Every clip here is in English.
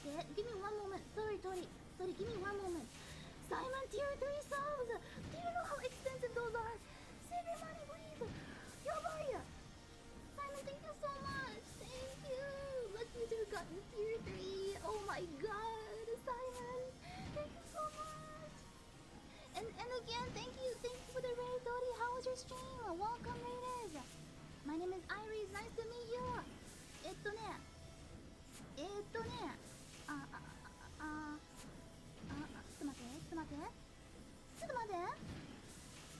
Give me one moment. Sorry, Tori. Tori, give me one moment. Simon, tier 3 subs! Do you know how expensive those are? Save your money, please! Yabai! Simon, thank you so much! Thank you! Lucky you got tier 3! Oh my god! Simon! Thank you so much! And again, thank you for the raid, Tori! How was your stream? Welcome, raiders! My name is Iris, nice to meet you!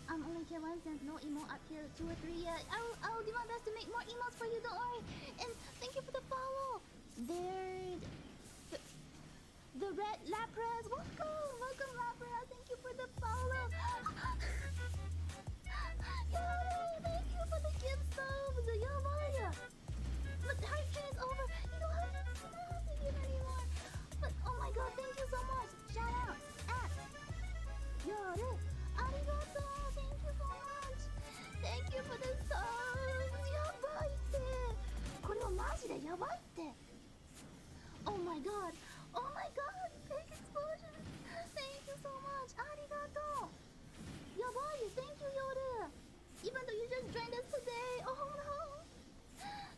I'm only tier 1 since no emo at tier 2 or 3 yet. I'll do my best to make more emotes for you, don't worry. And thank you for the follow. There's the red Lapras. Welcome Lapras. Thank you for the follow. Yo, thank you for the gift subs. Yo, but the hurricane is over. You don't have to give anymore. But oh my god, thank you so much. Shout out at Yoru. Arigato. Thank you so much. Thank you for the subs. やばいって。これはマジでやばいって。Oh my god. Oh my god. Fake explosion. Thank you so much. ありがとう。やばい。Thank you, Yoru. Even though you just joined us today. Oh no.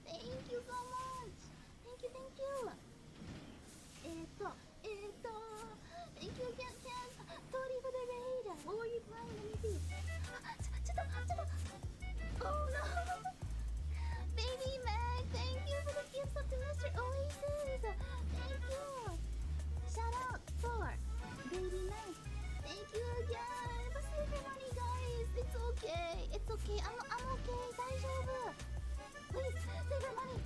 Thank you so much. Thank you. Thank you again, Ken. Tori for the raid. What were you playing? Let me see. Oh no. Baby Meg, thank you for the gifts of the Mr. Oasis. Thank you. Shout out for Baby Meg. Thank you again. But save your money, guys. It's okay. It's okay. I'm okay. 大丈夫. Please, save your money.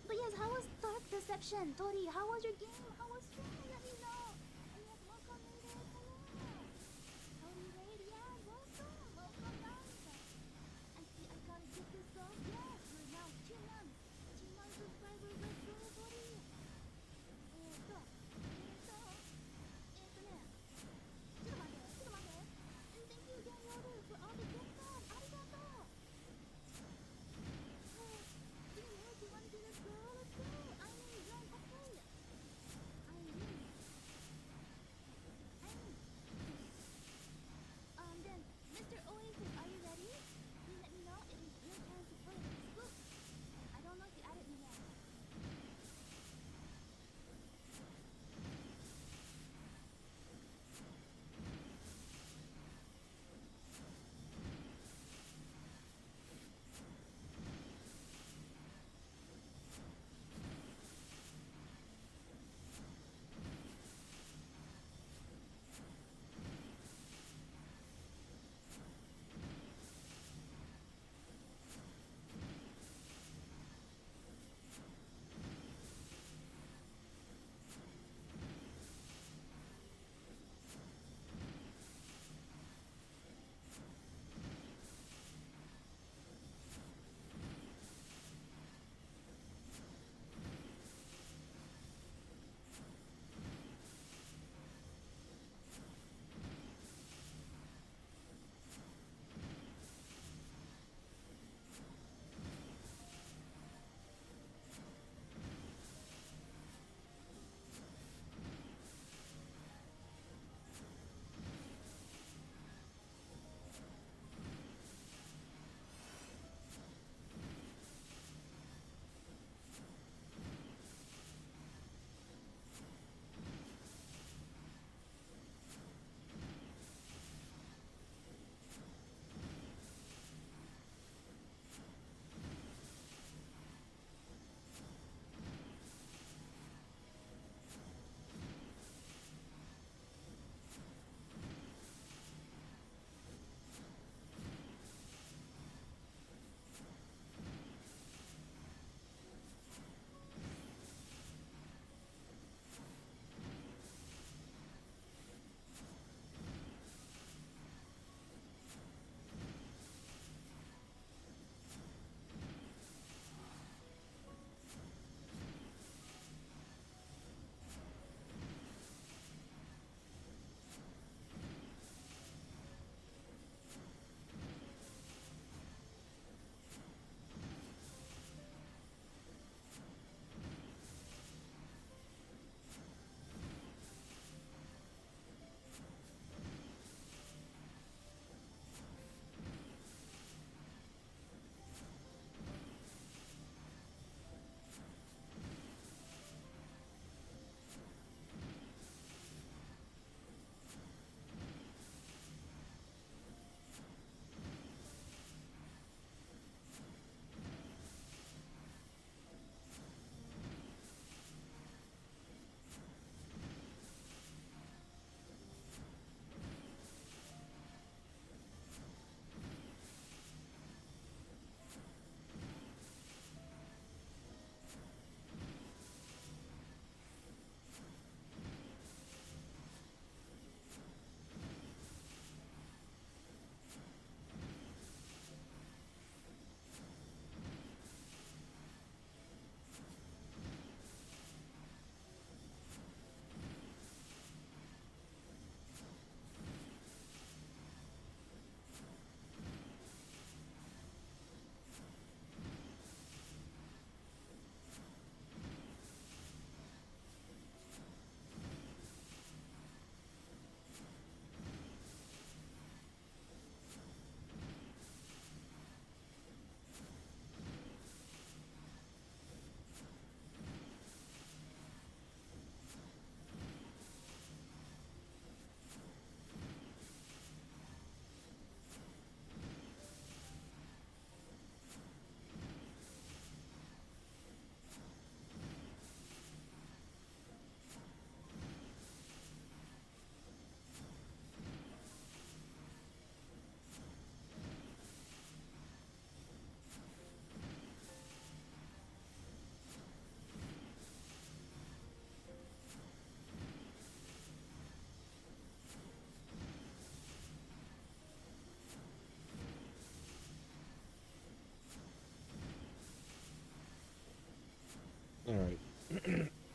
But yes, how was Dark Deception? Tori, how was your game? How was streaming? Let me know. And yes, welcome later. Hello. Tori Raid, yeah, welcome guys. I see I gotta get this off. Yes, we're now 2 months. 2 months subscribers. Let's go, Tori. And thank you again, Yoru, for all the gift cards. Arigato. Do you want to do this? Let's go. I'm in zone. Okay. Alright.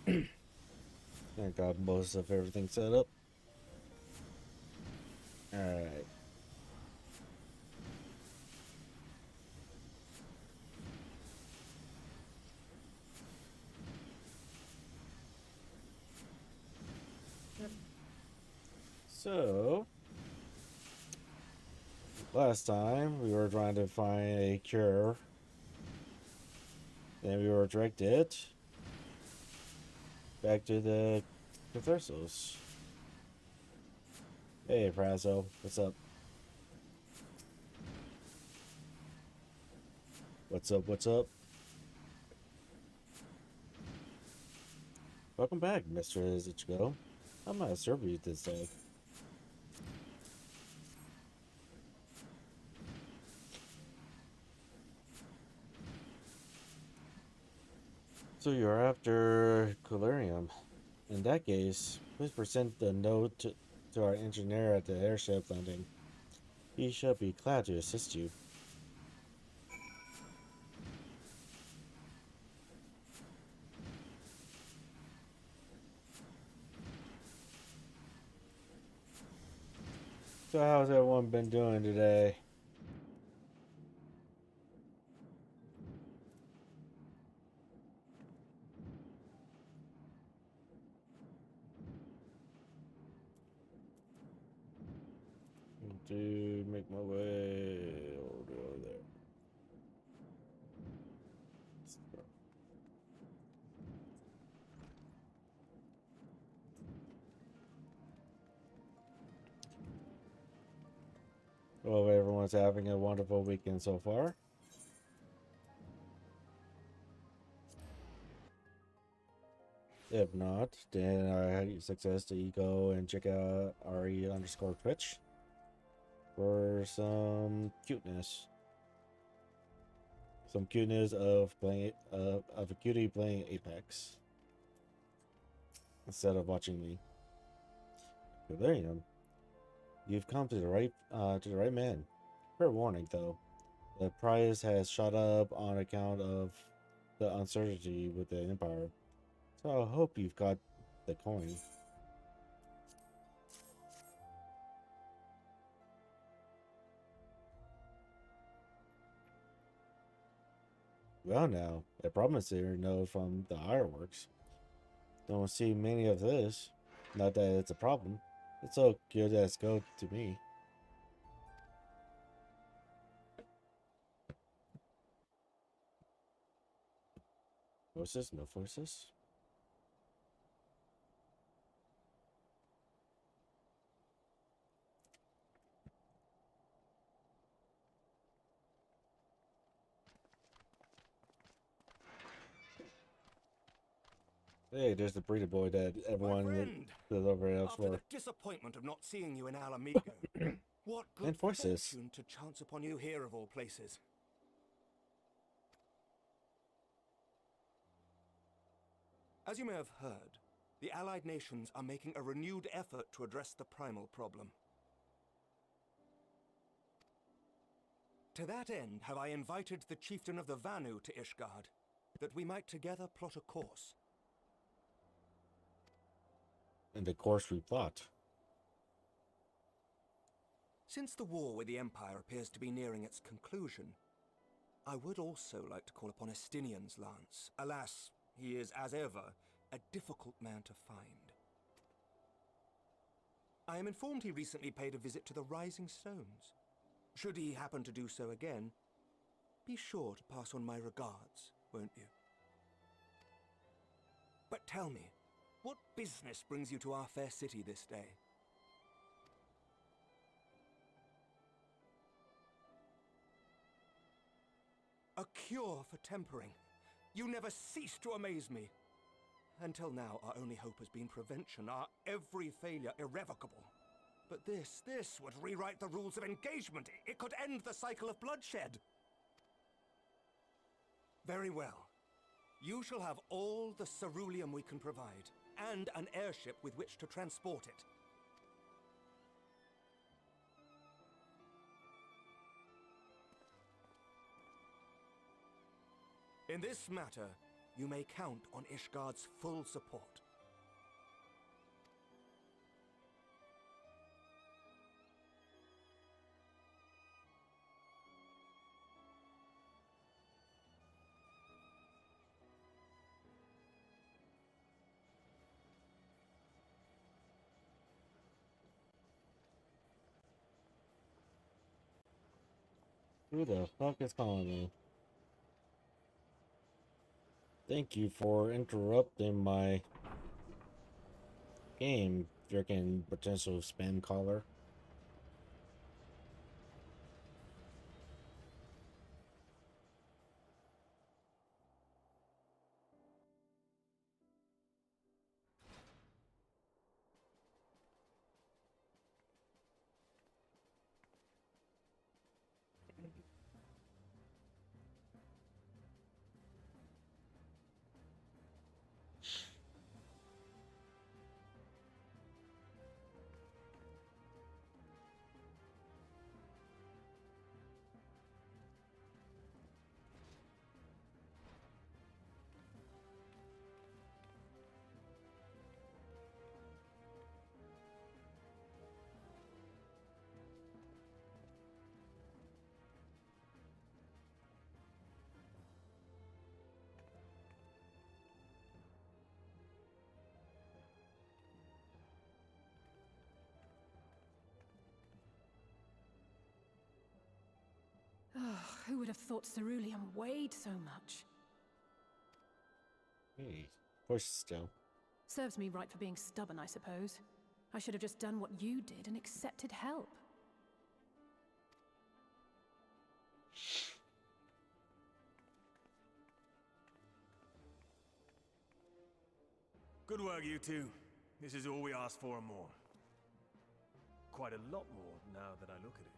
I got most of everything set up. Alright. So, last time we were trying to find a cure. Then we were directed back to the Catharsos. Hey, Prazo, what's up? What's up? What's up? Welcome back, Mr. Ichigo. How might I serve you this day? So you're after Colurium. In that case, please present the note to our engineer at the airship landing. He shall be glad to assist you. So how's everyone been doing today? To make my way over there. Hope everyone's having a wonderful weekend so far. If not, then I had success to go and check out RE underscore Twitch for some cuteness. Some cuteness of playing of a cutie playing Apex instead of watching me. So there you go. You've come to the right man. Fair warning though, the price has shot up on account of the uncertainty with the Empire. So I hope you've got the coin. Well now, a promissory note from the ironworks. Don't see many of this. Not that it's a problem. It's so good as gold to me. Forces? No forces? Hey, there's the breeder boy that everyone is over else After the for. disappointment of not seeing you in Alamigo, what good And forces. fortune to chance upon you here of all places. As you may have heard, the Allied nations are making a renewed effort to address the primal problem. To that end, have I invited the chieftain of the Vanu to Ishgard, that we might together plot a course. And the course we plot. Since the war with the Empire appears to be nearing its conclusion, I would also like to call upon Estinian's lance. Alas, he is, as ever, a difficult man to find. I am informed he recently paid a visit to the Rising Stones. Should he happen to do so again, be sure to pass on my regards, won't you? But tell me, what business brings you to our fair city this day? A cure for tempering. You never cease to amaze me. Until now, our only hope has been prevention, our every failure irrevocable. But this would rewrite the rules of engagement. It could end the cycle of bloodshed. Very well. You shall have all the ceruleum we can provide, and an airship with which to transport it. In this matter, You may count on Ishgard's full support. Who the fuck is calling me? Thank you for interrupting my game, freaking potential spam caller. Oh, who would have thought ceruleum weighed so much? Hey, push still. Serves me right for being stubborn, I suppose. I should have just done what you did and accepted help. Good work, you two. This is all we asked for and more. Quite a lot more now that I look at it.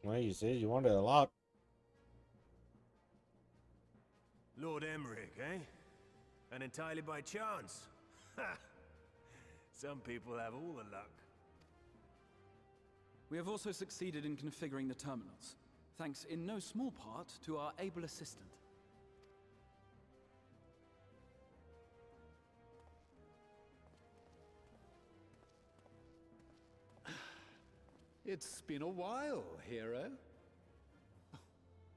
Well, you said you wanted a lot. Lord Emmerich, eh? And entirely by chance. Ha! Some people have all the luck. We have also succeeded in configuring the terminals, thanks in no small part to our able assistant. It's been a while, hero.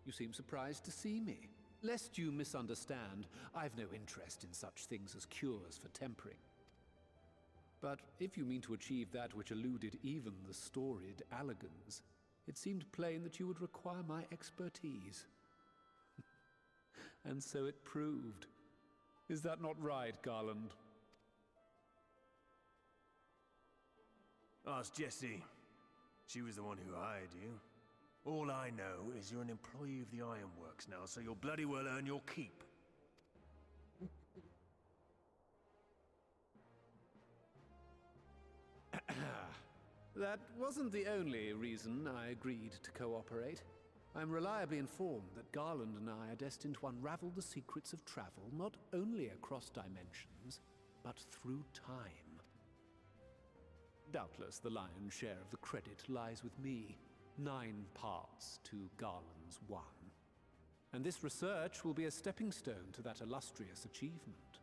You seem surprised to see me. Lest you misunderstand, I've no interest in such things as cures for tempering. But if you mean to achieve that which eluded even the storied Allagans, it seemed plain that you would require my expertise. And so it proved. Is that not right, Garland? Ask Jessie. She was the one who hired you. All I know is you're an employee of the Ironworks now, so you'll bloody well earn your keep. That wasn't the only reason I agreed to cooperate. I'm reliably informed that Garland and I are destined to unravel the secrets of travel, not only across dimensions, but through time. Doubtless the lion's share of the credit lies with me. 9 parts to Garland's 1. And this research will be a stepping stone to that illustrious achievement.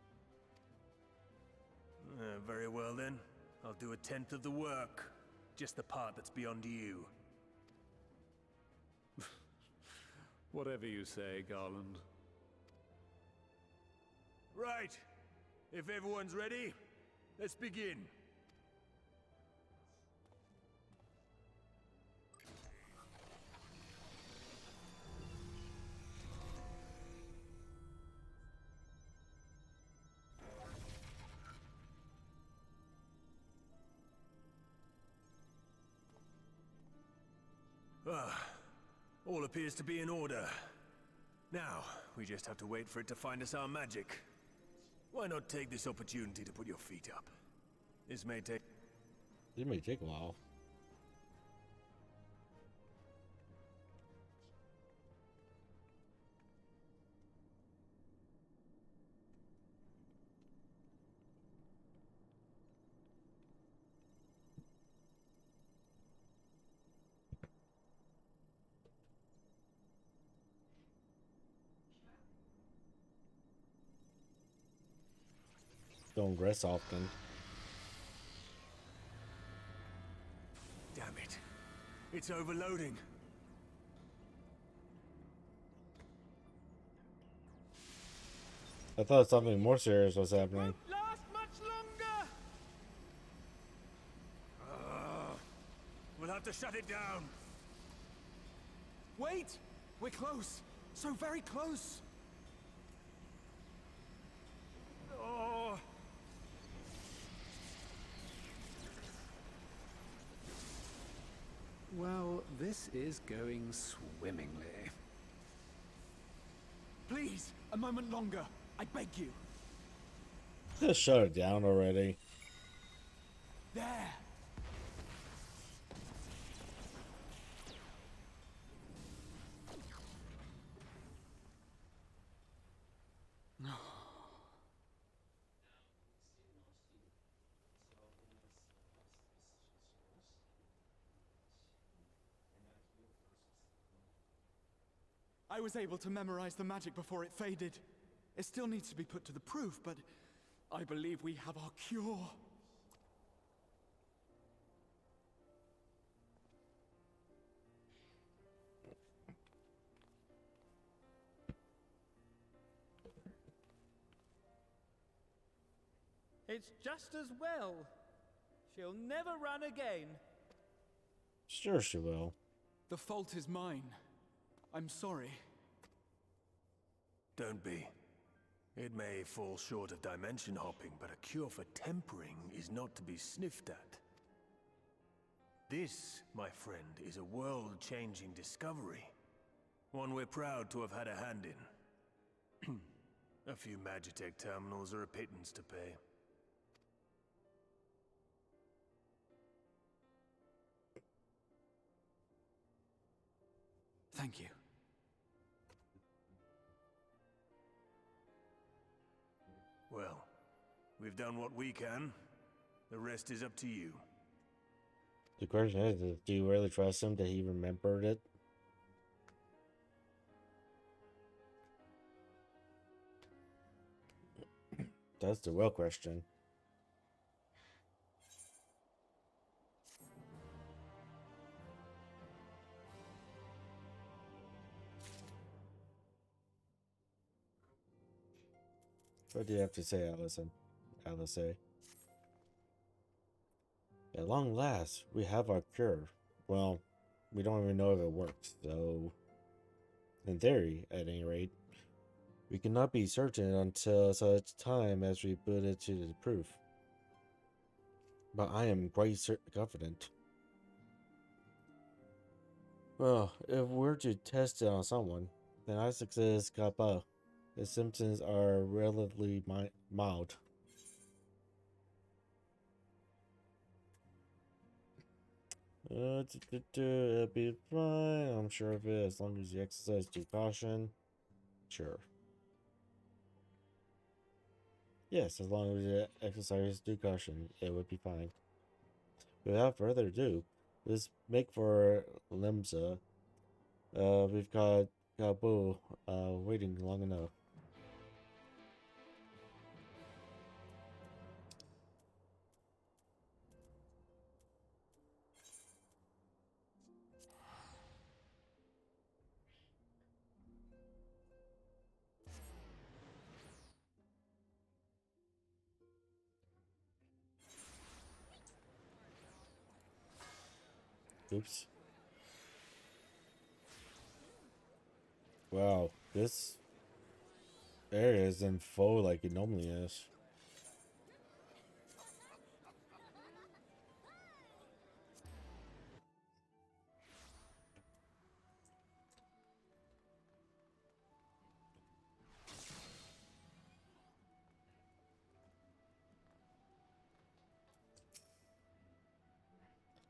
Very well then. I'll do 1/10 of the work. Just the part that's beyond you. Whatever you say, Garland. Right. If everyone's ready, let's begin. All appears to be in order. Now, we just have to wait for it to find us our magic. Why not take this opportunity to put your feet up? This may take... It may take a while. don't rest often. Damn it. It's overloading. I thought something more serious was happening. Last much longer! We'll have to shut it down. Wait! We're close. So very close. Oh. Well, this is going swimmingly. Please, a moment longer. I beg you. Just shut it down already. There. I was able to memorize the magic before it faded. It still needs to be put to the proof, but I believe we have our cure. It's just as well. She'll never run again. Sure she will. The fault is mine. I'm sorry. Don't be. It may fall short of dimension hopping, but a cure for tempering is not to be sniffed at. This, my friend, is a world-changing discovery. One we're proud to have had a hand in. A few Magitech terminals are a pittance to pay. Thank you. Well, we've done what we can. The rest is up to you. The question is, do you really trust him that he remembered it? That's the real question. What do you have to say, Allison? Alice? At long last, we have our cure. Well, we don't even know if it works, so... In theory, at any rate, we cannot be certain until such time as we put it to the proof. But I am quite confident. Well, if we're to test it on someone, then I success kappa. The symptoms are relatively mild. It'll be fine. I'm sure of it, as long as you exercise due caution. Sure. Yes, as long as you exercise due caution, it would be fine. Without further ado, let's make for Limsa. We've got Gabu waiting long enough. Oops. Wow, this area isn't full like it normally is.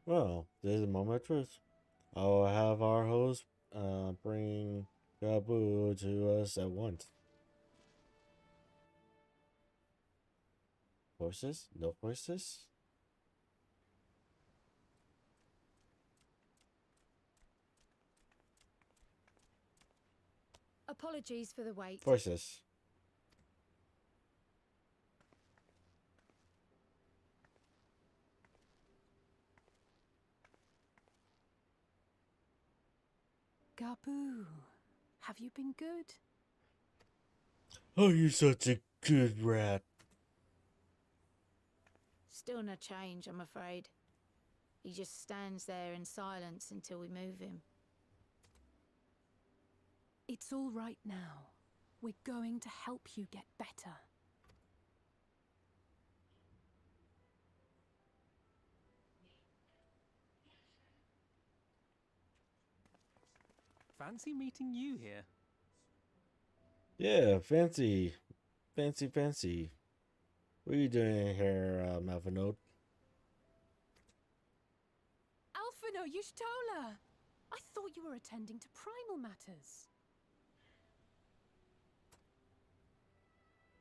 Well, this is a moment of truth. I'll have our host bring Gabu to us at once. Horses? No horses? Apologies for the wait. Horses. Gabu, have you been good? Oh, you're such a good rat. Still no change, I'm afraid. He just stands there in silence until we move him. It's all right now. We're going to help you get better. Fancy meeting you here. Yeah, fancy. Fancy. What are you doing here, Malvinote? Alphino, Yushtola! I thought you were attending to primal matters.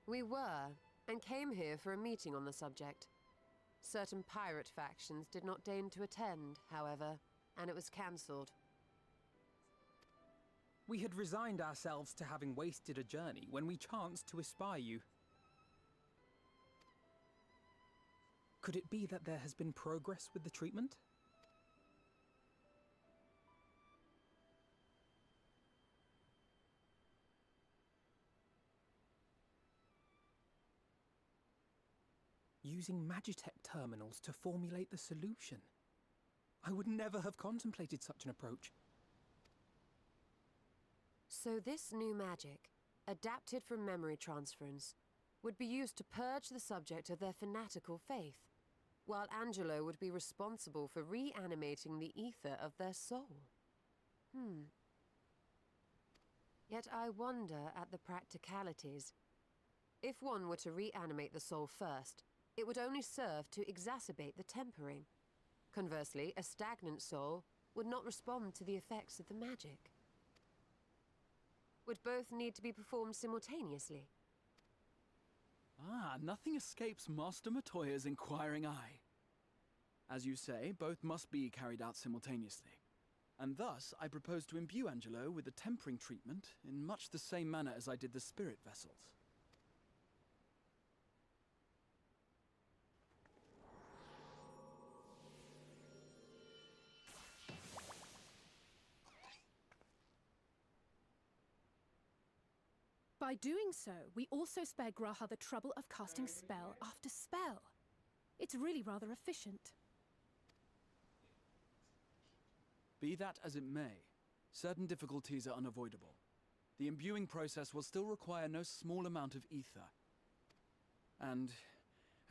We were, and came here for a meeting on the subject. Certain pirate factions did not deign to attend, however, and it was cancelled. We had resigned ourselves to having wasted a journey when we chanced to espy you. Could it be that there has been progress with the treatment? Using Magitech terminals to formulate the solution. I would never have contemplated such an approach. So this new magic, adapted from memory transference, would be used to purge the subject of their fanatical faith, while Angelo would be responsible for reanimating the ether of their soul. Yet I wonder at the practicalities. If one were to reanimate the soul first, it would only serve to exacerbate the tempering. Conversely, a stagnant soul would not respond to the effects of the magic. Would both need to be performed simultaneously? Nothing escapes Master Matoya's inquiring eye. As you say, both must be carried out simultaneously. And thus, I propose to imbue Angelo with the tempering treatment in much the same manner as I did the spirit vessels. By doing so, we also spare Graha the trouble of casting spell after spell. It's really rather efficient. Be that as it may, certain difficulties are unavoidable. The imbuing process will still require no small amount of ether. And,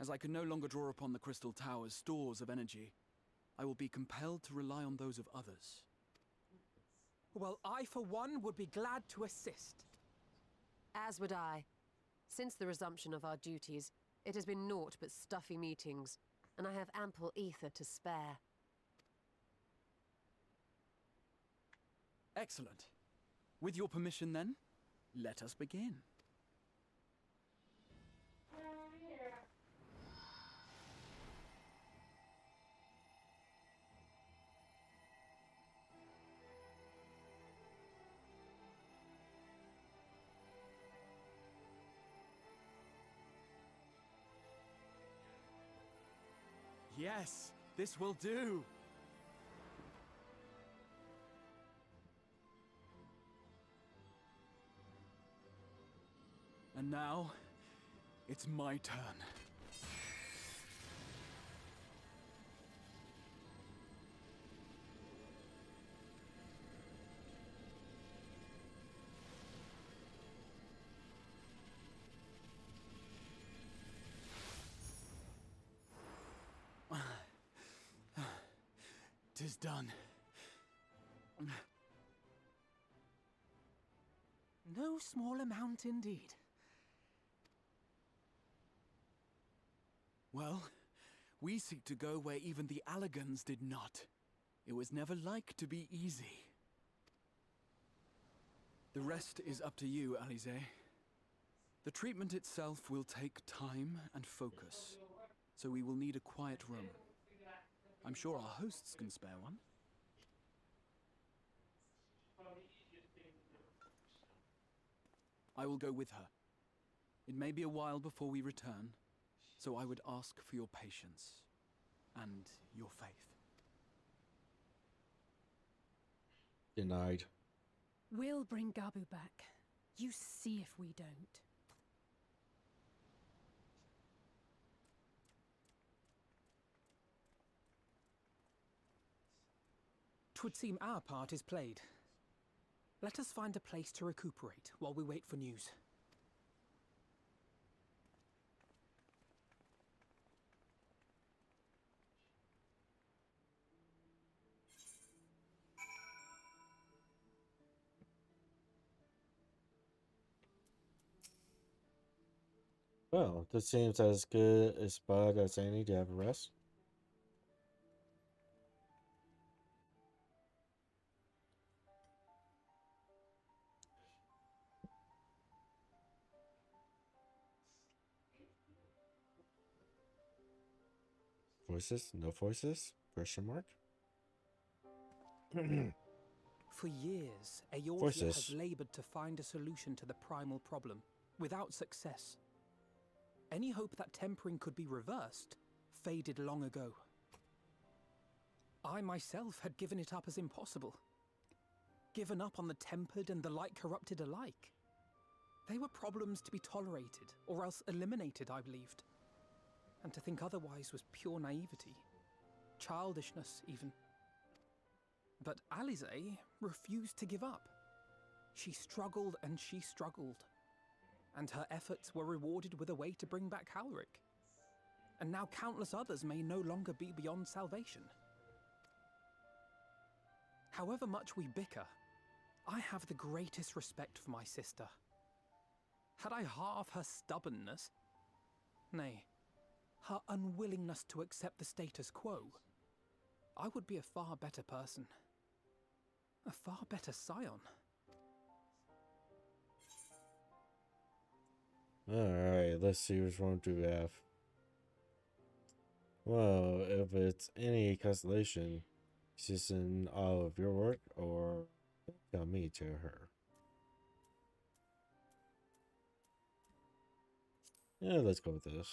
as I can no longer draw upon the Crystal Tower's stores of energy, I will be compelled to rely on those of others. Well, I for one would be glad to assist. As would I. Since the resumption of our duties, it has been naught but stuffy meetings, and I have ample ether to spare. Excellent. With your permission then, let us begin. Yes, this will do. And now, it's my turn. Tis done. No small amount indeed. Well, we seek to go where even the Allegans did not. It was never like to be easy. The rest is up to you, Alize. The treatment itself will take time and focus, so we will need a quiet room. I'm sure our hosts can spare one. I will go with her. It may be a while before we return, so I would ask for your patience and your faith. Denied. We'll bring Gabu back. You see if we don't. 'Twould seem our part is played. Let us find a place to recuperate while we wait for news. Well, this seems as good a spot as any to have a rest. Voices? No voices? Question mark? For years, Eorzea Voices. has labored to find a solution to the primal problem, without success. Any hope that tempering could be reversed faded long ago. I myself had given it up as impossible. Given up on the tempered and the light corrupted alike. They were problems to be tolerated, or else eliminated, I believed. And to think otherwise was pure naivety. Childishness, even. But Alize refused to give up. She struggled and she struggled. And her efforts were rewarded with a way to bring back Halric. And now countless others may no longer be beyond salvation. However much we bicker, I have the greatest respect for my sister. Had I half her stubbornness, nay, her unwillingness to accept the status quo, I would be a far better person. A far better scion. Alright, let's see which one do we have. Well, if it's any consolation, she's in all of your work, or tell me to her. Yeah, let's go with this.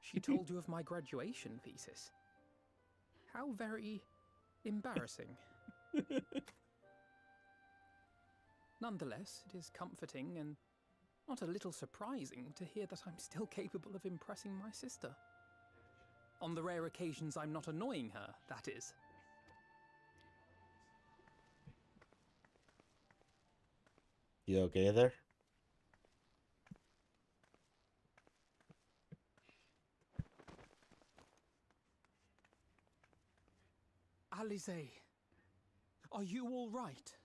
She told you of my graduation thesis. How very embarrassing. Nonetheless, it is comforting and not a little surprising to hear that I'm still capable of impressing my sister. On the rare occasions I'm not annoying her, that is. You okay there? Alize, are you all right?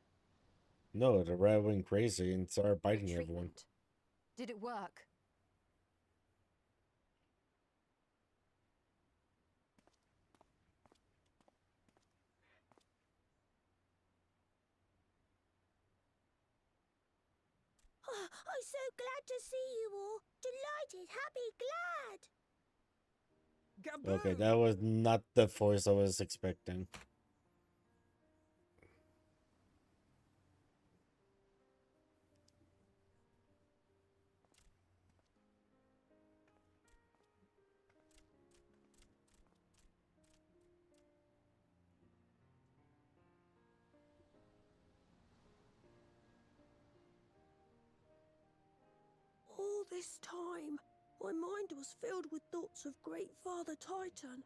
No, the rat went crazy and started biting The everyone. treatment. Did it work? Oh, I'm so glad to see you all. Delighted, happy, glad. Gaboo! Okay, that was not the voice I was expecting. All this time, my mind was filled with thoughts of Great Father Titan.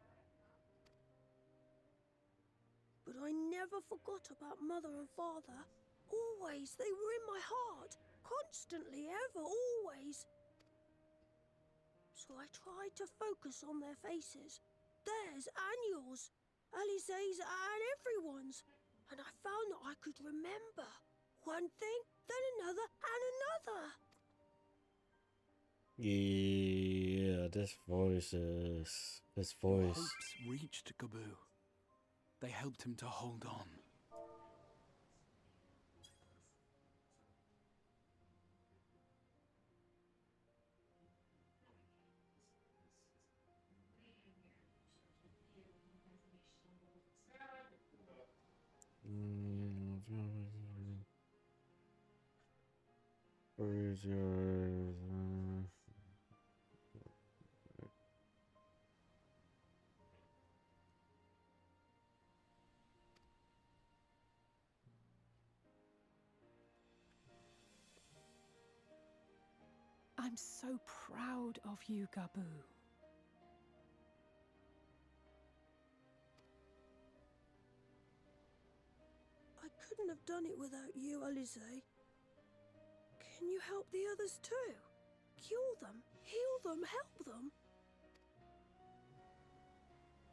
But I never forgot about Mother and Father. Always, they were in my heart. Constantly, ever, always. So I tried to focus on their faces. Theirs and yours. Alize's and everyone's. And I found that I could remember. One thing, then another, and another. Yeah, this voice is... This Your voice... hopes reached Gaboo. They helped him to hold on. Where's yours? I'm so proud of you, Gabu. I couldn't have done it without you, Alize. Can you help the others too? Cure them, heal them, help them?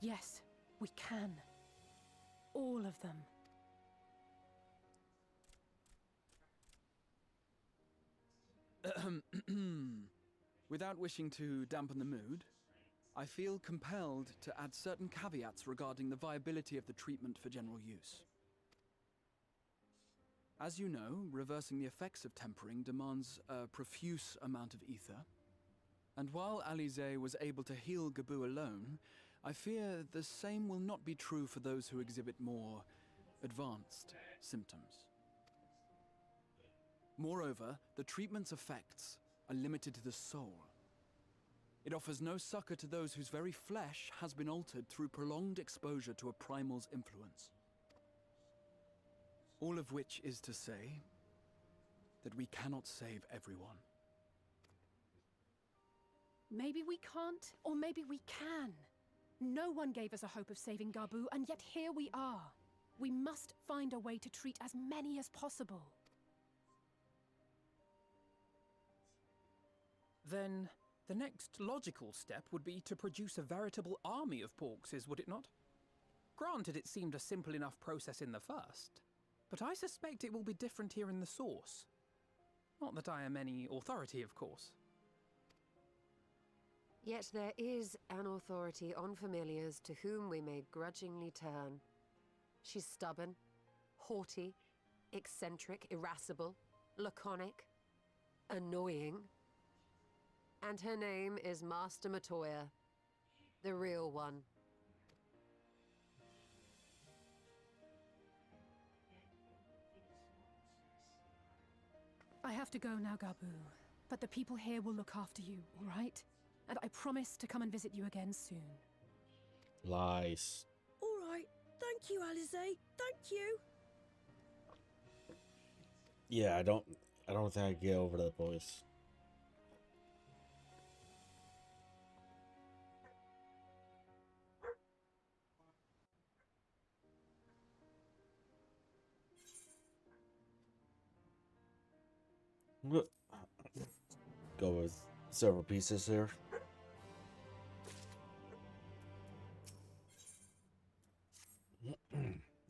Yes, we can. All of them. Without wishing to dampen the mood, I feel compelled to add certain caveats regarding the viability of the treatment for general use. As you know, reversing the effects of tempering demands a profuse amount of ether. And while Alize was able to heal Gabu alone, I fear the same will not be true for those who exhibit more advanced symptoms. Moreover, the treatment's effects are limited to the soul. It offers no succor to those whose very flesh has been altered through prolonged exposure to a primal's influence. All of which is to say that we cannot save everyone. Maybe we can't, or maybe we can. No one gave us a hope of saving Gabu, and yet here we are. We must find a way to treat as many as possible. Then the next logical step would be to produce a veritable army of Porkses, would it not? Granted, it seemed a simple enough process in the first, but I suspect it will be different here in the source. Not that I am any authority, of course. Yet there is an authority on familiars to whom we may grudgingly turn. She's stubborn, haughty, eccentric, irascible, laconic, annoying. And her name is Master Matoya, the real one. I have to go now, Gabu. But the people here will look after you, all right? And I promise to come and visit you again soon. Lies. All right. Thank you, Alize. Thank you. Yeah, I don't think I can get over that voice. Go with several pieces here.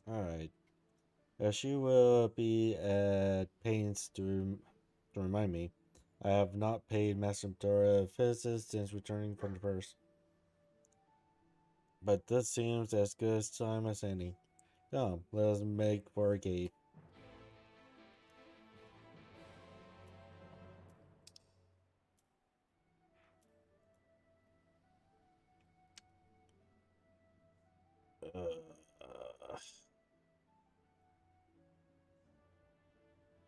Alright. She will be at pains to remind me. I have not paid Master Dora physicist since returning from the purse. But this seems as good a time as any. Come, let us make for a gate.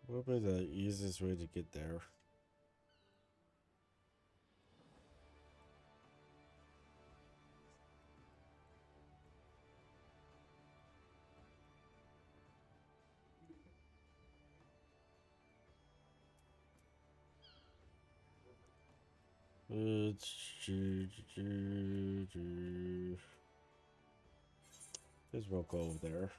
What would be the easiest way to get there? Guess we'll go over there.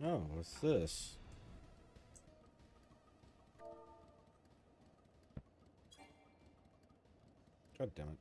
Oh, what's this? God damn it.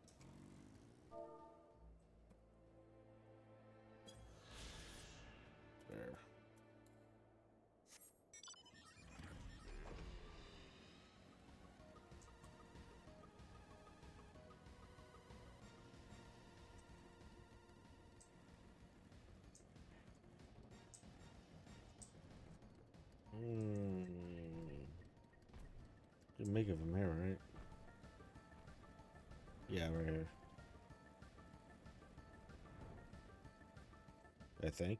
can make it from here, right? Yeah, right here. I think.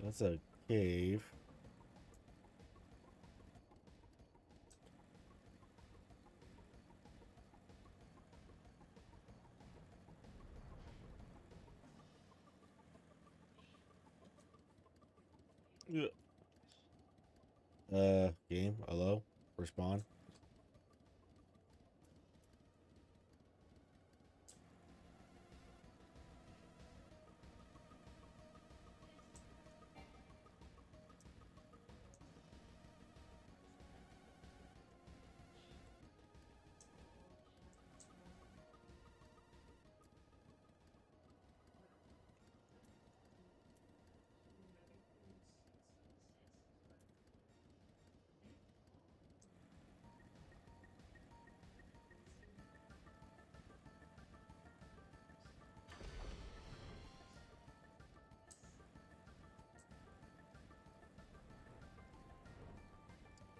That's a cave. Yeah. Game, hello? Respawn.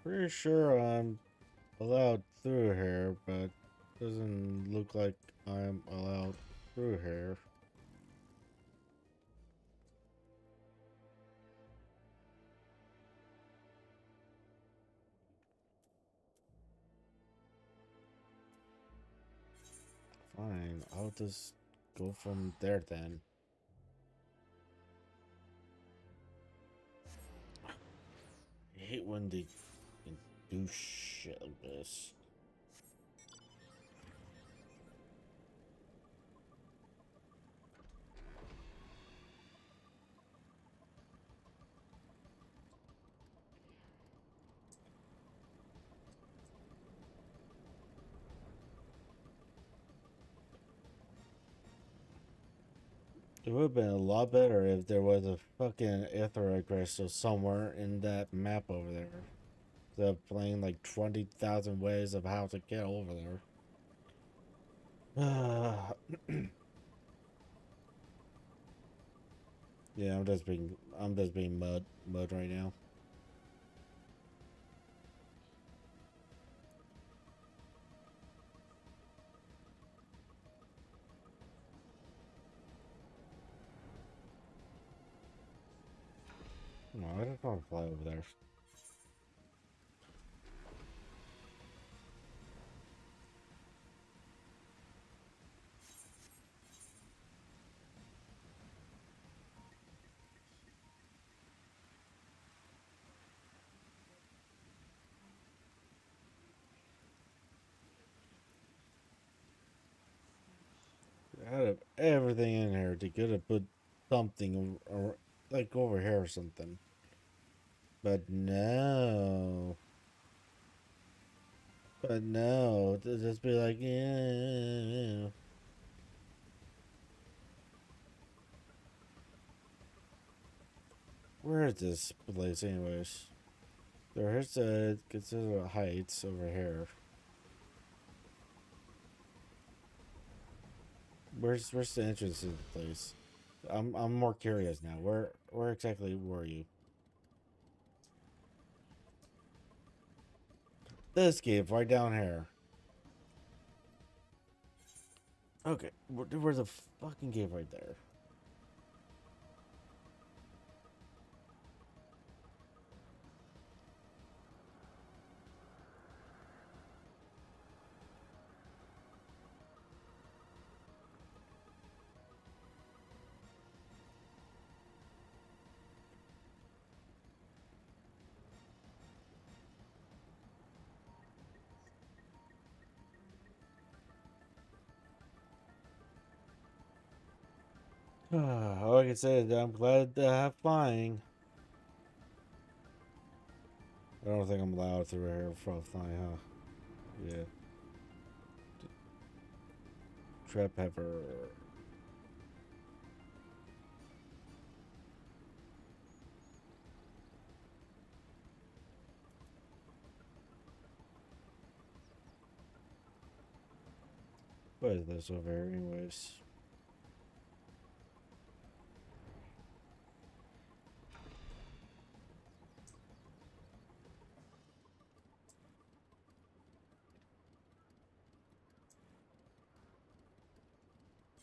Pretty sure I'm allowed through here, but doesn't look like I'm allowed through here. Fine, I'll just go from there then. I hate when they can do shit like this. It would have been a lot better if there was a fucking aetheroid crystal somewhere in that map over there. Instead of playing like 20,000 ways of how to get over there. Yeah, I'm just being mud right now. No, I just want to fly over there. Out of everything in here, they could have put something or like over here or something. But no. But no, to just be like, yeah. Where is this place, anyways? There's a considerable heights over here. Where's the entrance to the place? I'm more curious now. Where exactly were you? This cave right down here. Okay, where's the fucking cave right there? All I can say is that I'm glad to have flying. I don't think I'm allowed through here for flying, huh? Yeah. Trap pepper. What is this over here, anyways?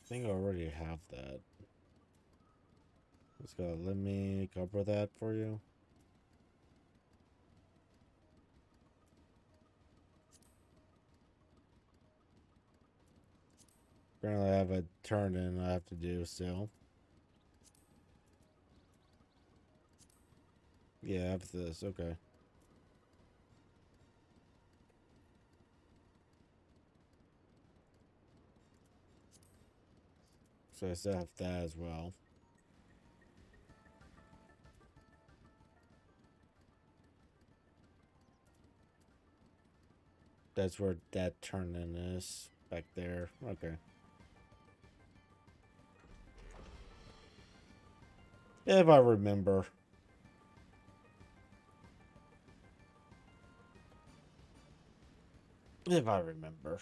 I think I already have that. Let's go. Let me cover that for you. Apparently, I have a turn in I have to do still. Yeah, I have this. Okay. So I still have that as well. That's where that turn in is. Back there. Okay. If I remember. If I remember.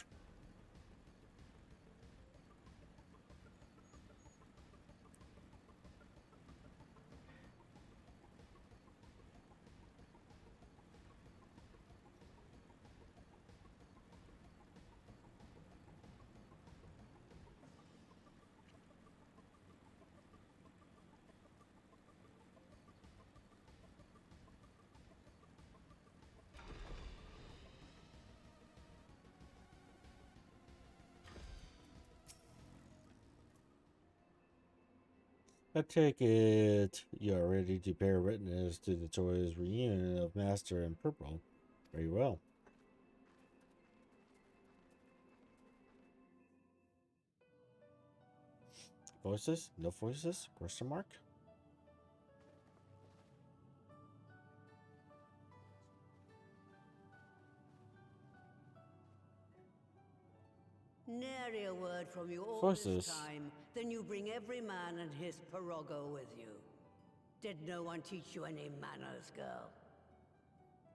I take it you're ready to bear witness to the joyous reunion of Master and Purple. Very well. Voices? No voices? Question mark? Nary a word from you all Voices. this time. Then you bring every man and his pirogo with you. Did no one teach you any manners, girl?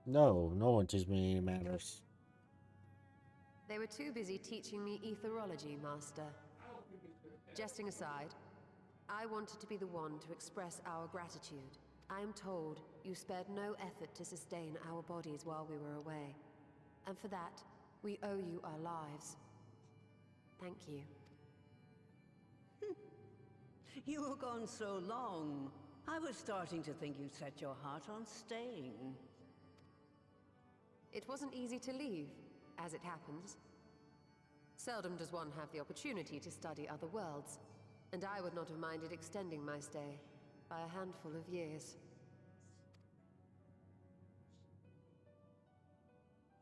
No, no one teaches me any manners. They were too busy teaching me etherology, Master. Jesting aside, I wanted to be the one to express our gratitude. I am told you spared no effort to sustain our bodies while we were away. And for that, we owe you our lives. Thank you. You were gone so long. I was starting to think you'd set your heart on staying. It wasn't easy to leave, as it happens. Seldom does one have the opportunity to study other worlds, and I would not have minded extending my stay by a handful of years.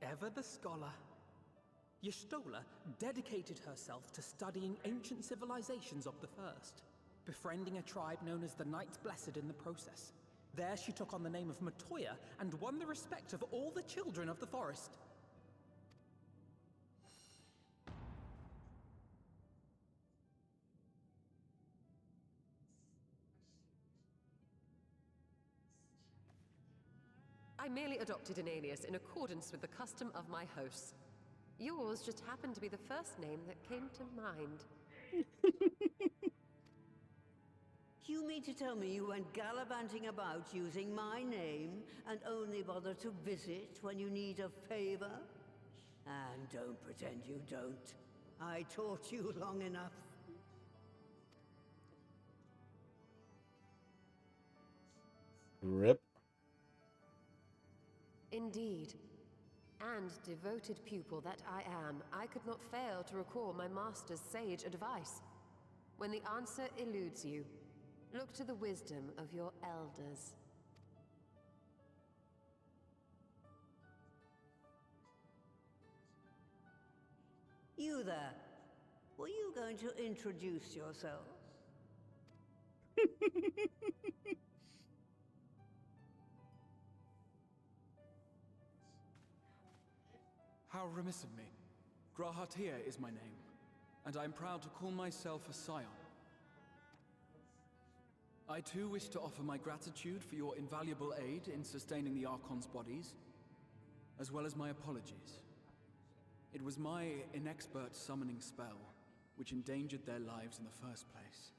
Ever the scholar. Y'shtola dedicated herself to studying ancient civilizations of the First, befriending a tribe known as the Knights Blessed in the process. There she took on the name of Matoya and won the respect of all the children of the forest. I merely adopted an alias in accordance with the custom of my hosts. Yours just happened to be the first name that came to mind. You mean to tell me you went gallivanting about using my name and only bother to visit when you need a favor? And don't pretend you don't. I taught you long enough. Rip. Indeed. And devoted pupil that I am, I could not fail to recall my master's sage advice. When the answer eludes you, look to the wisdom of your elders. You there. Were you going to introduce yourself? How remiss of me. Grahatia is my name, and I'm proud to call myself a scion. I too wish to offer my gratitude for your invaluable aid in sustaining the Archon's bodies, as well as my apologies. It was my inexpert summoning spell which endangered their lives in the first place.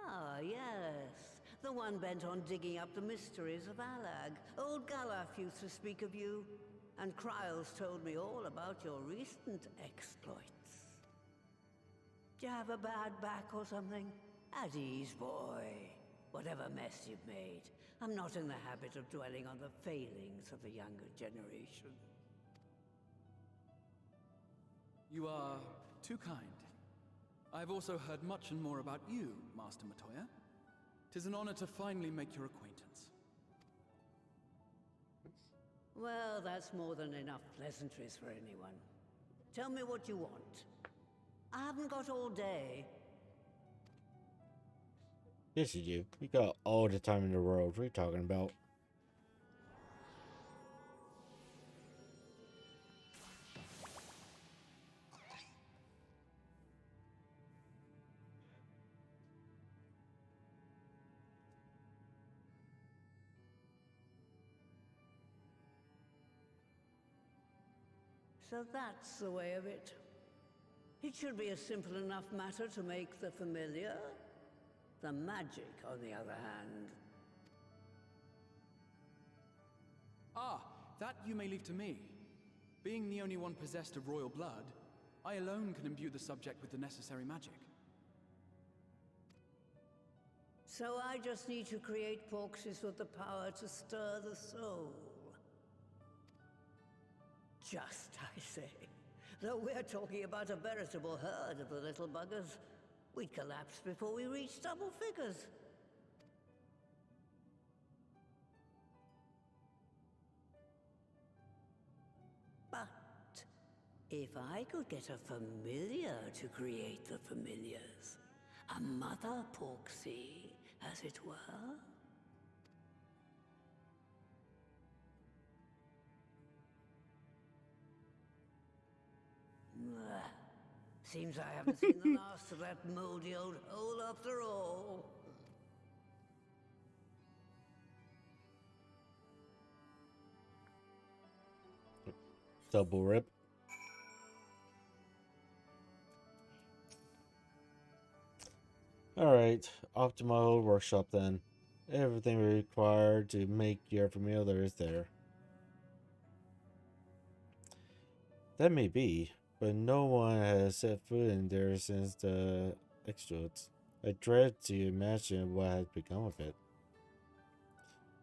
Ah, yes. The one bent on digging up the mysteries of Alag. Old Galaf used to speak of you, and Kryles told me all about your recent exploits. Do you have a bad back or something? At ease, boy. Whatever mess you've made, I'm not in the habit of dwelling on the failings of the younger generation. You are too kind. I've also heard much and more about you, Master Matoya. 'Tis an honor to finally make your acquaintance. Well, that's more than enough pleasantries for anyone. Tell me what you want. I haven't got all day. Yes, you do. You got all the time in the world. What are you talking about? So that's the way of it. It should be a simple enough matter to make the familiar. The magic, on the other hand. Ah, that you may leave to me. Being the only one possessed of royal blood, I alone can imbue the subject with the necessary magic. So I just need to create porxes with the power to stir the soul. Just, I say. Though we're talking about a veritable herd of the little buggers, we'd collapse before we reached double figures. But if I could get a familiar to create the familiars, a mother porxie, as it were. Seems I haven't seen the last of that moldy old hole after all. Double rip. Alright, off to my old workshop then. Everything required to make your familiar is there. That may be, but no one has set foot in there since the exodus. I dread to imagine what has become of it.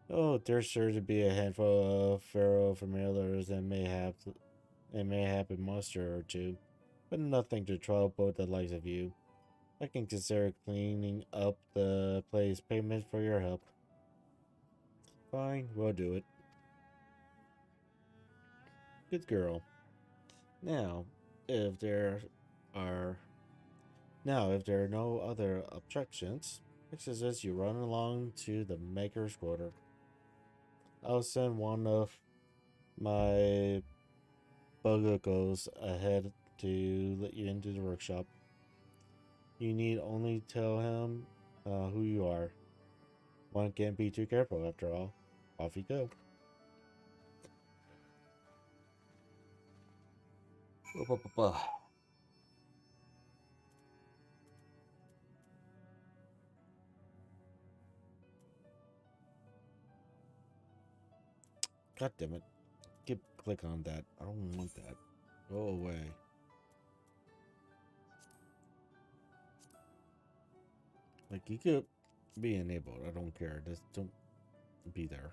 Oh, there's sure to be a handful of feral familiars and mayhap a monster or two, but nothing to trouble the likes of you. I can consider cleaning up the place payment for your help. Fine, we'll do it. Good girl. Now, if there are no other objections, I suggest you run along to the Maker's Quarter. I'll send one of my buggles ahead to let you into the workshop. You need only tell him who you are. One can't be too careful after all. Off you go. God damn it. Click on that. I don't want that. Go away. Like, you could be enabled. I don't care. Just don't be there.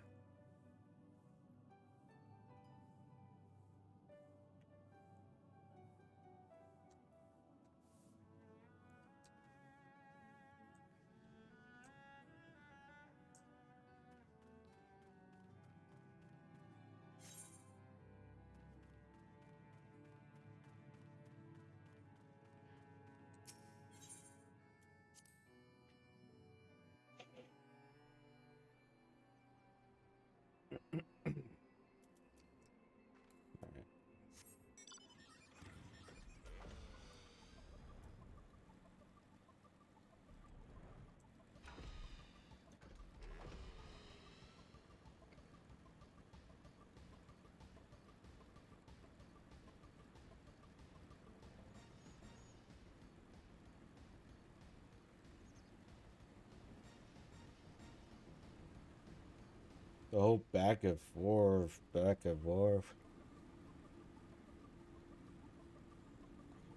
Oh, back and forth, back and forth.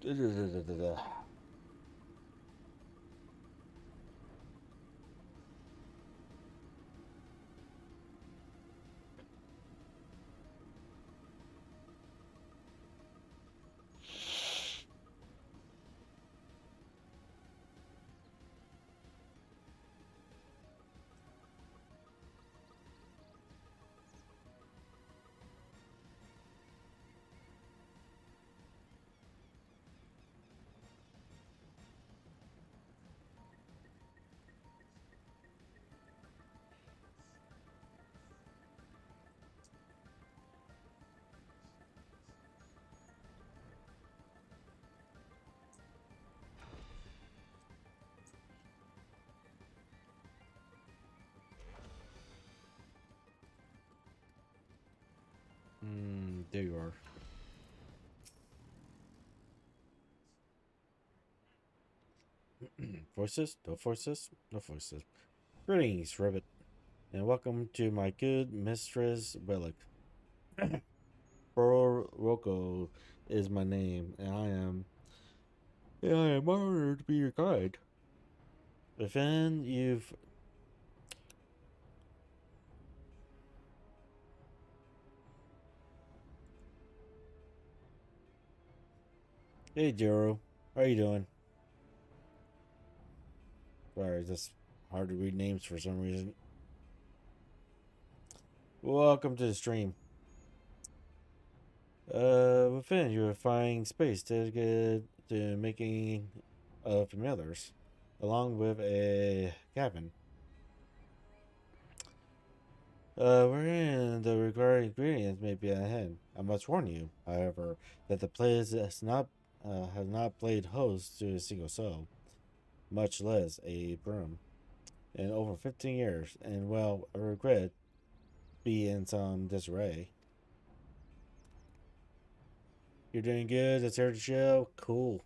Da-da-da-da-da-da. There you are. Voices? No voices? No voices. Greetings, Ribbit, and welcome to my good mistress Relic. Burrow Rocco is my name, and I am honored to be your guide. Within you've Hey Jero, how you doing? Sorry, it's just hard to read names for some reason. Welcome to the stream. Within you will find space dedicated to making familiars, along with a cabin. Wherein the required ingredients may be at hand. I must warn you, however, that the place has not played host to a single soul, much less a broom, in over 15 years, and well, I regret be in some disarray. You're doing good. Let's hear the show. Cool.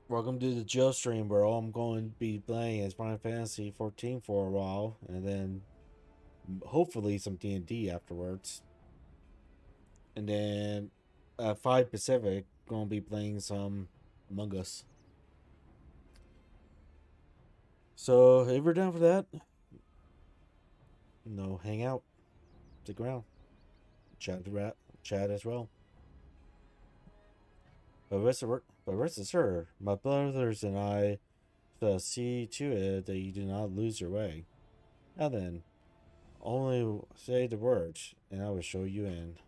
Welcome to the Joe stream, where all I'm going to be playing is Final Fantasy 14 for a while, and then hopefully some D&D afterwards. And then at 5 Pacific, going to be playing some Among Us. So if we're down for that, hang out, stick around, chat as well. But rest assured, my brothers and I shall see to it that you do not lose your way. Now then, only say the words, and I will show you in.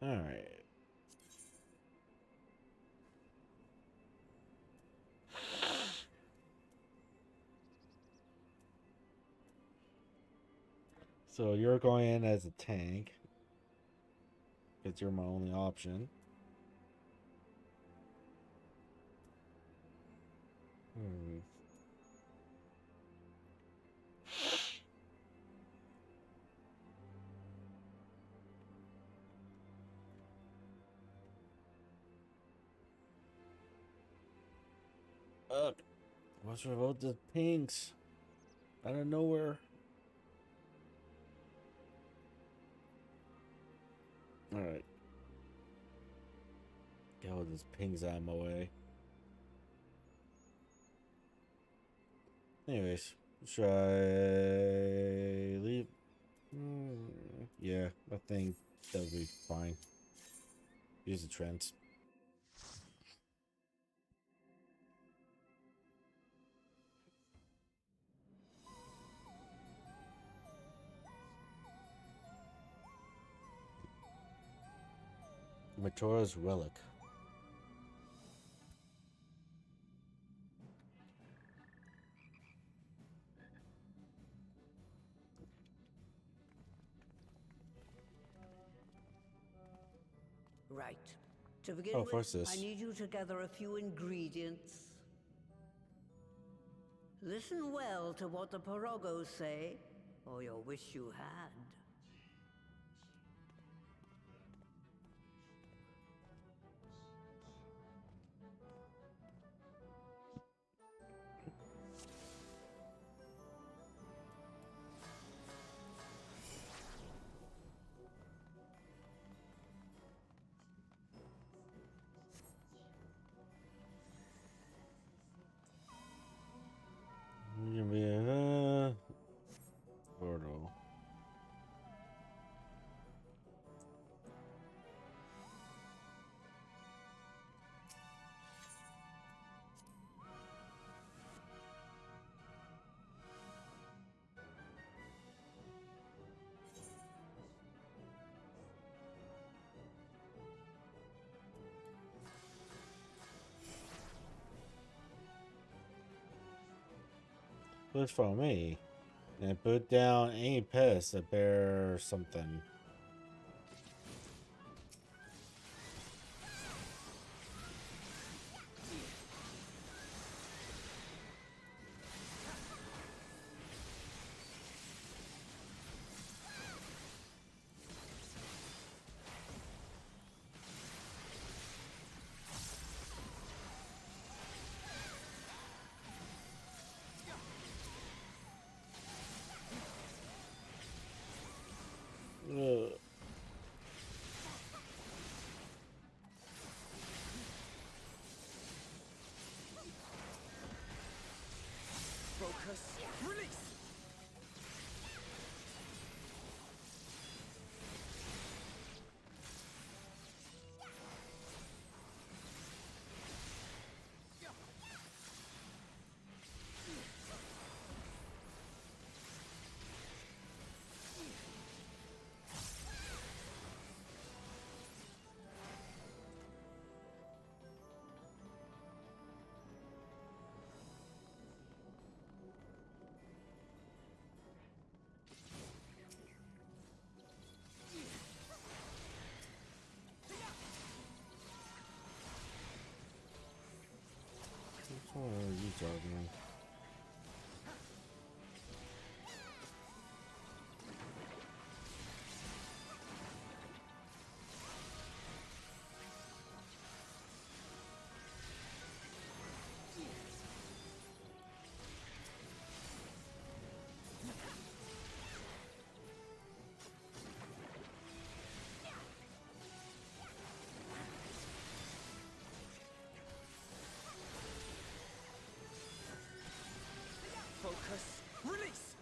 Alright. So you're going in as a tank, because you're my only option. What's with all the pinks out of nowhere? Alright. Get all this pings out of my way. Anyways, should I leave? Yeah, I think that'll be fine. Use the trends. Majora's Relic. Right. To begin Oh, with, what's this? I need you to gather a few ingredients. Listen well to what the Pirogos say. or you wish you had. Give me a portal. Push for me. And put down any pest that bear something. Ugh. Focus. Release. What are you talking? Focus. Release.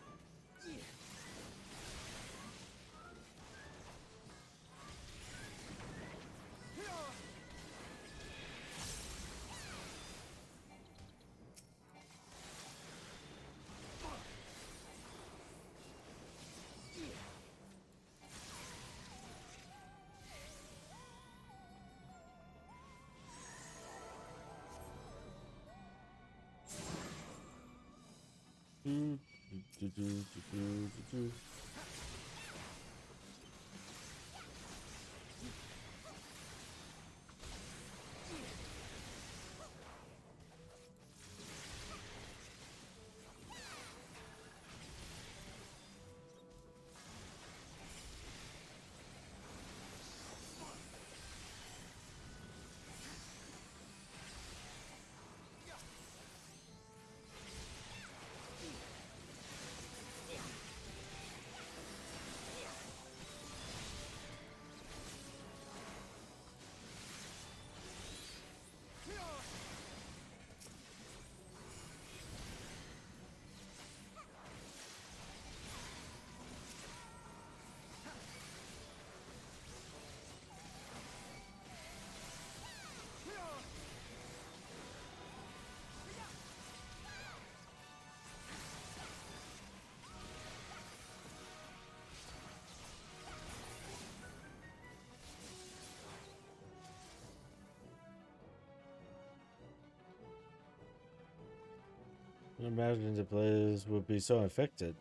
Imagine the place would be so infected.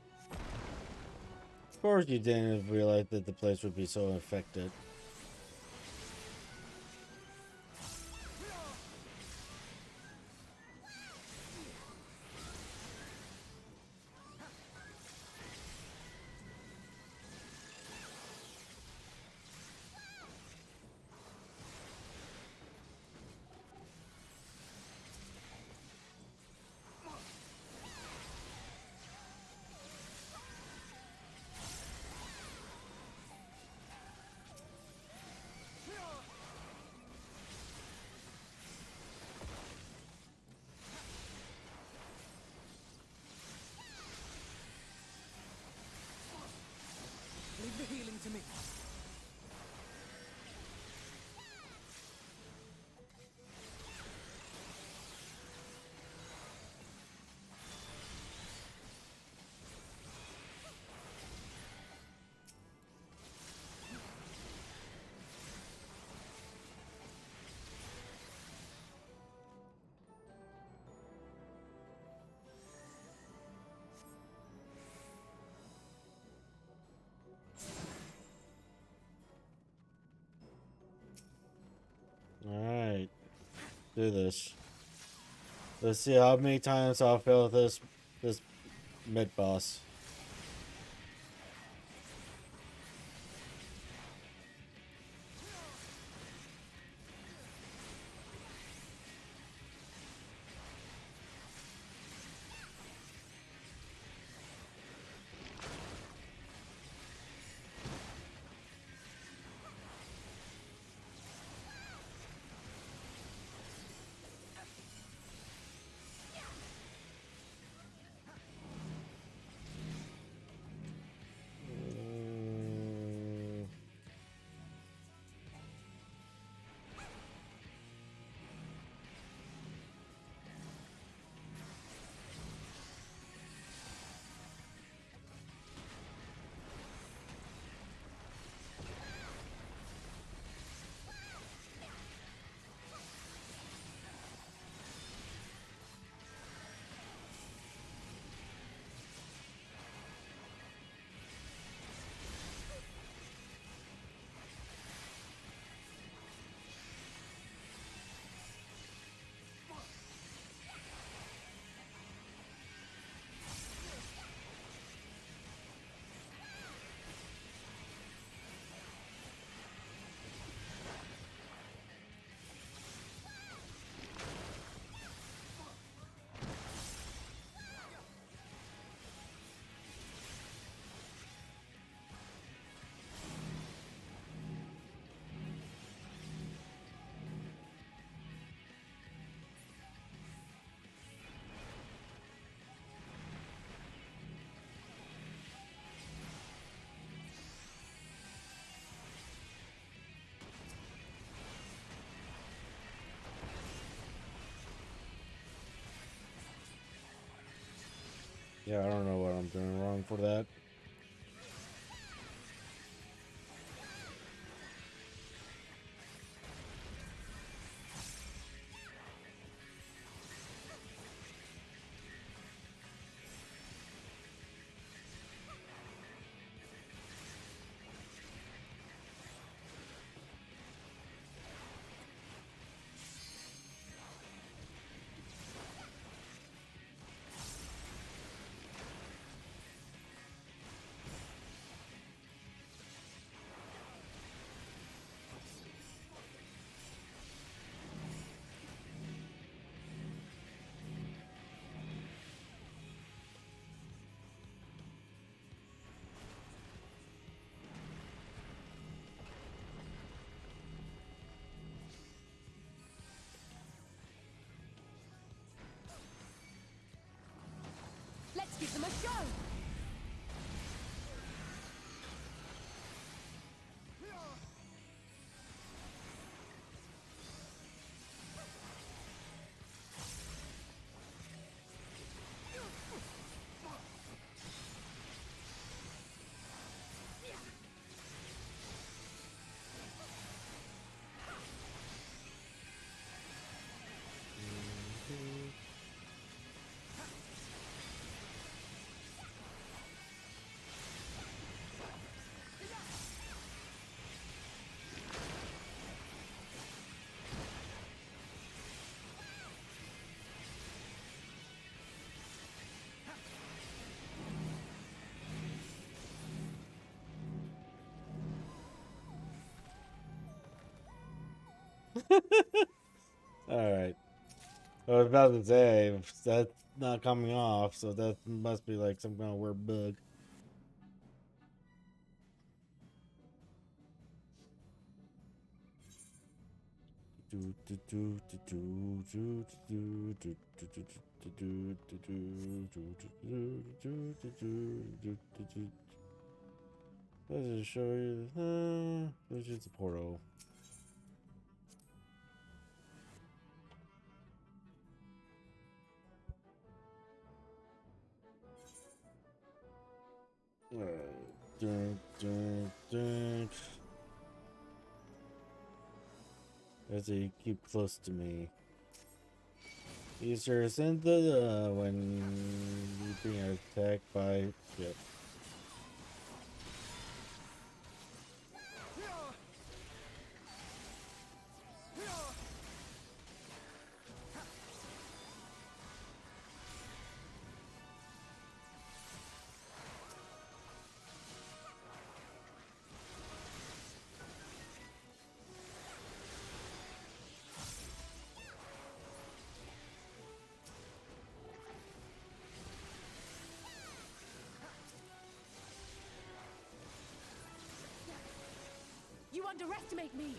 Of course you didn't realize that the place would be so infected. to me. Alright. Do this. Let's see how many times I'll fail this mid boss. Yeah, I don't know what I'm doing wrong for that. Let's give them a show! Alright. I was about to say, if that's not coming off, so that must be like some kind of weird bug. Does it show you? It's just a portal. Dun, dun, dun. As they keep close to me. Easier send the when you're being attacked by shit. You underestimate me!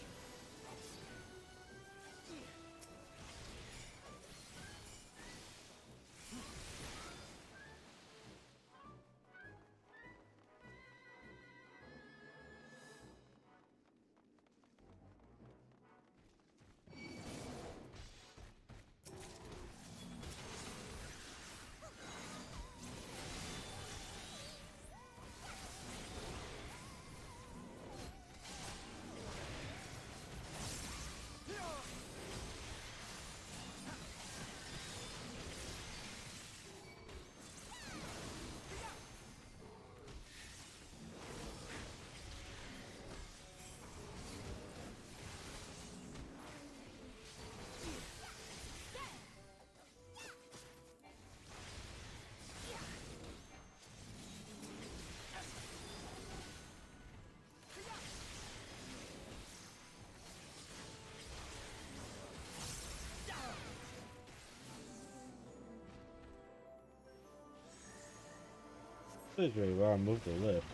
This is really where I moved the lift.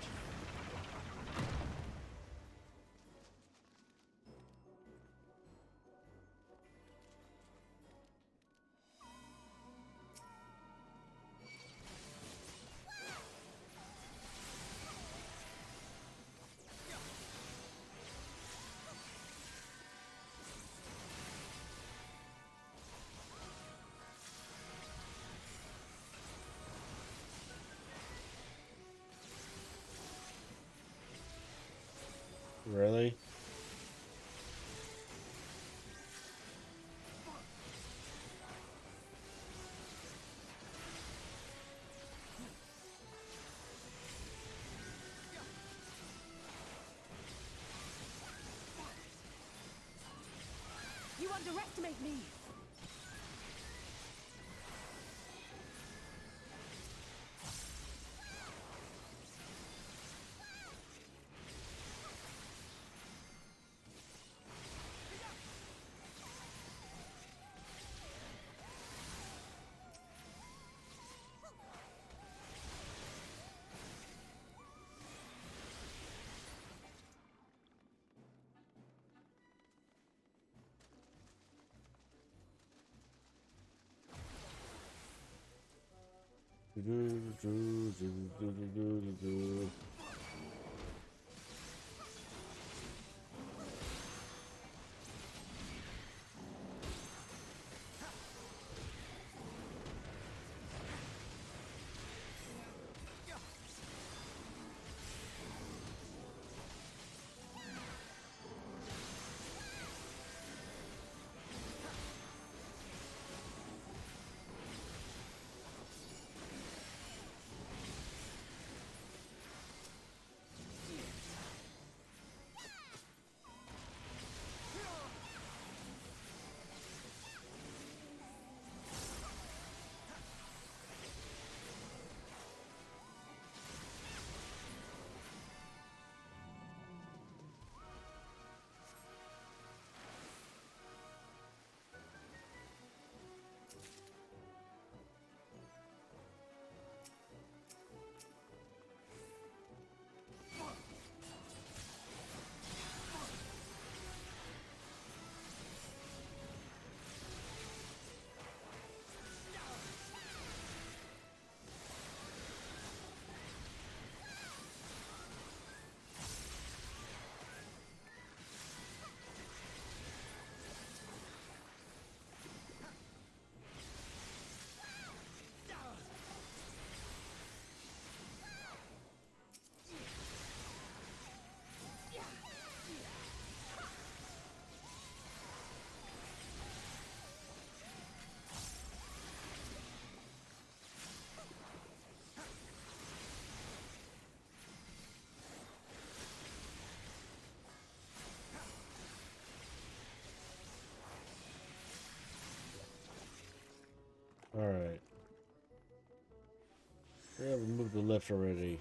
Really? You underestimate me! Yeah, we moved the lift already.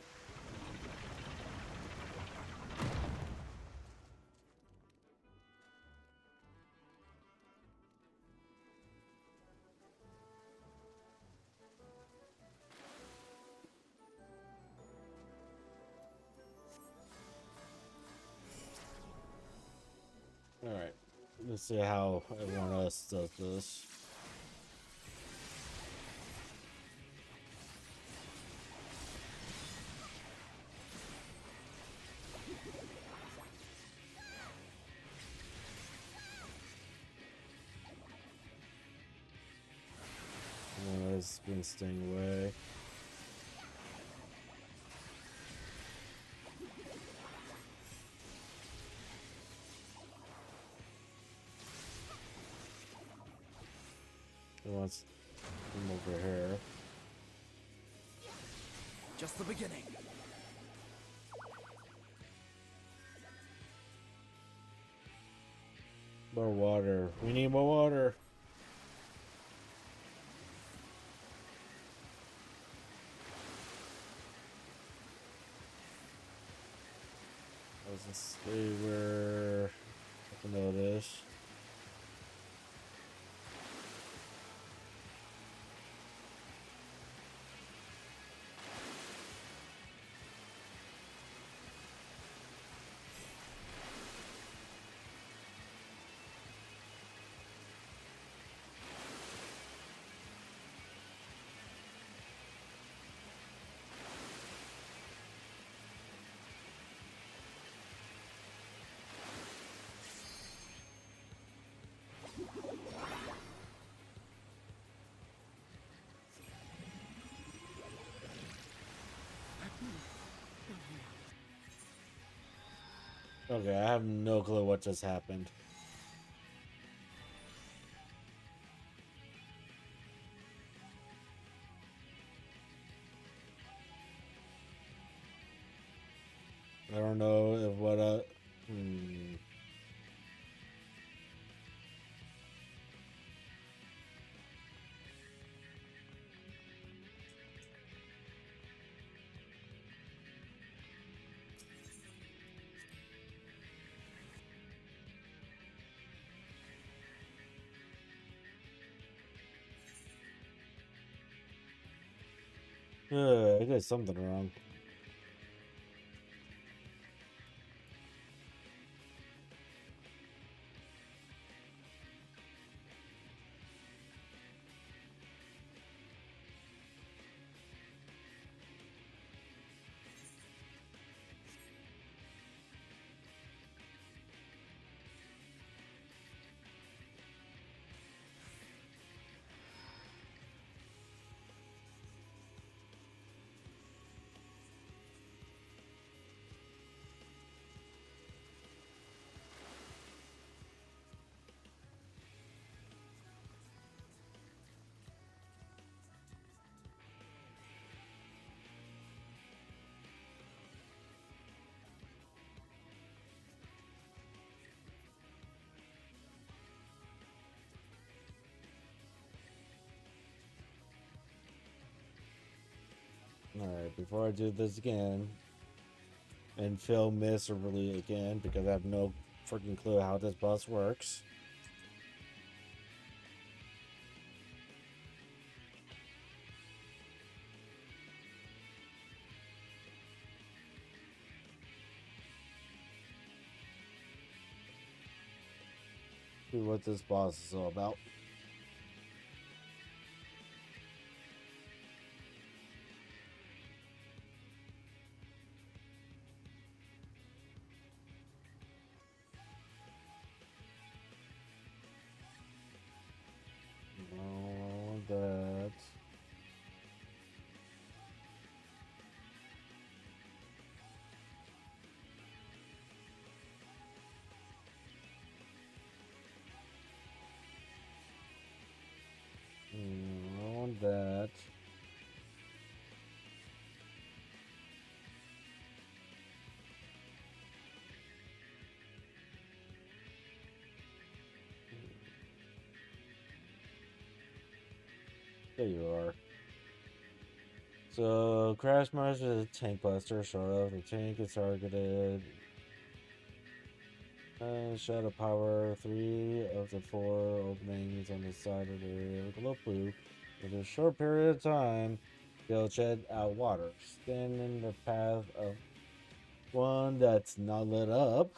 Alright, let's see how everyone else does this. It's been staying away. He wants him over here. Just the beginning. More water. We need more water. Doesn't stay where I can notice. Okay, I have no clue what just happened. I don't know if what I did something wrong. Alright, before I do this again and fail miserably again because I have no freaking clue how this boss works. See what this boss is all about. No, that. No, that. There you are. So, Crash March is a tank buster. Sort of. The tank is targeted. Shadow power 3 of the 4 openings on the side of the area with a glow blue. For a short period of time, they'll shed out water. Stand in the path of one that's not lit up.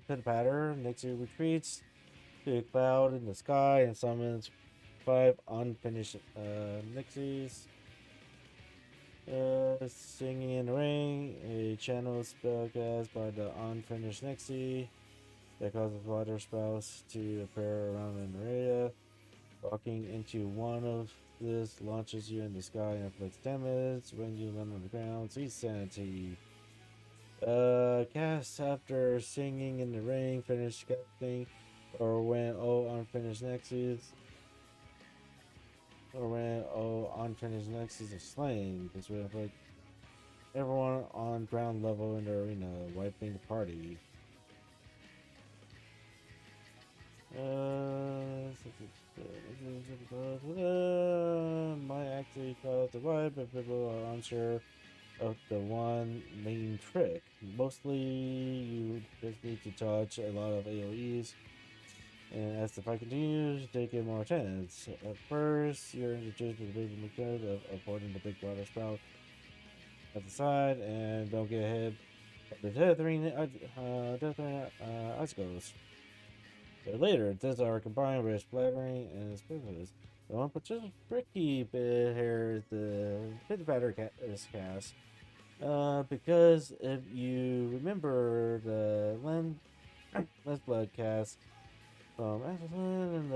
Pit patter. Nixie retreats to a cloud in the sky and summons 5 unfinished Nixies. Singing in the Ring, a channel spell cast by the unfinished Nixie that causes water spouts to appear around an area. Walking into one of this launches you in the sky and inflicts damage. When you land on the ground, see sanity. Cast after Singing in the Ring, finish casting, or when all unfinished Nixies. Or when all unfinished Nixies are slain. This will inflict everyone on ground level in the arena, wiping the party. Might actually cause the wipe if people are unsure of the one main trick. Mostly, you just need to touch a lot of AoEs. And as the fight continues, they get more intense. At first, you're introduced to the basic mechanic of avoiding the big water spout at the side and don't get hit by the tethering icicles. But later, these are combined with splattering and sprinkles. The one particularly tricky bit here is the pit batter is cast. Because if you remember the Lens Blood cast from and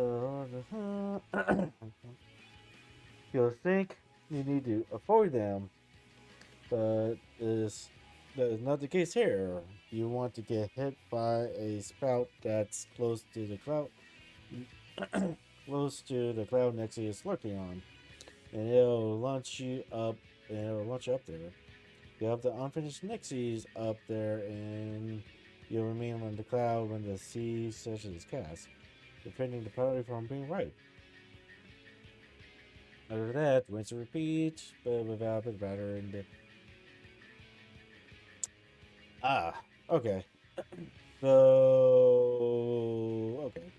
you'll think you need to avoid them, but that is not the case here. You want to get hit by a spout that's close to the cloud, Nexie is lurking on, and it'll launch you up. There. You have the unfinished Nixies up there, and you'll remain on the cloud when the sea session is cast, preventing the party from being right. After that, rinse and repeat, but without the batter in the. Okay. So, okay.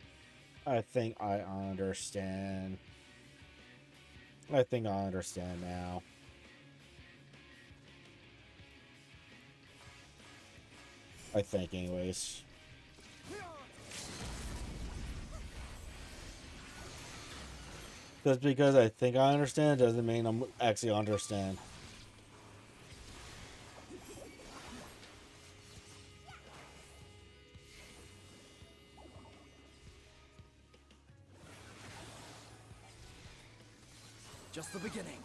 I think I understand. I think I understand now. I think, anyways. Just because I think I understand doesn't mean I'm actually understand. Just the beginning.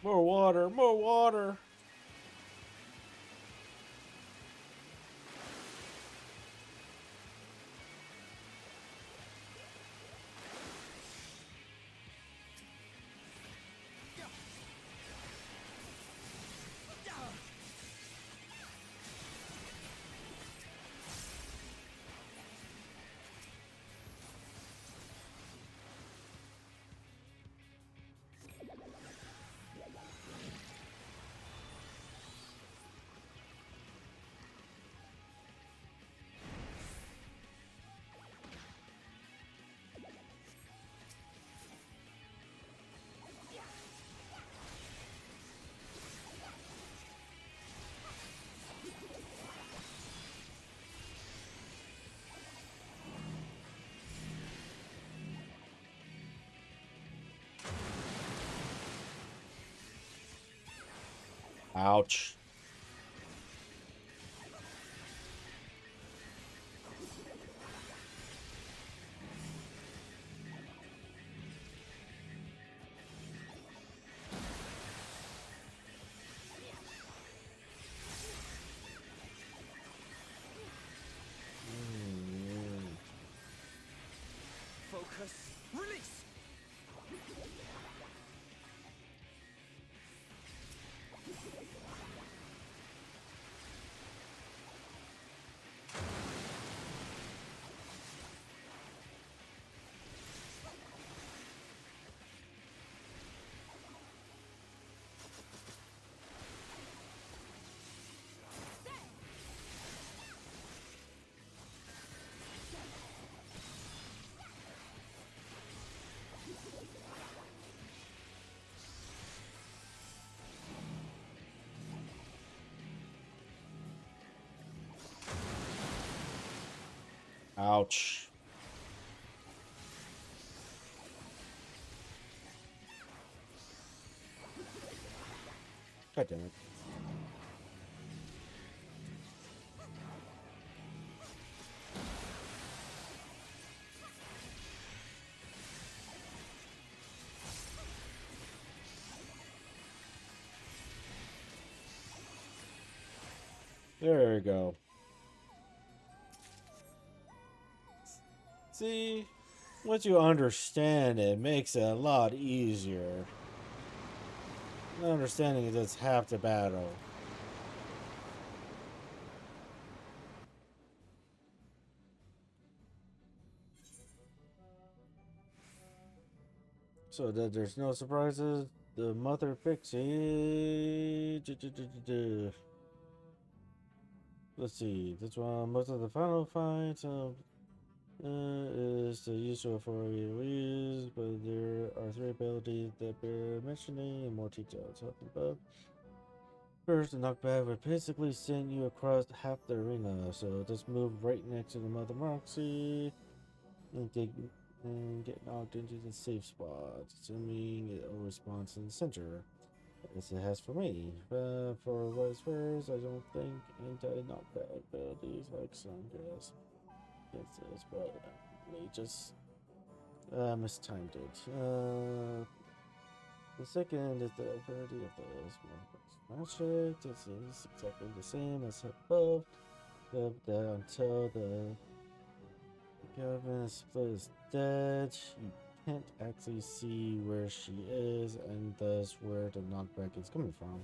More water, more water. Ouch. focus. Release! Ouch. God damn it. There we go. See, once you understand it, makes it a lot easier. Not understanding it is half the battle. So that there's no surprises, the mother pixie. Let's see. This one, most of the final fights is the usual for use, but there are 3 abilities that bear mentioning in more detail. Top above. First, the knockback would basically send you across half the arena, so just move right next to the Mother Moxie and get knocked into the safe spot, assuming it always spawns in the center, as it has for me. But for what it's worth, I don't think anti-knockback abilities like some guys gets this, but they just mistimed it. The second is the ability of the smash it. This is exactly the same as above, until the Gavin split is dead. You can't actually see where she is, and thus where the knockback is coming from.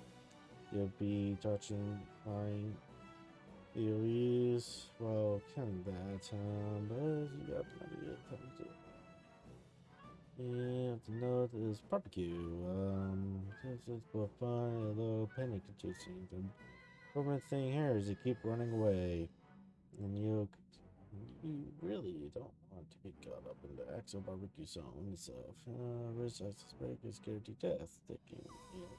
You'll be dodging flying theories while killing that, but you got plenty of time to. And the note is barbecue. This is both fun and a little panic inducing. The important thing here is you keep running away, and you really don't want to get caught up in the actual barbecue zone itself. Which I suspect is scared to death. Thinking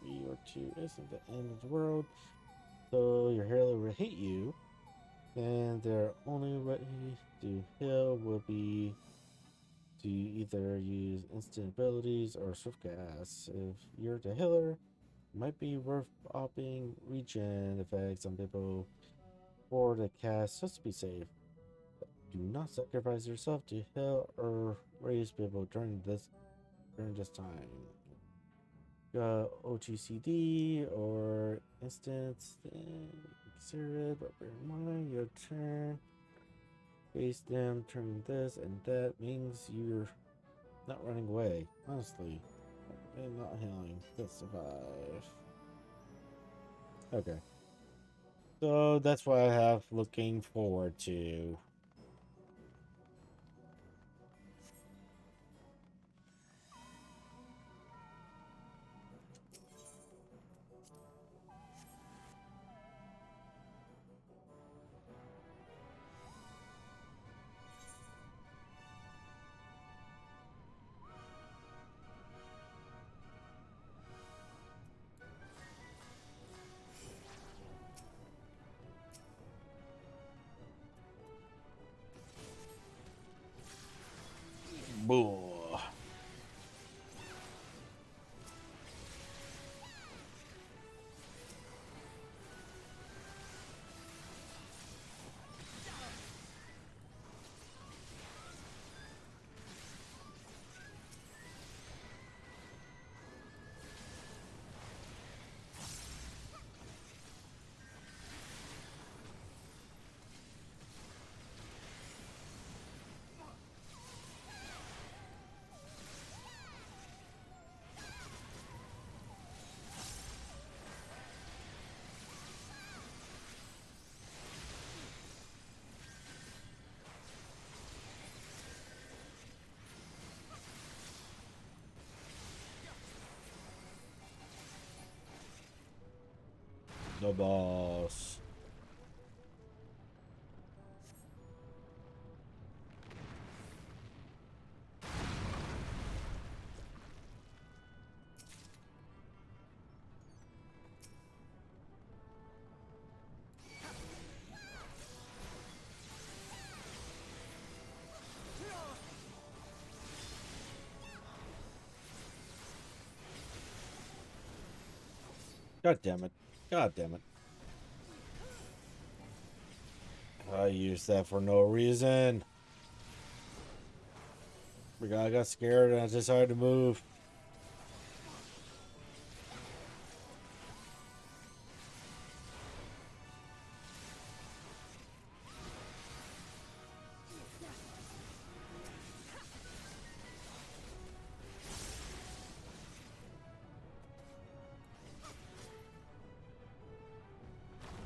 AoE or 2 isn't the end of the world, so your hero will hate you, and their only way to heal will be to either use instant abilities or swift gas. If you're the healer, it might be worth opting regen effects on people for the cast just to be safe. Do not sacrifice yourself to heal or raise people during this time. OGCD or instance, then consider it, but bear in mind your turn. Face them, turn this, and that means you're not running away, honestly. And not healing to survive. Okay. So that's what I have looking forward to. Bull. The boss. God damn it. God damn it. I used that for no reason. I got scared and I decided to move.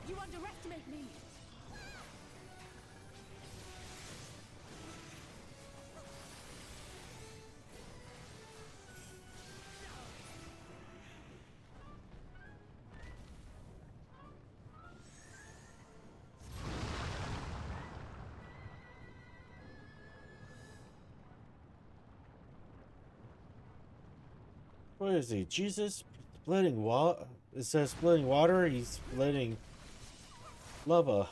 You underestimate me. What is he? Jesus splitting water? It says splitting water. He's splitting lava.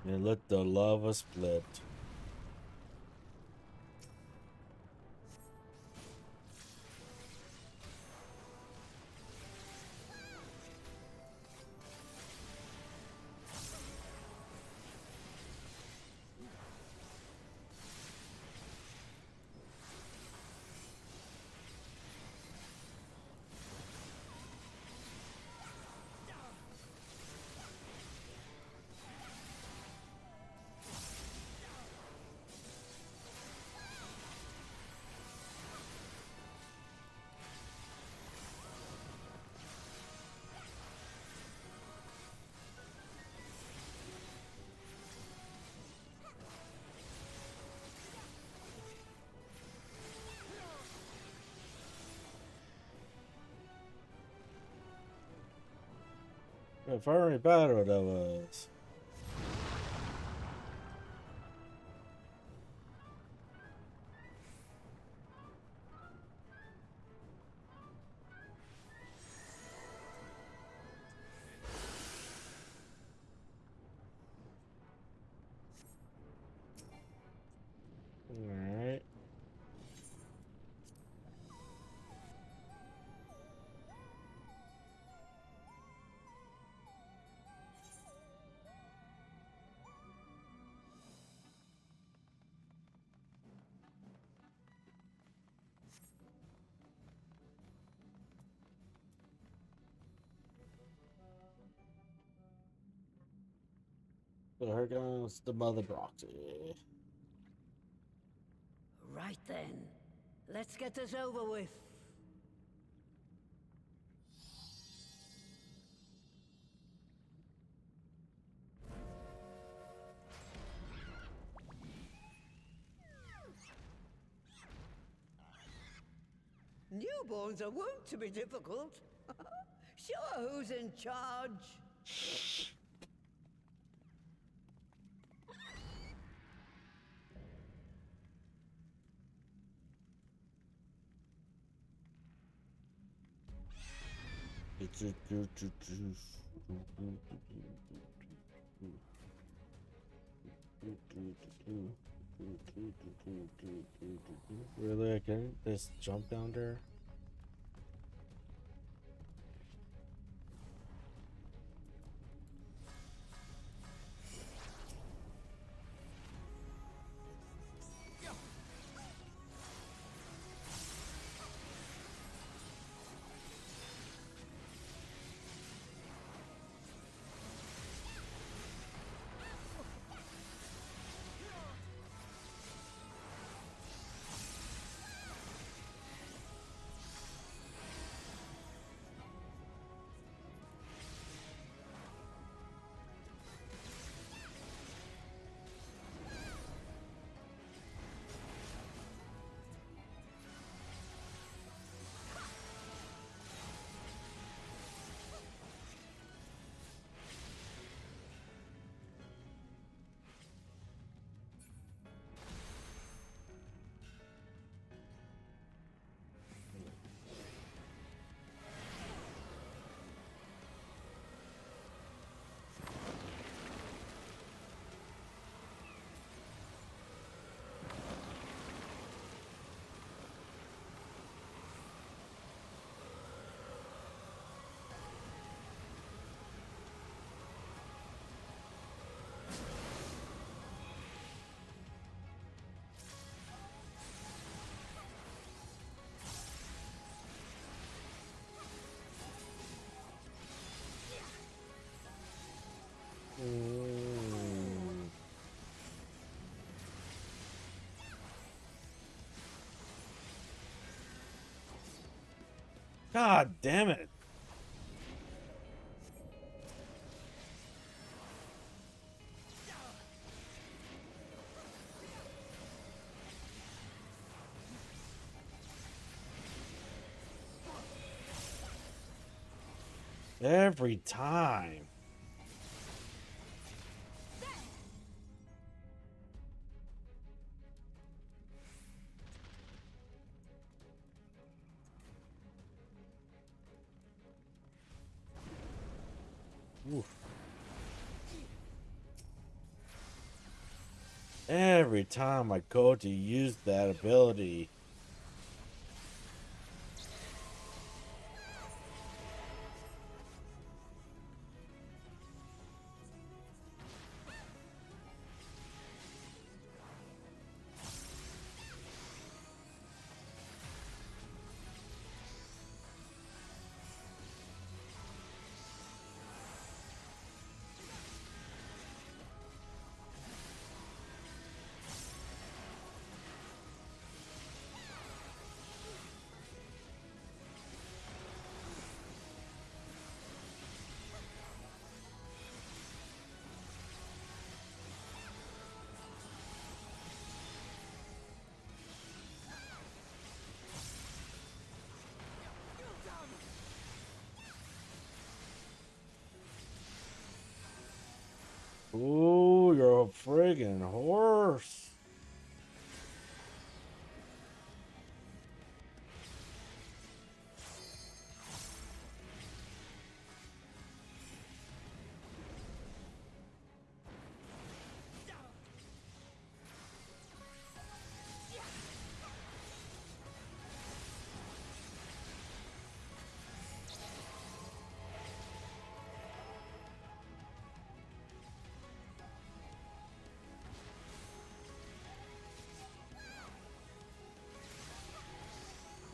And let the lava split. A fiery battle that was. So here comes the Mother Broxy. Right then. Let's get this over with. Newborns are wont to be difficult. Sure, who's in charge? Really, I can just jump down there? God damn it. Every time. Oof. Every time I go to use that ability. Ooh, you're a friggin' horse.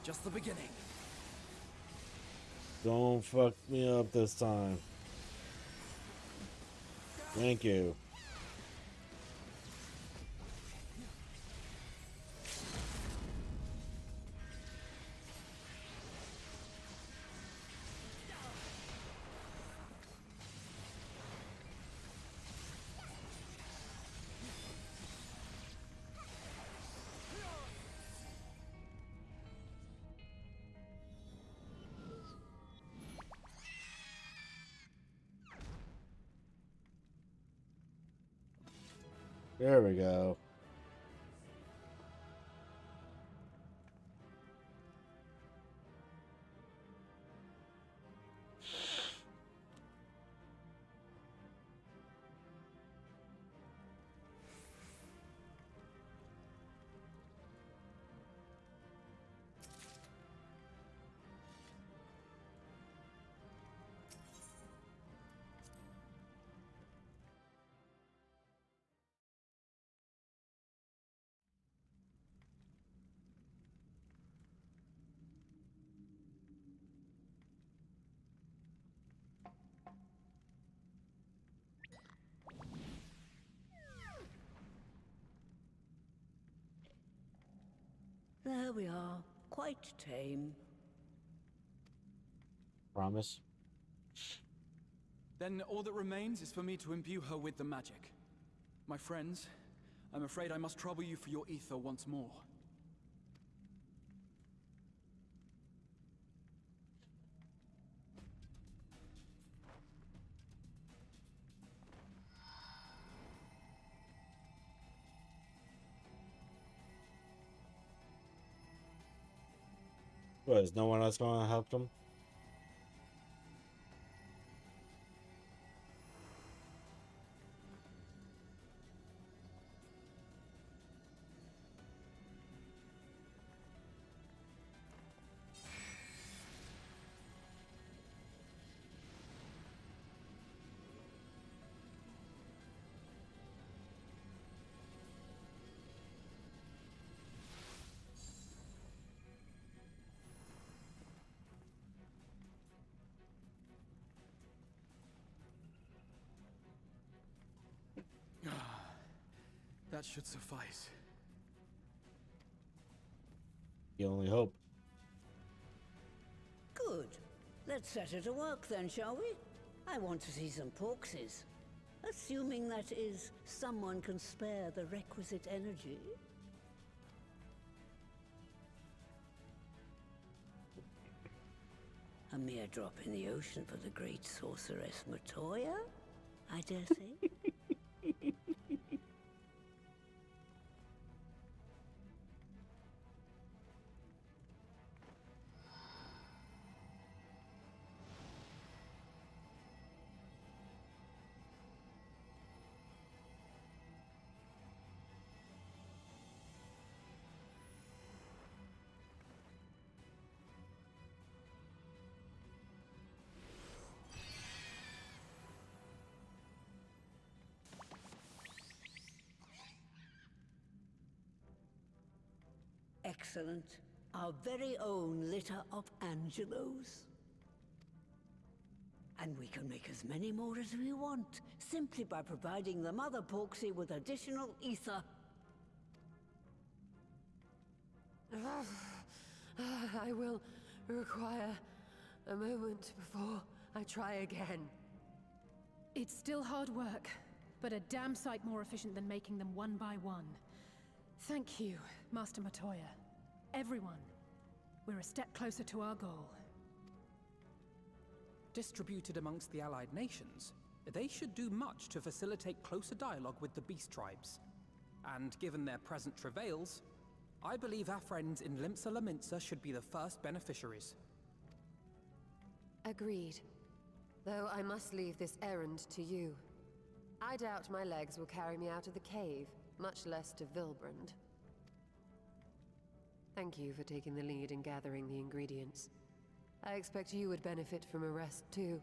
Just the beginning. Don't fuck me up this time. Thank you. There we go. There we are. Quite tame. Promise. Then all that remains is for me to imbue her with the magic. My friends, I'm afraid I must trouble you for your ether once more. What, is no one else going to help them? That should suffice. You only hope. Good. Let's set her to work then, shall we? I want to see some porkses. Assuming that is, someone can spare the requisite energy. A mere drop in the ocean for the great sorceress Matoya, I dare say. Excellent. Our very own litter of Angelos. And we can make as many more as we want, simply by providing the Mother Porksy with additional ether. I will require a moment before I try again. It's still hard work, but a damn sight more efficient than making them one by one. Thank you, Master Matoya. Everyone, we're a step closer to our goal. Distributed amongst the allied nations, they should do much to facilitate closer dialogue with the beast tribes. And given their present travails, I believe our friends in Limsa Laminsa should be the first beneficiaries. Agreed. Though I must leave this errand to you. I doubt my legs will carry me out of the cave, much less to Vilbrand. Thank you for taking the lead in gathering the ingredients. I expect you would benefit from a rest too.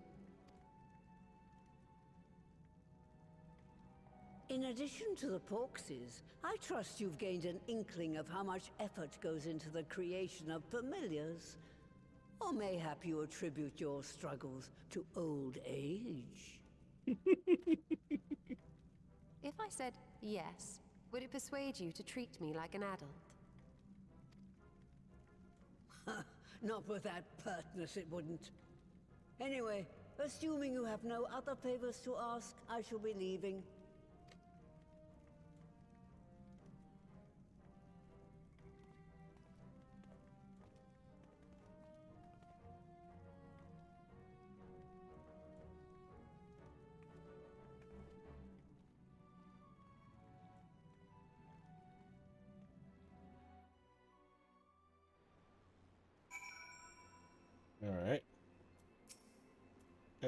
In addition to the porkses, I trust you've gained an inkling of how much effort goes into the creation of familiars. Or mayhap you attribute your struggles to old age. If I said yes, would it persuade you to treat me like an adult? Not with that pertness, it wouldn't. Anyway, assuming you have no other favors to ask, I shall be leaving.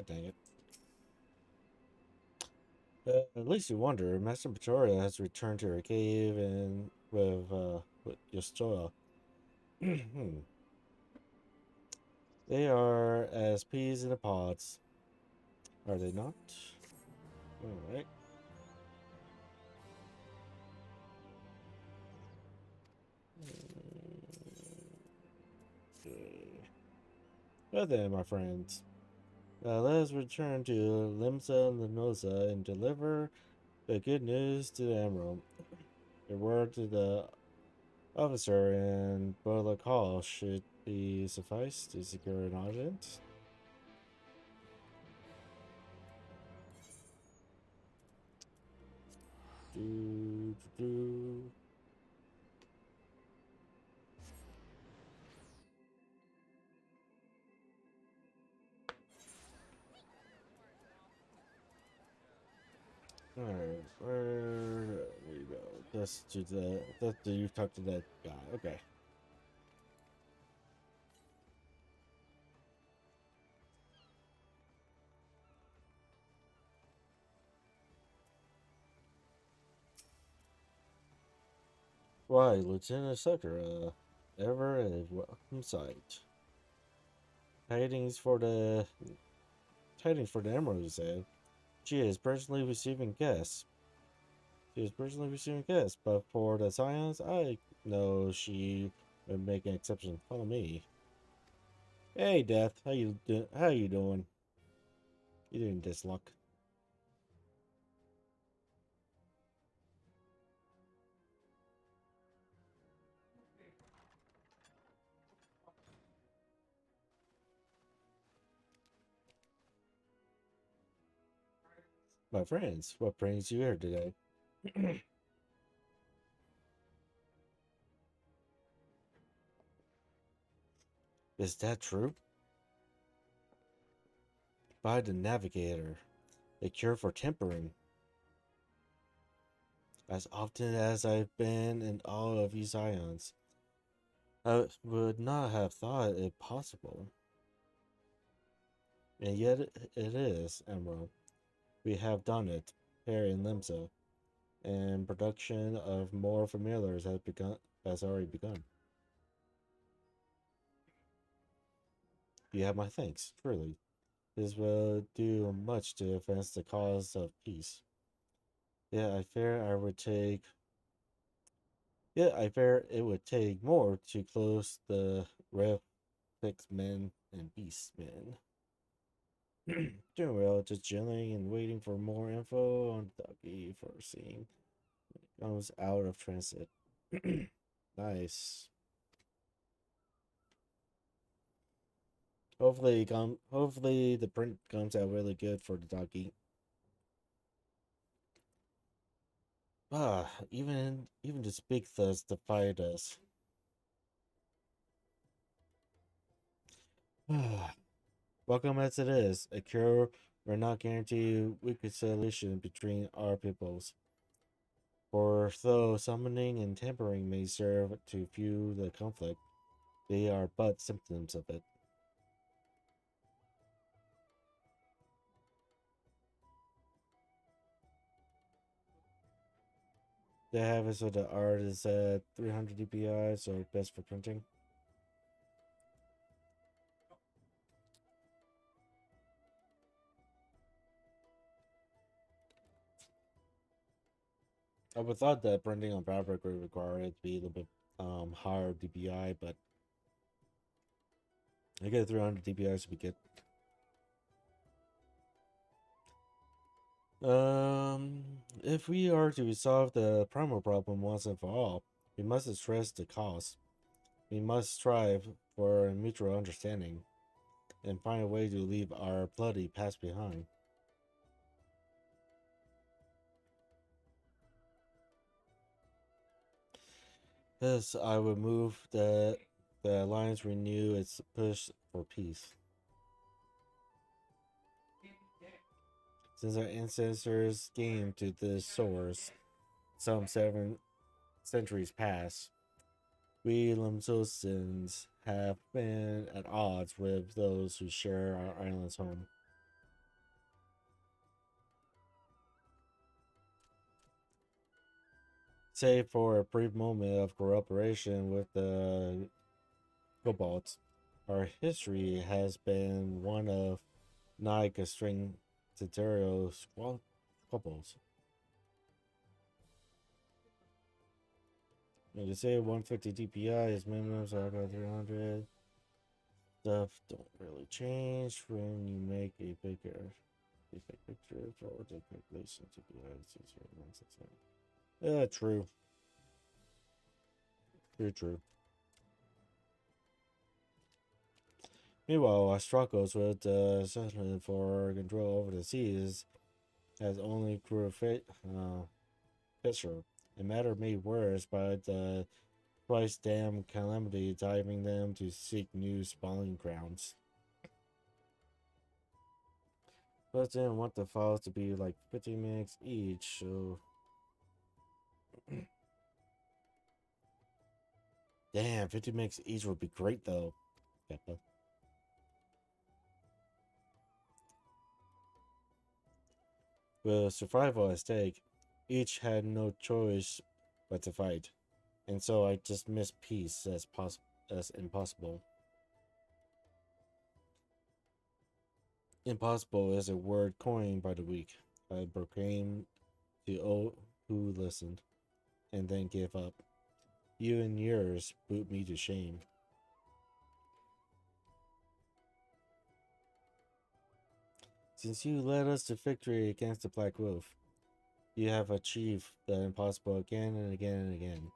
dang it. At least you wonder, Master Pretoria has returned to her cave and with Yostoa. They are as peas in the pods. Are they not? Alright. Well then, my friends. Let us return to Limsa Linosa and deliver the good news to the Emerald. The word to the officer in Burlock Hall should be suffice to secure an audience. Do, do, do. Alright, where we go? That's to you talk to that guy. Okay. Why, Lieutenant Sakura, ever a welcome sight. Tidings for the Emerald, you said. She is personally receiving guests. But for the science, I know she would make an exception. Follow me. Hey, Death, how you doing? You doing this, Luck? My friends, what brings you here today? Is that true? By the Navigator, a cure for tempering. As often as I've been in awe of these ions, I would not have thought it possible. And yet it is, Emerald. We have done it, here in Limsa, and production of more familiars has already begun. You have my thanks, truly. This will do much to advance the cause of peace. Yet I fear it would take more to close the reflex men and beast men. Doing well, just chilling and waiting for more info on Ducky for seeing comes out of transit. Nice. Hopefully the print comes out really good for the Ducky. Even this big thugs defied us. Welcome as it is, a cure will not guarantee reconciliation between our peoples. For though summoning and tampering may serve to fuel the conflict, they are but symptoms of it. They have it so the art is at 300 dpi, so best for printing. I would thought that printing on fabric would require it to be a little bit higher dpi, but I get 300 dpi to be good. If we are to resolve the primal problem once and for all, we must address the cause. We must strive for a mutual understanding and find a way to leave our bloody past behind. Thus, I would move that the Alliance renew its push for peace. Since our ancestors came to this source some 7 centuries past, we Limsosians have been at odds with those who share our island's home. Save for a brief moment of cooperation with the Kobolds, our history has been one of non-constrained territorial squabbles. You can say 150 DPI is minimum, so I got 300. Stuff don't really change when you make a bigger picture forward the calculation DPI. Yeah, true. Very true. Meanwhile, our struggles with the settlement for control over the seas has only grew Fisher. A matter made worse by the twice damn calamity driving them to seek new spawning grounds. But didn't want the files to be like 50 minutes each, so damn, 50 minutes each would be great though. Peppa. With survival at stake, each had no choice but to fight, and so I dismissed peace as impossible. Impossible is a word coined by the weak. I proclaimed to all who listened, and then give up. You and yours put me to shame. Since you led us to victory against the Black Wolf, you have achieved the impossible again and again and again.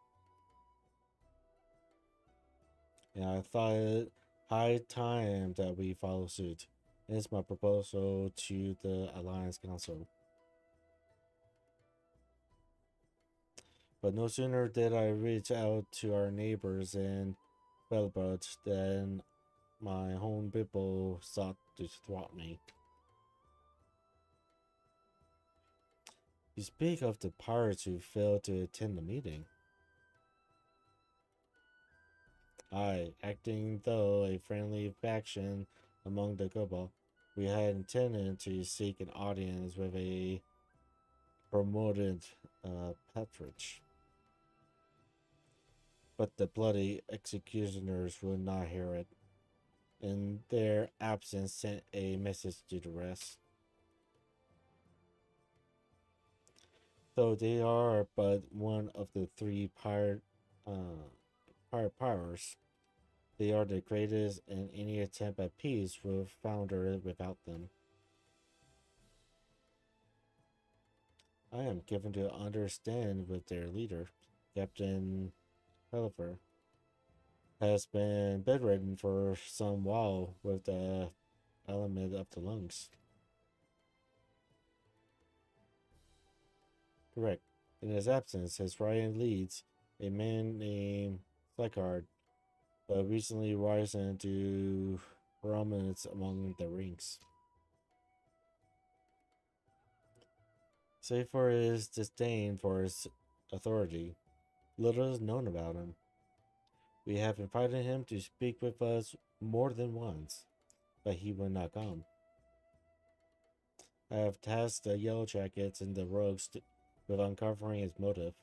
And I thought it high time that we follow suit. It's my proposal to the Alliance Council. But no sooner did I reach out to our neighbors in Belbert than my own people sought to thwart me. You speak of the pirates who failed to attend the meeting. Aye, acting though a friendly faction among the Kobold, we had intended to seek an audience with a promoted Petrich. But the bloody executioners would not hear it. In their absence, sent a message to the rest. Though they are but one of the three pirate powers, they are the greatest, and any attempt at peace will founder without them. I am given to understand with their leader, Captain Hellifer, has been bedridden for some while with the ailment of the lungs. Correct. In his absence, his right leads a man named Slycard, but recently risen to prominence among the ranks. Save for his disdain for his authority, little is known about him. We have invited him to speak with us more than once, but he would not come. I have tasked the Yellow Jackets and the Rogues with uncovering his motive,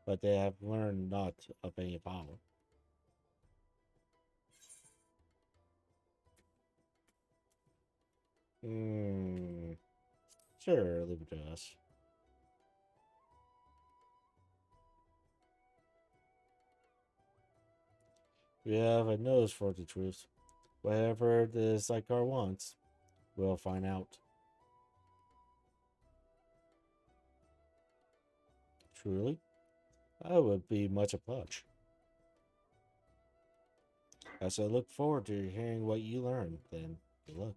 but they have learned not of any avail. Sure, leave it to us. We have a nose for the truth. Whatever the Sykar wants, we'll find out. Truly? I would be much obliged. I shall look forward to hearing what you learn, then. Good luck.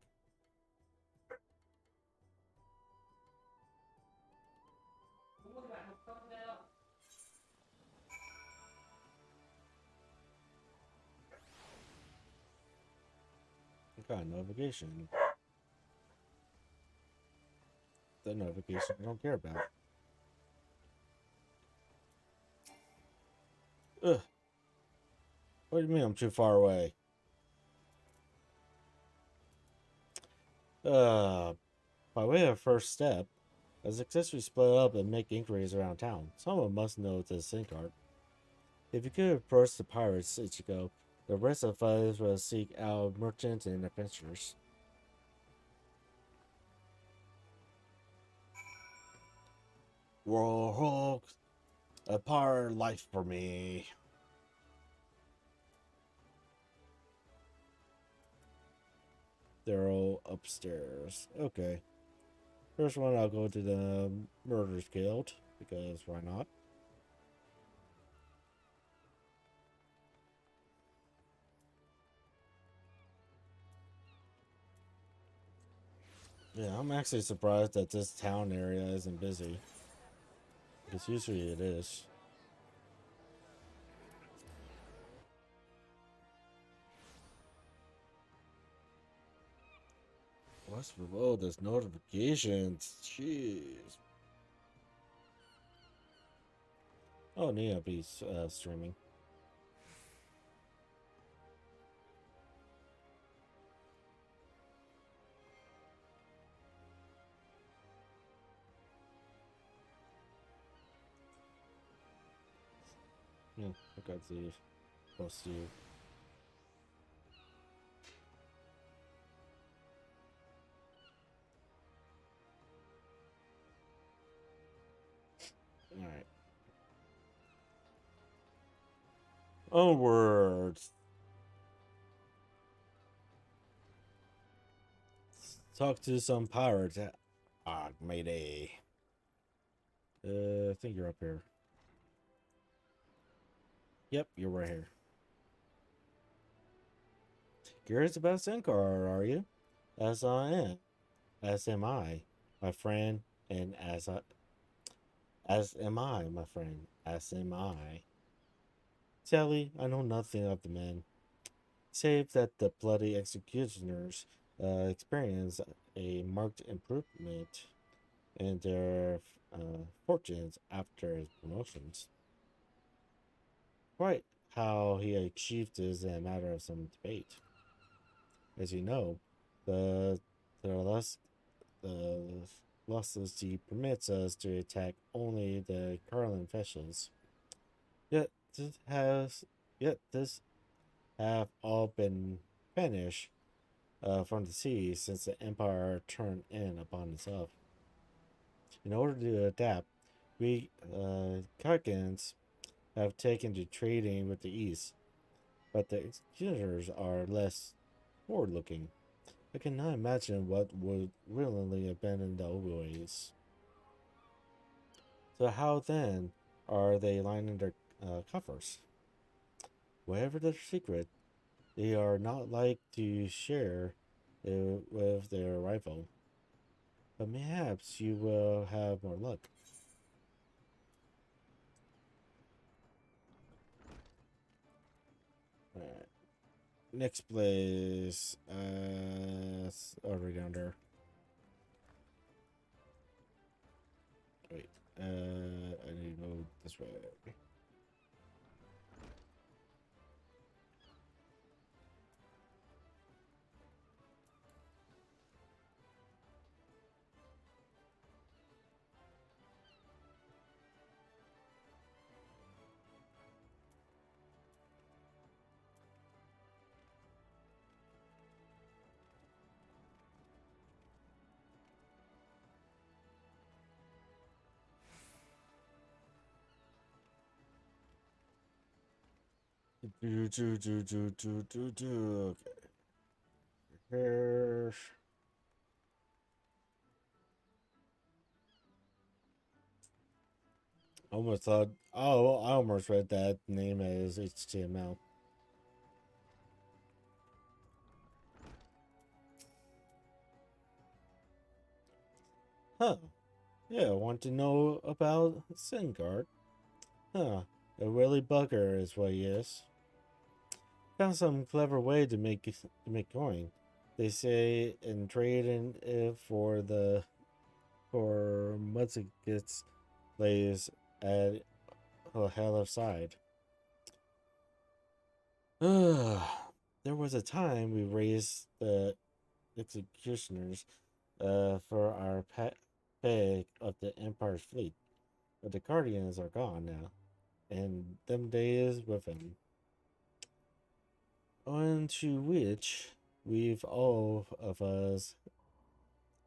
What kind of notification? The notification I don't care about. Ugh. What do you mean I'm too far away? By way of first step, As accessories split up and make inquiries around town, someone must know the Sinkart. If you could approach the pirates, Ichigo, the rest of us will seek out merchants and adventurers. Whoa, a pirate life for me. They're all upstairs. Okay. First one, I'll go to the Murderers Guild, because why not? Yeah, I'm actually surprised that this town area isn't busy. Because usually it is. What's below this notifications? Jeez. Oh, Nia be streaming. Yeah, I got the post you. Alright. Onwards. Talk to some pirates. Ah, Mayday. I think you're up here. Yep, you're right here. Curious about Sinkar, are you? As I am. As am I, my friend, and as am I, my friend. As am I. Sally, I know nothing of the men, save that the bloody executioners experience a marked improvement in their fortunes after his promotions. Quite how he achieved is a matter of some debate. As you know, the less the Velocity permits us to attack only the Carlin vessels. Yet this have all been banished from the sea since the Empire turned in upon itself. In order to adapt, we Karkans have taken to trading with the East, but the executioners are less forward-looking. I cannot imagine what would willingly abandon the old ways. So how then are they lining their coffers? Whatever their secret, they are not like to share it with their rival. But perhaps you will have more luck. Alright. Next place. It's over down there. Wait. I need to go this way. Okay. Here. Almost thought. Oh, I almost read that name as HTML. Huh. Yeah, want to know about Singard? Huh. A really bugger is what he is. Found some clever way to make coin. They say in trading it for Mudsickets lays at a hell of side. There was a time we raised the executioners for our peg of the Empire's fleet, but the Guardians are gone now, and them days with him. On to which we've all of us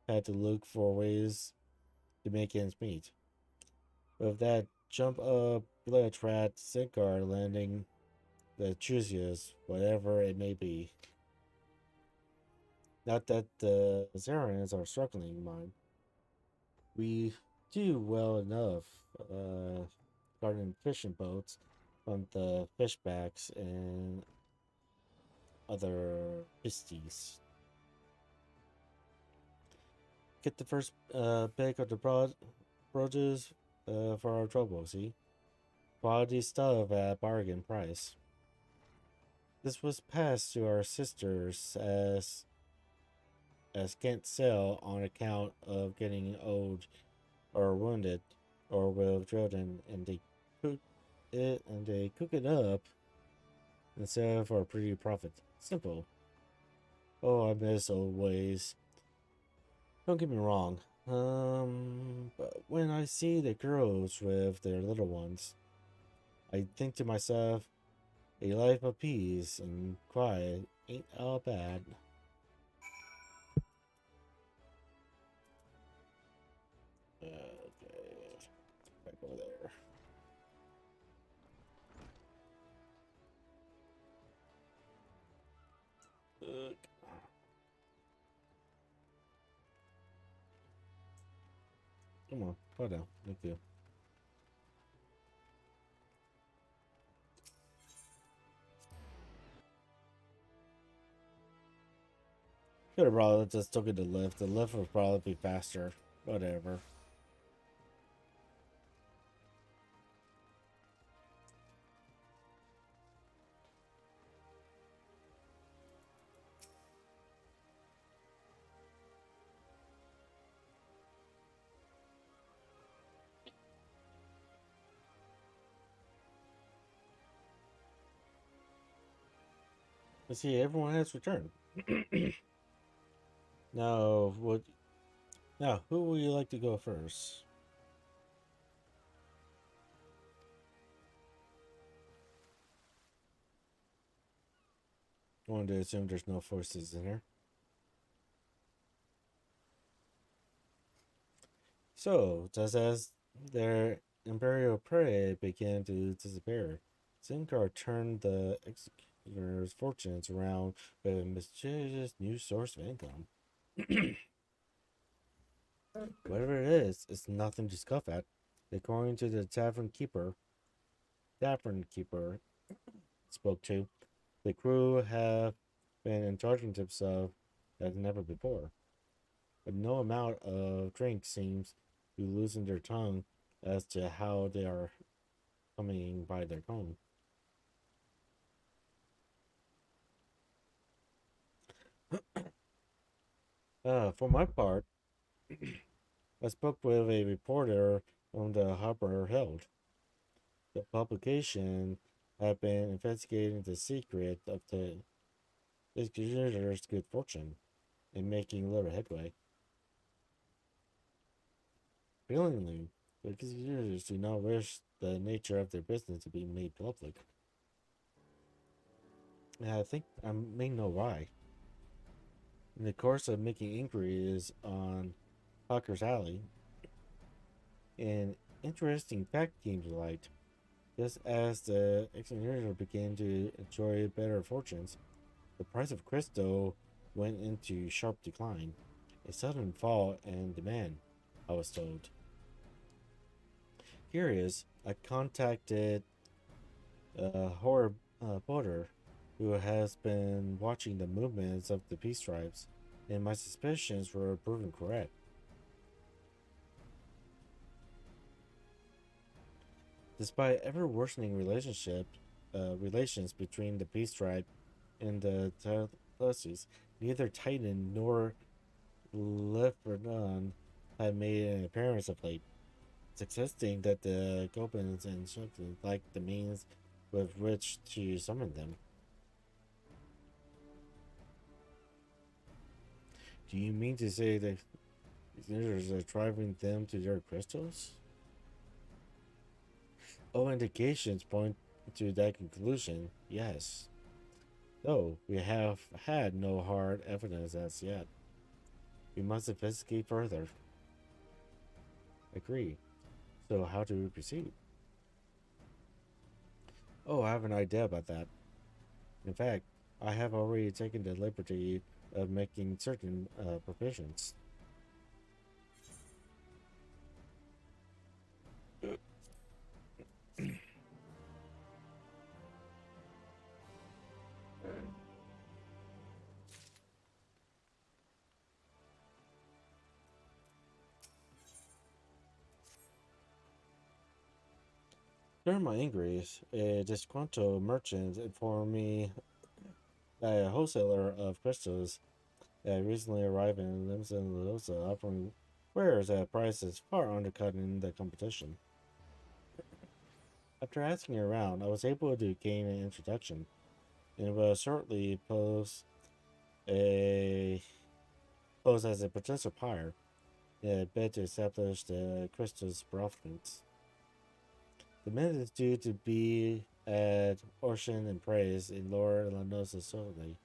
had to look for ways to make ends meet. With that jump up blood rat Sinkar landing the Chusias, whatever it may be. Not that the Zarans are struggling, mind. We do well enough guarding fishing boats from the fishbacks and other pisties. Get the first bag of the produce for our trouble, see? Quality stuff at bargain price. This was passed to our sisters as can't sell on account of getting old or wounded or with Jordan, and they cook it up and sell for a pretty profit. Simple. Oh, I miss old ways. Don't get me wrong. But when I see the girls with their little ones, I think to myself, a life of peace and quiet ain't all bad. Okay, back over there. Look. Come on, fall down. Thank you. Could have probably just took it to lift. The lift would probably be faster. Whatever. Let's see, everyone has returned. Now, who would you like to go first? Going to assume there's no forces in here. So, just as their imperial prey began to disappear, Zinkar turned the executor's fortunes around with a mysterious new source of income. Whatever it is, it's nothing to scoff at. According to the tavern keeper spoke to, the crew have been indulging themselves as never before. But no amount of drink seems to loosen their tongue as to how they are coming by their own. For my part, I spoke with a reporter from the Harper Herald. The publication had been investigating the secret of the executor's good fortune and making little headway. Brilliantly, the executors do not wish the nature of their business to be made public. And I think I may know why. In the course of making inquiries on Hawker's Alley, an interesting fact came to light. Just as the executor began to enjoy better fortunes, the price of crystal went into sharp decline. A sudden fall in demand, I was told. Curious, I contacted Horror Porter, who has been watching the movements of the peace tribes, and my suspicions were proven correct. Despite ever worsening relations between the peace tribe and the Telesies, neither Titan nor Leopardon had made an appearance of late, suggesting that the Goblins and Shugs lacked the means with which to summon them. Do you mean to say that Users are driving them to their crystals? All indications point to that conclusion, yes. Though we have had no hard evidence as yet. We must investigate further. Agree. So how do we proceed? Oh, I have an idea about that. In fact, I have already taken the liberty of making certain provisions. During my inquiries, a disgruntled merchant informed me that a wholesaler of crystals that recently arrived in Limsa offering wares at prices far undercutting the competition. After asking around, I was able to gain an introduction, and will shortly pose as a potential buyer and bid to establish the crystals brothels. The man is due to be at Ocean and Praise in Lower Lanosa solely.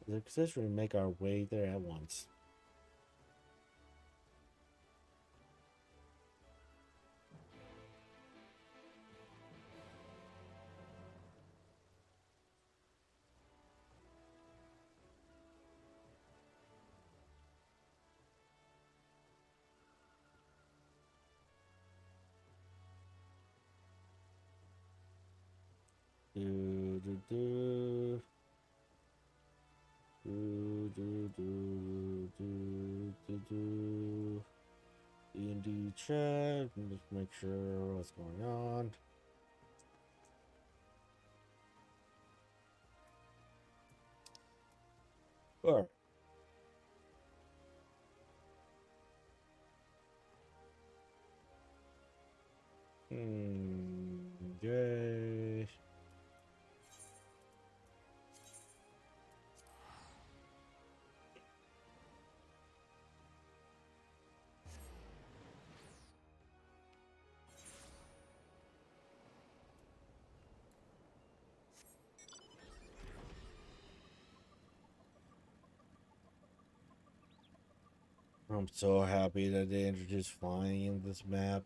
We consider make our way there at once. Do do do do do do do do do. D&D chat. Just make sure what's going on. Alright. Yay. I'm so happy that they introduced flying in this map.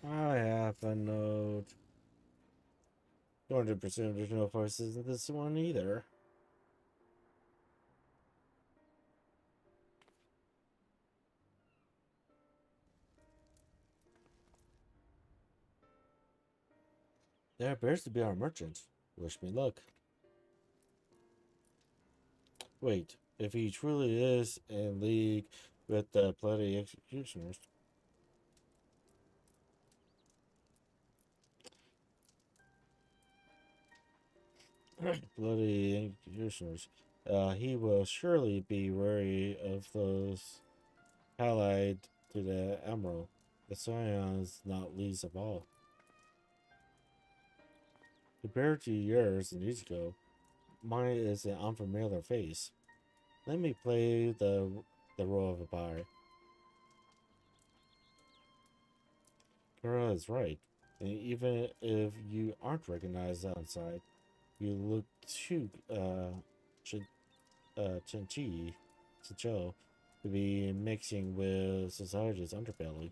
I have a note. 200% additional forces in this one either. There appears to be our merchant. Wish me luck. Wait, if he truly is in league with the bloody executioners. Bloody executioners. He will surely be wary of those allied to the Emerald. The Scions not least of all. Compared to yours and years ago, mine is an unfamiliar face. Let me play the role of a buyer. Kara is right, and even if you aren't recognized outside, you look too Chincho to be mixing with society's underbelly.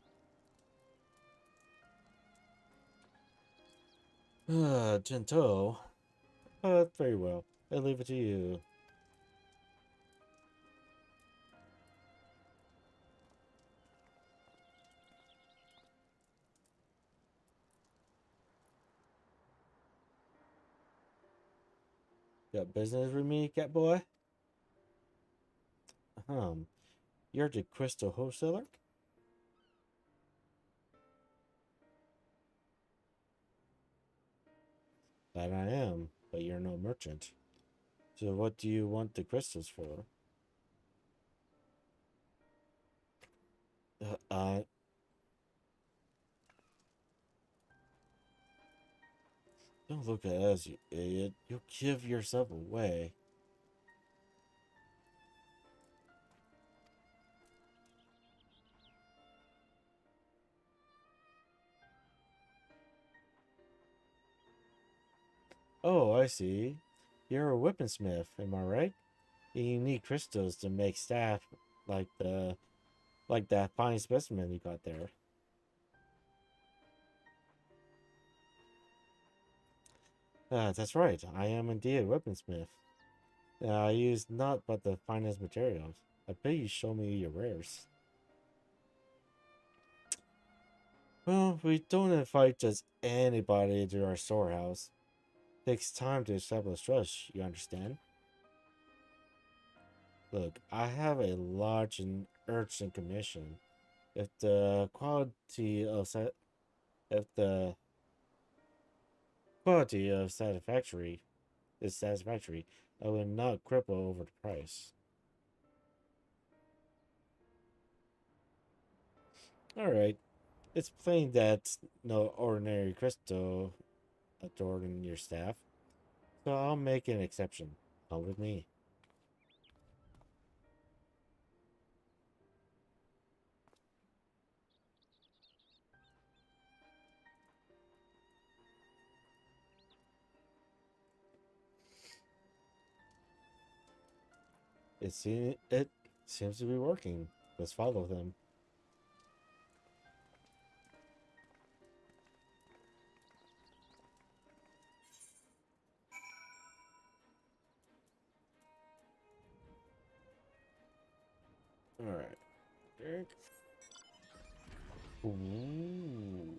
Chinto. Very well. I leave it to you. Got business with me, cat boy? You're the crystal wholesaler? That I am, but you're no merchant. So what do you want the crystals for? Uh, I... Don't look at us, you idiot. You'll give yourself away. Oh, I see. You're a weaponsmith, am I right? You need crystals to make staff like that fine specimen you got there. That's right. I am indeed a weaponsmith. I use not but the finest materials. I bet you show me your wares. Well, we don't invite just anybody to our storehouse. Takes time to establish trust, you understand? Look, I have a large and urgent commission. If the if the quality of satisfactory is satisfactory, I will not cripple over the price. Alright. It's plain that no ordinary crystal adorning your staff, so I'll make an exception. Come with me. It seems to be working. Let's follow them. Alright. Derek. Ooh.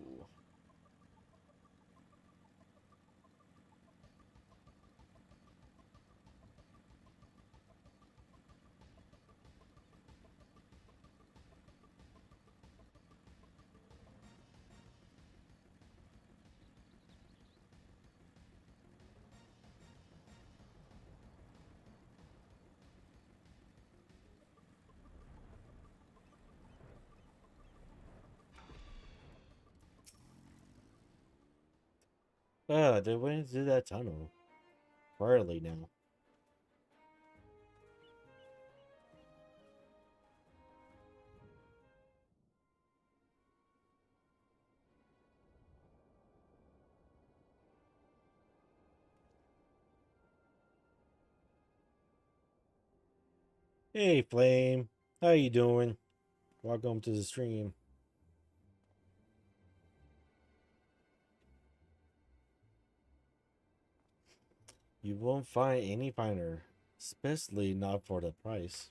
Ah, they went into that tunnel. Early now. Hey, Flame. How you doing? Welcome to the stream. You won't find any finer, especially not for the price.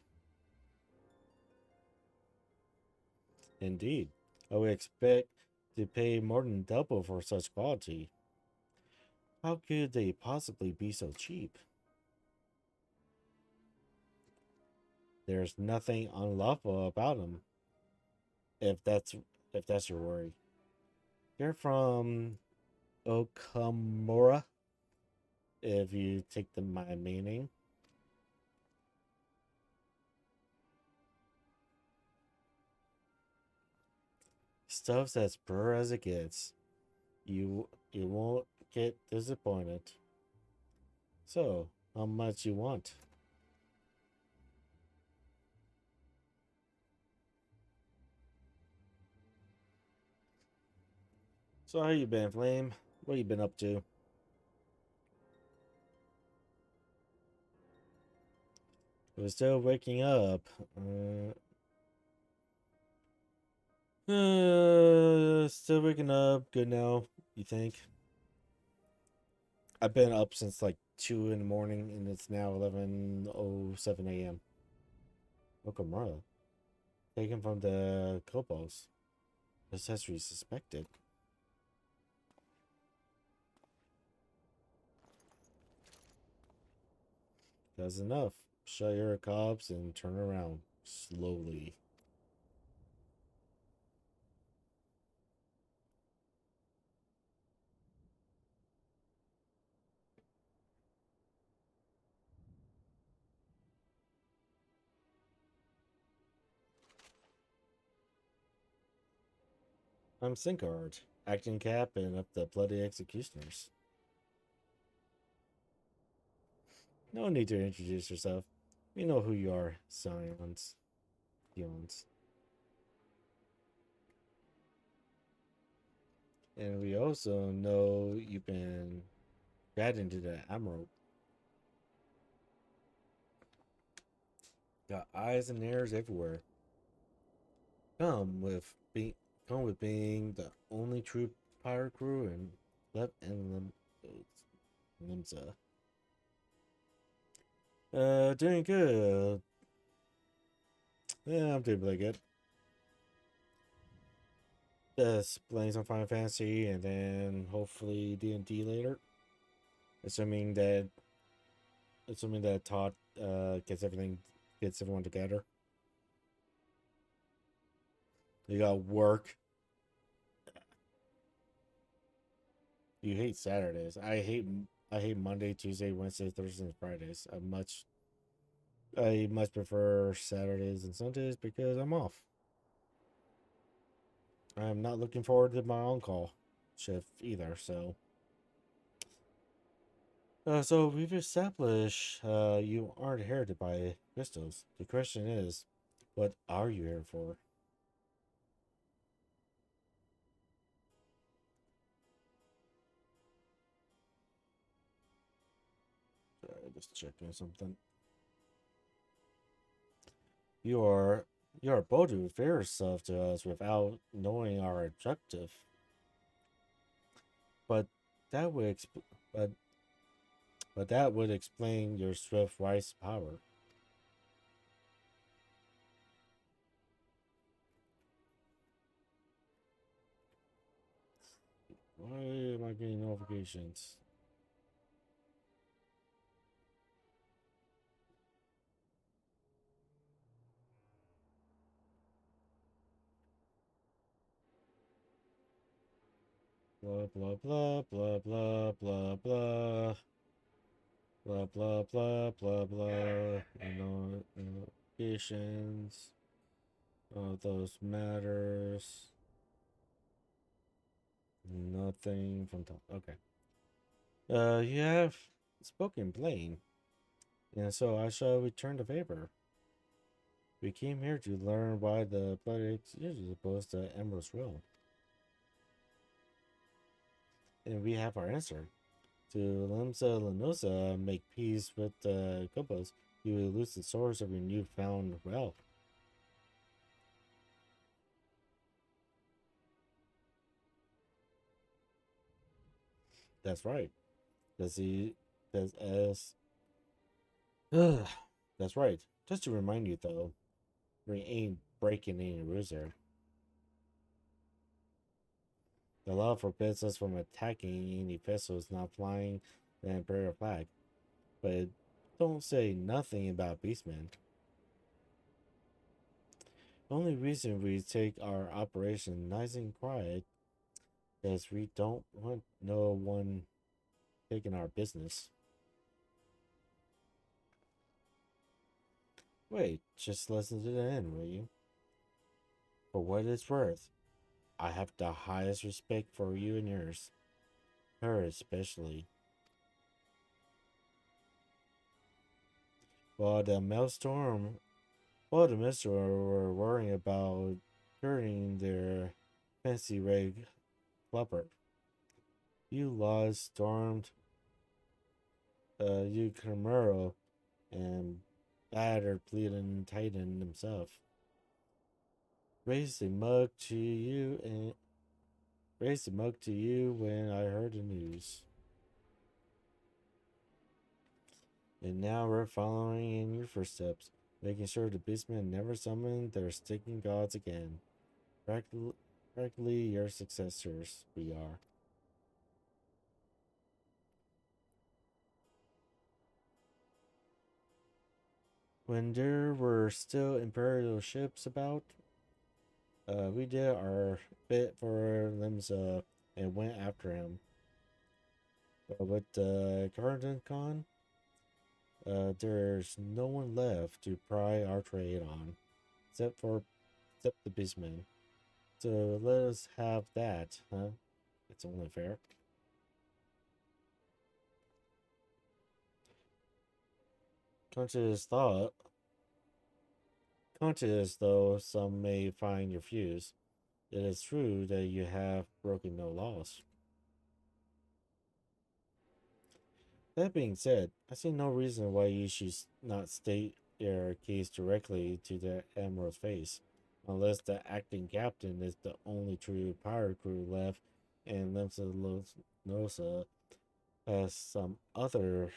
Indeed, I would expect to pay more than double for such quality. How could they possibly be so cheap? There's nothing unlawful about them, if that's your worry. They're from Okamura, if you take my meaning. Stuff's as pure as it gets. You won't get disappointed. So, how much you want? So how you been, Flame? What you been up to? We're still waking up. Still waking up. Good now, you think? I've been up since like 2 in the morning, and it's now 11:07 a.m. Okamura. Taken from the Kobolds. Accessory suspected. That's enough. Shut your cops and turn around. Slowly. I'm Sinkard, acting captain of the Bloody Executioners. No need to introduce yourself. We know who you are, Scions. Scions. And we also know you've been chatting to the Admiral. Got eyes and ears everywhere. Come with being the only true pirate crew and left in Limsa. Doing good. Yeah, I'm doing pretty good. Just playing some Final Fantasy and then hopefully D&D later. Assuming that Todd gets everyone together. You got work. You hate Saturdays. I hate Monday, Tuesday, Wednesday, Thursdays, and Fridays. I much prefer Saturdays and Sundays because I'm off. I'm not looking forward to my on-call shift either, so. So we've established you aren't here to buy crystals. The question is, what are you here for? Sorry, just checking something. You are bold to reveal yourself to us without knowing our objective. But that would but that would explain your swift rise to power. Why am I getting notifications? Blah blah blah blah blah blah blah blah blah blah blah blah. Notifications. Those matters. Nothing from top. Okay. You have spoken plain, and so I shall return the favor. We came here to learn why the planet is opposed to Emerald's realm. And we have our answer. To Limsa Lenosa make peace with the Kobos, you will lose the source of your newfound wealth. That's right. Does he does as That's right. Just to remind you though, we ain't breaking any rules here. The law forbids us from attacking any vessels not flying the Imperial flag, but it don't say nothing about beastmen. The only reason we take our operation nice and quiet is we don't want no one taking our business. Wait, just listen to the end, will you? For what it's worth, I have the highest respect for you and yours. Her especially. While the Maelstrom were worrying about turning their fancy rig flubber, you lost stormed you Camaro and battered pleading Titan himself. Raised a mug to you when I heard the news. And now we're following in your footsteps, making sure the beastmen never summon their sticking gods again. Practically your successors, we are. When there were still Imperial ships about, we did our bit for Limsa and went after him. But with the Garden Con, there's no one left to pry our trade on, except the beastmen. So let us have that, huh? It's only fair. Conscious though some may find your fuse, it is true that you have broken no laws. That being said, I see no reason why you should not state your case directly to the Admiral's face, unless the acting captain is the only true pirate crew left and Nosa has some other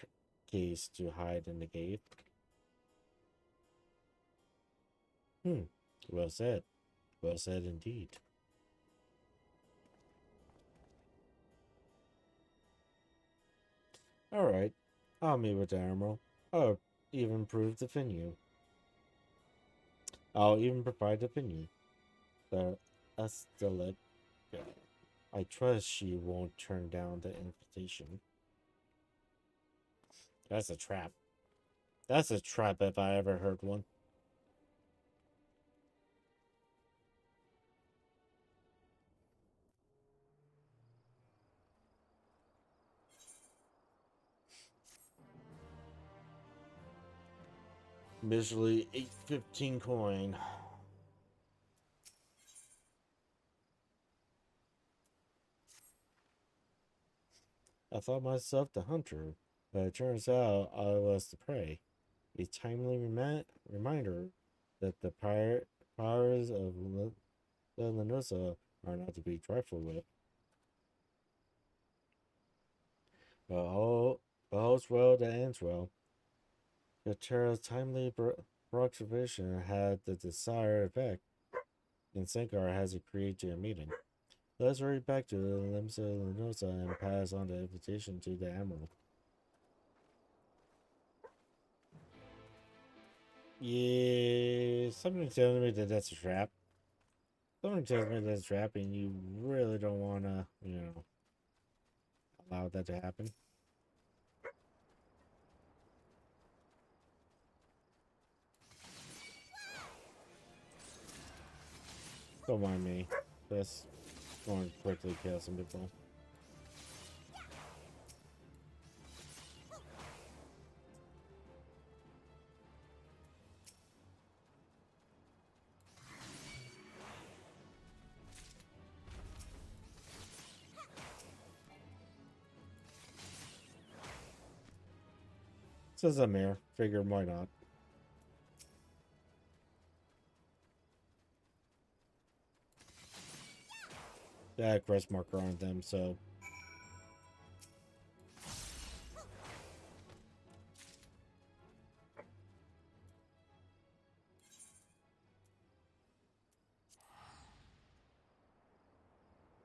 case to hide in the cave. Well said. Well said indeed. Alright, I'll meet with the Admiral. I'll even prove the venue. I'll even provide the venue. The Estelec. I trust she won't turn down the invitation. That's a trap. That's a trap if I ever heard one. Miserly 815 coin. I thought myself the hunter, but it turns out I was the prey. A timely reminder that the powers of Lenosa are not to be trifled with. But all's well that ends well. Katera's timely proclamation had the desired effect, and Senkar has agreed to a meeting. Let's hurry back to Limsa Lenosa and pass on the invitation to the Admiral. Yeah, something tells me that that's a trap. Something tells me that's a trap, and you really don't want to, allow that to happen. Don't mind me. Just going to quickly kill some people. Says Amir. Figure why not. Yeah, crest marker on them, so.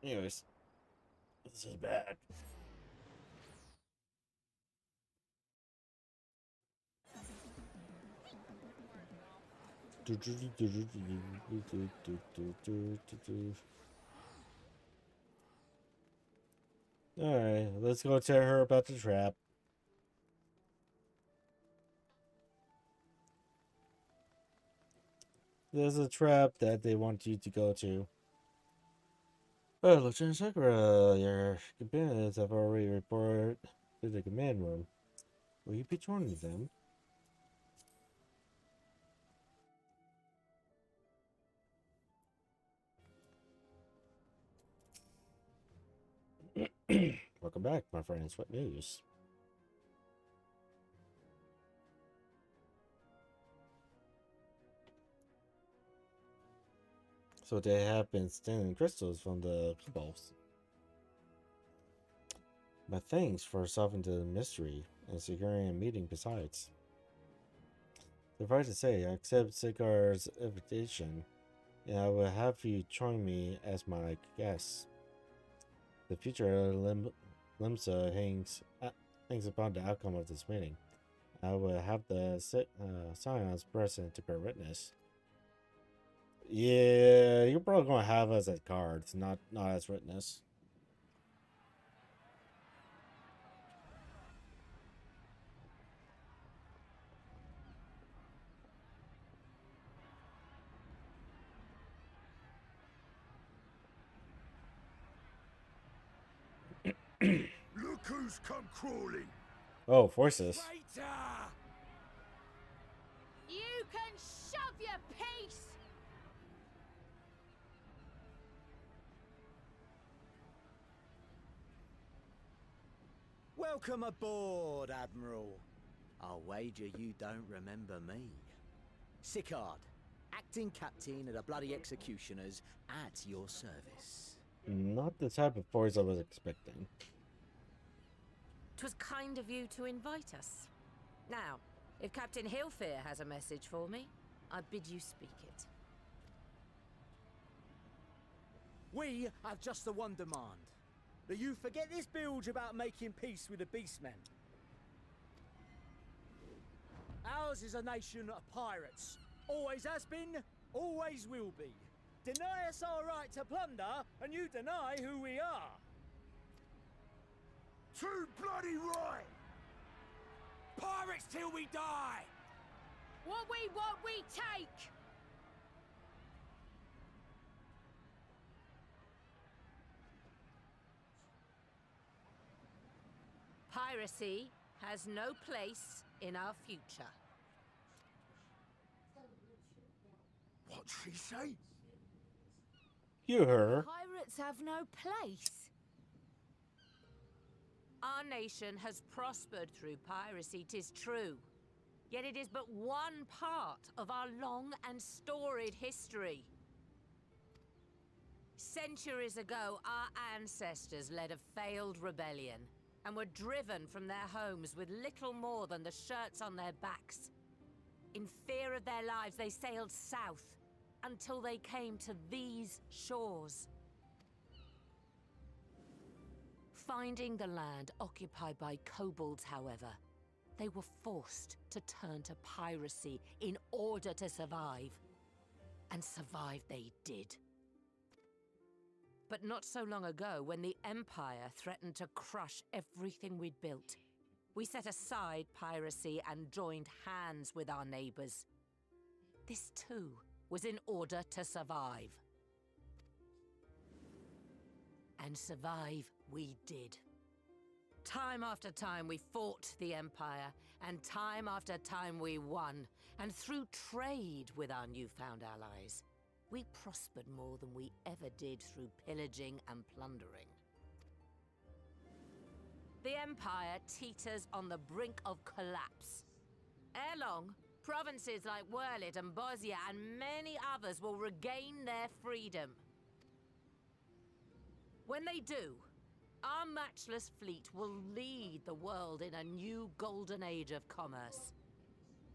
Anyways, this is bad. Alright, let's go tell her about the trap. There's a trap that they want you to go to. Oh, Lieutenant Sakura, your companions have already reported to the command room. Will you be joining them? Welcome back, my friends. What news? So they have been stealing crystals from the kobolds. But thanks for solving the mystery and securing a meeting besides. Suffice to say, I accept Sigar's invitation, and I will have you join me as my guest. The future of Limsa hangs upon the outcome of this meeting. I will have the Scions present to bear witness. Yeah, you're probably gonna have us as guards, not as witness. Look who's come crawling! Oh, forces. Traitor! You can shove your piece! Welcome aboard, Admiral. I'll wager you don't remember me. Sicard, acting captain of the bloody executioners, at your service. Not the type of force I was expecting. 'Twas kind of you to invite us. Now, if Captain Hillfear has a message for me, I bid you speak it. We have just the one demand. That you forget this bilge about making peace with the Beastmen. Ours is a nation of pirates. Always has been, always will be. Deny us our right to plunder, and you deny who we are. Too bloody right! Pirates till we die! What we want, we take! Piracy has no place in our future. What'd she say? You heard her. Pirates have no place. Our nation has prospered through piracy, 'tis true. Yet it is but one part of our long and storied history. Centuries ago, our ancestors led a failed rebellion and were driven from their homes with little more than the shirts on their backs. In fear of their lives, they sailed south until they came to these shores. Finding the land occupied by kobolds, however, they were forced to turn to piracy in order to survive. And survive they did. But not so long ago, when the Empire threatened to crush everything we'd built, we set aside piracy and joined hands with our neighbors. This too was in order to survive. And survive we did. Time after time we fought the Empire, and time after time we won. And through trade with our newfound allies, we prospered more than we ever did through pillaging and plundering. The Empire teeters on the brink of collapse. Ere long, provinces like Wurlit and Bosnia and many others will regain their freedom. When they do, our matchless fleet will lead the world in a new golden age of commerce.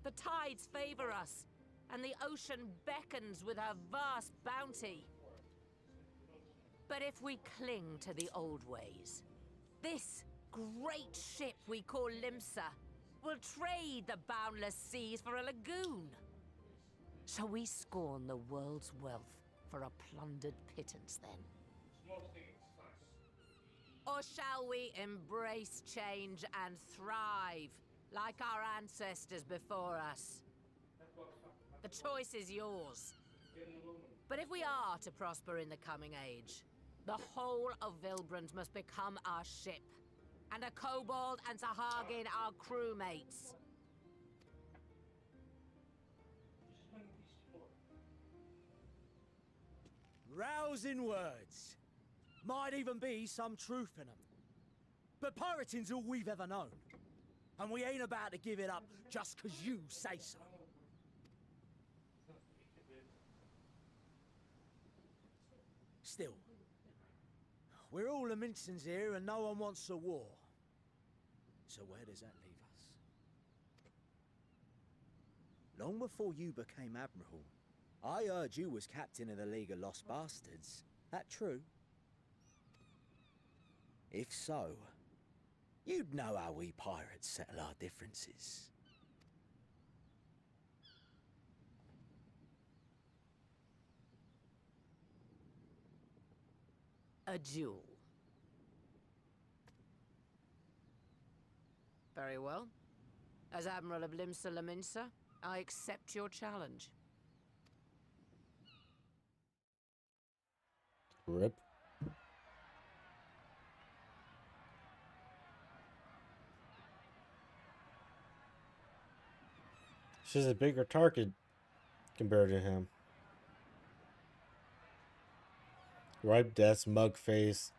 The tides favor us, and the ocean beckons with her vast bounty. But if we cling to the old ways, this great ship we call Limsa will trade the boundless seas for a lagoon. Shall we scorn the world's wealth for a plundered pittance then? Or shall we embrace change and thrive, like our ancestors before us? The choice is yours. But if we are to prosper in the coming age, the whole of Vilbrand must become our ship, and a kobold and Sahagin our crewmates. Rousing words. Might even be some truth in them. But pirating's all we've ever known. And we ain't about to give it up just 'cause you say so. Still, we're all the Mincins here and no one wants a war. So where does that leave us? Long before you became Admiral, I heard you was captain of the League of Lost Bastards. That true? If so, you'd know how we pirates settle our differences. A duel. Very well. As Admiral of Limsa Laminsa, I accept your challenge. Rip. She's a bigger target compared to him. Ripe Death's mug face.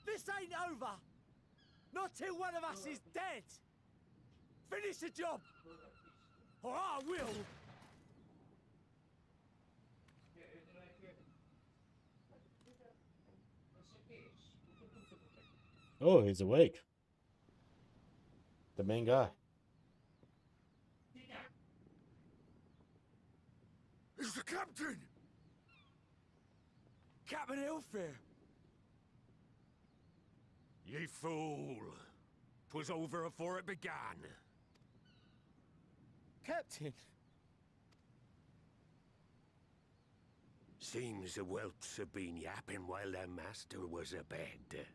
This ain't over! Not till one of us is dead! Finish the job! Or I will! Oh, he's awake. The main guy. It's the captain! Captain Elfair! Ye fool! 'Twas over afore it began. Captain! Seems the whelps have been yapping while their master was abed.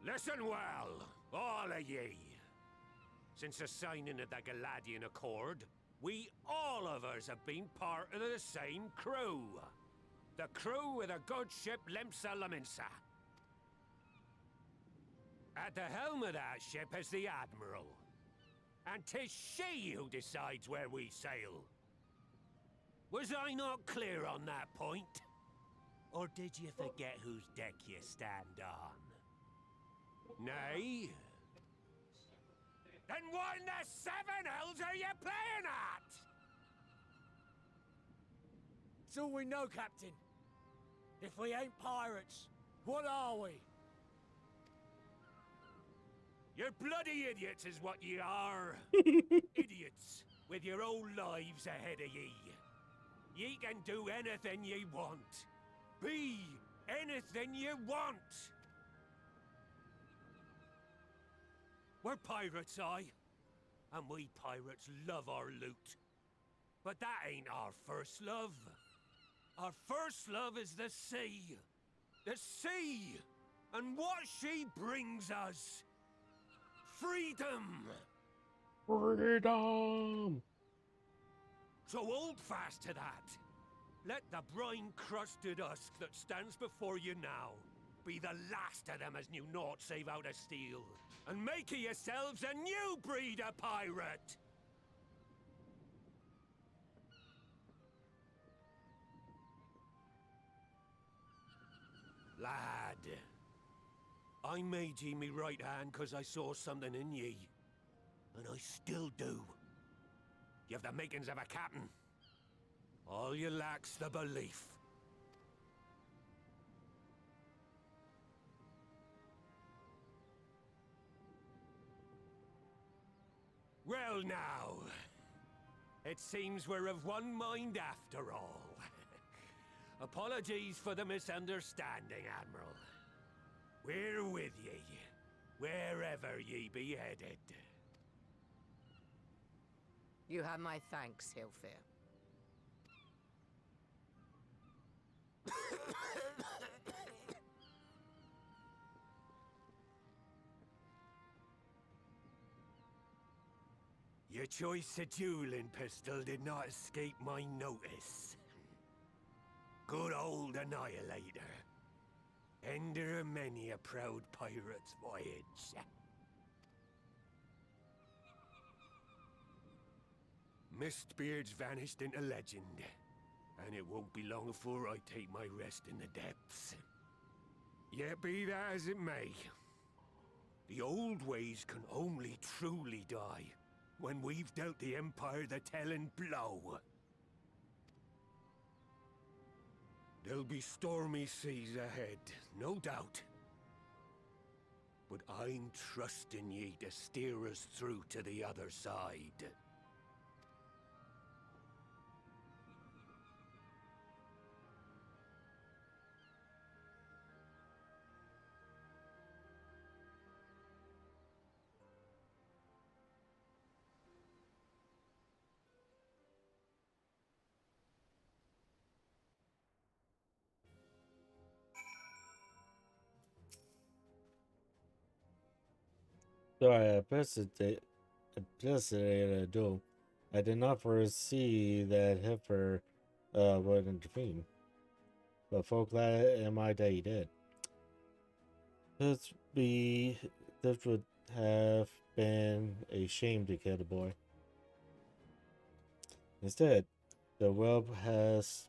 Listen well, all of ye. Since the signing of the Galadian Accord, we all of us have been part of the same crew. The crew with the good ship Limsa Laminsa. At the helm of that ship is the Admiral. And 'tis she who decides where we sail. Was I not clear on that point? Or did you forget whose deck you stand on? Nay? Then what in the seven hells are you playing at? It's all we know, Captain. If we ain't pirates, what are we? You're bloody idiots is what ye are. Idiots with your own lives ahead of ye. Ye can do anything ye want. Be anything ye want. We're pirates, aye. And we pirates love our loot. But that ain't our first love. Our first love is the sea. The sea! And what she brings us. Freedom! Freedom! So hold fast to that. Let the brine-crusted husk that stands before you now be the last of them as knew naught save out of steel. And make of yourselves a new breed of pirate! Lad, I made ye me right hand 'cause I saw something in ye. And I still do. You have the makings of a captain. All you lack's the belief. Well now, it seems we're of one mind after all. Apologies for the misunderstanding, Admiral. We're with ye, wherever ye be headed. You have my thanks, Hilfir. Your choice of dueling pistol did not escape my notice. Good old Annihilator. Ender of many a proud pirate's voyage. Mistbeard's vanished into legend, and it won't be long before I take my rest in the depths. Yet be that as it may, the old ways can only truly die when we've dealt the Empire the telling blow. There'll be stormy seas ahead, no doubt. But I'm trusting ye to steer us through to the other side. So I participated a duel. I did not foresee that Heifer would intervene, but folk glad am I that he did. This be this would have been a shame to kill the boy. Instead, the whelp has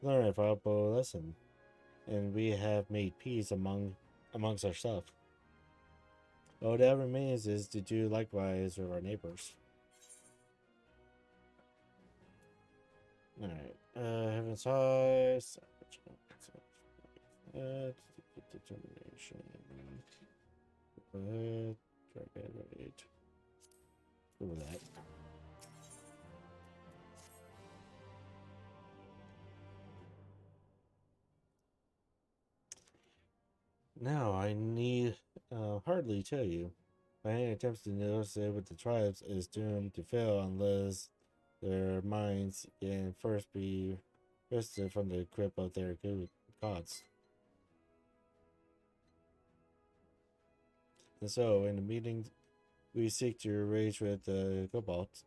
learned a valuable lesson, and we have made peace amongst ourselves. All that remains is to do likewise with our neighbors. Alright, Heaven's High, determination. Go ahead, drag it right. Go with that. Now I need hardly tell you. My any attempts to negotiate with the tribes is doomed to fail unless their minds can first be wrested from the grip of their good gods. And so, in the meeting we seek to arrange with the kobolds,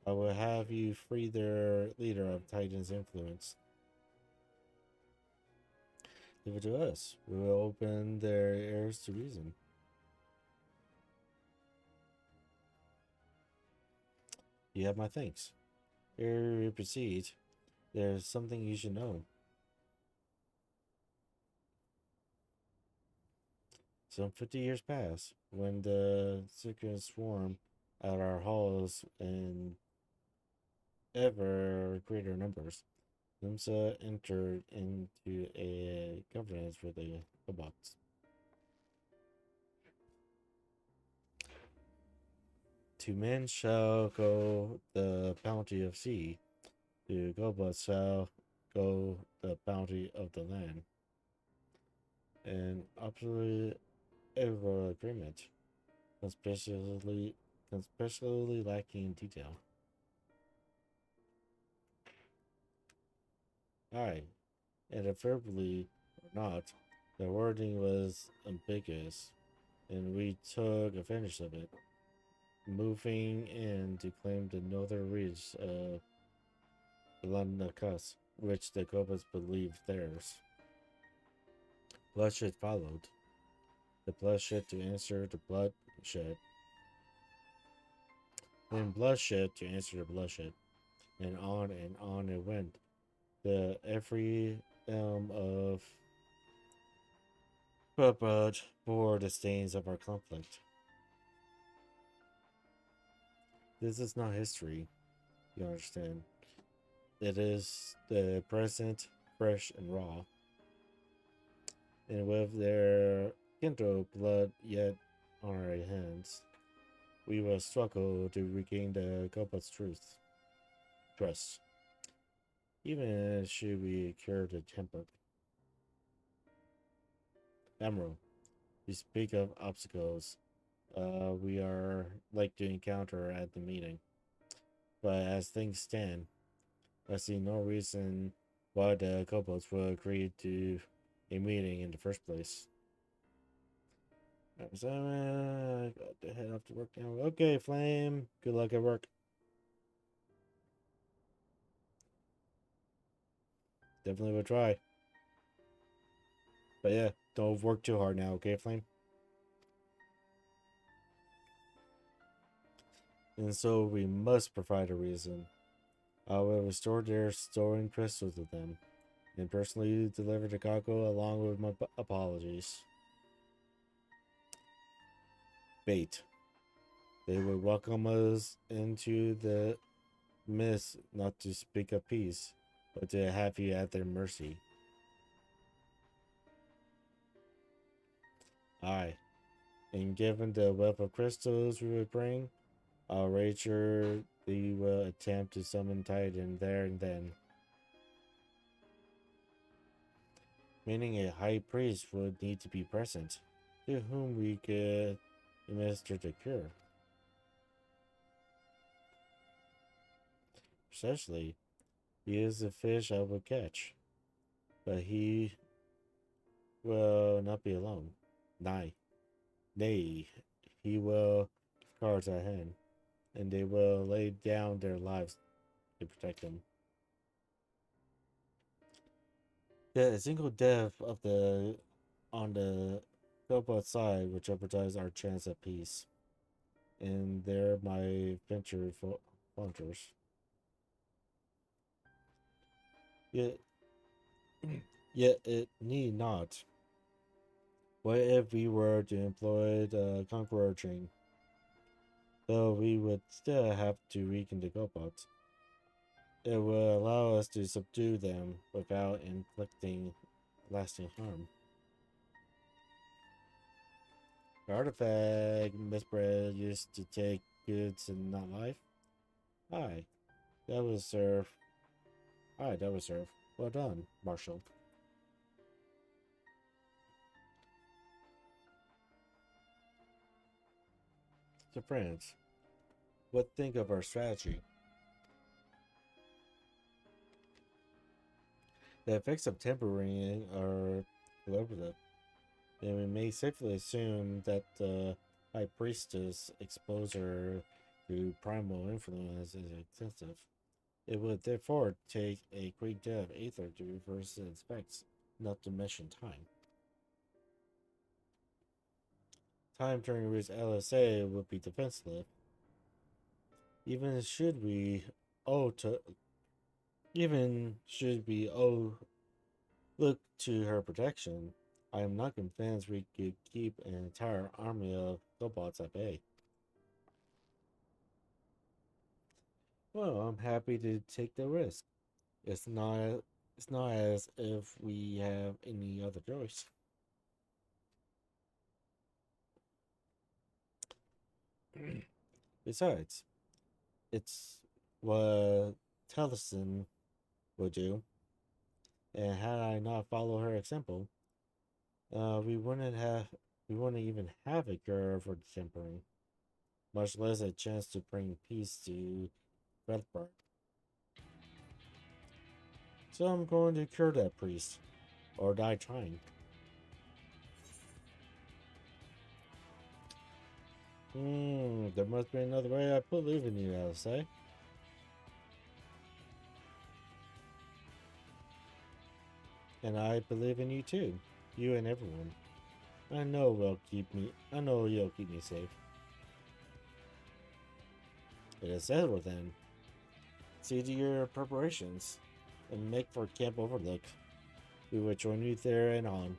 I will have you free their leader of Titan's influence. Leave it to us. We will open their ears to reason. You have my thanks. Ere we proceed, there's something you should know. Some 50 years pass, when the Syrians swarm at our halls in ever greater numbers. Limsa entered into a covenant with the kobolds. To men shall go the bounty of sea, to kobolds shall go the bounty of the land. An absolute ever agreement, conspicuously lacking in detail. Aye, and invariably or not, the wording was ambiguous, and we took advantage of it, moving in to claim the northern reach of the London coast, which the kobolds believed theirs. Bloodshed followed. The bloodshed to answer the bloodshed. Then bloodshed to answer the bloodshed. And on it went. The every elm of Bubud bore the stains of our conflict. This is not history, you understand. It is the present, fresh and raw. And with their kindred blood yet on our hands, we will struggle to regain the kobold's trust. Even should we cure the temper. Emerald, you speak of obstacles we are like to encounter at the meeting. But as things stand, I see no reason why the kobolds will agree to a meeting in the first place. So, I got to head off to work now. Okay, Flame. Good luck at work. Definitely will try. But yeah, don't work too hard now, okay, Flame? And so we must provide a reason. I will restore their stolen crystals to them, and personally deliver the cargo along with my apologies. Bait. They would welcome us into the midst, not to speak of peace, but to have you at their mercy. Aye, and given the wealth of crystals we would bring, I'll wager they will attempt to summon Titan there and then. Meaning a high priest would need to be present, to whom we could administer the cure. Precisely, he is the fish I will catch, but he will not be alone. Nay, he will cards at hand, and they will lay down their lives to protect him. Yet a single death on the Cobalt side would jeopardize our chance at peace, and there my venture falters. Yet, yet it need not. What if we were to employ the Conqueror chain? Though we would still have to weaken the Cobots. It will allow us to subdue them without inflicting lasting harm. The artifact misbred used to take goods and not life? Aye, that would serve. Well done, Marshal. So friends, what think of our strategy? The effects of tempering are collaborative, and we may safely assume that the High Priestess exposure to primal influence is extensive. It would therefore take a great deal of aether to reverse its effects, not to mention time. Time during which LSA would be defensive. Even should we owe look to her protection, I am not convinced we could keep an entire army of Cobots at bay. Well, I'm happy to take the risk. It's not as if we have any other choice. Besides, it's what Tellison would do, and had I not followed her example, we wouldn't even have a cure for tempering, much less a chance to bring peace to Redburn. So I'm going to cure that priest, or die trying. There must be another way. I believe in you, I'll say. And I believe in you too. You and everyone. I know you'll keep me safe. It is settled then. See to your preparations and make for Camp Overlook. We will join you there and on.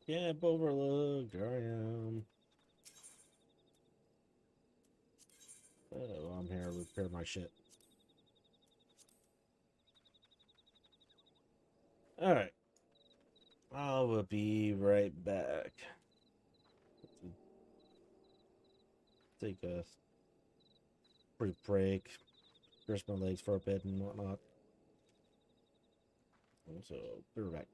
Camp Overlook, there I am. Oh, I'm here to repair my shit. Alright. I will be right back. Take a brief break. Stretch my legs for a bit and whatnot. So, be right back.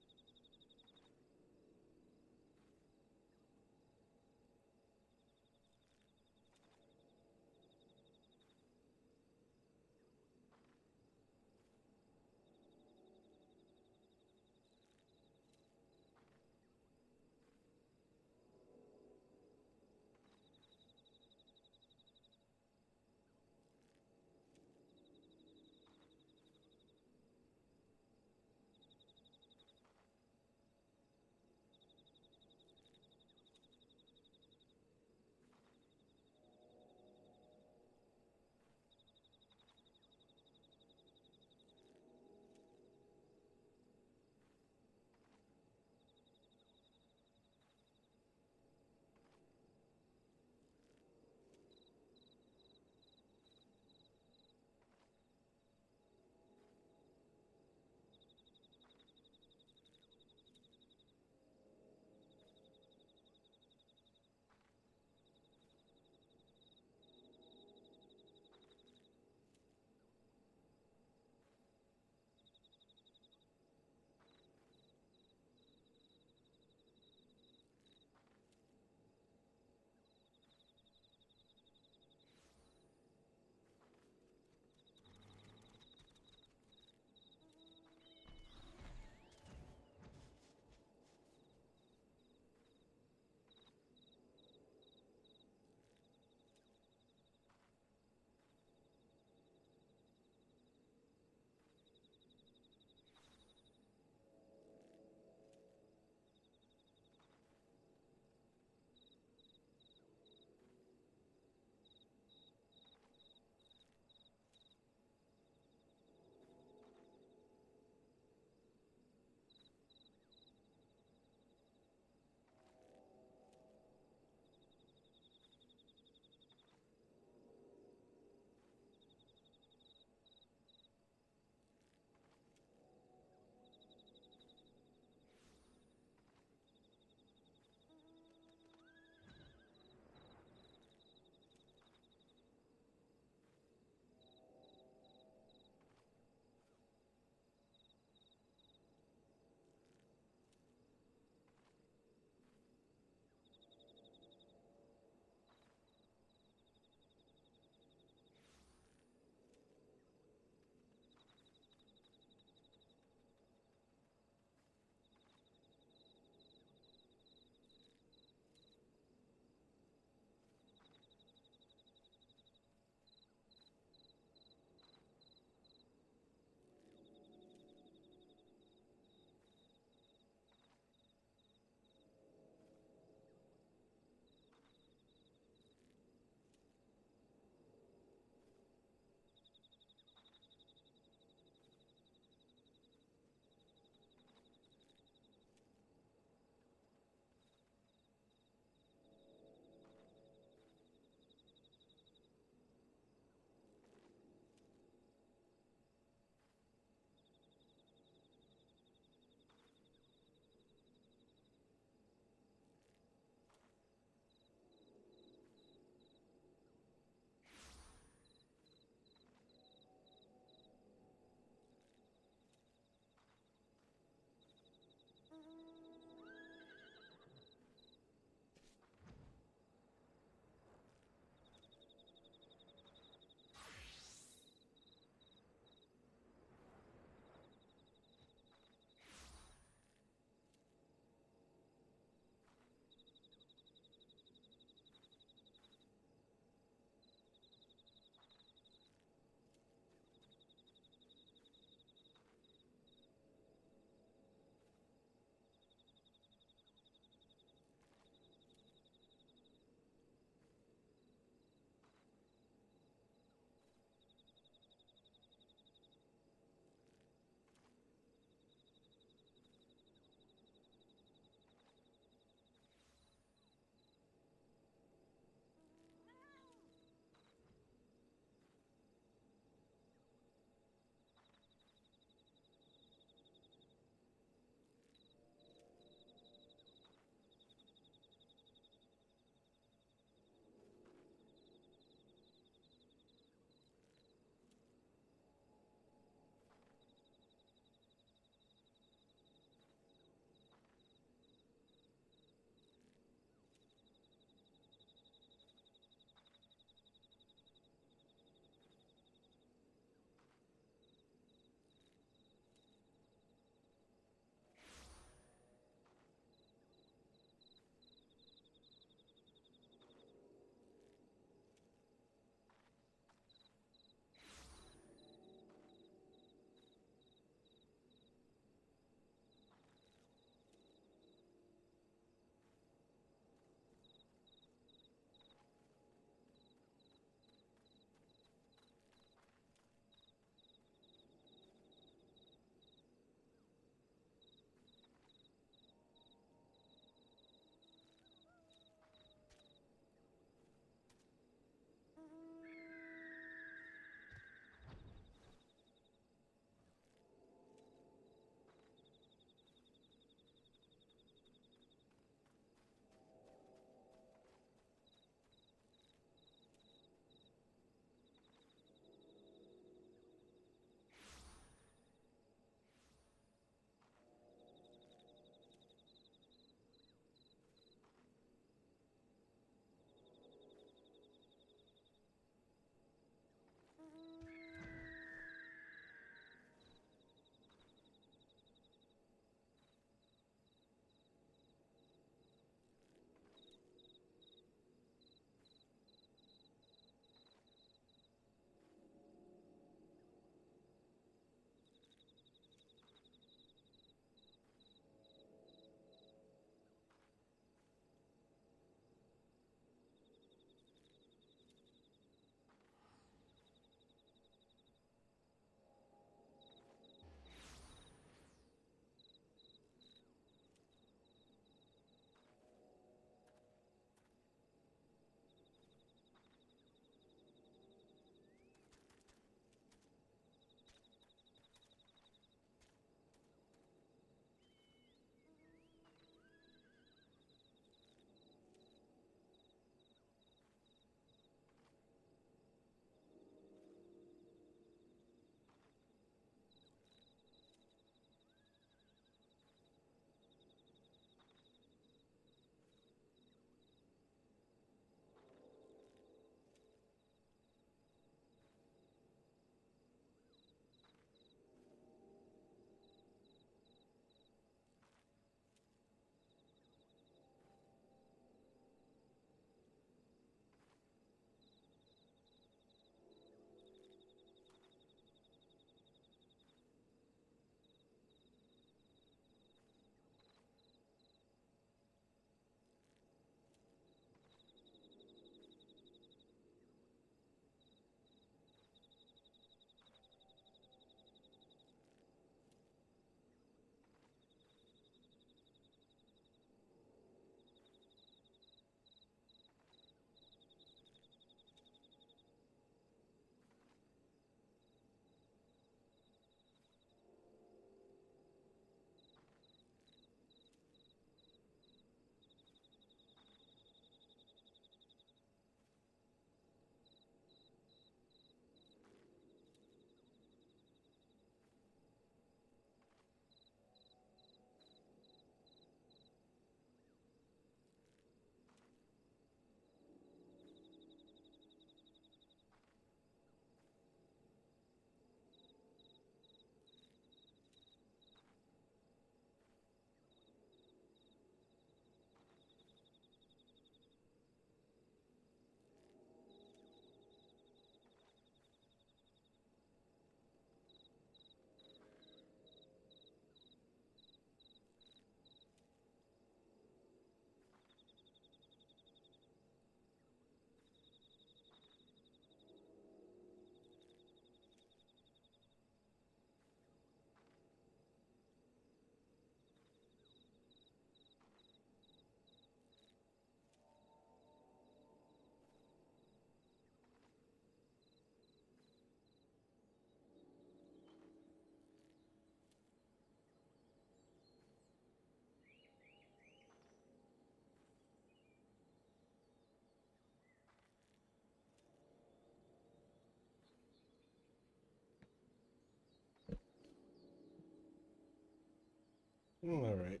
Alright.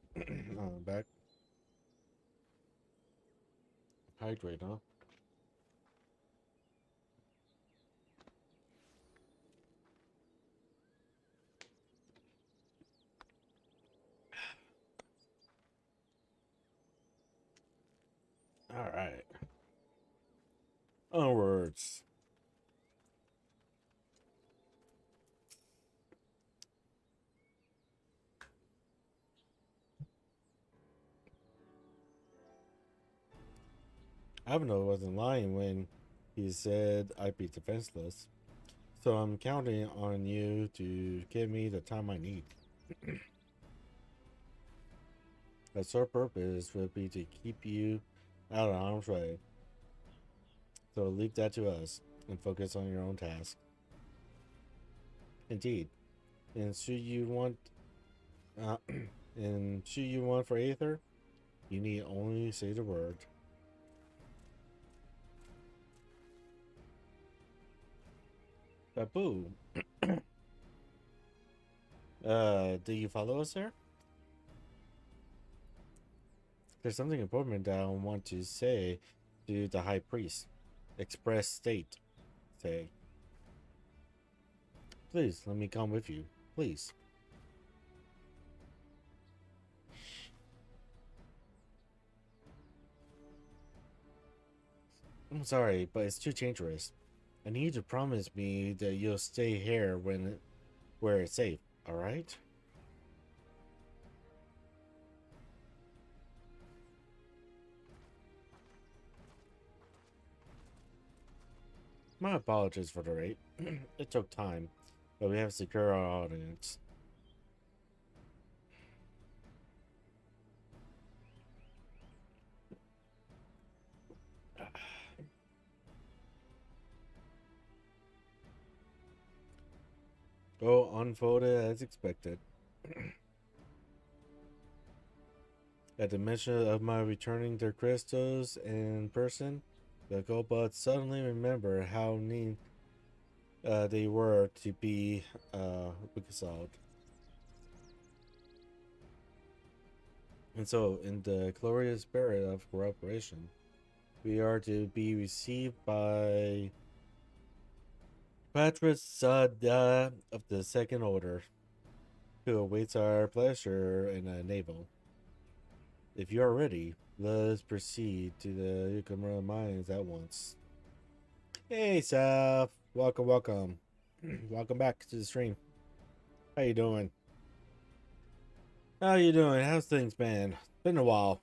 Back. Hydrate, huh? Alright. Onwards. Abno wasn't lying when he said I'd be defenseless. So I'm counting on you to give me the time I need. A sole purpose would be to keep you out of harm's way. So leave that to us and focus on your own task. Indeed. And should you want for Aether, you need only say the word. Babu. Do you follow us there? There's something important that I want to say to the High Priest. Express state. Say. Please, let me come with you. Please. I'm sorry, but it's too dangerous. I need you to promise me that you'll stay here where it's safe, alright? My apologies for the wait. It took time, but we have secured our audience. All unfolded as expected. At the mention of my returning their crystals in person, the kobolds suddenly remember how neat they were to be reconciled. And so, in the glorious spirit of cooperation, we are to be received by Patrick Sada of the Second Order, who awaits our pleasure in a naval. If you are ready, let us proceed to the Yukamura mines at once. Hey, Saf. Welcome, welcome. Welcome back to the stream. How you doing? How you doing? How's things been? Been a while.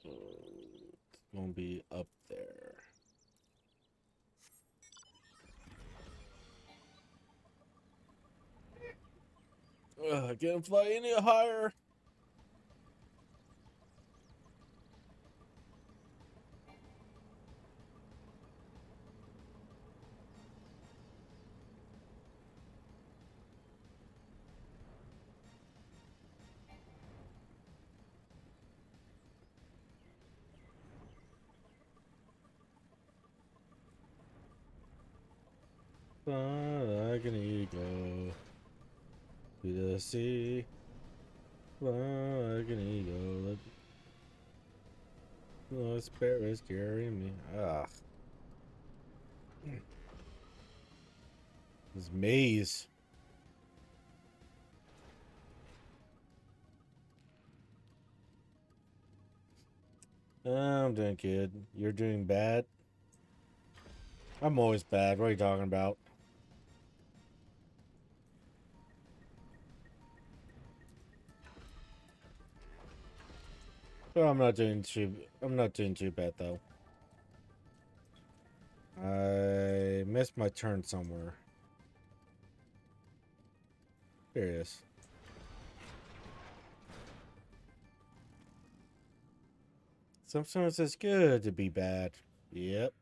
So, it's gonna be up there. I can't fly any higher. Fly like an eagle to the sea. Fly like an eagle. The spirit is carrying me. Ah. This maze. I'm doing good. You're doing bad? I'm always bad. What are you talking about? Well, I'm not doing too bad though. I missed my turn somewhere. There it is. Sometimes it's good to be bad. Yep.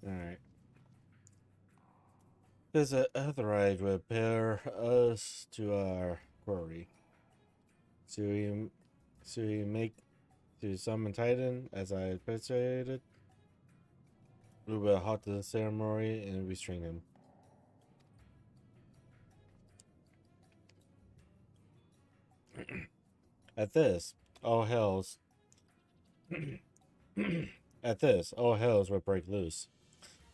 Alright. His Etherite would bear us to our quarry. To summon Titan, as I anticipated. We will halt the ceremony and restrain him. At this, all hells will break loose,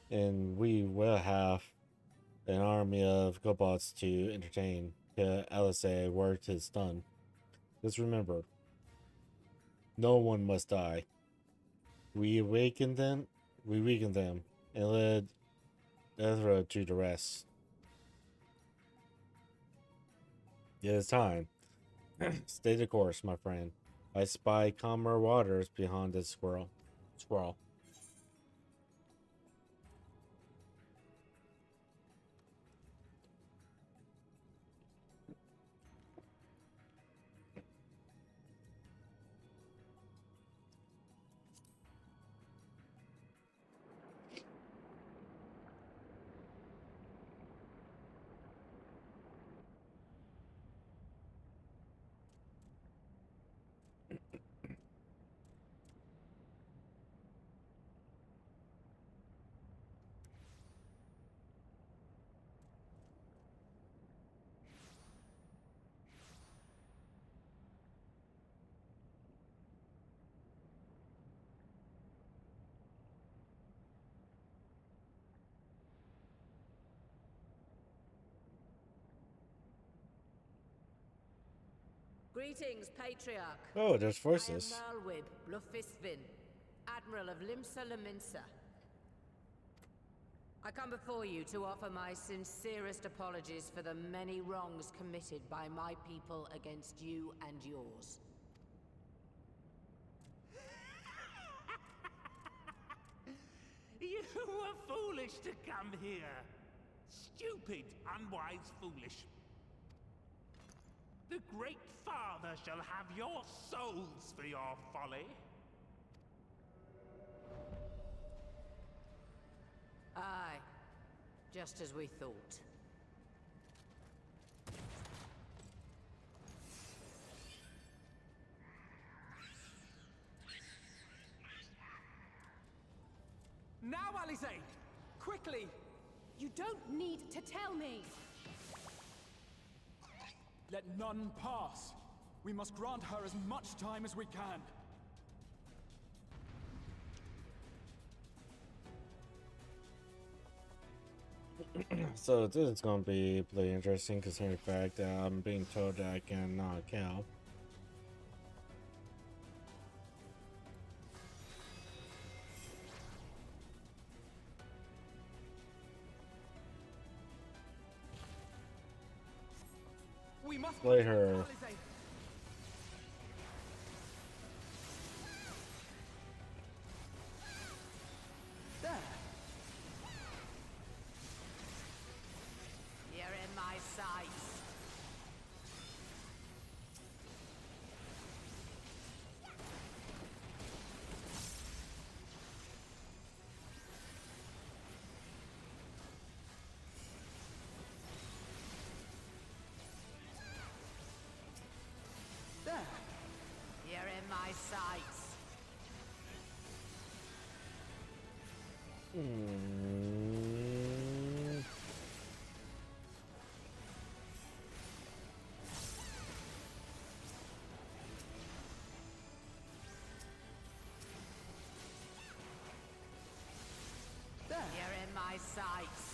and we will have an army of kobolds to entertain till Alisei worked his stun. Just remember, no one must die. We weaken them, and led Ezra to the rest. It is time. Stay the course, my friend. I spy calmer waters behind this squirrel. Greetings, Patriarch. Oh, there's voices. I am Merlwib Blufisvin, Admiral of Limsa Laminsa. I come before you to offer my sincerest apologies for the many wrongs committed by my people against you and yours. You were foolish to come here. Stupid, unwise, foolish. The Great Father shall have your souls for your folly. Aye, just as we thought. Now, Alizé! Quickly! You don't need to tell me! Let none pass. We must grant her as much time as we can. So this is going to be pretty interesting, considering the fact that I'm being told that I cannot count. We must Play her. Alizé. There. You're in my sights. There. You're in my sights. There. You're in my sights.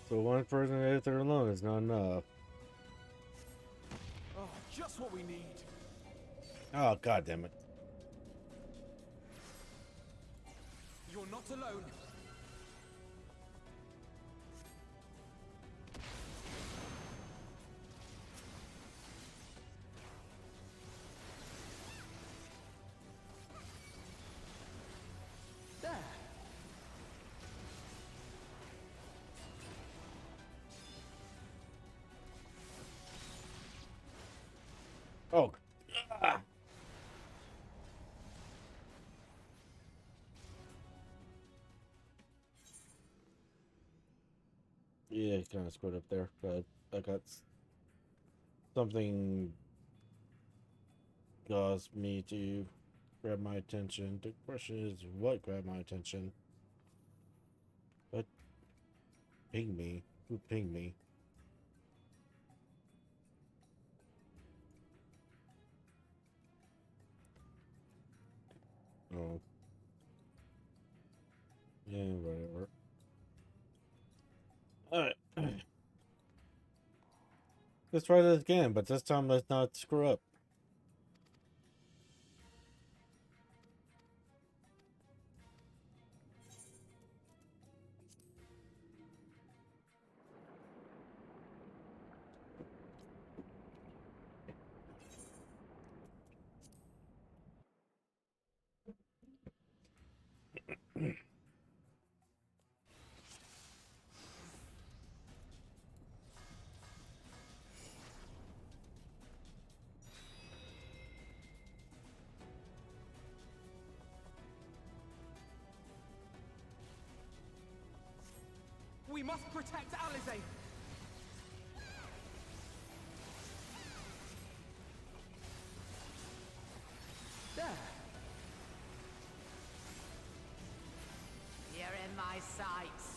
So one person out there alone is not enough. Oh, just what we need. Oh, god damn it. You're not alone. There. Oh. Ah. Yeah, kind of screwed up there, but I got something caused me to grab my attention. The question is, what grabbed my attention? What pinged me? Who pinged me? Oh. Yeah, whatever. Alright. Let's try this again, but this time let's not screw up. We must protect Alizé. There. You're in my sights.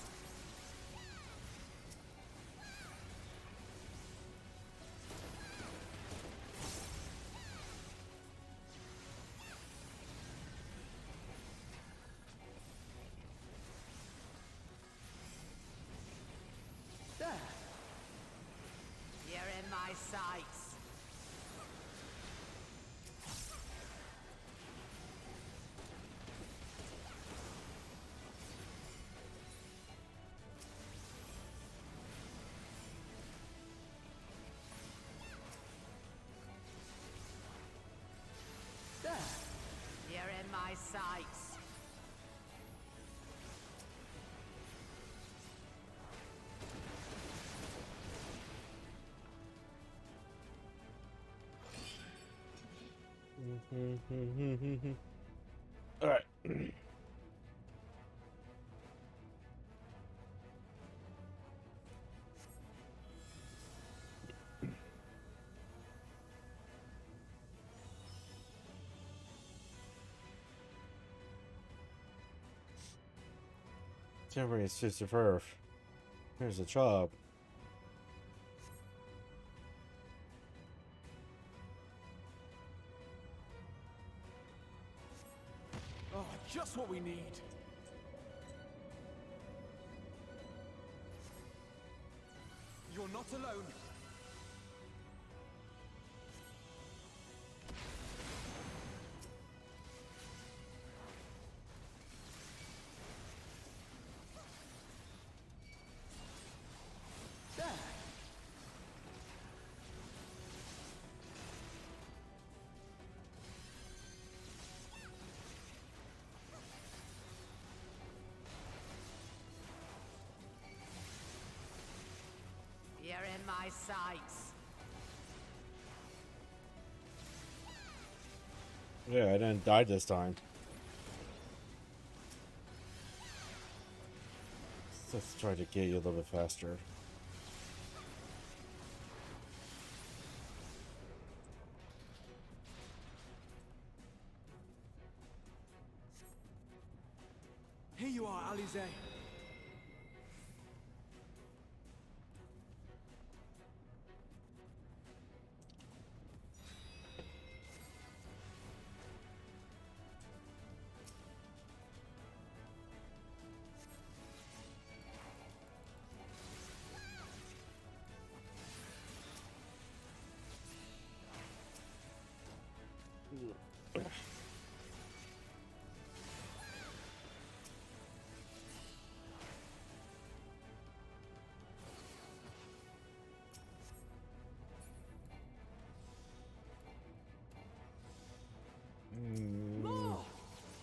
There. You're in my sights. There. You're in my sights. Alright. Temporary assistive herb. Here's a job. Oh, just what we need. You're not alone. There. You're in my sights. Yeah, I didn't die this time. Let's try to get you a little bit faster. Here you are, Alizé. More!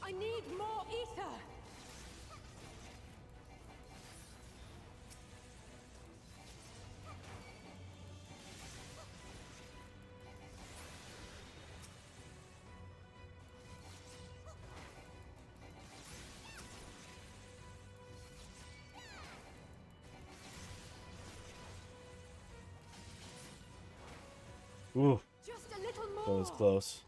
I need more ether! Ooh, Just a little more! that was close.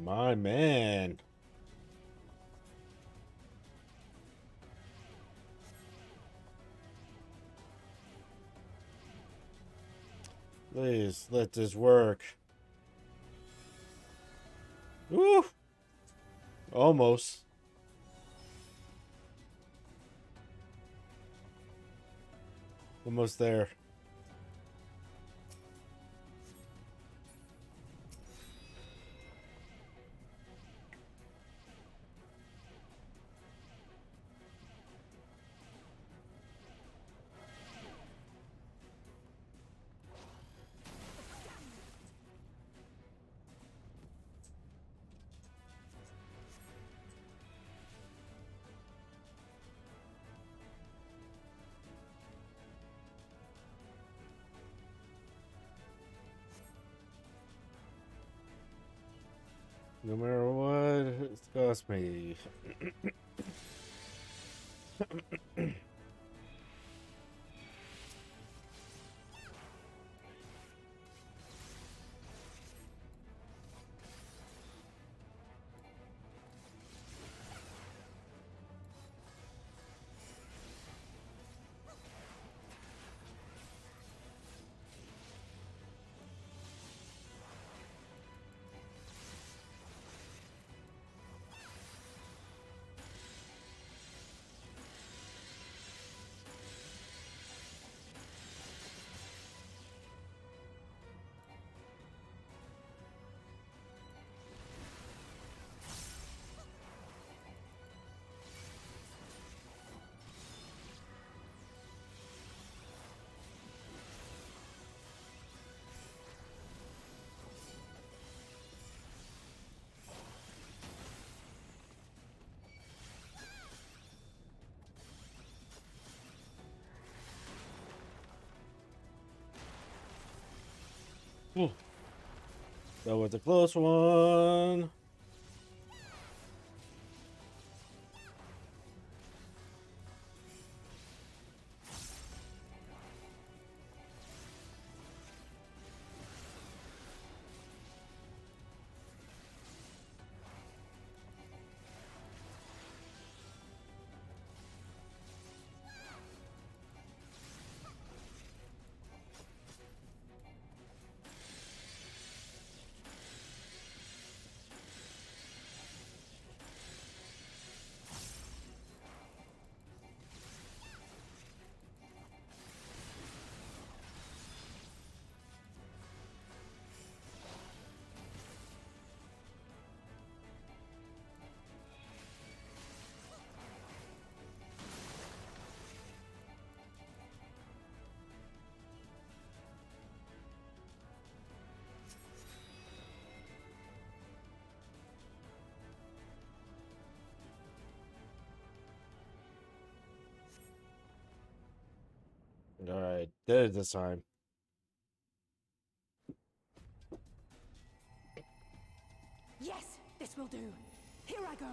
My man. Please let this work. Woo! Almost. Almost there. No matter what it costs me. Ooh. That was a close one. All right, did it this time. Yes, this will do. Here I go.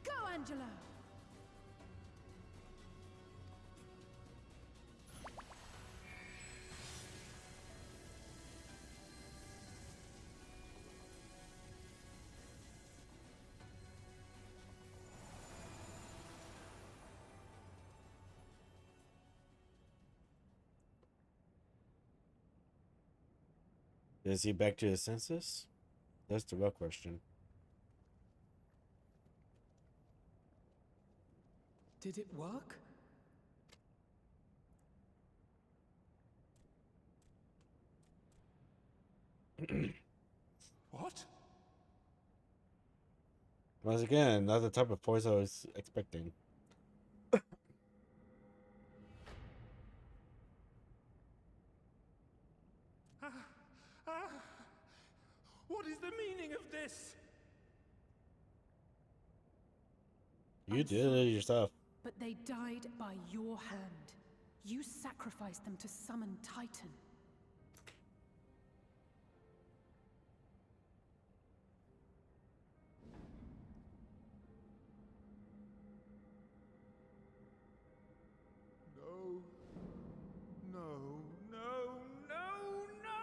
Go, Angelo. Is he back to his senses? That's the real question. Did it work? What? Once again, not the type of voice I was expecting. What is the meaning of this? You did it yourself. But they died by your hand. You sacrificed them to summon Titan. No. No, no, no, no!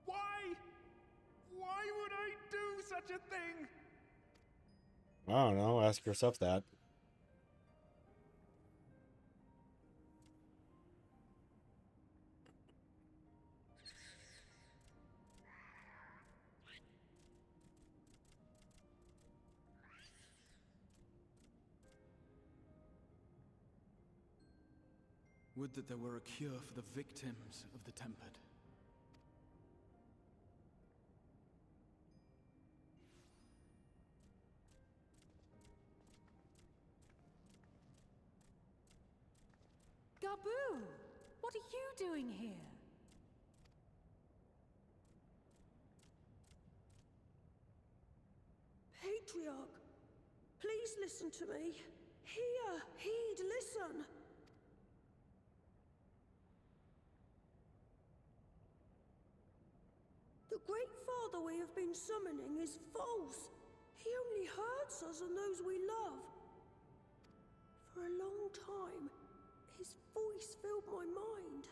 Why? Why would I do such a thing? I don't know. Ask yourself that. Would that there were a cure for the victims of the Tempered. Gabu! What are you doing here? Patriarch, please listen to me. Hear, heed, listen. The Great Father we have been summoning is false. He only hurts us and those we love. For a long time, his voice filled my mind.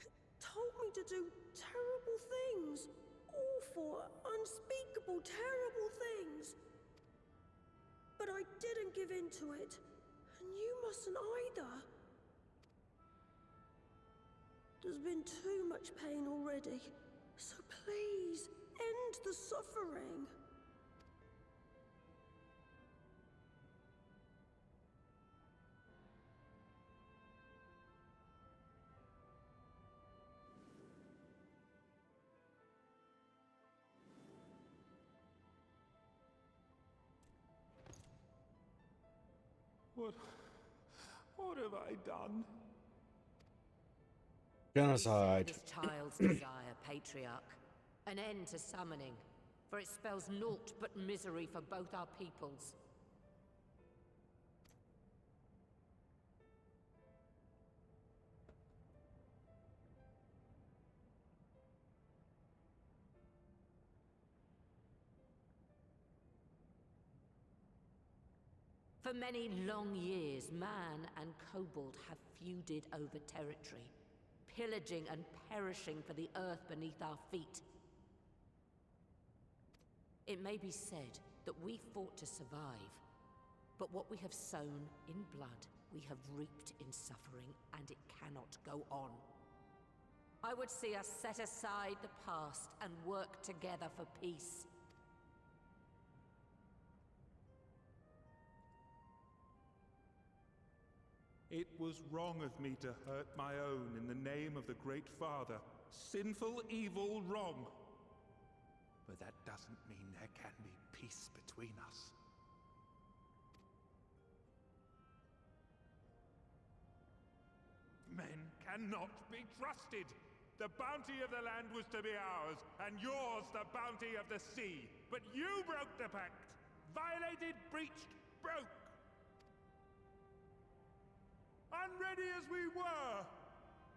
It told me to do terrible things. Awful, unspeakable, terrible things. But I didn't give in to it. And you mustn't either. There's been too much pain already. So please, end the suffering. What have I done? Genocide. This child's desire, Patriarch. An end to summoning, for it spells naught but misery for both our peoples. For many long years, man and kobold have feuded over territory, pillaging and perishing for the earth beneath our feet. It may be said that we fought to survive, but what we have sown in blood, we have reaped in suffering, and it cannot go on. I would see us set aside the past and work together for peace. It was wrong of me to hurt my own in the name of the Great Father. Sinful, evil, wrong. But that doesn't mean there can be peace between us. Men cannot be trusted. The bounty of the land was to be ours, and yours the bounty of the sea. But you broke the pact. Violated, breached, broke. Unready as we were,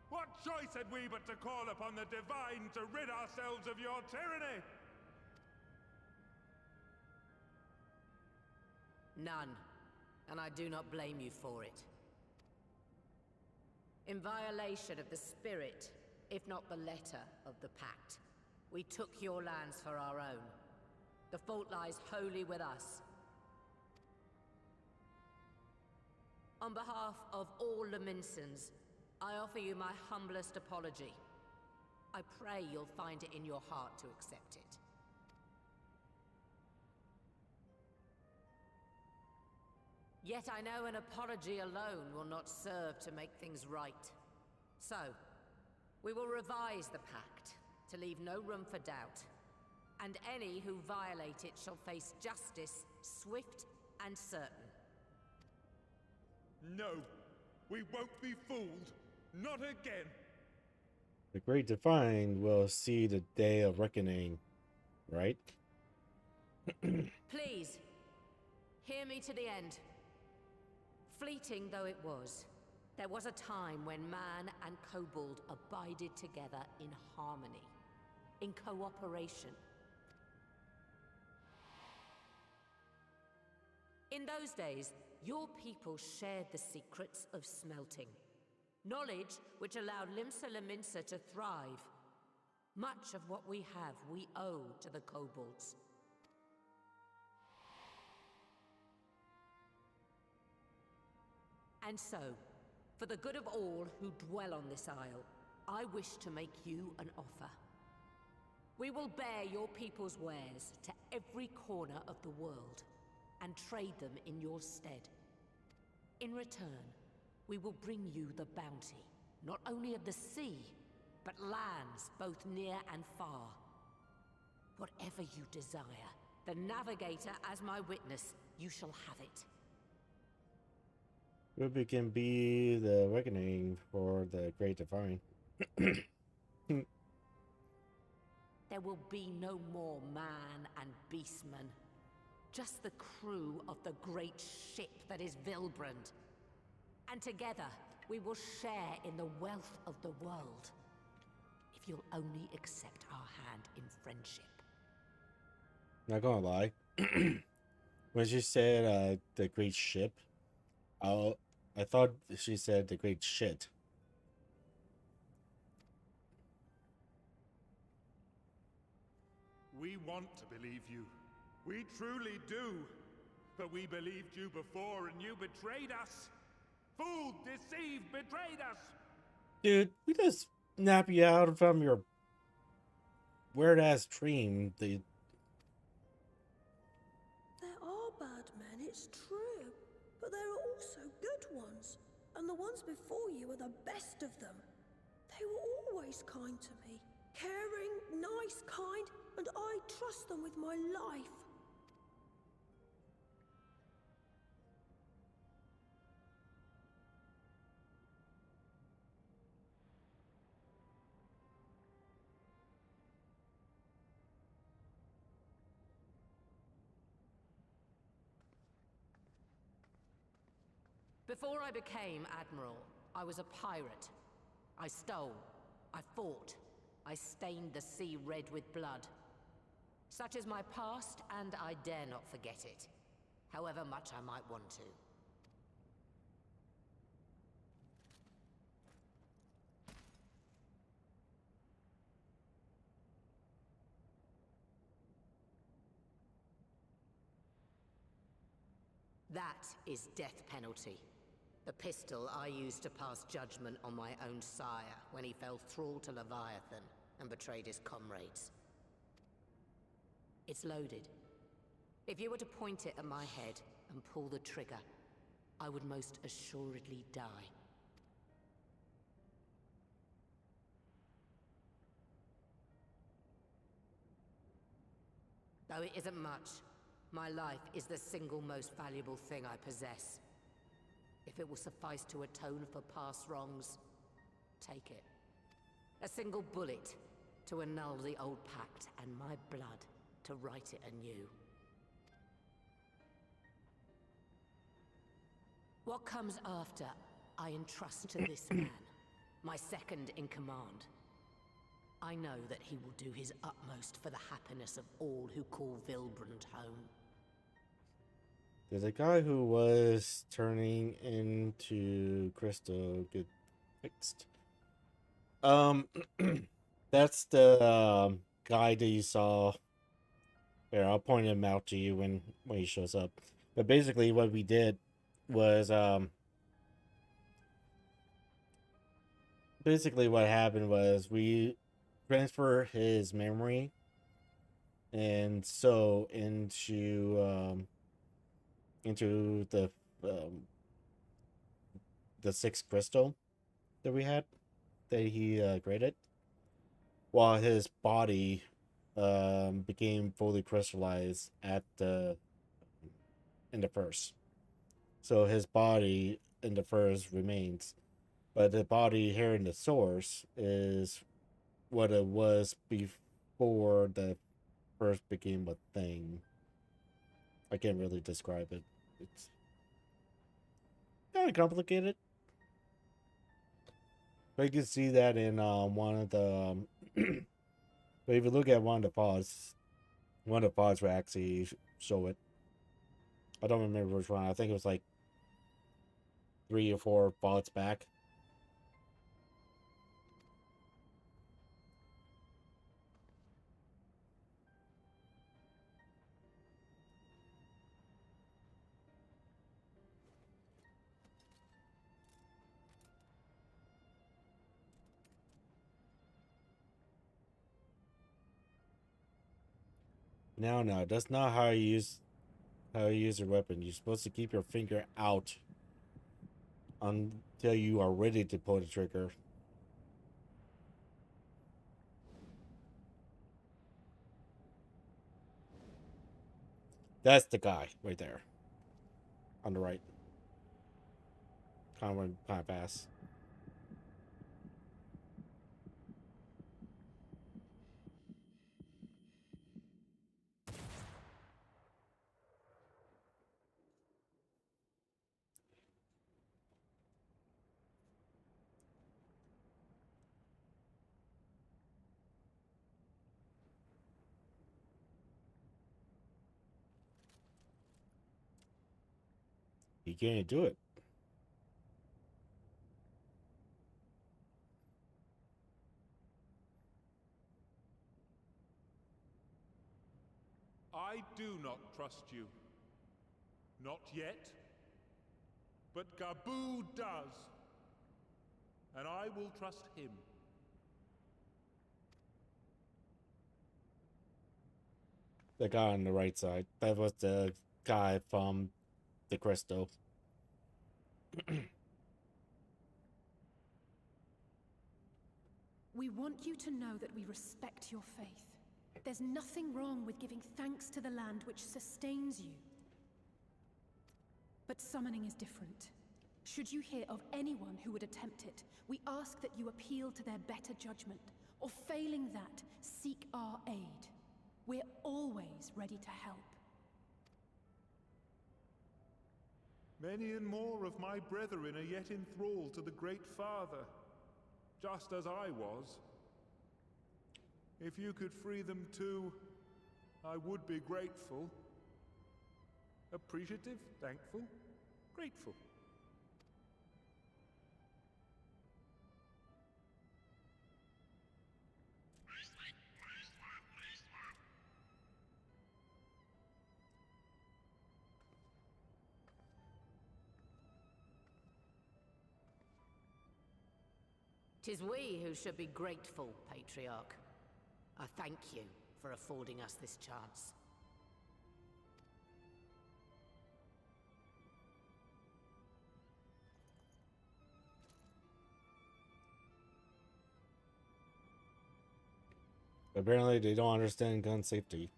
what choice had we but to call upon the divine to rid ourselves of your tyranny? None, and I do not blame you for it. In violation of the spirit, if not the letter of the pact, we took your lands for our own. The fault lies wholly with us. On behalf of all Laminsons, I offer you my humblest apology. I pray you'll find it in your heart to accept it. Yet I know an apology alone will not serve to make things right. So, we will revise the pact to leave no room for doubt. And any who violate it shall face justice, swift and certain. No, we won't be fooled. Not again. The Great Divine will see the day of reckoning, right? Please, hear me to the end. Fleeting though it was, there was a time when man and kobold abided together in harmony, in cooperation. In those days, your people shared the secrets of smelting. Knowledge which allowed Limsa Lominsa to thrive. Much of what we have, we owe to the kobolds. And so, for the good of all who dwell on this isle, I wish to make you an offer. We will bear your people's wares to every corner of the world, and trade them in your stead. In return, we will bring you the bounty, not only of the sea, but lands both near and far. Whatever you desire, the Navigator as my witness, you shall have it. Ruby can be the reckoning for the Great Divine. There will be no more man and beastman. Just the crew of the great ship that is Vilbrand. And together, we will share in the wealth of the world. If you'll only accept our hand in friendship. Not gonna lie. When she said the great ship, I thought she said the great shit. We want to believe you. We truly do. But we believed you before and you betrayed us. Fooled, deceived, betrayed us. Dude, we just snap you out from your weird-ass dream. There are bad men, it's true. But there are also good ones. And the ones before you are the best of them. They were always kind to me. Caring, nice, kind, and I trust them with my life. Before I became Admiral, I was a pirate. I stole, I fought, I stained the sea red with blood. Such is my past, and I dare not forget it, however much I might want to. That is death penalty. The pistol I used to pass judgment on my own sire when he fell thrall to Leviathan and betrayed his comrades. It's loaded. If you were to point it at my head and pull the trigger, I would most assuredly die. Though it isn't much, my life is the single most valuable thing I possess. If it will suffice to atone for past wrongs, take it. A single bullet to annul the old pact, and my blood to write it anew. What comes after, I entrust to this man, my second in command. I know that he will do his utmost for the happiness of all who call Vilbrand home. Did the guy who was turning into Crystal get fixed? That's the guy that you saw. Here, I'll point him out to you when he shows up. But basically, what we did was basically what happened was we transfer his memory and so into um, the sixth crystal that we had that he created, while his body became fully crystallized at the in the first. So his body in the first remains, but the body here in the source is what it was before the first became a thing. I can't really describe it. It's kind of complicated. But you can see that in one of the. But if you look at one of the pods will actually show it. I don't remember which one. I think it was like 3 or 4 pods back. No, that's not how you use your weapon. You're supposed to keep your finger out until you are ready to pull the trigger. That's the guy right there. On the right. Kind of fast. You can't do it. I do not trust you. Not yet. But Gabu does. And I will trust him. The guy on the right side. That was the guy from the crystal. We want you to know that we respect your faith. There's nothing wrong with giving thanks to the land which sustains you. But summoning is different. Should you hear of anyone who would attempt it, we ask that you appeal to their better judgment, or failing that, seek our aid. We're always ready to help. Many and more of my brethren are yet enthralled to the Great Father, just as I was. If you could free them too, I would be grateful. Appreciative, thankful, grateful. Tis we who should be grateful, Patriarch. I thank you for affording us this chance. Apparently, they don't understand gun safety.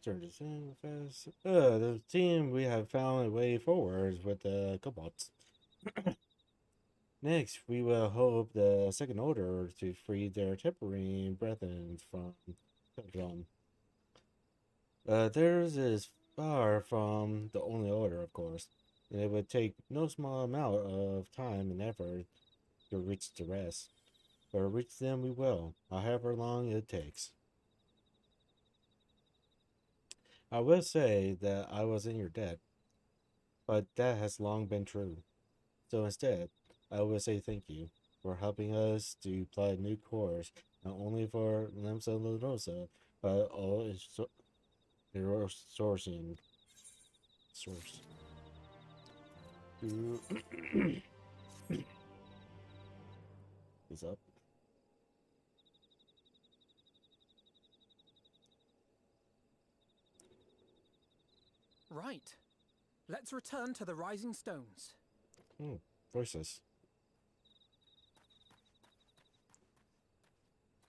Turn this in fast. The team we have found a way forward with the cobots. Next, we will hope the Second Order to free their tempering brethren from Pentagon. Theirs is far from the only order, of course, and it would take no small amount of time and effort to reach the rest. But reach them we will, however long it takes. I will say that I was in your debt, but that has long been true. crystal instead, I would say thank you for helping us to plot a new course, not only for Limsa Rosa, but all its sourcing source. Is up. Right. Let's return to the Rising Stones. Voices.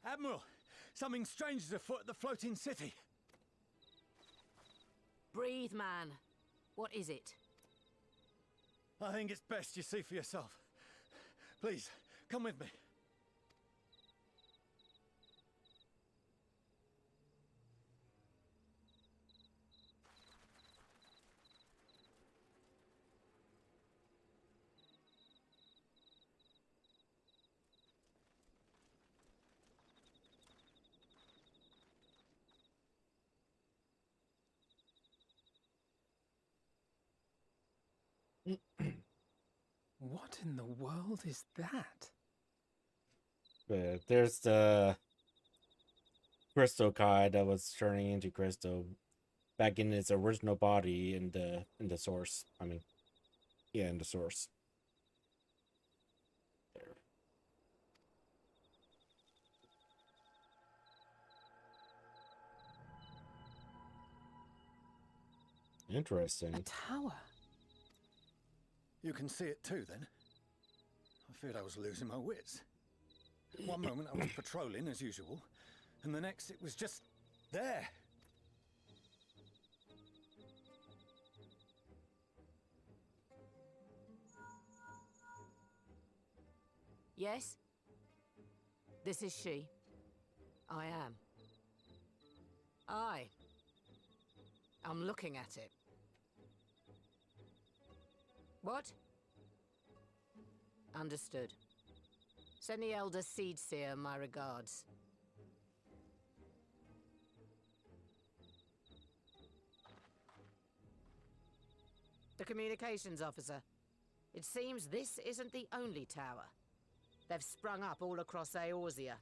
Admiral, something strange is afoot at the floating city. Breathe, man. What is it? I think it's best you see for yourself. Please, come with me. What in the world is that? But there's the crystal Kai that was turning into crystal back in its original body in the source. I mean, yeah, in the source. There. Interesting. A tower. You can see it too, then? I feared I was losing my wits. One moment I was patrolling as usual, and the next it was just there. Yes? This is she. I am. I'm looking at it. What? Understood. Send the Elder Seedseer my regards. The communications officer. It seems this isn't the only tower. They've sprung up all across Eorzea.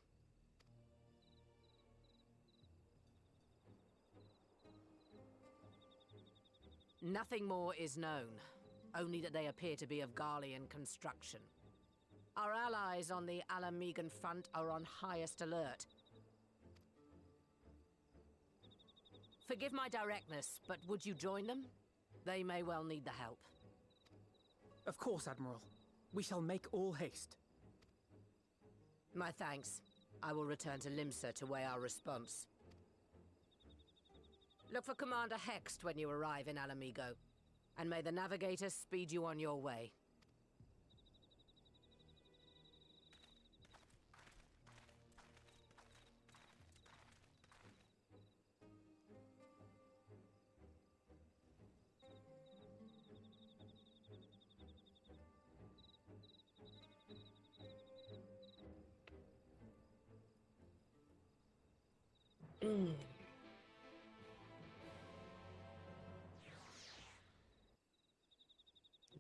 Nothing more is known, only that they appear to be of Garlean construction. Our allies on the Alamegan front are on highest alert. Forgive my directness, but would you join them? They may well need the help. Of course, Admiral. We shall make all haste. My thanks. I will return to Limsa to weigh our response. Look for Commander Hext when you arrive in Alamigo, and may the Navigator speed you on your way.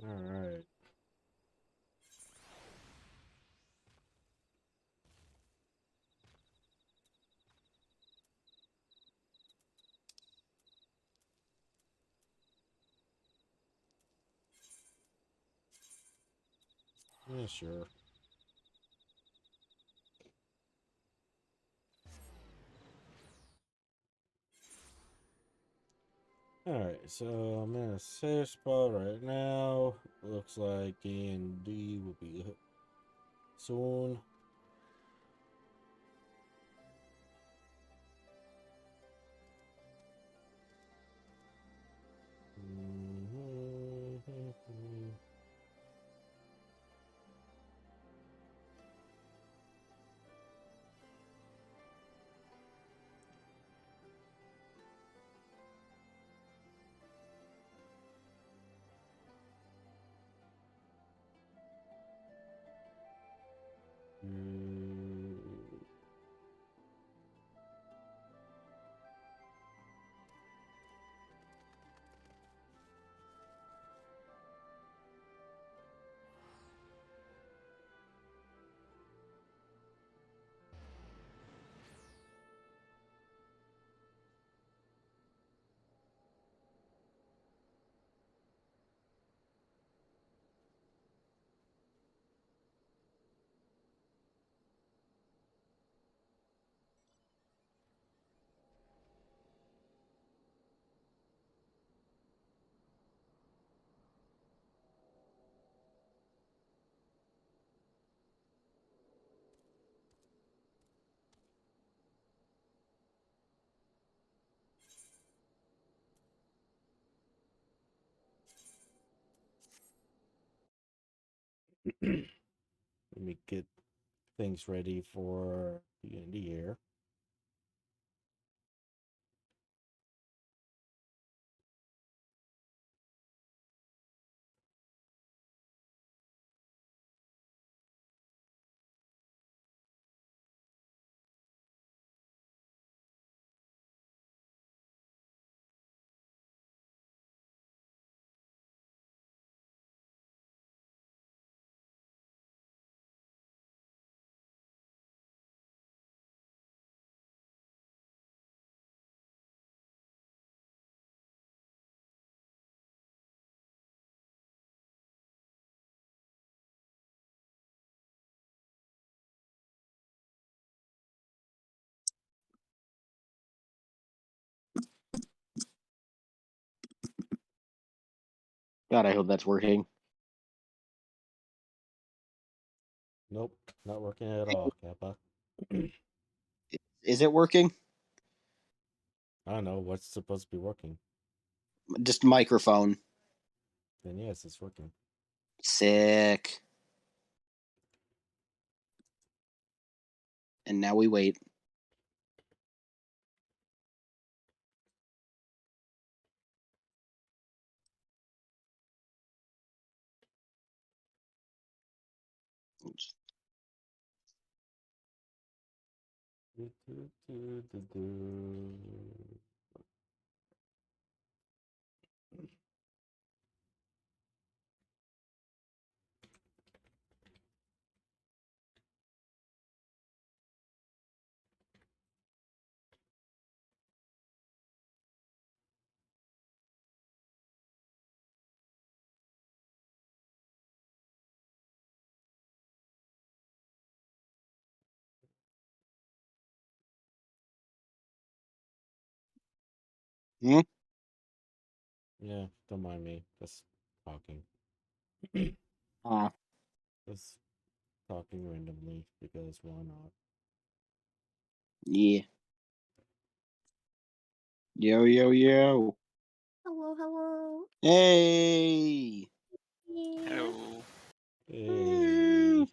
All right. Yeah, sure. Alright, so I'm in a safe spot right now. Looks like D&D will be soon. Let me get things ready for the end of the year. God, I hope that's working. Nope, not working at all, Kappa. Is it working? I don't know what's supposed to be working. Just microphone. Then yes, it's working. Sick. And now we wait. Hmm? Yeah, don't mind me. Just talking. Just talking randomly because why not? Yeah. Yo, yo, yo. Hello, hello. Hey. Yeah. Hey.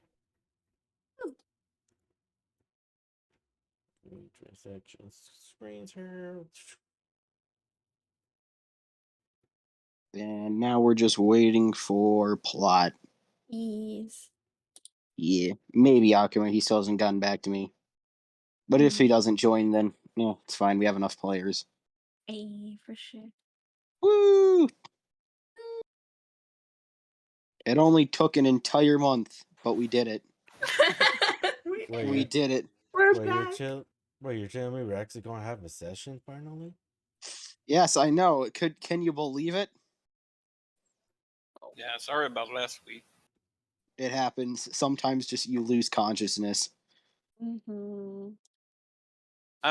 Transactions screens here. And now we're just waiting for plot. Yes. Yeah. Maybe Akuma. He still hasn't gotten back to me. But if he doesn't join, then yeah, it's fine. We have enough players. Hey, for sure. Woo! It only took an entire month, but we did it. We did it. We're Wait, back. You're telling me we're actually gonna have a session finally? Yes, I know. Can you believe it? Yeah, sorry about last week. It happens. Sometimes just you lose consciousness. I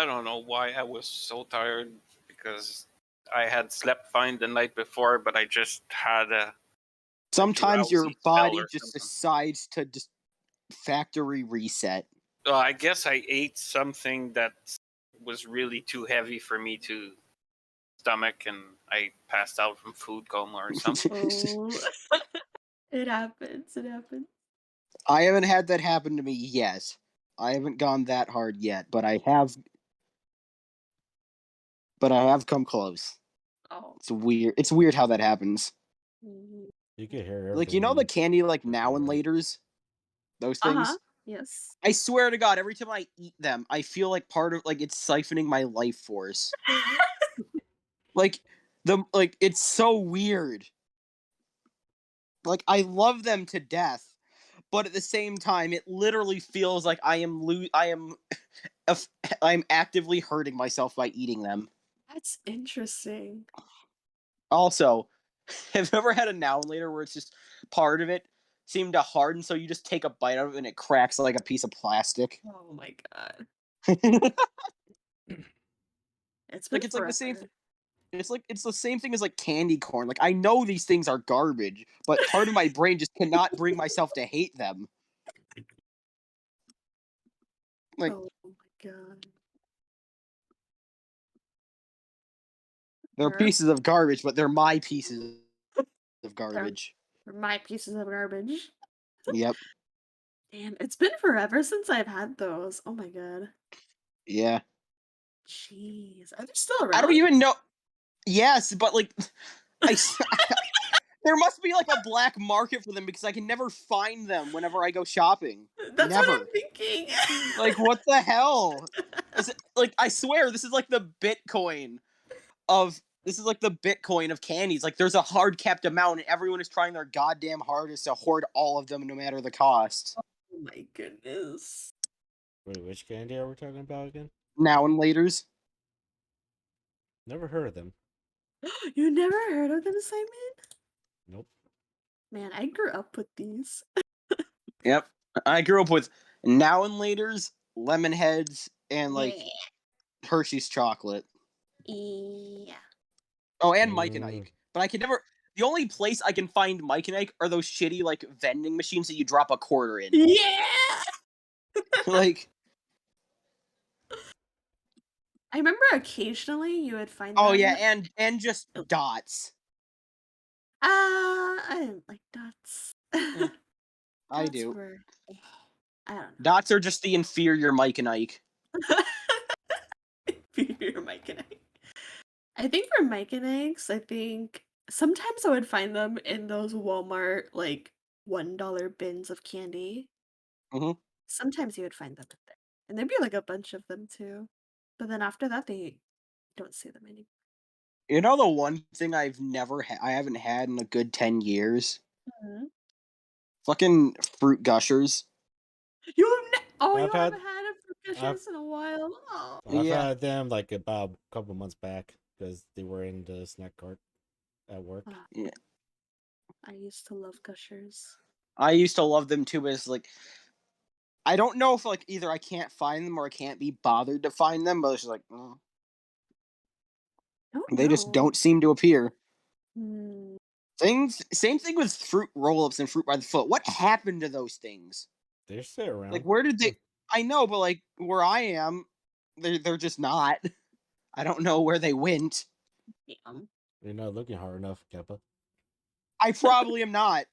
don't know why I was so tired because I had slept fine the night before, but I just had a Sometimes your drowsy spell body or just something. decides to just factory reset. I guess I ate something that was really too heavy for me to stomach, and I passed out from food coma or something. It happens. It happens. I haven't had that happen to me yet. I haven't gone that hard yet, but I have. But I have come close. Oh. It's weird. It's weird how that happens. You can hear everything. Like, you know the candy like now and laters? Those things? Yes. I swear to God, every time I eat them, I feel like part of like it's siphoning my life force. Like it's so weird. Like I love them to death, but at the same time, it literally feels like I'm actively hurting myself by eating them. That's interesting. Also, have you ever had a now and later where it's just part of it seemed to harden, so you just take a bite out of it and it cracks like a piece of plastic? Oh my god. It's been Like it's like the same. forever. It's the same thing as like candy corn. Like I know these things are garbage, but part of my brain just cannot bring myself to hate them. Like Oh my god. they're pieces of garbage, but they're my pieces of They're garbage. my pieces of garbage. Yep. Damn, it's been forever since I've had those. Oh my god. Yeah. Jeez. Are they still I don't around? even know. Yes, but like, I there must be like a black market for them because I can never find them whenever I go shopping. That's what I'm Never. thinking. Like, what the hell? Is it like, I swear this is like the Bitcoin of candies. Like, there's a hard capped amount, and everyone is trying their goddamn hardest to hoard all of them, no matter the cost. Oh my goodness. Wait, which candy are we talking about again? Now and later's. Never heard of them. You never heard of them, Simon? Nope. Man, I grew up with these. Yep. I grew up with Now and Later's, Lemon Heads, and like Hershey's chocolate. Yeah. Oh, and Mike and Ike. But I can never. The only place I can find Mike and Ike are those shitty like vending machines that you drop a quarter in. Yeah. Like. I remember occasionally you would find Oh them. yeah, and just dots. I didn't like dots. I Dots do. were, I don't know. Dots are just the inferior Mike and Ike. Inferior Mike and Ike. I think for Mike and Ike's, I think sometimes I would find them in those Walmart like $1 bins of candy. Mm-hmm. Sometimes you would find them in there, and there'd be like a bunch of them too. But then after that, they don't see them anymore. You know the one thing I haven't had in a good 10 years? Mhm. Fucking Fruit Gushers. You I've had- haven't had a Fruit Gushers in a while. Oh. I've Yeah. had them like about a couple months back because they were in the snack cart at work. Yeah. I used to love Gushers. I used to love them too, but it's like, I don't know if like either I can't find them or I can't be bothered to find them, but it's just like, they just don't seem to appear. Hmm. Same thing with fruit roll-ups and fruit by the foot. What happened to those things? They're still around. Like, where did they? I know, but like where I am, they're just not. I don't know where they went. You're not looking hard enough, Keppa. I probably am not.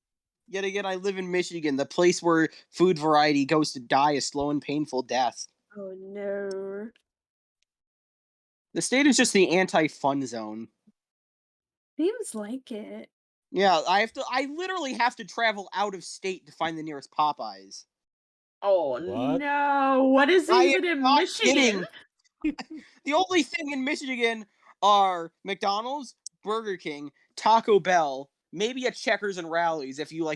Yet again, I live in Michigan, the place where food variety goes to die a slow and painful death. Oh no. The state is just the anti-fun zone. Seems like it. Yeah, I literally have to travel out of state to find the nearest Popeyes. Oh What? no. What is I even am in not Michigan? kidding. The only thing in Michigan are McDonald's, Burger King, Taco Bell, maybe a Checkers and Rallies if you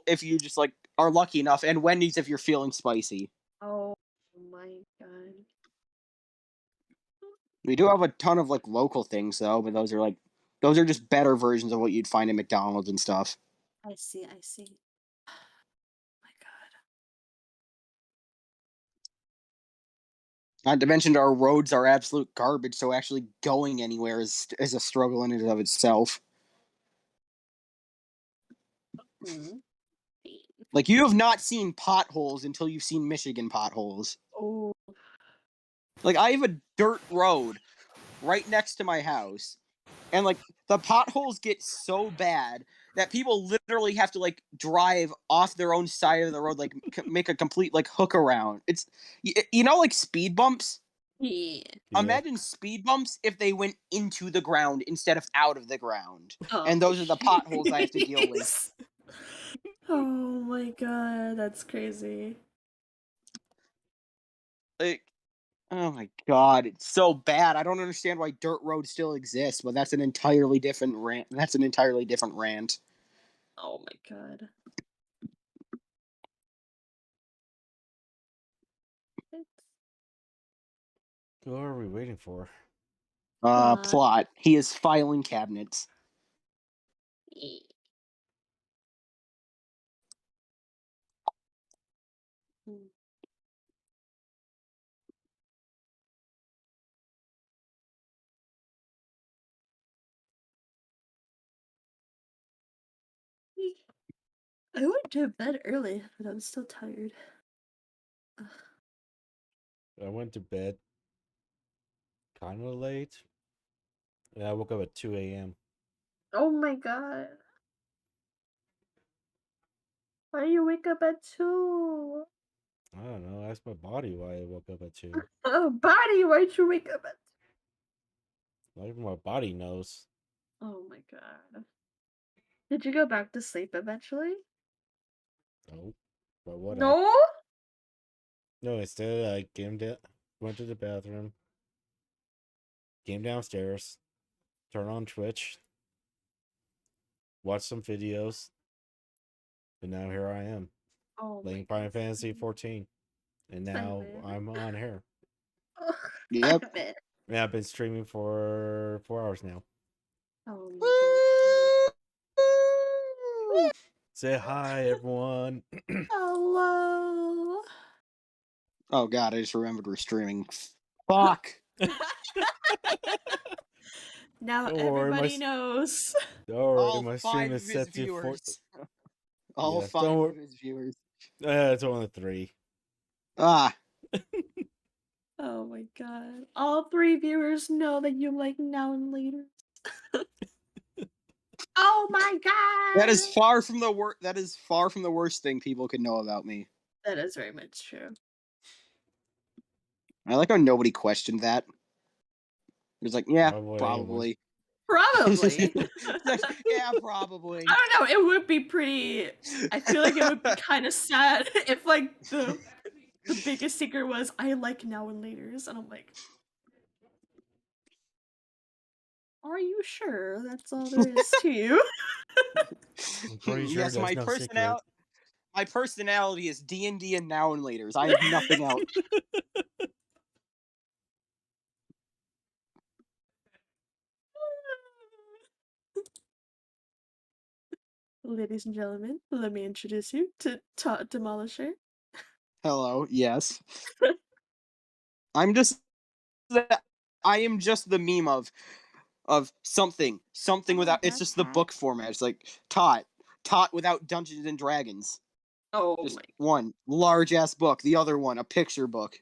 if you just like are lucky enough, and Wendy's if you're feeling spicy. Oh my god. We do have a ton of like local things though, but those are just better versions of what you'd find in McDonald's and stuff. I see, I see. My god. Not to mention our roads are absolute garbage, so actually going anywhere is a struggle in and of itself. Hmm. Like, you have not seen potholes until you've seen Michigan potholes. Oh. Like, I have a dirt road right next to my house, and like the potholes get so bad that people literally have to like drive off their own side of the road, like make a complete like hook around. It's you know, like speed bumps. Yeah. Imagine speed bumps if they went into the ground instead of out of the ground. Oh, And those are the potholes I have to deal with. Oh my god, that's crazy. Like, oh my god, it's so bad. I don't understand why dirt roads still exist, but that's an entirely different rant. That's an entirely different rant. Oh my god. Who are we waiting for? Plot. He is filing cabinets. I went to bed early, but I'm still tired. Ugh. I went to bed kind of late. And I woke up at 2 a.m. Oh my god. Why do you wake up at 2? I don't know. Ask my body why I woke up at 2. Oh, body, why'd you wake up at Not even my body knows. Oh my god. Did you go back to sleep eventually? No. But would I? No? No, instead I went to the bathroom, came downstairs, turned on Twitch, watched some videos, and now here I am, Oh my playing Final Fantasy goodness. 14. And now Simon. I'm on here. Oh, Yep. Simon. Yeah, I've been streaming for 4 hours now. Oh my goodness. Say hi, everyone. Hello. Oh god, I just remembered we're streaming. Fuck. Now Don't worry, everybody knows. Don't worry, All my stream 5 is of his set to viewers. All Yeah, 5 don't of worry. his viewers. It's only 3. Ah. Oh my god. All 3 viewers know that you like now and later. Oh my god. That is far from the worst thing people could know about me. That is very much true. I like how nobody questioned that. It was like, yeah, probably. Probably. Yeah, probably. I don't know, it would be pretty I feel like it would be kind of sad if like the biggest secret was I like now and laters, and I'm like, are you sure that's all there is to you? I'm pretty sure Yes, there's no secret. my personality is D&D and now and laters. I have nothing else. Ladies and gentlemen, let me introduce you to Todd Demolisher. Hello, yes. I am just the meme of something without. It's just the book format. It's like Tot without Dungeons and Dragons. Oh just my. One large ass book, the other one a picture book.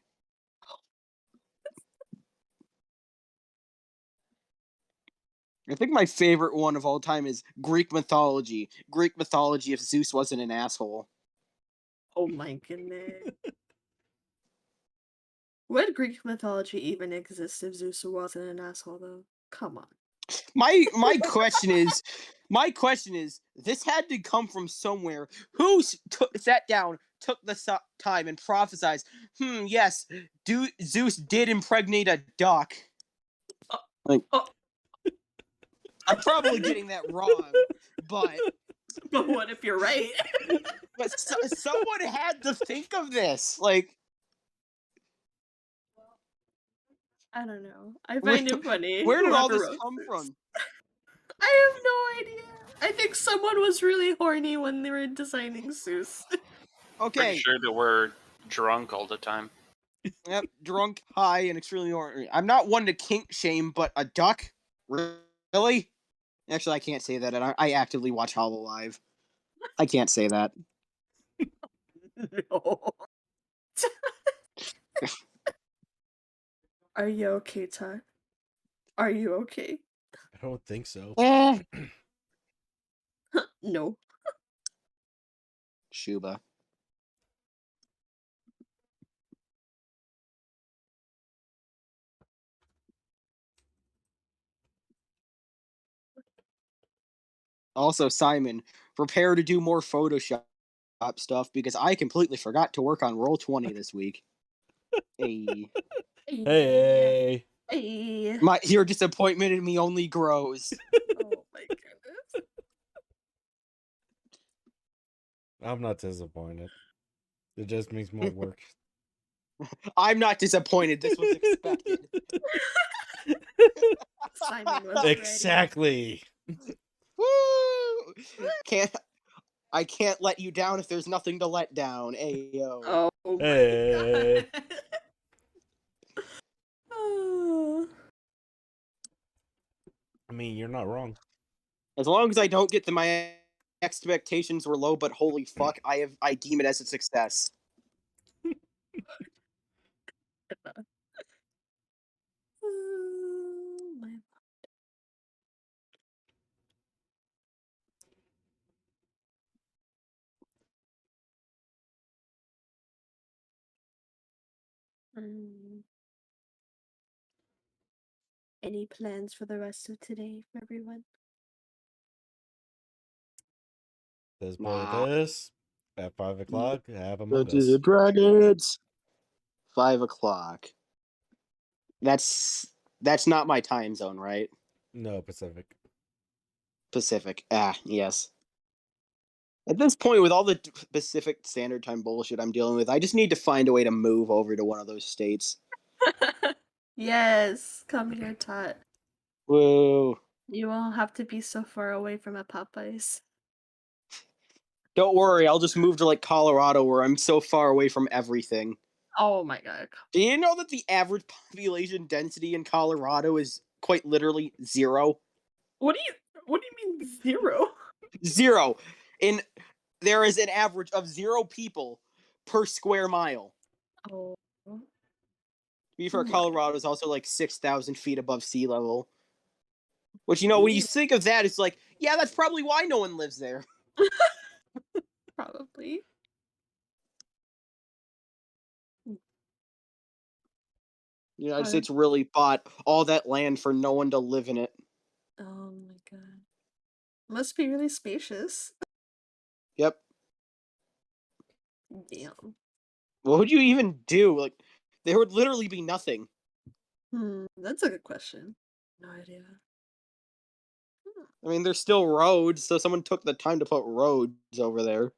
I think my favorite one of all time is Greek mythology. Greek mythology if Zeus wasn't an asshole. Oh my goodness. Would Greek mythology even exist if Zeus wasn't an asshole, though? Come on. My question is, this had to come from somewhere. Who sat down, took the time, and prophesied? Yes, Zeus did impregnate a duck. Like, I'm probably getting that wrong, but what if you're right? But someone had to think of this. Like, I don't know. I find it funny. Where did all whoever this wrote come this. from? I have no idea. I think someone was really horny when they were designing Zeus. Okay. Pretty sure that we're drunk all the time. Yep, drunk, high, and extremely ornery. I'm not one to kink shame, but a duck? Really? Actually, I can't say that. I actively watch Hololive. I can't say that. No. Are you okay, Ty? Are you okay? I don't think so. No. Shuba. Also, Simon, prepare to do more Photoshop stuff because I completely forgot to work on Roll20 this week. Hey. Hey. Hey. Your disappointment in me only grows. Oh my goodness. I'm not disappointed. It just means more work. I'm not disappointed. This was expected. Simon was exactly. Woo! I can't let you down if there's nothing to let down. Ayo. Oh my hey. god. Oh. I mean, you're not wrong. As long as I don't get my expectations were low, but holy fuck, I deem it as a success. Mm. Any plans for the rest of today for everyone? Let's play Nah. this at 5 o'clock. Have Among Dungeons Us. and Dragons. 5 o'clock. That's not my time zone, right? No, Pacific. Pacific. Ah, yes. At this point, with all the Pacific Standard Time bullshit I'm dealing with, I just need to find a way to move over to one of those states. Yes, come here, Tot. Whoa. You won't have to be so far away from a Popeyes. Don't worry, I'll just move to like Colorado where I'm so far away from everything. Oh my god. Do you know that the average population density in Colorado is quite literally 0? What do you mean 0? 0. There is an average of 0 people per square mile. Oh. To be fair, Colorado is also like 6,000 feet above sea level. Which, when you think of that, it's like, yeah, that's probably why no one lives there. Probably. The United States really bought all that land for no one to live in it. Oh my god. Must be really spacious. Yep. Damn. What would you even do? Like, there would literally be nothing. That's a good question. No idea. I mean, there's still roads, so someone took the time to put roads over there.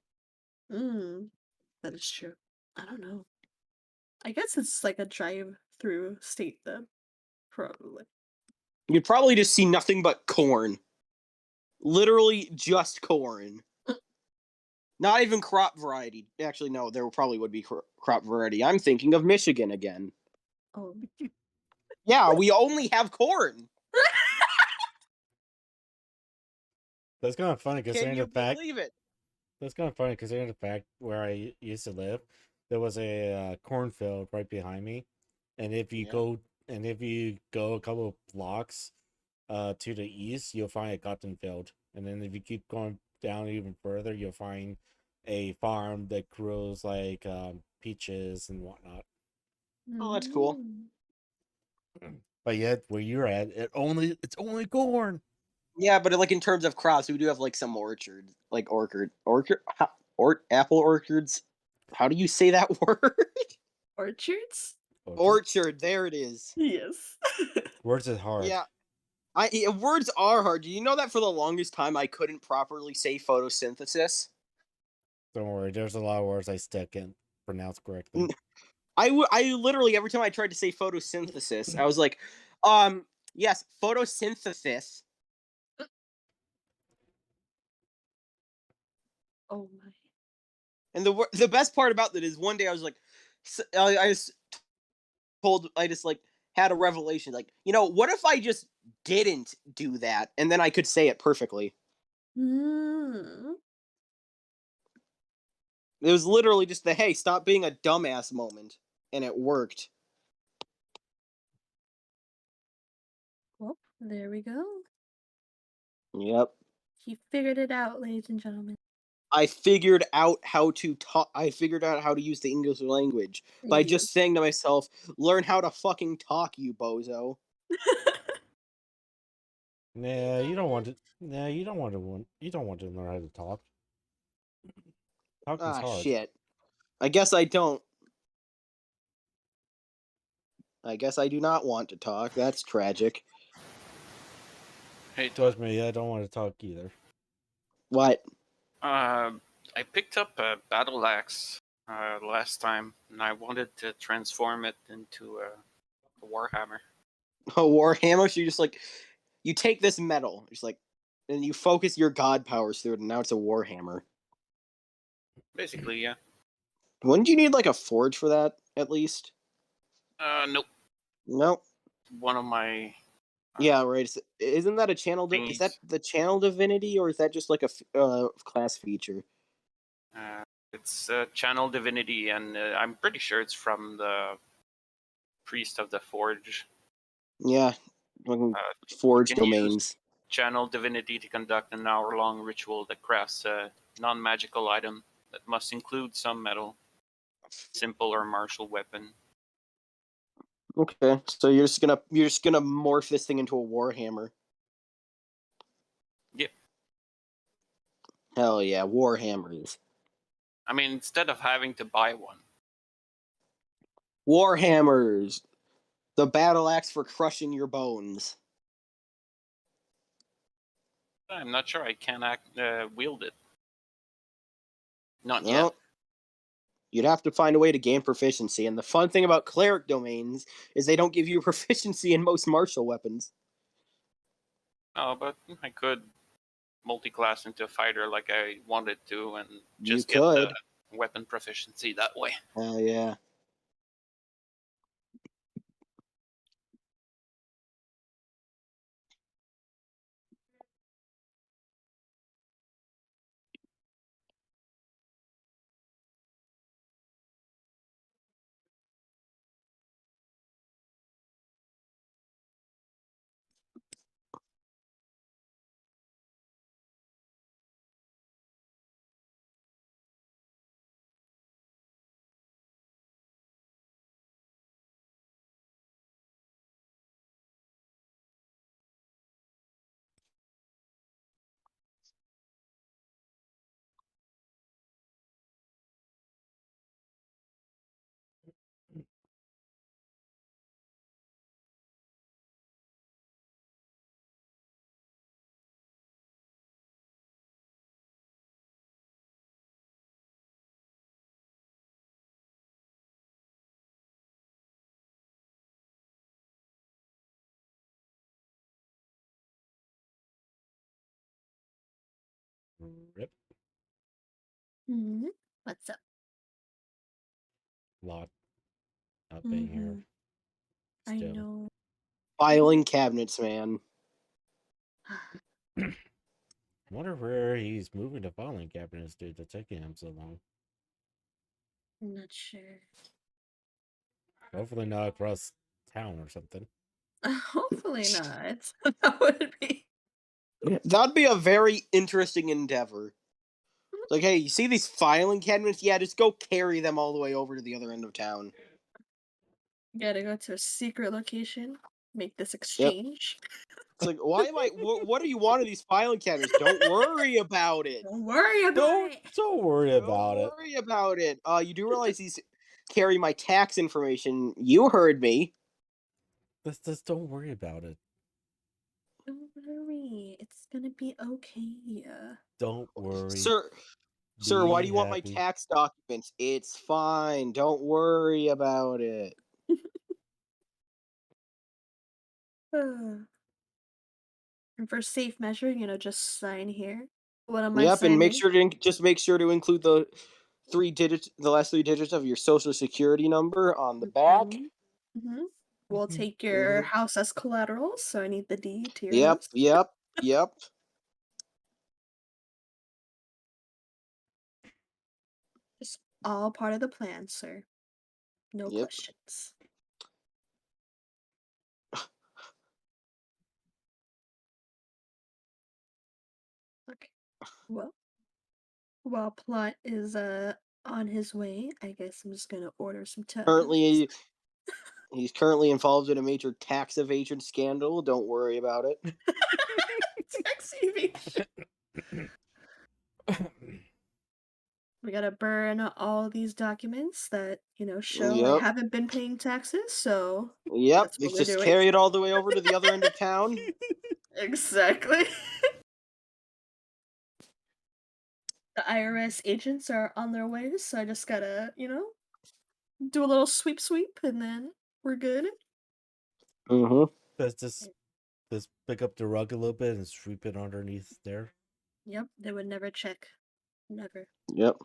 That is true. I don't know. I guess it's like a drive-through state then. Probably. You'd probably just see nothing but corn. Literally just corn. Not even crop variety. Actually, no, there probably would be crop variety. I'm thinking of Michigan again. Oh. Yeah, we only have corn. That's kind of funny Can considering you the fact. believe it? That's kind of funny considering the fact where I used to live, there was a cornfield right behind me, and if you go a couple of blocks, to the east, you'll find a cotton field, and then if you keep going down even further, you'll find a farm that grows like peaches and whatnot. Oh, that's cool. But yet, where you're at, it's only corn. Yeah, but like in terms of crops, we do have like some orchards, like apple orchards. How do you say that word? Orchards? Orchard. There it is. Yes. Words is hard. Yeah. Words are hard. Do you know that for the longest time I couldn't properly say photosynthesis? Don't worry, there's a lot of words I still can't pronounce correctly. I literally, every time I tried to say photosynthesis, I was like, yes, photosynthesis. Oh my. And the best part about that is one day I was like, I just like had a revelation, like, what if I just didn't do that, and then I could say it perfectly. It was literally just the, hey, stop being a dumbass moment, and it worked. Well, there we go. Yep. He figured it out, ladies and gentlemen. I figured out how to talk. I figured out how to use the English language by just saying to myself, "Learn how to fucking talk, you bozo." Nah, you don't want to. Nah, you don't want to. You don't want to learn how to talk. Talking's hard. Shit. I guess I don't. I guess I do not want to talk. That's tragic. Hey, Trust me, I don't want to talk either. What? I picked up a battle axe last time, and I wanted to transform it into a warhammer. A warhammer? So you just like, you take this metal, just like, and you focus your god powers through it, and now it's a warhammer. Basically, yeah. Wouldn't you need like a forge for that, at least? Nope. Nope. One of my. Yeah, right. Isn't that a channel? Is that the channel divinity, or is that just like a class feature? It's channel divinity, and I'm pretty sure it's from the priest of the forge. Yeah, forge domains. Channel divinity to conduct an hour-long ritual that crafts a non-magical item that must include some metal, simple or martial weapon. Okay, so you're just gonna morph this thing into a warhammer. Yep. Hell yeah, warhammers. I mean, instead of having to buy one. Warhammers, the battle axe for crushing your bones. I'm not sure I can wield it. Not No. yet. You'd have to find a way to gain proficiency, and the fun thing about cleric domains is they don't give you proficiency in most martial weapons. Oh, but I could multi-class into a fighter like I wanted to, and just get the weapon proficiency that way. Oh yeah. Rip. What's up? Lot not being here. I Still. know. Filing cabinets, man. I wonder where he's moving the filing cabinets to. That's taking him so long. I'm not sure. Hopefully not across town or something. Hopefully not. That would be. That'd be a very interesting endeavor. Like, hey, you see these filing cabinets? Yeah, just go carry them all the way over to the other end of town. You gotta go to a secret location. Make this Yep. exchange. It's like, why am I? What do you want of these filing cabinets? Don't worry about it. Don't worry about it. Don't worry about it. Don't worry about it. You do realize these carry my tax information. You heard me. Just don't worry about it. Don't worry. It's gonna be okay. Don't worry. Sir, why do you want my happy. tax documents? It's fine. Don't worry about it. And for safe measure, just sign here. What am I Yep, signing? and make sure to include the last 3 digits of your social security number on the back. We'll take your house as collateral, so I need the deed to your Yep, house. yep. It's all part of the plan, sir. No questions. Okay. Well, while Plot is on his way, I guess I'm just gonna order some tacos. He's currently involved in a major tax evasion scandal. Don't worry about it. Tax evasion. We gotta burn all these documents that show I haven't been paying taxes. So Yep, that's what we're just doing. carry it all the way over to the other end of town. Exactly. The IRS agents are on their way, so I just gotta, do a little sweep, and then we're good. Let's just pick up the rug a little bit and sweep it underneath there. Yep, they would never check. Never. Yep.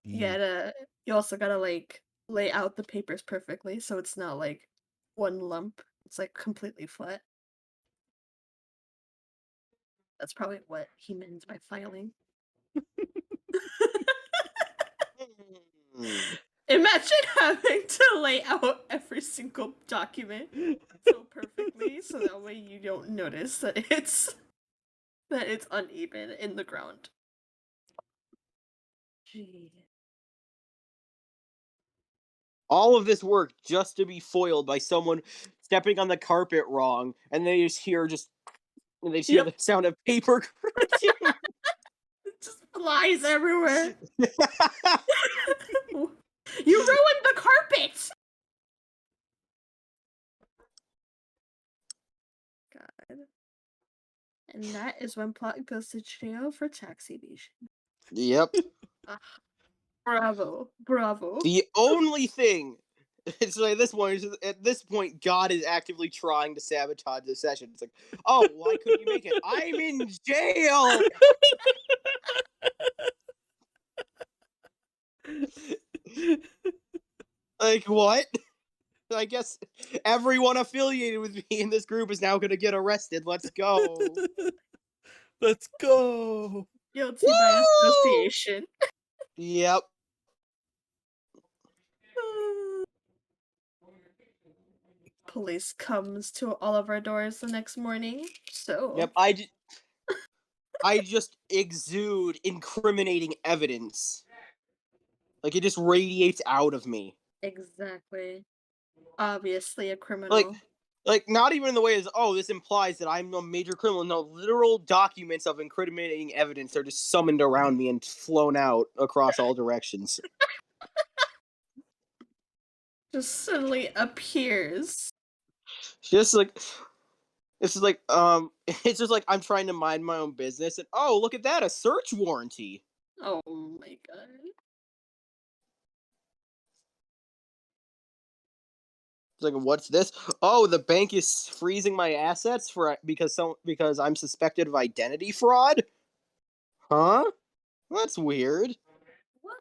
You also gotta lay out the papers perfectly so it's not like one lump. It's like completely flat. That's probably what he means by filing. Imagine having to lay out every single document so perfectly so that way you don't notice that it's uneven in the ground. Gee. All of this work just to be foiled by someone stepping on the carpet wrong, and they just hear the sound of paper crunching. Just flies everywhere. You ruined the carpet! God. And that is when Plot goes to jail for tax evasion. Yep. Bravo. Bravo. The only thing it's like at this point, God is actively trying to sabotage the session. It's like, oh, why couldn't you make it? I'm in jail. Like, what? I guess everyone affiliated with me in this group is now going to get arrested. Let's go. Let's go. Guilty by association. Yep. Police comes to all of our doors the next morning. So. Yep. I just exude incriminating evidence. Like, it just radiates out of me. Exactly. Obviously a criminal. Like not even in the way as, oh, this implies that I'm a major criminal. No, literal documents of incriminating evidence are just summoned around me and flown out across all directions. Just suddenly appears. It's just like it's just like I'm trying to mind my own business, and oh, look at that, a search warranty. Oh my god. It's like, what's this? Oh, the bank is freezing my assets because I'm suspected of identity fraud. Huh? That's weird. What?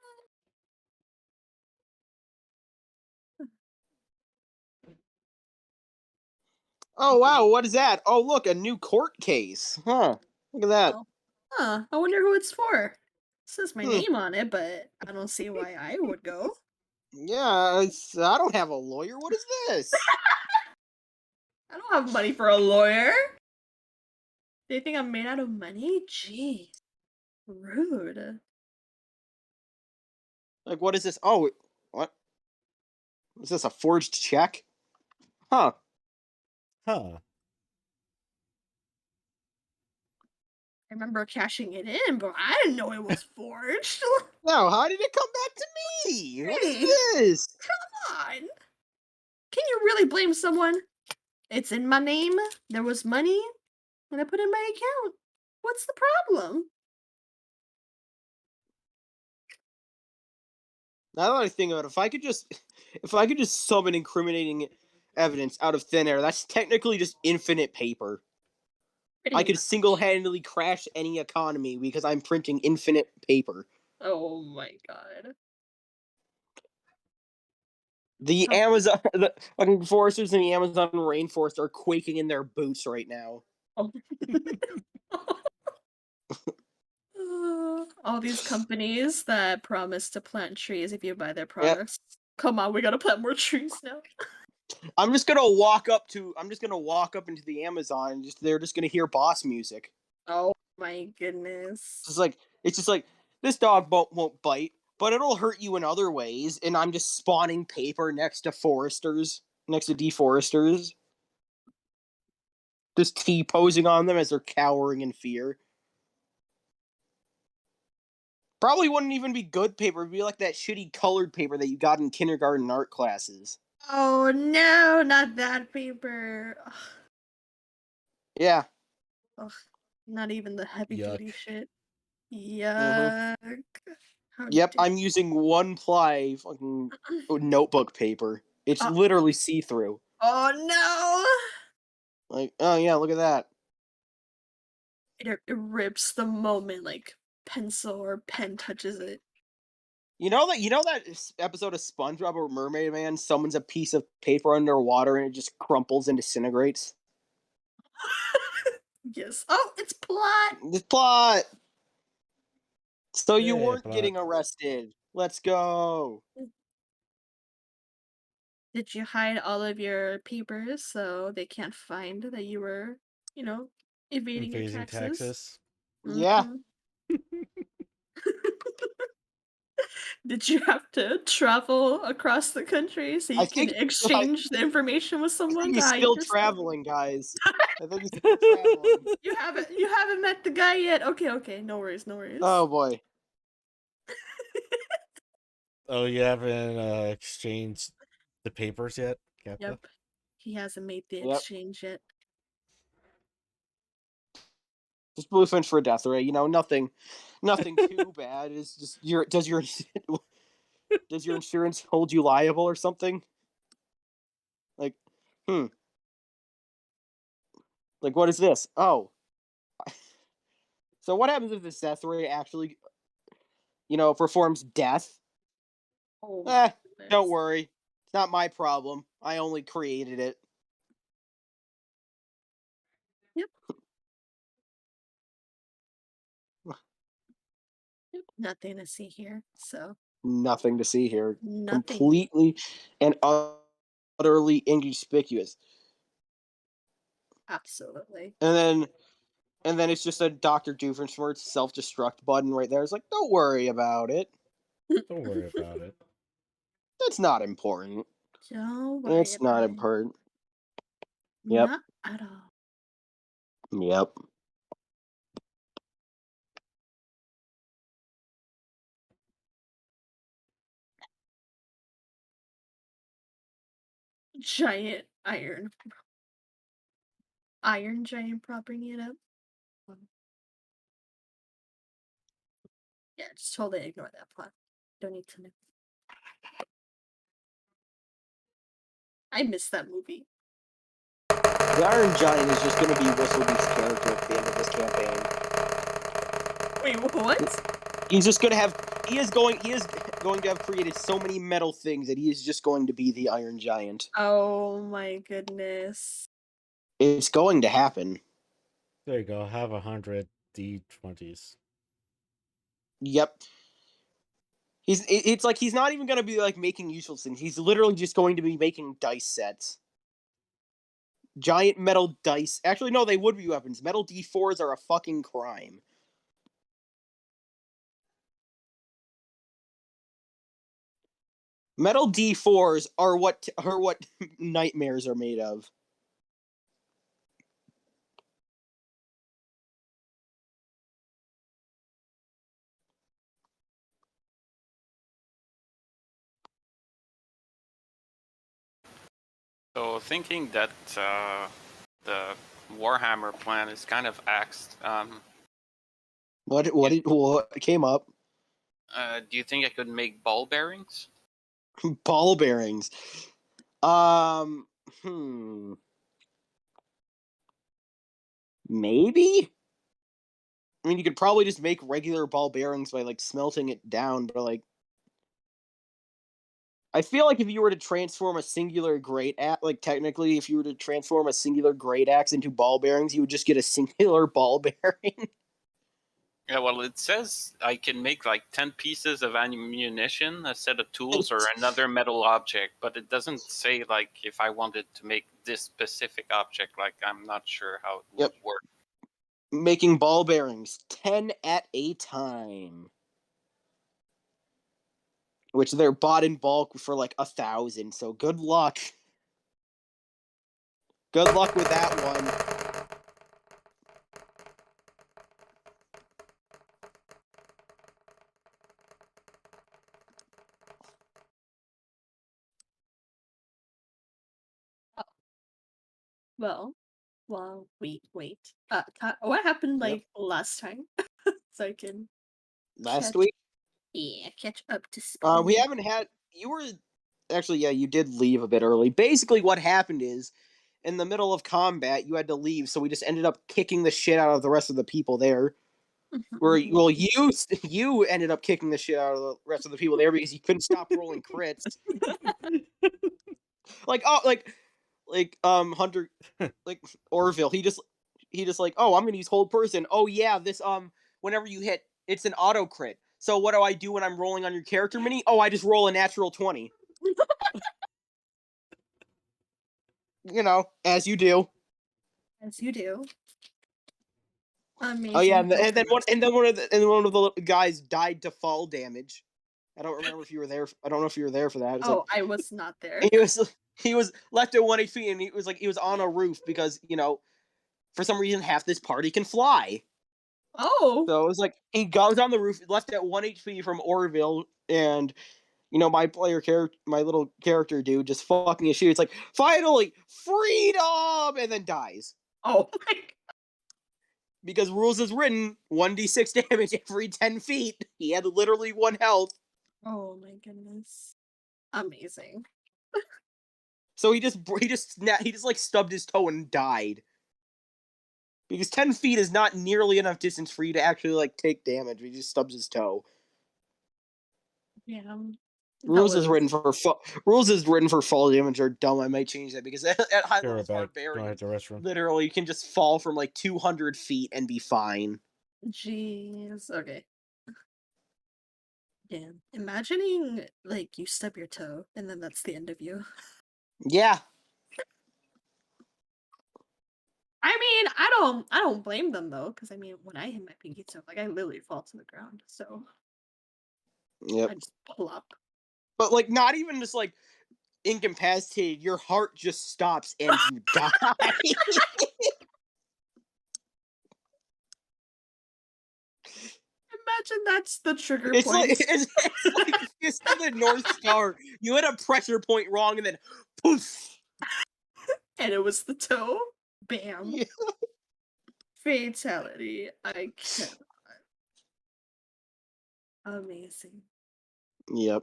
Oh wow, what is that? Oh look, a new court case. Huh. Look at that. Oh. Huh. I wonder who it's for. It says my name on it, but I don't see why I would go. Yeah, I don't have a lawyer. What is this? I don't have money for a lawyer. Do you think I'm made out of money? Jeez. Rude. Like, what is this? Oh, what? Is this a forged check? Huh. Huh. I remember cashing it in, but I didn't know it was forged. No, how did it come back to me? What is this? Come on. Can you really blame someone? It's in my name. There was money, and I put it in my account. What's the problem? Now that I think about it, if I could just summon incriminating evidence out of thin air, that's technically just infinite paper. I could single-handedly crash any economy because I'm printing infinite paper. Oh my god. The Amazon, the fucking foresters in the Amazon rainforest are quaking in their boots right now. Oh. All these companies that promise to plant trees if you buy their products. Yep. Come on, we gotta plant more trees now. I'm just gonna walk up into the Amazon and they're just gonna hear boss music. Oh my goodness. It's just like this dog won't bite, but it'll hurt you in other ways, and I'm just spawning paper next to deforesters. Just T-posing on them as they're cowering in fear. Probably wouldn't even be good paper. It'd be like that shitty colored paper that you got in kindergarten art classes. Oh no, not that paper. Ugh. Yeah. Ugh, not even the heavy duty shit. Yuck. Mm-hmm. Yep, I'm using 1-ply fucking notebook paper. It's literally see-through. Oh no! Like, oh yeah, look at that. It rips the moment like pencil or pen touches it. You know that episode of SpongeBob where Mermaid Man summons a piece of paper underwater and it just crumples and disintegrates? Yes. Oh, it's Plot! It's Plot! So you weren't getting arrested. Let's go. Did you hide all of your papers so they can't find that you were, evading your taxes? Mm-hmm. Yeah. Did you have to travel across the country so you can exchange the information with someone? He's Guy, still just traveling, guys. I think he's still traveling. you haven't met the guy yet. Okay, no worries, no worries. Oh boy. Oh, you haven't exchanged the papers yet, Kappa? Yep. He hasn't made the Yep. exchange yet. Just bluefin for a death ray. You know, nothing too bad. It's just does your insurance hold you liable or something? Like, Like, what is this? Oh. So what happens if this death ray actually, performs death? Oh, Don't worry. It's not my problem. I only created it. Yep. Nothing to see here. So Nothing to see here. nothing. Completely and utterly inconspicuous. Absolutely. And then it's just a Dr. Doofenshmirtz self-destruct button right there. It's like, don't worry about it. Don't worry about it. That's not important. Don't worry It's not about it. important. Yep. Not at all. Yep. Giant iron giant prop bringing it up. Yeah, just totally ignore that plot. Don't need to know. I missed that movie. The Iron Giant is just going to be Whistlebee's character at the end of this campaign. Wait, what? He's just going to have. He is going to have created so many metal things that he is just going to be the Iron Giant. Oh my goodness. It's going to happen. There you go. Have 100 D20s. Yep. It's like he's not even going to be like making useful things. He's literally just going to be making dice sets. Giant metal dice. Actually, no, they would be weapons. Metal D4s are a fucking crime. Metal D4s are what nightmares are made of. So thinking that the Warhammer plan is kind of axed. What came up? Do you think I could make ball bearings? Ball bearings. Maybe? I mean, you could probably just make regular ball bearings by, like, smelting it down, but, like... I feel like if you were to transform a singular great axe, like, technically, if you were to transform a singular great axe into ball bearings, you would just get a singular ball bearing. Yeah, well, it says I can make like 10 pieces of ammunition, a set of tools, or another metal object, but it doesn't say like if I wanted to make this specific object. Like, I'm not sure how it would work. Making ball bearings 10 at a time, which they're bought in bulk for like 1,000. So good luck. Good luck with that one. Well, wait. What happened like last time? So I can Last week? Yeah, catch up to speed. We haven't had. You were actually, yeah, you did leave a bit early. Basically, what happened is, in the middle of combat, you had to leave, so we just ended up kicking the shit out of the rest of the people there. Well, you ended up kicking the shit out of the rest of the people there because you couldn't stop rolling crits. Hunter, like Orville, he just like, oh, I'm gonna use hold person. Oh yeah, this whenever you hit, it's an auto crit. So what do I do when I'm rolling on your character mini? Oh, I just roll a natural 20. As you do. As you do. Amazing. Oh yeah, and then one of the guys died to fall damage. I don't remember if you were there. I don't know if you were there for that. It's Oh, I was not there. he was left at 1 HP, and he was on a roof because for some reason half this party can fly. Oh. So it was like he goes on the roof, left at 1 HP from Orville, and my little character dude just fucking his shit. It's like, finally, freedom, and then dies. Oh my god. Because rules is written 1d6 damage every 10 feet. He had literally 1 health. Oh my goodness. Amazing. So he just like stubbed his toe and died. Because 10 feet is not nearly enough distance for you to actually like take damage. He just stubs his toe. Yeah. Rules is written for fall damage are dumb. I might change that because at high levels barbarians, literally you can just fall from like 200 feet and be fine. Jeez. Okay. Damn. Imagining like you stub your toe and then that's the end of you. Yeah. I mean, I don't blame them though, because I mean, when I hit my pinky toe, like I literally fall to the ground. So Yep. I just plop. But like not even just like incapacitated, your heart just stops and you die. Imagine that's the trigger It's point. like it's like Fist of the North Star. You hit a pressure point wrong and then poof. And it was the toe. Bam. Yeah. Fatality. I cannot. Amazing. Yep.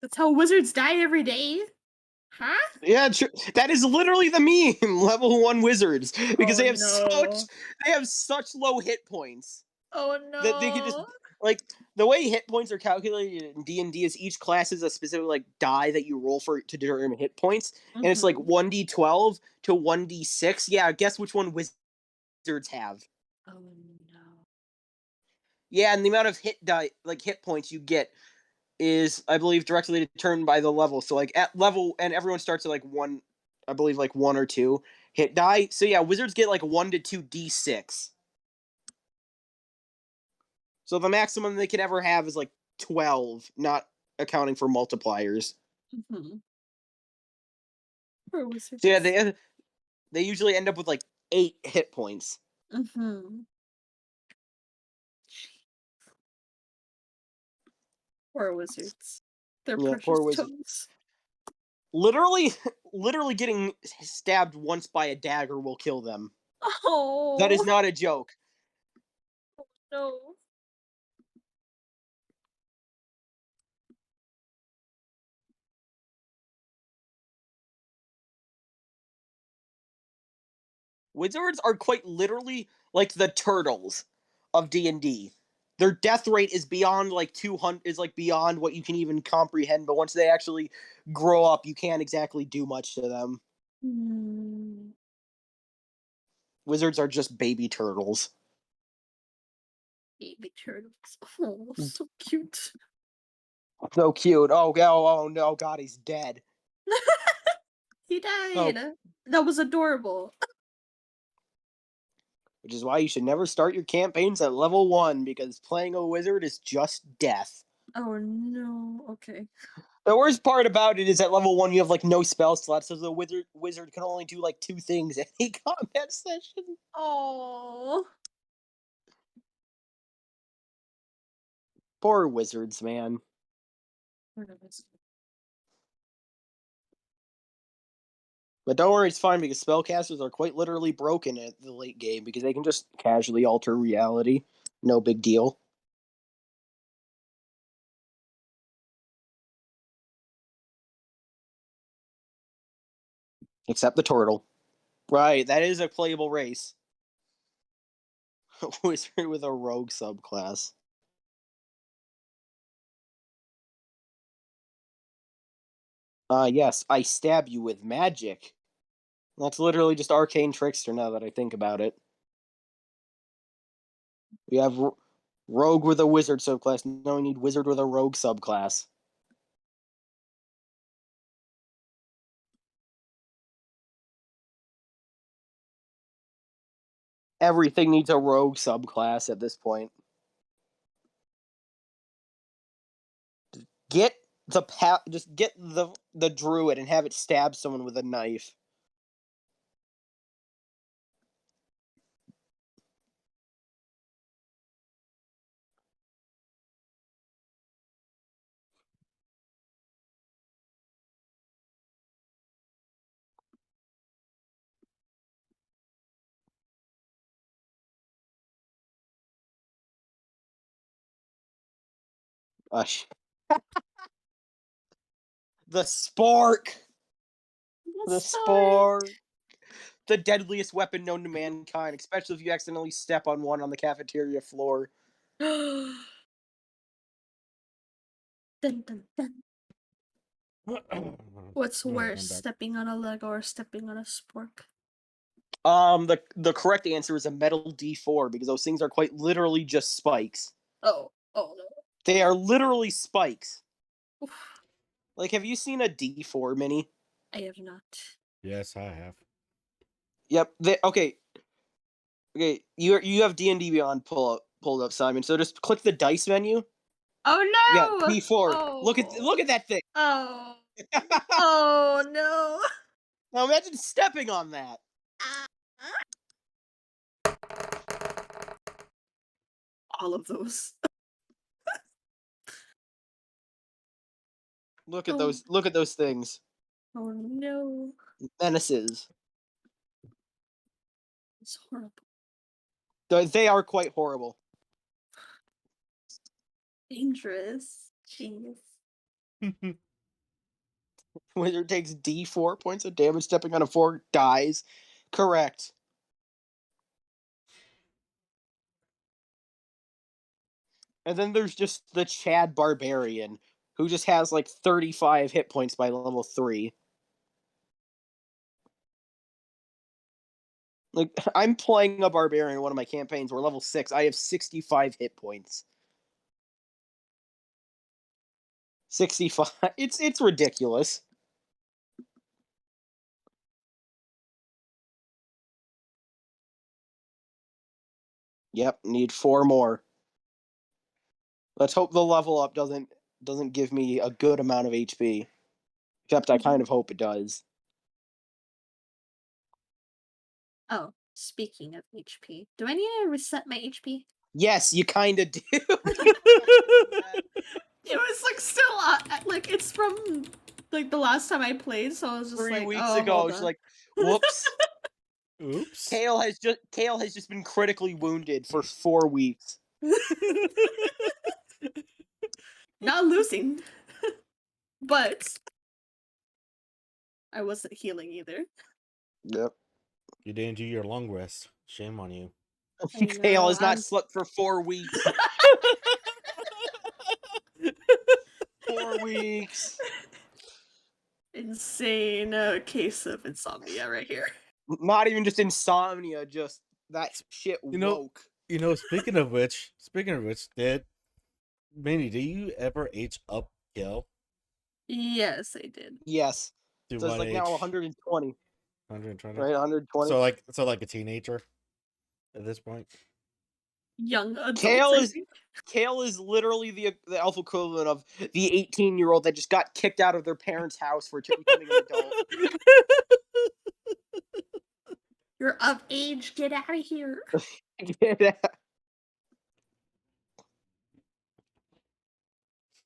That's how wizards die every day? Huh? Yeah, that is literally the meme. Level 1 wizards because they have such low hit points. Oh no. That they could just like the way hit points are calculated in D&D is each class is a specific like die that you roll for to determine hit points, and it's like 1d12 to 1d6. Yeah, guess which one wizards have? Oh no. Yeah, and the amount of hit points you get is, I believe, directly determined by the level. So like at level, and everyone starts at like 1, I believe like 1 or 2 hit die. So yeah, wizards get like 1 to 2 d6. So the maximum they can ever have is like 12, not accounting for multipliers. Mm-hmm. For wizards. So yeah, they usually end up with like 8 hit points. Mm-hmm. Poor wizards. Their precious toes. Literally getting stabbed once by a dagger will kill them. Oh. That is not a joke. Oh no. Wizards are quite literally like the turtles of D&D. Their death rate is beyond like 200, is like beyond what you can even comprehend, but once they actually grow up, you can't exactly do much to them. Mm. Wizards are just baby turtles. Baby turtles. Oh, so cute. So cute. Oh no, God, he's dead. He died. Oh. That was adorable. Which is why you should never start your campaigns at level 1, because playing a wizard is just death. Oh no, okay. The worst part about it is at level 1 you have like no spell slots, so the wizard can only do like 2 things any combat session. Oh. Poor wizards, man. But don't worry, it's fine, because spellcasters are quite literally broken at the late game, because they can just casually alter reality. No big deal. Except the turtle. Right, that is a playable race. Wizard with a rogue subclass. Yes, I stab you with magic. That's literally just Arcane Trickster now that I think about it. We have Rogue with a Wizard subclass. Now we need Wizard with a Rogue subclass. Everything needs a Rogue subclass at this point. Get just get the druid and have it stab someone with a knife. Gosh. The spark. The spark. The deadliest weapon known to mankind, especially if you accidentally step on one on the cafeteria floor. Dun, dun, dun. What's Alright, worse, I'm back. stepping on a Lego or stepping on a spork? The correct answer is a metal D4 because those things are quite literally just spikes. Oh no. They are literally spikes. Oof. Like, have you seen a D4 mini? I have not. Yes, I have. Yep. Okay. You have D&D Beyond pulled up, Simon. So just click the dice menu. Oh Yeah, no! D4. Oh. Look at that thing. Oh. Oh no. Now imagine stepping on that. All of those. Look at those things. Oh no. Menaces. It's horrible. They are quite horrible. Dangerous. Jeez. Wizard takes D4 points of damage stepping on a 4, dies. Correct. And then there's just the Chad Barbarian, who just has like 35 hit points by level 3. Like, I'm playing a Barbarian in one of my campaigns. We're level 6. I have 65 hit points. 65. It's ridiculous. Yep, need 4 more. Let's hope the level up doesn't give me a good amount of HP. Except I kind of hope it does. Oh, speaking of HP, do I need to reset my HP? Yes, you kind of do. It was like still like it's from like the last time I played, so I was just 3 like, weeks oh, ago, hold she's on. like, whoops. Oops. Kale has just been critically wounded for 4 weeks. Not losing, but I wasn't healing either. Yep. You didn't do your long rest. Shame on you. Kale has not slept for 4 weeks. 4 weeks. Insane case of insomnia right here. Not even just insomnia, just that shit woke. Speaking of which, Minnie, do you ever age up Gil? Yes, I did. Yes. To So it's what like age? now 120. 120. Right, 120. So like a teenager at this point. Young adults. Kale is literally the alpha equivalent of the 18-year-old that just got kicked out of their parents' house for becoming an adult. You're of age. Get out of here.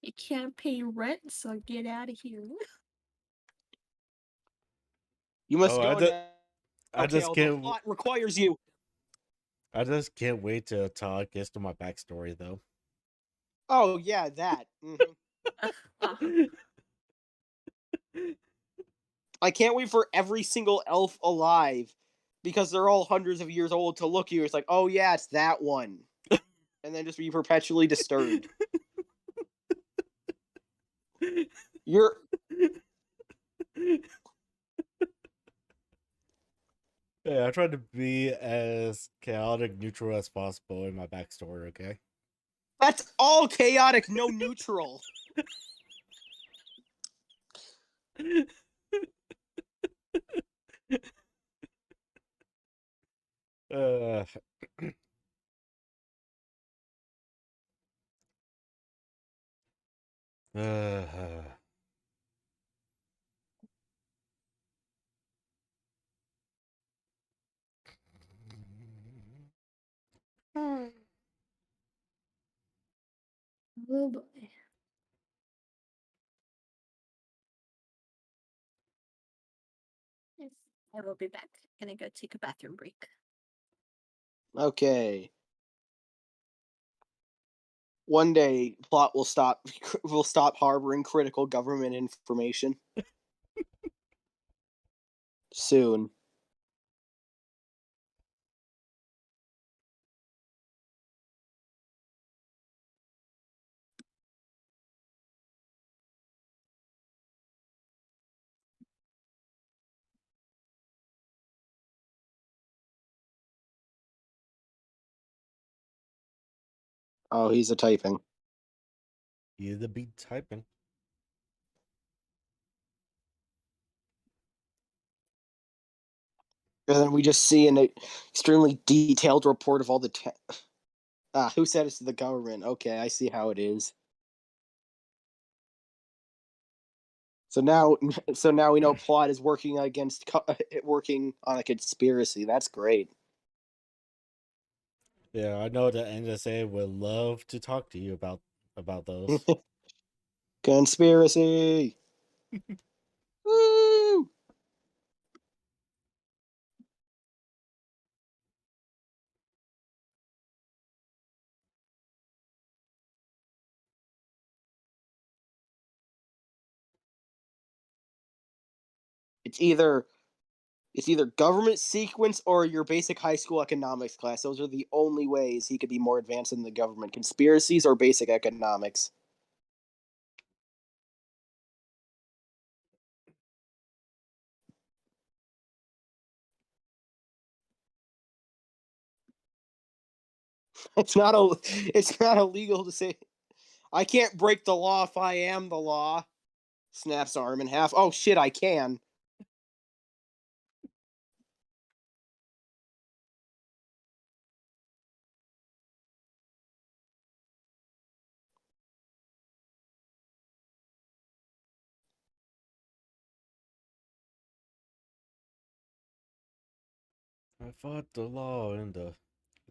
You can't pay rent, so get out of here. You must Oh, go now. I just Kale, can't. the plot requires you. I just can't wait till Todd gets to my backstory, though. Oh yeah, that. I can't wait for every single elf alive, because they're all hundreds of years old, to look at you. It's like, oh yeah, it's that one, and then just be perpetually disturbed. You're. Yeah, I tried to be as chaotic neutral as possible in my backstory, okay? That's all chaotic, no neutral. uh Uh, Oh boy. Yes, I will be back. Gonna go take a bathroom break. Okay. One day, plot will stop will stop harboring critical government information. Soon. Oh, he's a typing. He's the beat typing. And then we just see an extremely detailed report of all the. Who said it's the government? Okay, I see how it is. So now, so now we know plot is working against working on a conspiracy. That's great. Yeah, I know the NSA would love to talk to you about those. Conspiracy. Woo! It's either government sequence or your basic high school economics class. Those are the only ways he could be more advanced in the government. Conspiracies or basic economics. It's not illegal to say I can't break the law if I am the law. Snaps arm in half. Oh shit, I can. I fought the law and the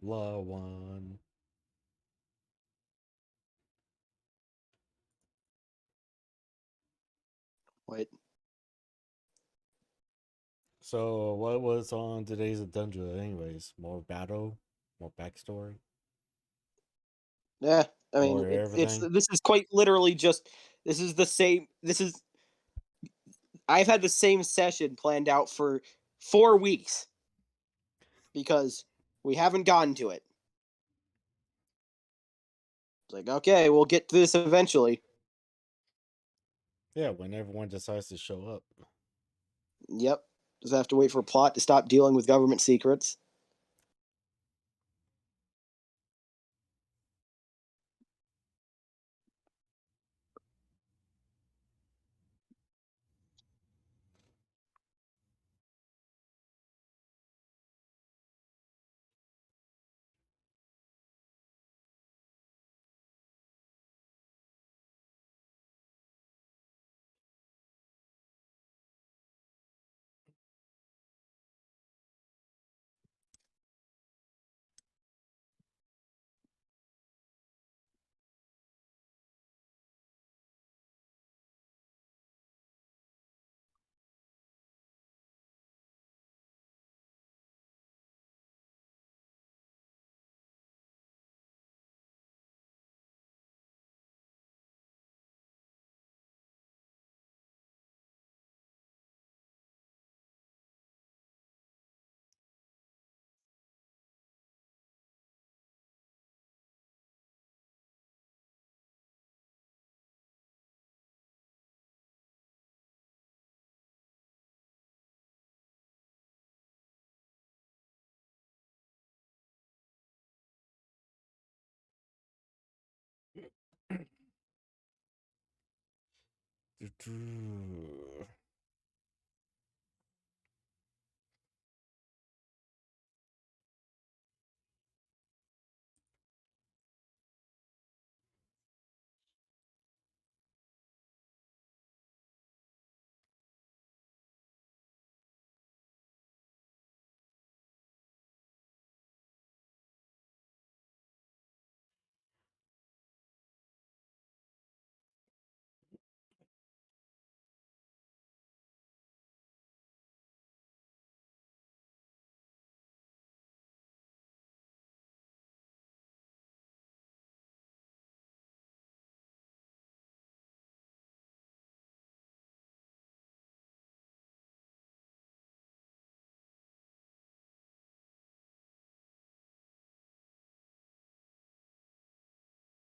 law won. Wait. So what was on today's agenda anyways? More battle? More backstory? Yeah, I More mean, everything? this is quite literally just this is the same. This is I've had the same session planned out for 4 weeks because we haven't gotten to it. It's like, okay, we'll get to this eventually. Yeah, when everyone decides to show up. Yep. Just have to wait for plot to stop dealing with government secrets.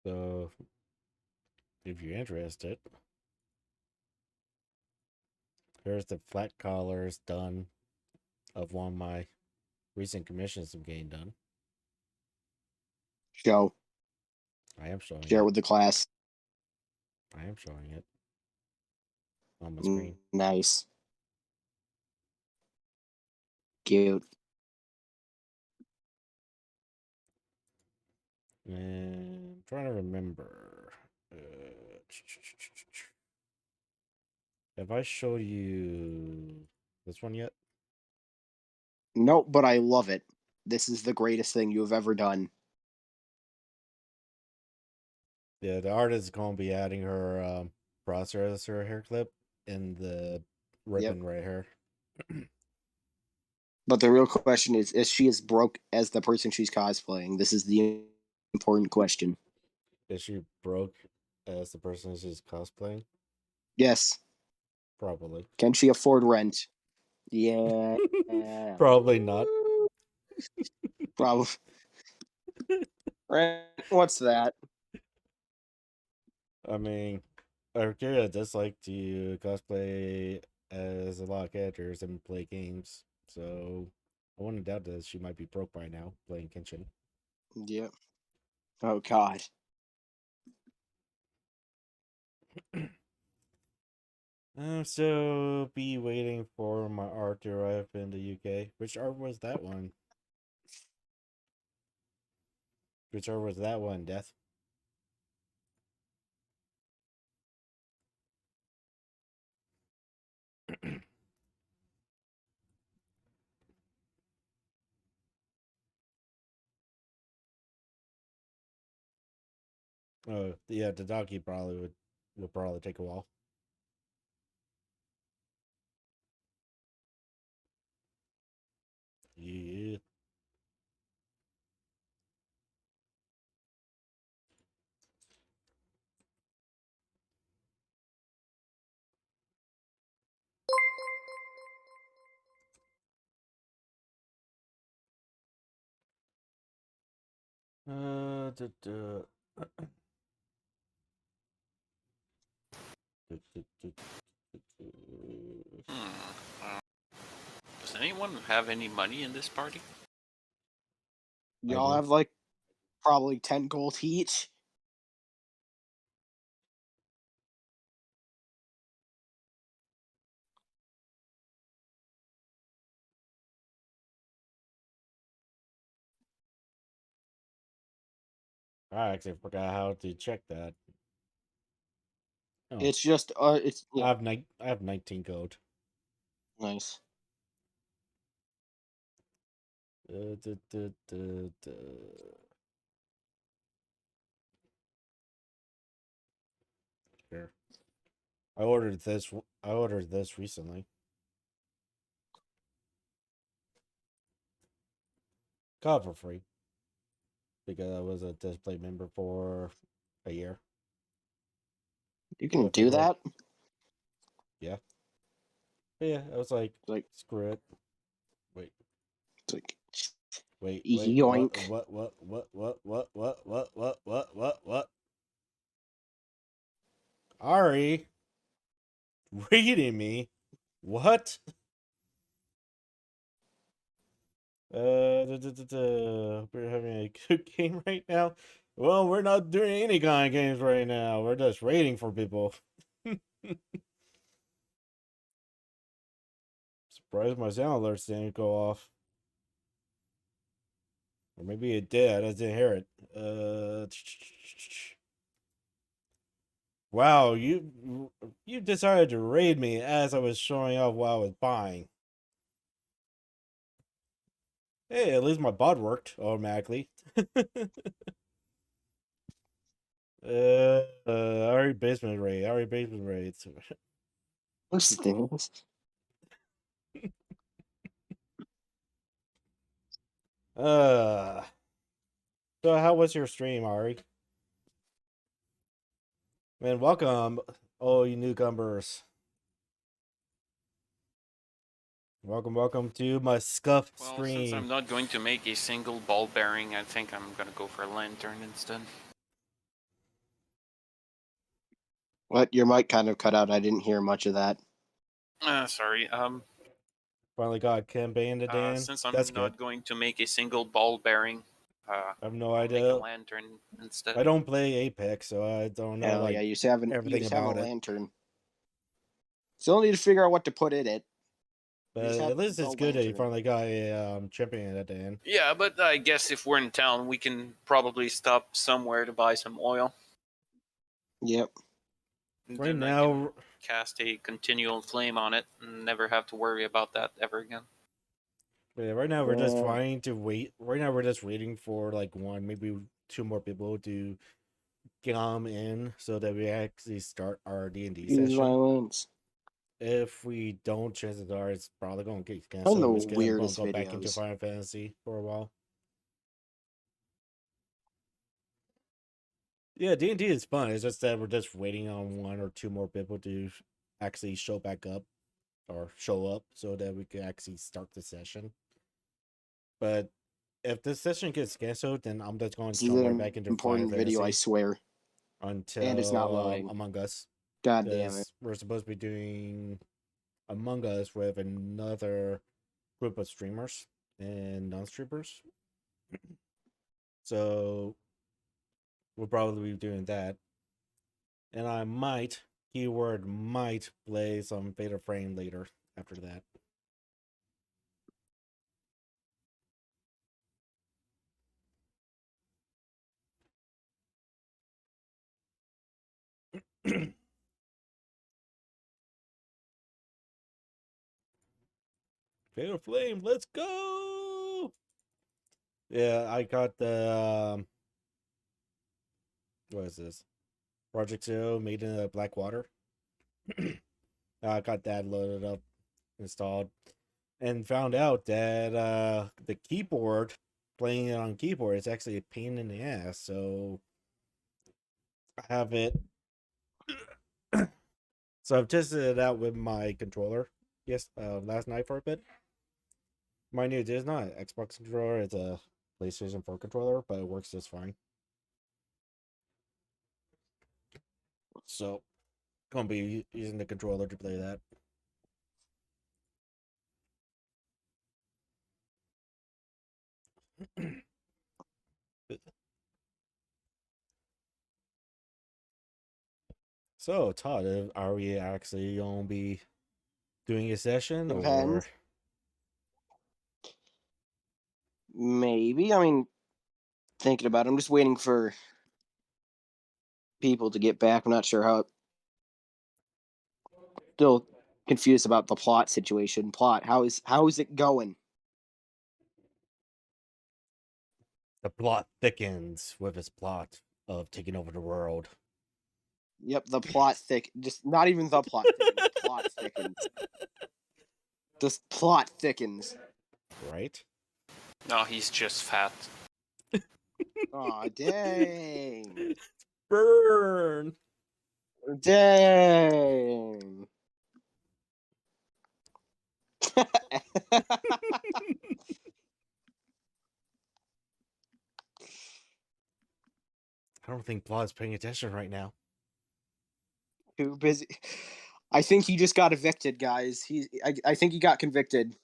So, if you're interested, here's the flat collars done of one of my recent commissions I'm getting done. Show. I am showing Share it. with the class. I am showing it on my screen. Nice. Cute. And I'm trying to remember. Have I showed you this one yet? Nope, but I love it. This is the greatest thing you have ever done. Yeah, the artist is going to be adding her processor hair clip in the ribbon right here. But the real question is she as broke as the person she's cosplaying? This is the important question. Is she broke as the person she's cosplaying? Yes. Probably. Can she afford rent? Yeah. Probably not. Probably. Rent? What's that? I mean, Arcadia does like to cosplay as a lot of characters and play games, so I wouldn't doubt that she might be broke by now playing Kenshin. Yep. Oh God. I'm still be waiting for my art to arrive in the UK. Which art was that one? Which art was that one, Death? Yeah, the donkey probably would probably take a while. Yeah. Does anyone have any money in this party? Y'all have like probably 10 gold each. I actually forgot how to check that. Oh. It's just it's yeah. I have 19 gold. Nice. Here. I ordered this recently. Got it for free. Because I was a display member for a year. You can do that? Yeah. But yeah, I was like screw it. Wait. It's like Wait. yoink. What? Ari reading me? What? We're having a good game right now. Well, we're not doing any kind of games right now. We're just raiding for people. Surprised my sound alerts didn't go off. Or maybe it did. I didn't hear it. Wow, you decided to raid me as I was showing off what I was buying. Hey, at least my bot worked automatically. Ari basement raid. What's the thing? So how was your stream, Ari? Man, welcome, all you newcomers. Welcome to my scuffed Well, stream. since I'm not going to make a single ball bearing, I think I'm gonna go for a lantern instead. What? Your mic kind of cut out. I didn't hear much of that. Sorry. Finally got campaign to Dan. Since I'm That's not good. going to make a single ball bearing, I have no I'll idea. make a lantern instead. I don't play Apex, so I don't know Hell like yeah, you just have everything a about it. lantern. Still need to figure out what to put in it. But at least it's good that you finally got a champion at the end. Yeah, but I guess if we're in town, we can probably stop somewhere to buy some oil. Yep. Right now, I can cast a continual flame on it and never have to worry about that ever again. Yeah, right now we're just trying to wait. Right now we're just waiting for like one, maybe two more people to come in so that we actually start our D&D session. Violence. If we don't, chances are it's probably going to get One of canceled. the We're just going to weirdest go back into videos. Final Fantasy for a while. Yeah, D&D is fun. It's just that we're just waiting on one or two more people to actually show back up or show up so that we can actually start the session. But if this session gets canceled, then I'm just going to jump right back into important Final video, I Fantasy swear. until And it's not loading. Among Us. God damn it. We're supposed to be doing Among Us with another group of streamers and non-streamers. So we'll probably be doing that. And I might, keyword might, play some Fatal Frame later after that. Fatal Flame, let's go! Yeah, I got the what is this? Project Zero made in the Blackwater. I got that loaded up, installed, and found out that the keyboard, playing it on keyboard, is actually a pain in the ass. So I have it. So I've tested it out with my controller. Yes, last night for a bit. Mind you, it is not an Xbox controller; it's a PlayStation 4 controller, but it works just fine. So, gonna be using the controller to play that. So, Todd, are we actually gonna be doing a session or Depends. Maybe. I mean, thinking about it, I'm just waiting for people to get back. I'm not sure how. Still confused about the plot situation. How is it going? the plot thickens with his plot of taking over the world? Yep, the plot just not even the plot thickens. The plot thickens. The plot thickens. Right? No, he's just fat. Aw, dang. Burn. Dang. I don't think Plot's paying attention right now. Too busy. I think he just got evicted, guys. I think he got convicted.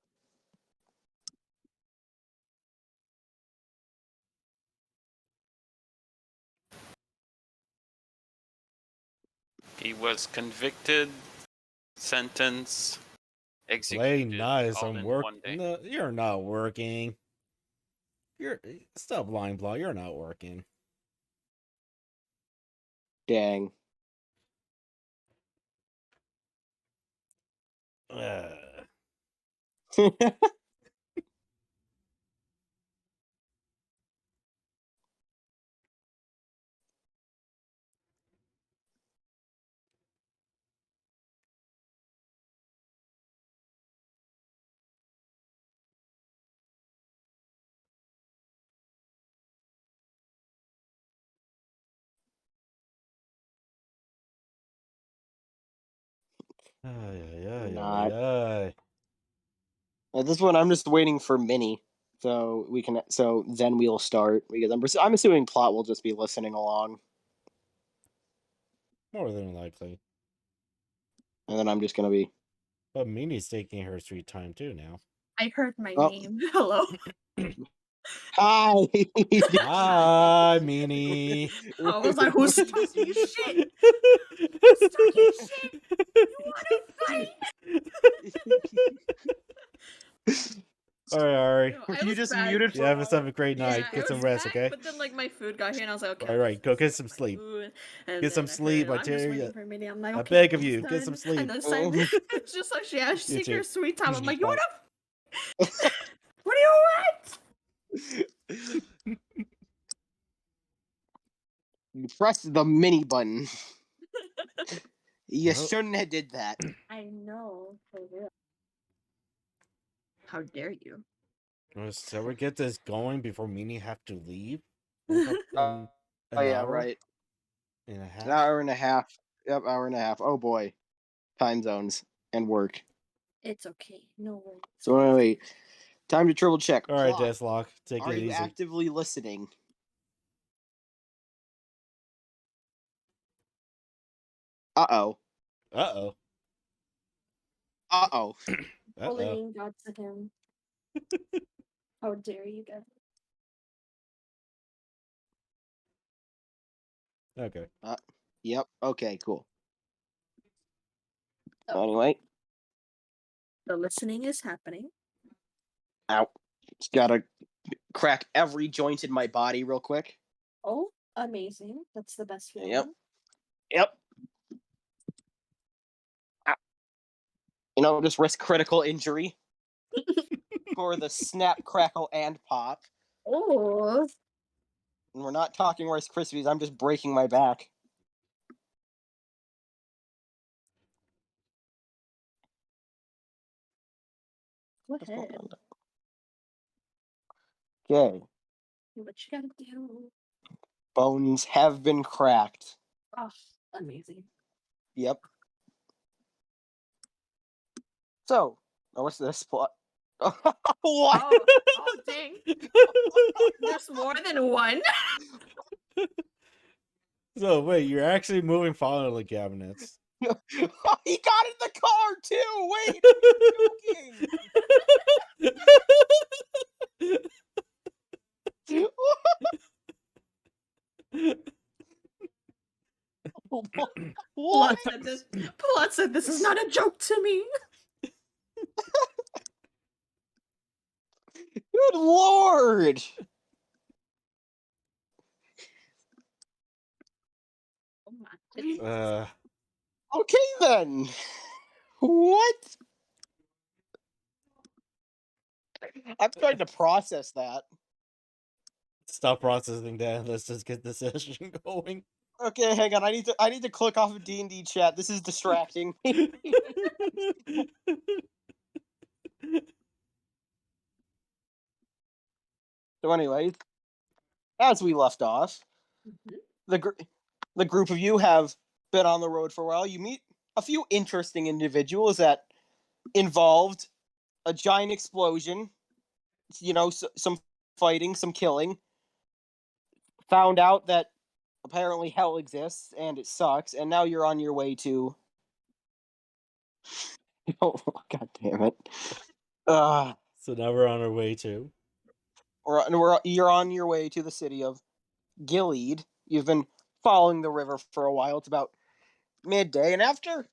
He was convicted, sentenced, Play executed nice. all I'm in working. one day. No, you're not working. Stop lying, Plot. You're not working. Dang. Not. At this point, I'm just waiting for Minnie, so we can. So then we'll start because I'm assuming Plot will just be listening along. More than likely. And then I'm just gonna be. But Mini's taking her sweet time too now. I heard my Oh. name. Hello. Hi. Hi, Mini. I was like, who's talking shit? Who's talking shit? You wanna fight? All right, Ari. No, I was bad. You have yourself a great night. Yeah, Get it some was rest, bad, okay? But then, like, my food got here, and I was like, okay. All right, go get some sleep. And Get some then I sleep. heard, I I'm tell just you. waiting for a minute. I'm like, I okay, beg of it's you, get some done. sleep. And then Simon, it's just like she has You seek too. her sweet time. I'm like, you Bye. wanna? What do you want? You pressed the mini button. You Well. shouldn't have did that. I know, for real. How dare you? So we get this going before Mini have to leave. Oh yeah, hour right. and a half. An hour and a half. Yep, hour and a half. Oh boy, time zones and work. It's okay. No worries. So anyway, time to triple check. All right, Plot. Deathlock, take Are it you easy. actively listening? Uh-oh. Uh-oh. Uh-oh. Bullying God to him. How dare you guys? Okay. Yep. Okay, cool. Anyway. The listening is happening. Ow. Just gotta crack every joint in my body real quick. Oh, amazing. That's the best feeling. Yep. Yep. Ow. You know, just risk critical injury for the snap, crackle, and pop. Oh. And we're not talking Rice Krispies. I'm just breaking my back. Go ahead. Okay. What you gotta do? Bones have been cracked. Oh, amazing. Yep. So, what's this plot? What? Oh, dang. There's more than one. So wait, you're actually moving filing cabinets. He got in the car too. Wait, you're joking. What? Plot said this is not a joke to me. Good lord. Okay then. What? I'm trying to process that. Stop processing that. Let's just get the session going. Okay, hang on. I need to click off of D&D chat. This is distracting me. So anyways, as we left off, the group of you have been on the road for a while. You meet a few interesting individuals that involved a giant explosion, you know, some fighting, some killing. Found out that apparently hell exists and it sucks, and now you're on your way to. Oh, god damn it! So now we're on our way to. You're on your way to the city of Gilead. You've been following the river for a while. It's about midday, and after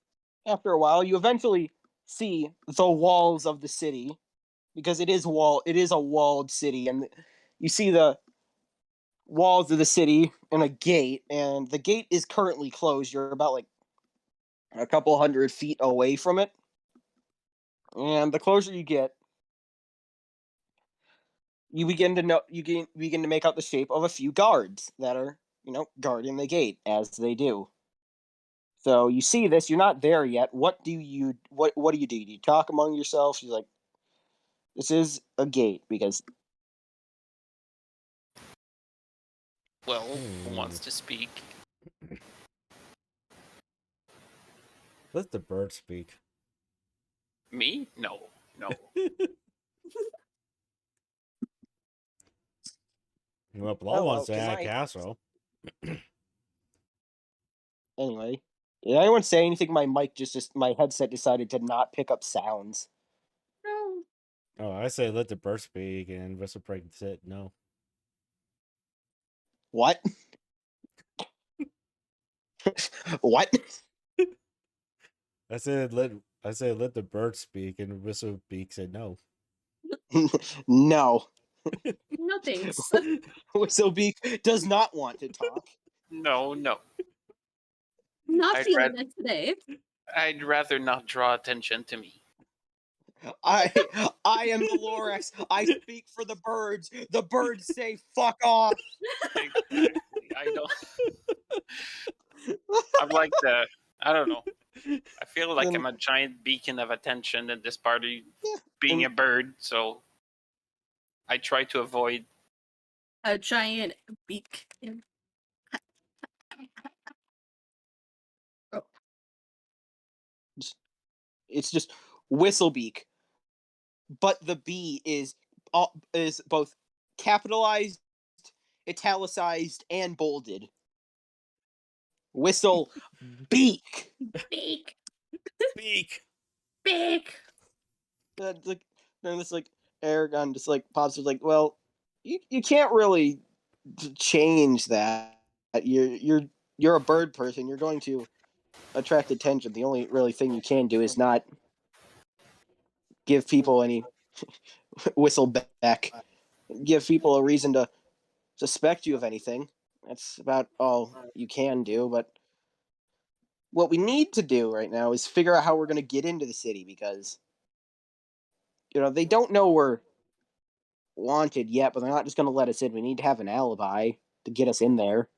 a while, you eventually see the walls of the city, because it is a walled city, and you see the walls of the city and a gate, and the gate is currently closed. You're about like a couple 100 feet away from it, and the closer you get, you begin to make out the shape of a few guards that are, you know, guarding the gate as they do. So you see this, you're not there yet. What do you do? Do you talk among yourself? She's like, this is a gate because. Well, who wants to speak? Let the bird speak. Me? No. Well, Blah wants to add Castle. Anyway, Did anyone say anything? My mic just my headset decided to not pick up sounds. No. Oh, I say let the bird speak, and Reciproc said no. What? What? I said let the bird speak, and Whistlebeak said no. No. No thanks. Whistlebeak does not want to talk. No, no. Not I'd feeling rather it today. I'd rather not draw attention to me. I am the Lorax. I speak for the birds. The birds say fuck off. Exactly. I don't. I'm like the. I don't know. I feel like I'm a giant beacon of attention in this party, being a bird. So I try to avoid. A giant beak. Oh. It's just Whistlebeak, but the B is both capitalized, italicized, and bolded. Whistle beak. Beak. Beak. Beak. Then this like Aragon just like pops up like, well, you can't really change that. You're a bird person. You're going to attract attention. The only really thing you can do is not give people any whistle back. Give people a reason to suspect you of anything. That's about all you can do. But what we need to do right now is figure out how we're going to get into the city because, they don't know we're wanted yet, but they're not just going to let us in. We need to have an alibi to get us in there.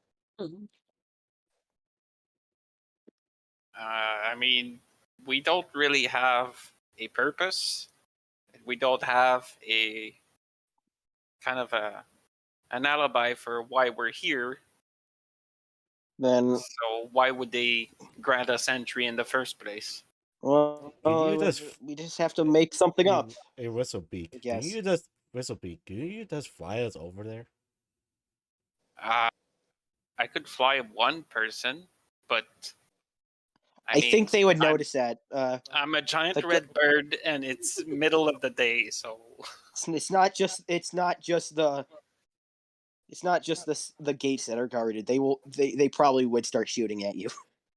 I mean, we don't really have a purpose. We don't have a kind of an alibi for why we're here. Then, so why would they grant us entry in the first place? Well, we just have to make something up. Hey, Whistlebeak. Yes. Whistlebeak, can you just fly us over there? I could fly one person, but I think they would notice that. I'm a giant red bird, and it's middle of the day, so it's not just the gates that are guarded. They probably would start shooting at you.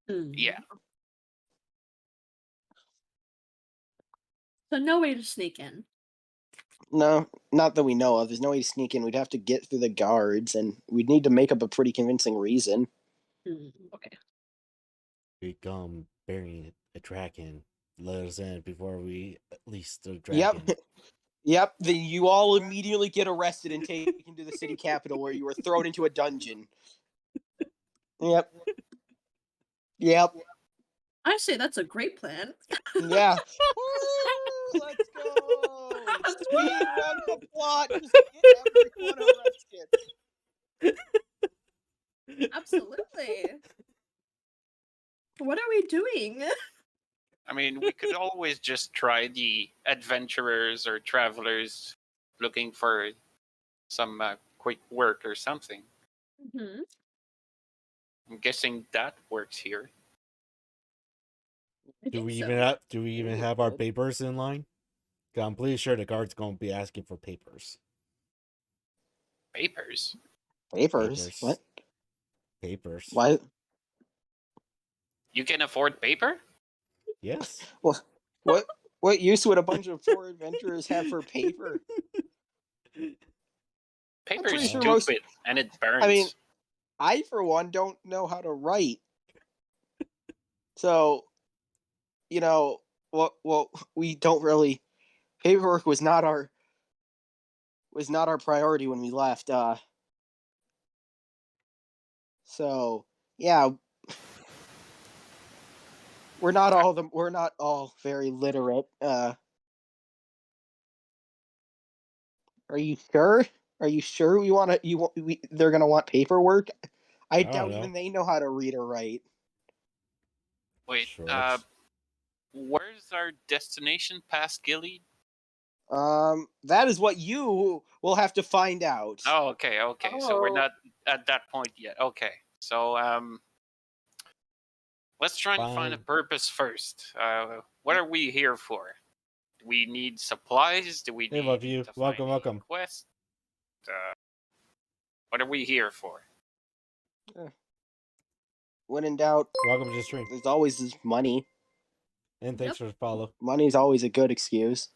Yeah. So no way to sneak in. No, not that we know of. There's no way to sneak in. We'd have to get through the guards, and we'd need to make up a pretty convincing reason. Okay. We come bearing a dragon. Let us in before we release the Yep. dragon. Yep. Then you all immediately get arrested and taken to the city capital where you were thrown into a dungeon. Yep. Yep. I say that's a great plan. Yeah. Woo, let's go. Speed run the plot. Just get everyone arrested. Absolutely. What are we doing? I mean, we could always just try the adventurers or travelers looking for some quick work or something. Mm-hmm. I'm guessing that works here. Do we even have our papers in line? 'Cause I'm pretty sure the guard's gonna be asking for papers. Papers? Papers? What? Papers. Why? You can afford paper? Yes. Well, what use would a bunch of poor adventurers have for paper? Paper is sure stupid, and it burns. I mean, I for one don't know how to write. So, well, we don't really. Paperwork was not our priority when we left. So yeah, we're not all very literate. Are you sure? Are you sure they're gonna want paperwork? I doubt even they know how to read or write. Wait, where's our destination past Gilead? That is what you will have to find out. Oh, okay. So we're not at that point yet. Okay. So, Let's try and find a purpose first. What are we here for? Do we need supplies? Do we Hey, need love you. to Welcome, find welcome. a quest? What are we here for? When in doubt, welcome to the stream. There's always this money. And thanks for the follow. Money's always a good excuse.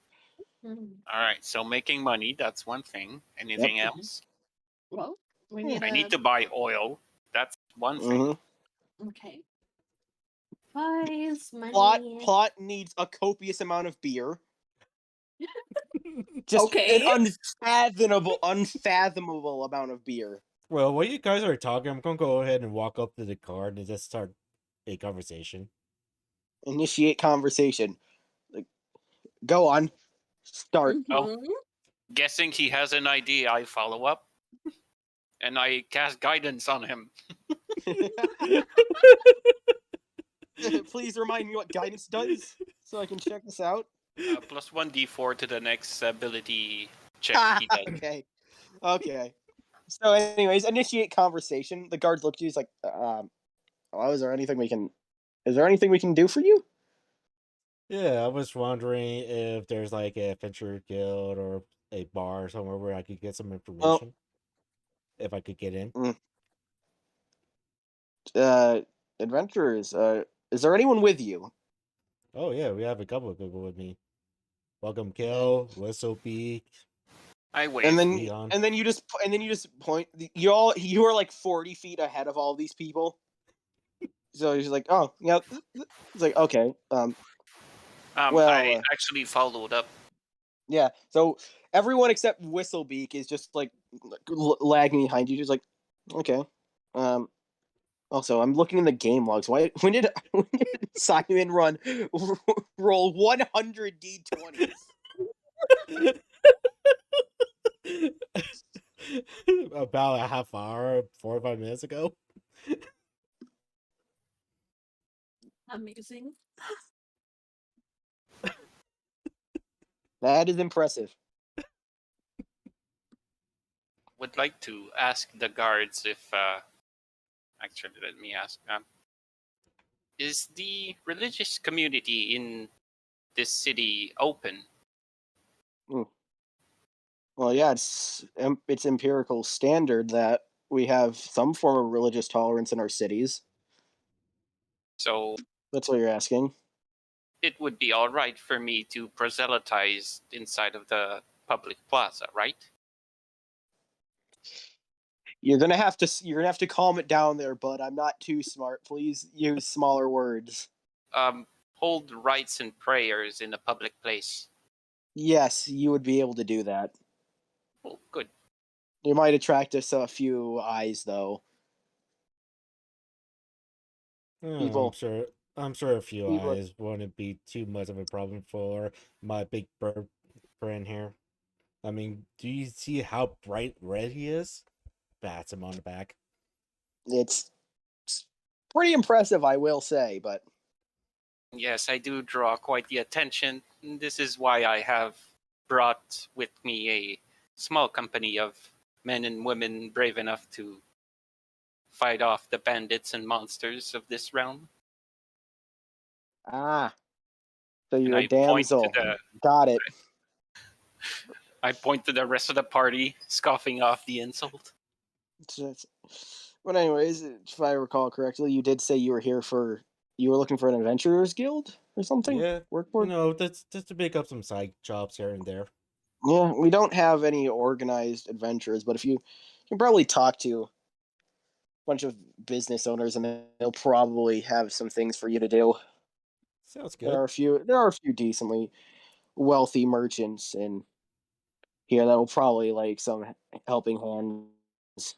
All right, so making money, that's one thing. Anything else? Well, we need I need to buy oil. That's one thing. Okay. Supplies, Plot money. plot needs a copious amount of beer. Just Okay. an unfathomable amount of beer. Well, while you guys are talking, I'm gonna go ahead and walk up to the card and just start a conversation. Initiate conversation. Like, go on. Start. Oh, guessing he has an idea, I follow up. And I cast guidance on him. Please remind me what guidance does so I can check this out. Plus 1d4 to the next ability check he does. Okay. So, anyways, initiate conversation. The guards look at you. He's like, "Hello, is there anything we can do for you?" Yeah, I was wondering if there's like a adventure guild or a bar somewhere where I could get some information. If I could get in. Adventurers. Is there anyone with you? Oh yeah, we have a couple of people with me. Welcome, Kill, Whistlebeak. I wait. And then you just point. You are like 40 feet ahead of all these people. So he's like, oh yeah. He's like, okay. Well, I actually followed up. Yeah. So everyone except Whistlebeak is just like lagging behind you. Just like, okay. Also, I'm looking in the game logs. When did Simon roll 100 d20s? About a half hour, 45 minutes ago. Amazing. That is impressive. Would like to ask the guards if actually let me ask is the religious community in this city open? Well, yeah, it's empirical standard that we have some form of religious tolerance in our cities. So that's what you're asking. It would be all right for me to proselytize inside of the public plaza, right? You're gonna have to calm it down there, bud. I'm not too smart. Please use smaller words. Hold rites and prayers in a public place. Yes, you would be able to do that. Oh, good. You might attract us a few eyes, though. I'm sure a few eyes wouldn't be too much of a problem for my big bird friend here. I mean, do you see how bright red he is? Bats him on the back. It's pretty impressive, I will say, but... Yes, I do draw quite the attention. This is why I have brought with me a small company of men and women brave enough to fight off the bandits and monsters of this realm. Ah. So you're a damsel. Got it. I point to the rest of the party, scoffing off the insult. But anyways, if I recall correctly, you did say you were looking for an adventurers guild or something? Yeah, work for? No, that's just to pick up some side jobs here and there. Yeah, we don't have any organized adventurers, but if you can probably talk to a bunch of business owners, and they'll probably have some things for you to do. Sounds good. There are a few decently wealthy merchants in here that will probably like some helping hands.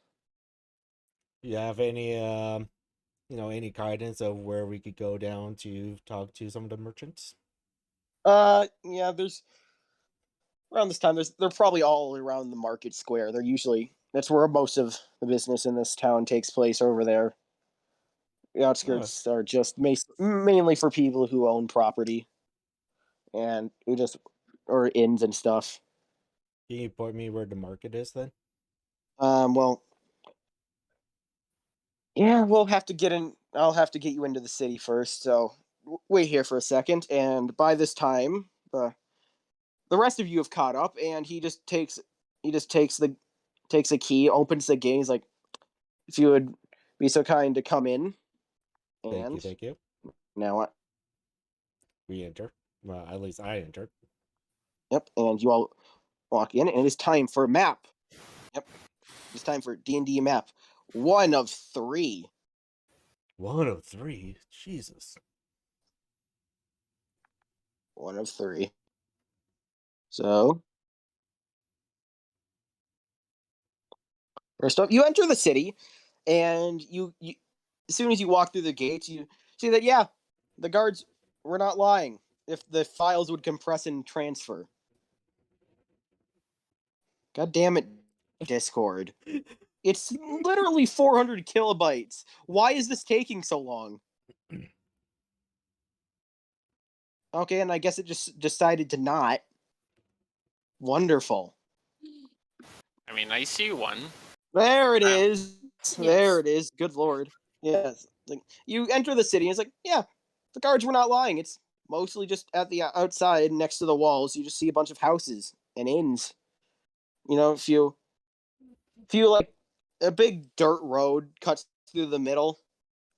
You have any any guidance of where we could go down to talk to some of the merchants? Yeah, there's around this time they're probably all around the market square. That's where most of the business in this town takes place, over there. The outskirts are just mainly for people who own property and or inns and stuff. Can you point me where the market is then? Well, yeah, we'll have to get in I'll have to get you into the city first. So wait here for a second, and by this time, the rest of you have caught up, and he just takes a key, opens the gate. He's like, "If you would be so kind to come in." And Thank you. now what? We enter. Well, at least I entered. Yep, and you all walk in, and it is time for map. Yep, it's time for D&D map. 1 of 3. 1 of 3? Jesus. 1 of 3. So, first up, you enter the city, and you as soon as you walk through the gates, you see that, yeah, the guards were not lying. If the files would compress and transfer. God damn it, Discord. It's literally 400 kilobytes. Why is this taking so long? Okay, and I guess it just decided to not. Wonderful. I mean, I see one. There it is. Yes. There it is. Good lord. Yes. Like, you enter the city, and it's like, yeah, the guards were not lying. It's mostly just at the outside next to the walls. You just see a bunch of houses and inns. You know, if you like, a big dirt road cuts through the middle,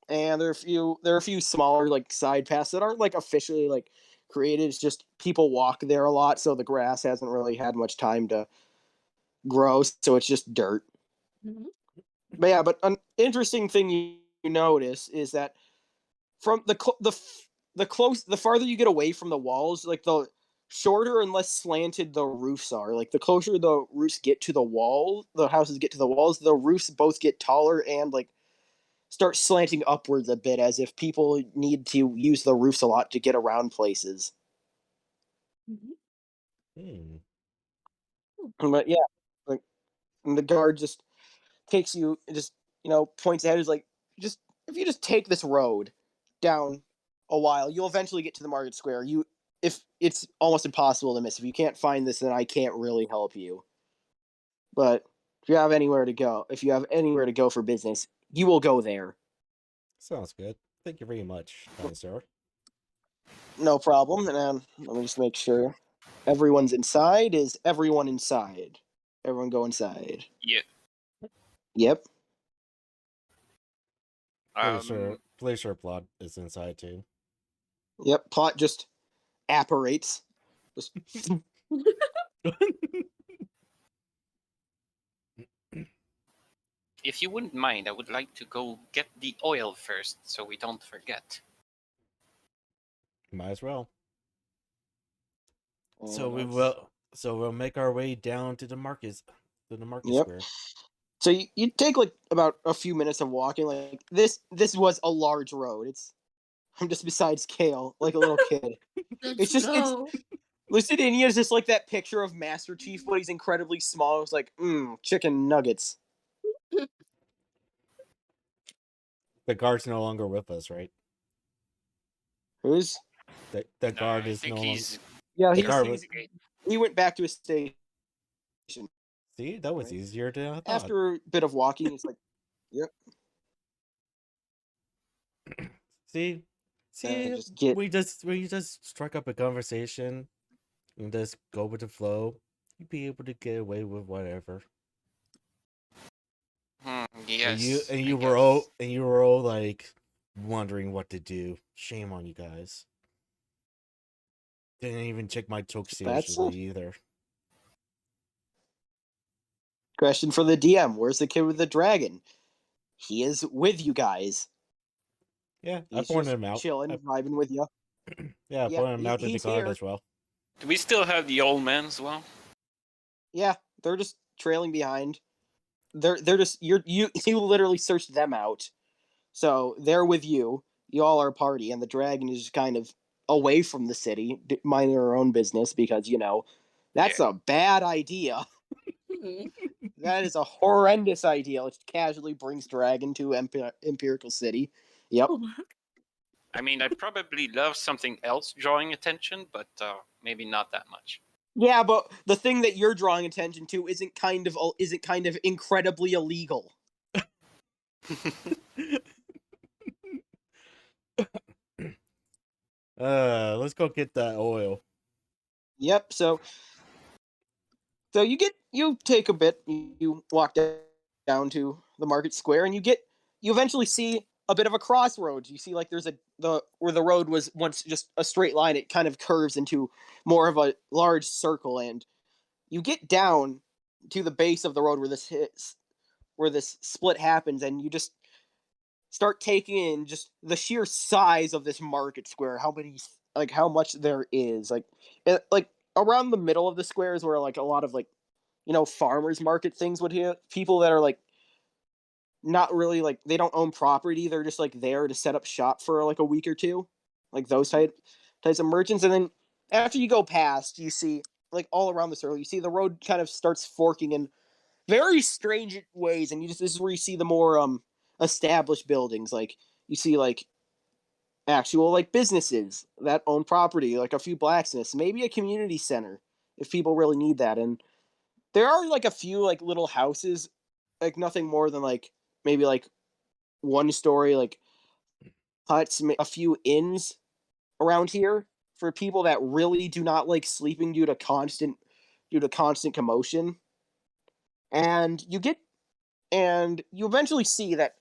and there are a few smaller like side paths that aren't like officially like created. It's just people walk there a lot, so the grass hasn't really had much time to grow, so it's just dirt. But yeah, but an interesting thing you notice is that from the farther you get away from the walls, like the shorter and less slanted the roofs are. Like the closer the roofs get to the wall, the houses get to the walls, the roofs both get taller and like start slanting upwards a bit, as if people need to use the roofs a lot to get around places. But yeah, like, and the guard just takes you, just points ahead. Is like, just if you just take this road down a while, you'll eventually get to the market square. If it's almost impossible to miss. If you can't find this, then I can't really help you. But if you have anywhere to go for business, you will go there. Sounds good. Thank you very much, kind sir. No problem. And let me just make sure everyone's inside. Is everyone inside? Everyone go inside. Yeah. Yep. Pretty sure Plot is inside too. Yep. Plot just apparates. Just If you wouldn't mind, I would like to go get the oil first, so we don't forget. Might as well. So we'll make our way down to the market square. So you take like about a few minutes of walking. Like this was a large road. I'm just besides Kale, like a little kid. It's Lucidinia is just like that picture of Master Chief, but he's incredibly small. It's like, chicken nuggets. The guard's no longer with us, right? Who's? The guard is no longer. Yeah, he went back to his station. See, that was easier than I thought. After a bit of walking, it's like, yep. See, we just struck up a conversation and just go with the flow. You'd be able to get away with whatever. Yes. And you were all like wondering what to do. Shame on you guys. Didn't even check my joke seriously either. Question for the DM: where's the kid with the dragon? He is with you guys. Yeah, I pointed him out. Chilling, vibing with you. Yeah, I pointed him out to the guard as well. Do we still have the old man as well? Yeah, they're just trailing behind. They're just you literally searched them out, so they're with you. You all are a party, and the dragon is just kind of away from the city, minding her own business, because that's a bad idea. That is a horrendous idea. It casually brings dragon to Empirical City. Yep. I mean, I probably love something else drawing attention, but maybe not that much. Yeah, but the thing that you're drawing attention to isn't kind of incredibly illegal. Let's go get that oil. Yep. So you take a bit. You walk down to the market square, and you eventually see a bit of a crossroads. You see, like, there's where the road was once just a straight line. It kind of curves into more of a large circle, and you get down to the base of the road where this split happens, and you just start taking in just the sheer size of this market square. How much there is. Like around the middle of the square is where like a lot of like farmers market things would hit. People that are like not really like they don't own property. They're just like there to set up shop for like a week or two, like those types of merchants. And then after you go past, you see like all around the circle, you see the road kind of starts forking in very strange ways, and this is where you see the more established buildings. Like you see like actual like businesses that own property, like a few blacksmiths, maybe a community center if people really need that. And there are like a few like little houses, like nothing more than like maybe like one story like huts, a few inns around here for people that really do not like sleeping due to constant commotion. And you eventually see that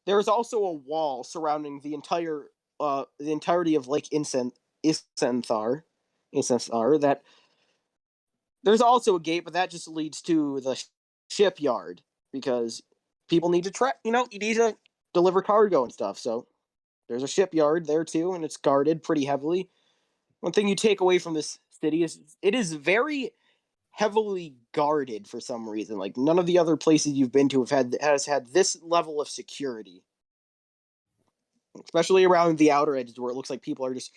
there is also a wall surrounding the entirety of Lake Isenthar, that there's also a gate, but that just leads to the shipyard because people need to you need to deliver cargo and stuff. So there's a shipyard there too, and it's guarded pretty heavily. One thing you take away from this city is it is very heavily guarded for some reason. Like none of the other places you've been to has had this level of security, especially around the outer edges where it looks like people are just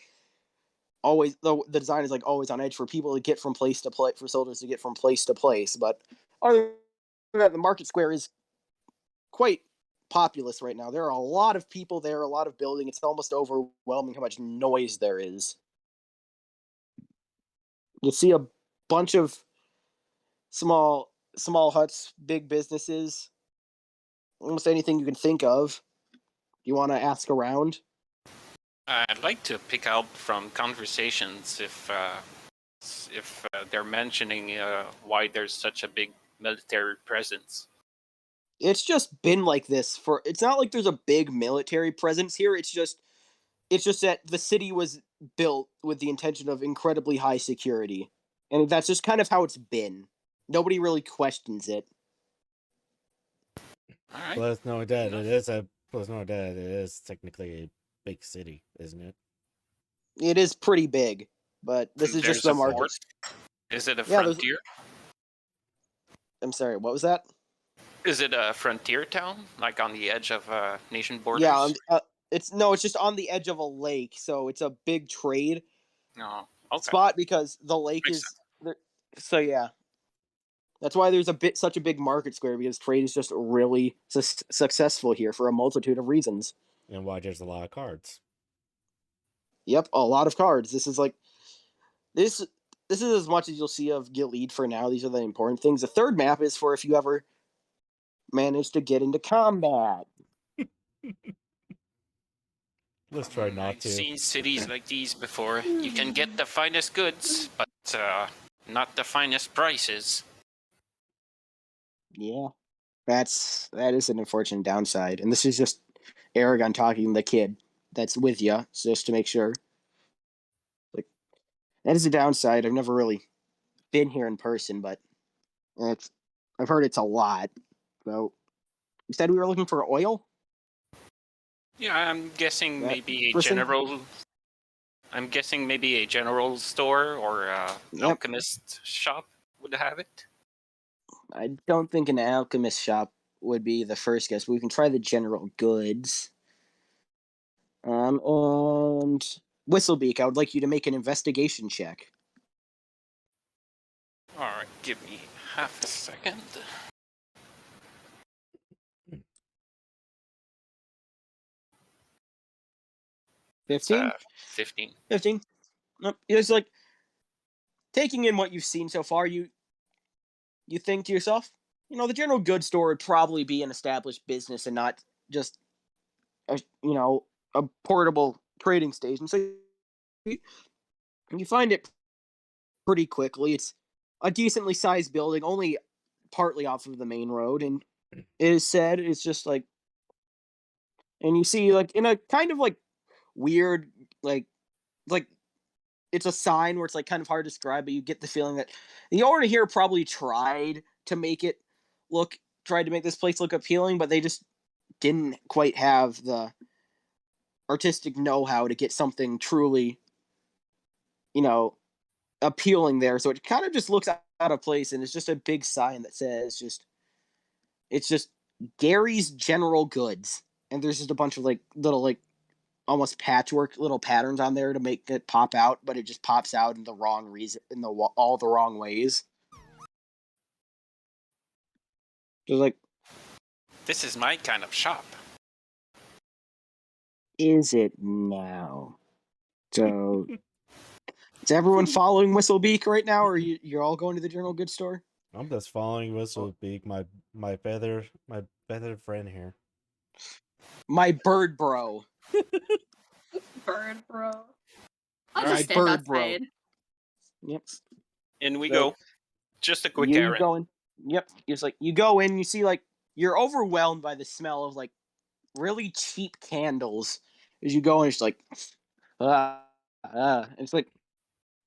always the design is like always on edge for people to get from place to place, for soldiers to get from place to place. But other than that, the market square is quite populous right now. There are a lot of people there, a lot of building. It's almost overwhelming how much noise there is. You see a bunch of small huts, big businesses, almost anything you can think of. You want to ask around? I'd like to pick out from conversations if they're mentioning why there's such a big military presence. It's just been like this for. It's not like there's a big military presence here. It's just that the city was built with the intention of incredibly high security, and that's just kind of how it's been. Nobody really questions it. All right. Plus, no doubt it is technically a big city, isn't it? It is pretty big, but this is just the market. Is it a frontier? I'm sorry, what was that? Is it a frontier town, like on the edge of nation borders? Yeah, it's just on the edge of a lake, so it's a big trade spot because the lake is there. So yeah, that's why there's such a big market square, because trade is just really successful here for a multitude of reasons. And why there's a lot of cards. Yep, a lot of cards. This is like this is as much as you'll see of Gilead for now. These are the important things. The third map is for if you ever manage to get into combat. Let's try not I've to. seen cities like these before. You can get the finest goods, but not the finest prices. Yeah, that is an unfortunate downside. And this is just Aragon talking to the kid that's with you, just to make sure. Like, that is a downside. I've never really been here in person, but I've heard it's a lot. So, you said we were looking for oil? Yeah, I'm guessing maybe a general store or alchemist shop would have it. I don't think an alchemist shop would be the first guess, but we can try the general goods. And Whistlebeak, I would like you to make an investigation check. Alright, give me half a second. It's 15. 15. Nope. It's like taking in what you've seen so far, you think to yourself, the general goods store would probably be an established business and not just a portable trading station. So you find it pretty quickly. It's a decently sized building, only partly off of the main road, and it is said it's just like, and you see like in a kind of like weird like it's a sign where it's like kind of hard to describe, but you get the feeling that the owner here probably tried to make it tried to make this place look appealing, but they just didn't quite have the artistic know-how to get something truly, appealing there. So it kind of just looks out of place, and it's just a big sign that says it's just Gary's General Goods, and there's just a bunch of like little like almost patchwork little patterns on there to make it pop out, but it just pops out in the wrong reason all the wrong ways. Just like, This is my kind of shop. is it now? So is everyone following Whistlebeak right now, or you're all going to the general goods store? I'm just following Whistlebeak, my feather friend here. My bird bro. Bird bro. I'll All just right, stand bird outside. Bro. Yep. In we So, go. Just a quick you errand. go in. Yep. It's like you go in, you see like you're overwhelmed by the smell of like really cheap candles as you go in. It's like, it's like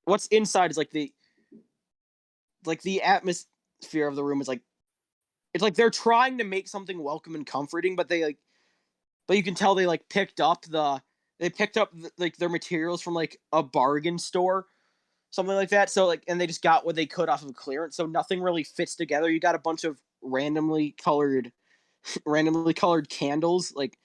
what's inside is like the atmosphere of the room is like it's like they're trying to make something welcome and comforting, but you can tell they like picked up like their materials from like a bargain store, something like that. So like, and they just got what they could off of clearance. So nothing really fits together. You got a bunch of randomly colored candles, like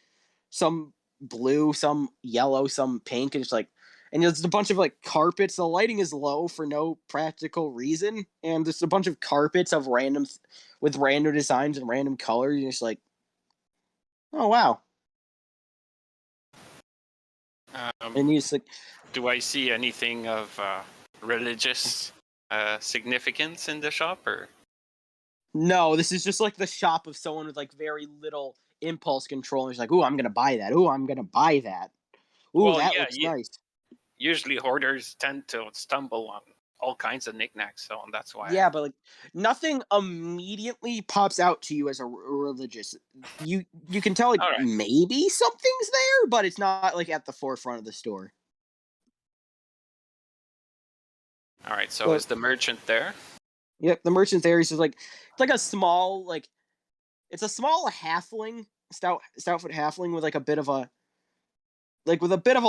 some blue, some yellow, some pink, and it's like, and there's a bunch of like carpets. The lighting is low for no practical reason, and there's a bunch of carpets of with random designs and random colors. And it's like, oh wow. And you just like, do I see anything of religious significance in the shop, or? No, this is just like the shop of someone with like very little impulse control. And he's like, "Ooh, I'm gonna buy that. Ooh, I'm gonna buy that. Ooh, Well, that yeah, looks nice." Usually hoarders tend to stumble on all kinds of knickknacks, so that's why. Yeah, but like nothing immediately pops out to you as a religious. You can tell like maybe something's there, but it's not like at the forefront of the store. All right, so is the merchant there? Yep, the merchant there. He's just like it's like a small like it's a small halfling, stoutfoot halfling with like a bit of a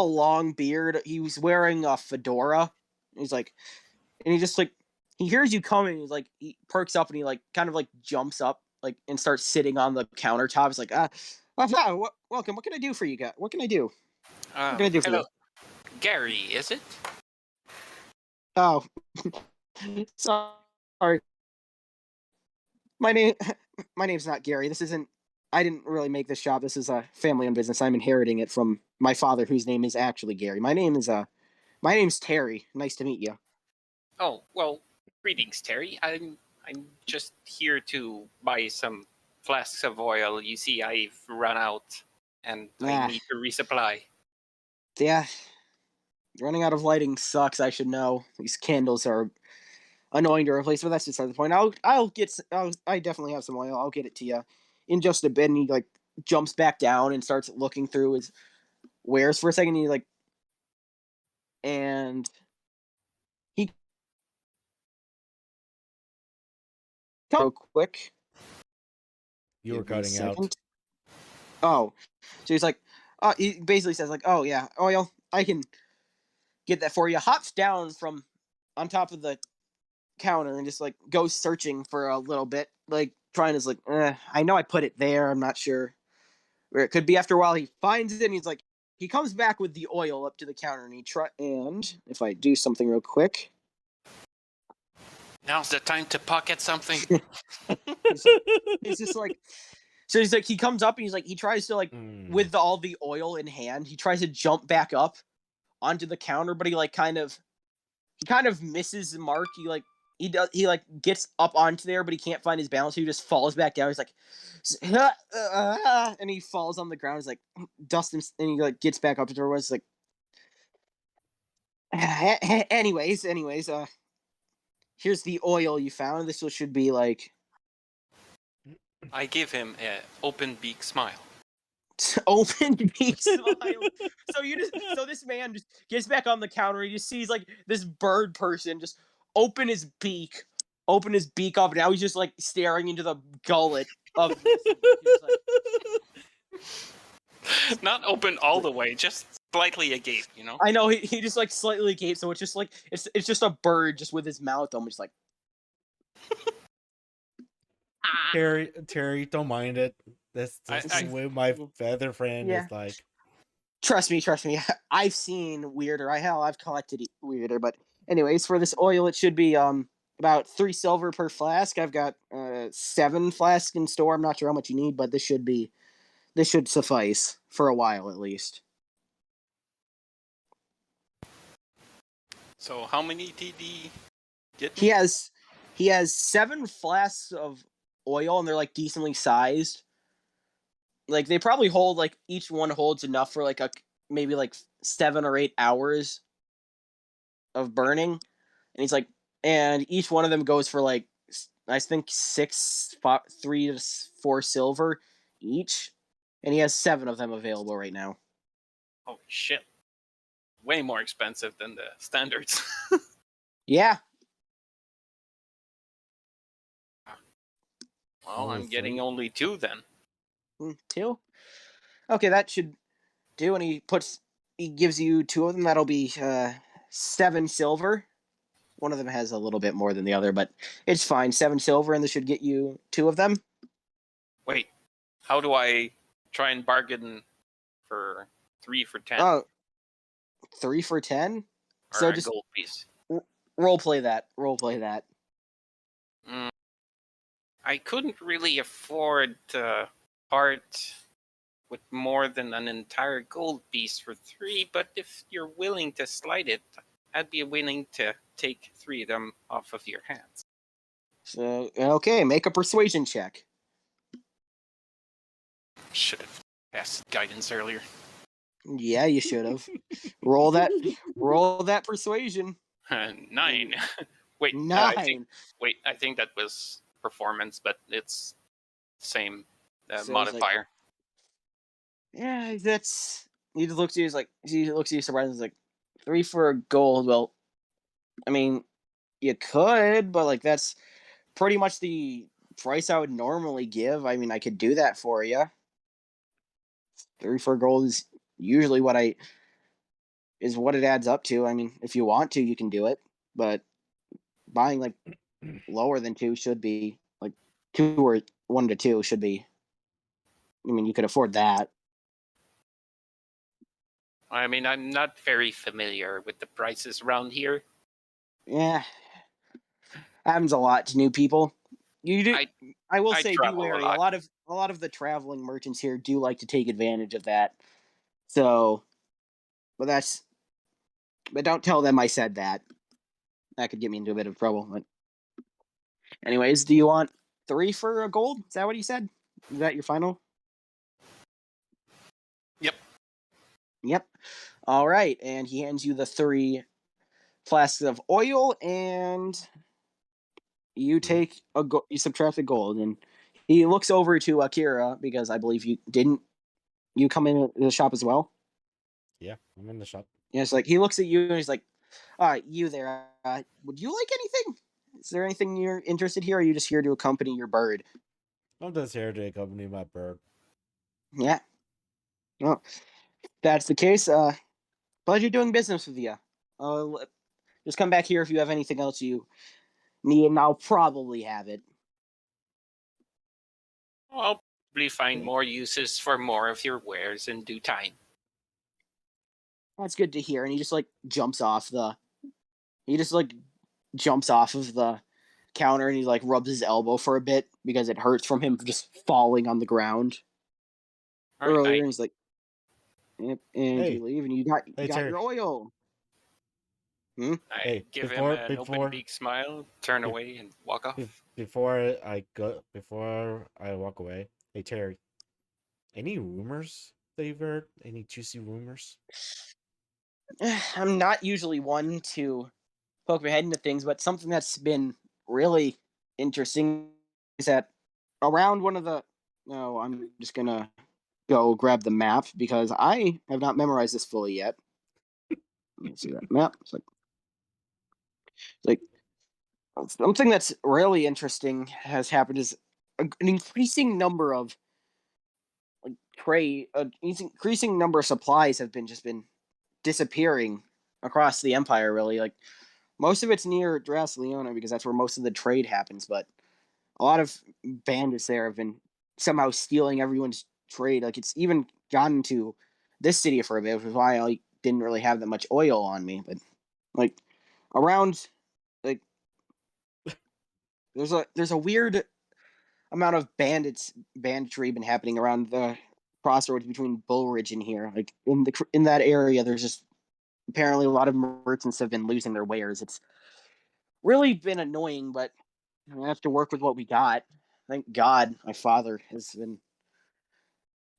long beard. He was wearing a fedora. He's like, and he just like he hears you coming. He's like he perks up and he like kind of like jumps up like and starts sitting on the countertop. He's like, welcome. What can I do for you guys? What can I do? What can I do for Hello. you? Gary, is it? Oh, sorry. My name's not Gary. I didn't really make this shop. This is a family-owned business. I'm inheriting it from my father, whose name is actually Gary. My name's Terry. Nice to meet you. Oh, well, greetings, Terry. I'm just here to buy some flasks of oil. You see, I've run out, and I need to resupply. Yeah, running out of lighting sucks. I should know. These candles are annoying to replace, but that's just the point. I definitely have some oil. I'll get it to you in just a bit. And he like jumps back down and starts looking through his wares for a second. And he real quick. You were cutting out. Oh, so he's like, he basically says like, oh yeah, oil, I can get that for you. Hops down from on top of the counter and just like goes searching for a little bit, like trying to like, I know I put it there. I'm not sure where it could be. After a while, he finds it and he's like, he comes back with the oil up to the counter and if I do something real quick. Now's the time to pocket something. He's just like, so he's like, he comes up and he's like, he tries to like, with all the oil in hand, he tries to jump back up onto the counter, but he kind of misses the mark. He gets up onto there, but he can't find his balance. So he just falls back down. He's like, and he falls on the ground. He's like, dust him, and he like gets back up to where it's like, anyways, here's the oil you found. This should be like I give him an open beak smile. open beak smile. So this man just gets back on the counter. He just sees like this bird person just open his beak up. Now he's just like staring into the gullet of this. Not open all the way, just slightly agape, you know? I know he just like slightly gapes, so it's just like it's just a bird just with his mouth open, just like Terry, don't mind it. That's the way my feather friend Yeah. is like. Trust me. I've seen weirder. I've collected weirder, but anyways, for this oil, it should be about 3 silver per flask. I've got 7 flasks in store. I'm not sure how much you need, but this should suffice for a while at least. So how many did he get? He has 7 flasks of oil, and they're like decently sized. Like they probably hold like each one holds enough for like maybe like 7 or 8 hours of burning, and he's like, and each one of them goes for like I think 3 to 4 silver each, and he has 7 of them available right now. Holy shit! Way more expensive than the standards. Yeah. Well, I'm getting only 2 then. 2. Okay, that should do. And he gives you 2 of them. That'll be 7 silver. One of them has a little bit more than the other, but it's fine. 7 silver, and this should get you 2 of them. Wait, how do I try and bargain for 3 for 10? Oh, 3 for 10? Or So a just gold piece. role play that. I couldn't really afford to part with more than an entire gold piece for 3, but if you're willing to slide it, I'd be willing to take 3 of them off of your hands. So, okay, make a persuasion check. Should have asked guidance earlier. Yeah, you should have. roll that persuasion. 9. Wait, 9. I think that was performance, but it's same So modifier. Yeah, that's. He just looks at you. He's like, he looks at you surprised. He's like, 3 for a gold. Well, I mean, you could, but like that's pretty much the price I would normally give. I mean, I could do that for you. 3 for gold is usually what it adds up to. I mean, if you want to, you can do it, but buying like lower than 2 should be like 2 or 1 to 2 should be. I mean, you could afford that. I mean, I'm not very familiar with the prices around here. Yeah, happens a lot to new people. You do. I will say, be wary. A lot of the traveling merchants here do like to take advantage of that. So, but don't tell them I said that. That could get me into a bit of trouble. But, anyways, do you want 3 for a gold? Is that what you said? Is that your final? Yep. All right, and he hands you the 3 flasks of oil, and you take you subtract the gold, and he looks over to Akira because I believe you come in the shop as well. Yeah, I'm in the shop. Yeah, it's like he looks at you and he's like, "All right, you there? Would you like anything? Is there anything you're interested here? Or are you just here to accompany your bird?" I'm just here to accompany my bird. Yeah. Well, if that's the case. Pleasure doing business with you. Just come back here if you have anything else you need, and I'll probably have it. I'll probably find more uses for more of your wares in due time. That's good to hear. And he just like jumps off of the counter, and he like rubs his elbow for a bit because it hurts from him just falling on the ground earlier. And he's like, "Yep." And you leave, and you got your oil. I give him an open beak smile, turn away, and walk off. Before I walk away, hey Terry, any rumors that you've heard? Any juicy rumors? I'm not usually one to poke my head into things, but something that's been really interesting is that around one of the. No, I'm just gonna go grab the map because I have not memorized this fully yet. Let me see that map. Like something that's really interesting has happened is an increasing number of like increasing number of supplies have been disappearing across the empire. Really, like most of it's near Leona because that's where most of the trade happens. But a lot of bandits there have been somehow stealing everyone's trade. Like it's even gotten to this city for a bit, which is why I didn't really have that much oil on me. But like around like there's a weird amount of banditry been happening around the crossroads between Bullridge and here. Like in that area, there's just apparently a lot of merchants have been losing their wares. It's really been annoying, but I have to work with what we got. Thank God my father has been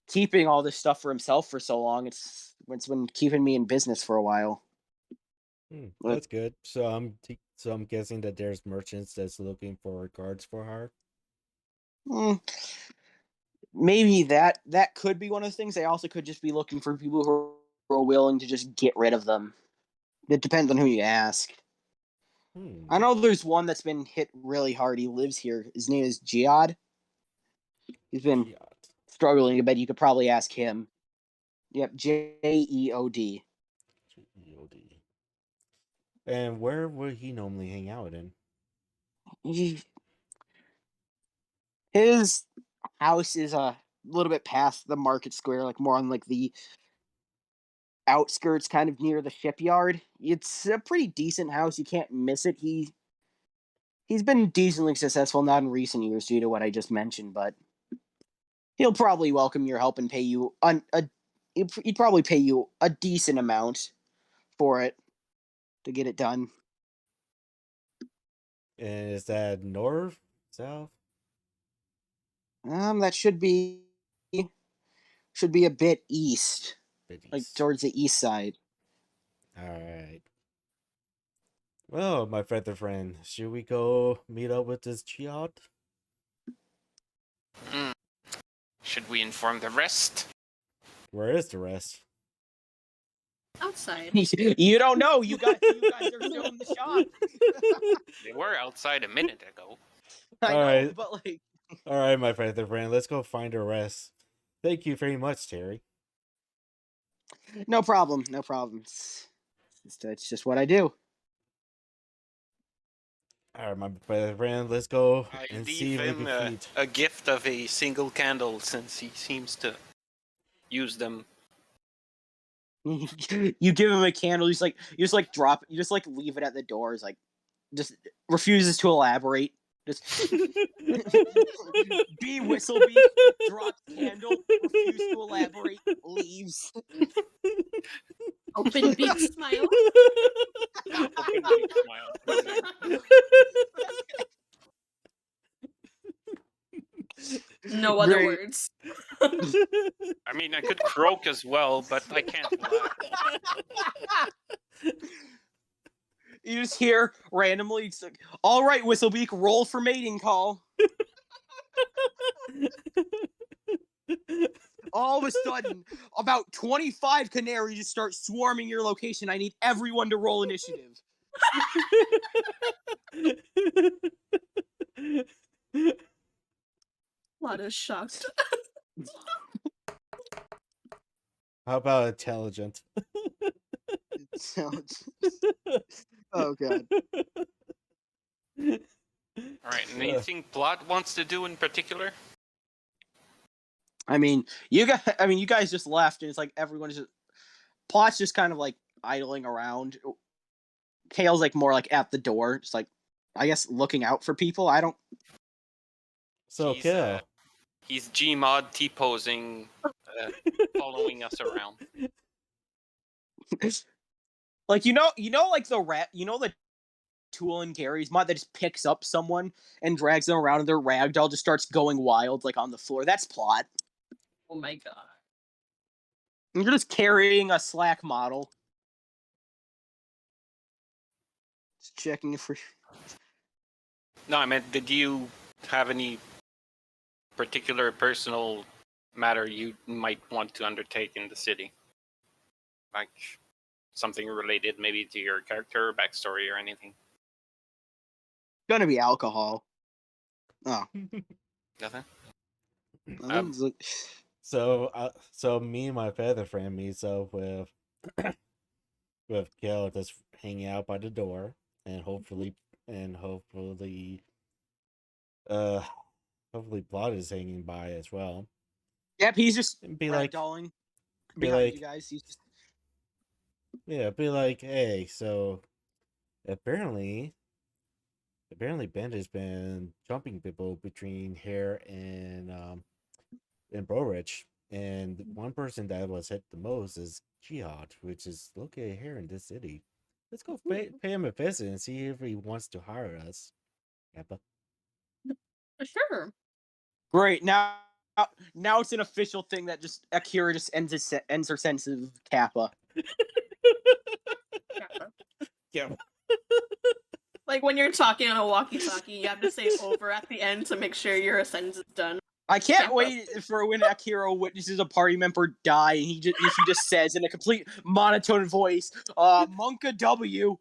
keeping all this stuff for himself for so long. It's been keeping me in business for a while. That's good. So I'm guessing that there's merchants that's looking for guards for hire. Maybe that could be one of the things. They also could just be looking for people who are willing to just get rid of them. It depends on who you ask. I know there's one that's been hit really hard. He lives here. His name is Jihad. He's been struggling a bit. You could probably ask him. Yep, Jeod. Jeod. And where would he normally hang out in? His house is a little bit past the market square, like more on like the outskirts, kind of near the shipyard. It's a pretty decent house. You can't miss it. He's been decently successful, not in recent years due to what I just mentioned, but he'll probably welcome your help and pay you he'd probably pay you a decent amount for it to get it done. And is that north, south? That should be a bit east. Like towards the east side. Alright. Well, my feather friend, should we go meet up with this Jihad? Should we inform the rest? Where is the rest? Outside. You don't know. You guys are still in the shop. They were outside a minute ago. I know, Alright. but like... Alright, my feather friend, let's go find the rest. Thank you very much, Terry. No problem. It's just what I do. Alright, my feather friend, let's go I and leave see if we him can feed. a gift of a single candle since he seems to use them. You give him a candle. You just leave it at the door. He's like, just refuses to elaborate. Just B Whistlebeak drops candle, refuses to elaborate, leaves. Open beak smile. Open beak smile. No other words. I mean, I could croak as well, but I can't laugh. You just hear randomly, it's like, all right, Whistlebeak, roll for mating call. All of a sudden, about 25 canaries just start swarming your location. I need everyone to roll initiative. Lada's shocked. How about intelligent? Oh god. Alright, anything Plot wants to do in particular? I mean, you guys just left, and it's like everyone's just... Plot's just kind of like idling around. Kale's like more like at the door, just like, I guess, looking out for people. I don't... So, Kale. He's Gmod T-posing, following us around. Like, like the Tool and Gary's mod that just picks up someone and drags them around, and their ragdoll just starts going wild, like, on the floor. That's Plot. Oh my god. You're just carrying a Slack model. checking for. No, I meant, did you have any particular personal matter you might want to undertake in the city? Like something related maybe to your character, backstory, or anything? Gonna be alcohol. Oh. Nothing? So me and my feather friend meets up with Gil just hanging out by the door, and hopefully Blood is hanging by as well. Yep, he's just be like ragdolling be behind like you guys. He's just be like, hey, so apparently Ben has been jumping people between here and Brorich, and one person that was hit the most is Jihad, which is located here in this city. Let's go pay him a visit and see if he wants to hire us. Kappa. Sure. great. Now it's an official thing that just Akira just ends her sense of Kappa. Yeah. Like when you're talking on a walkie-talkie, you have to say over at the end to make sure your sentence is done. I can't wait for when Akira witnesses a party member die and he just says in a complete monotone voice, Monka W.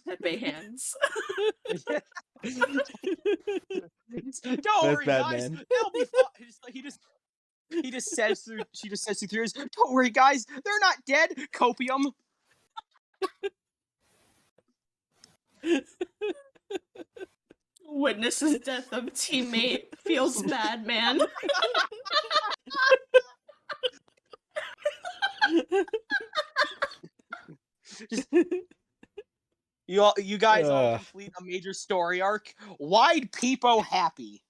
Pepe hands. Don't worry, guys. Batman. They'll be fine. She just says through tears, don't worry, guys. They're not dead. Copium. Witnesses death of teammate. Feels bad, man. You guys all complete a major story arc. Why'd Peepo happy?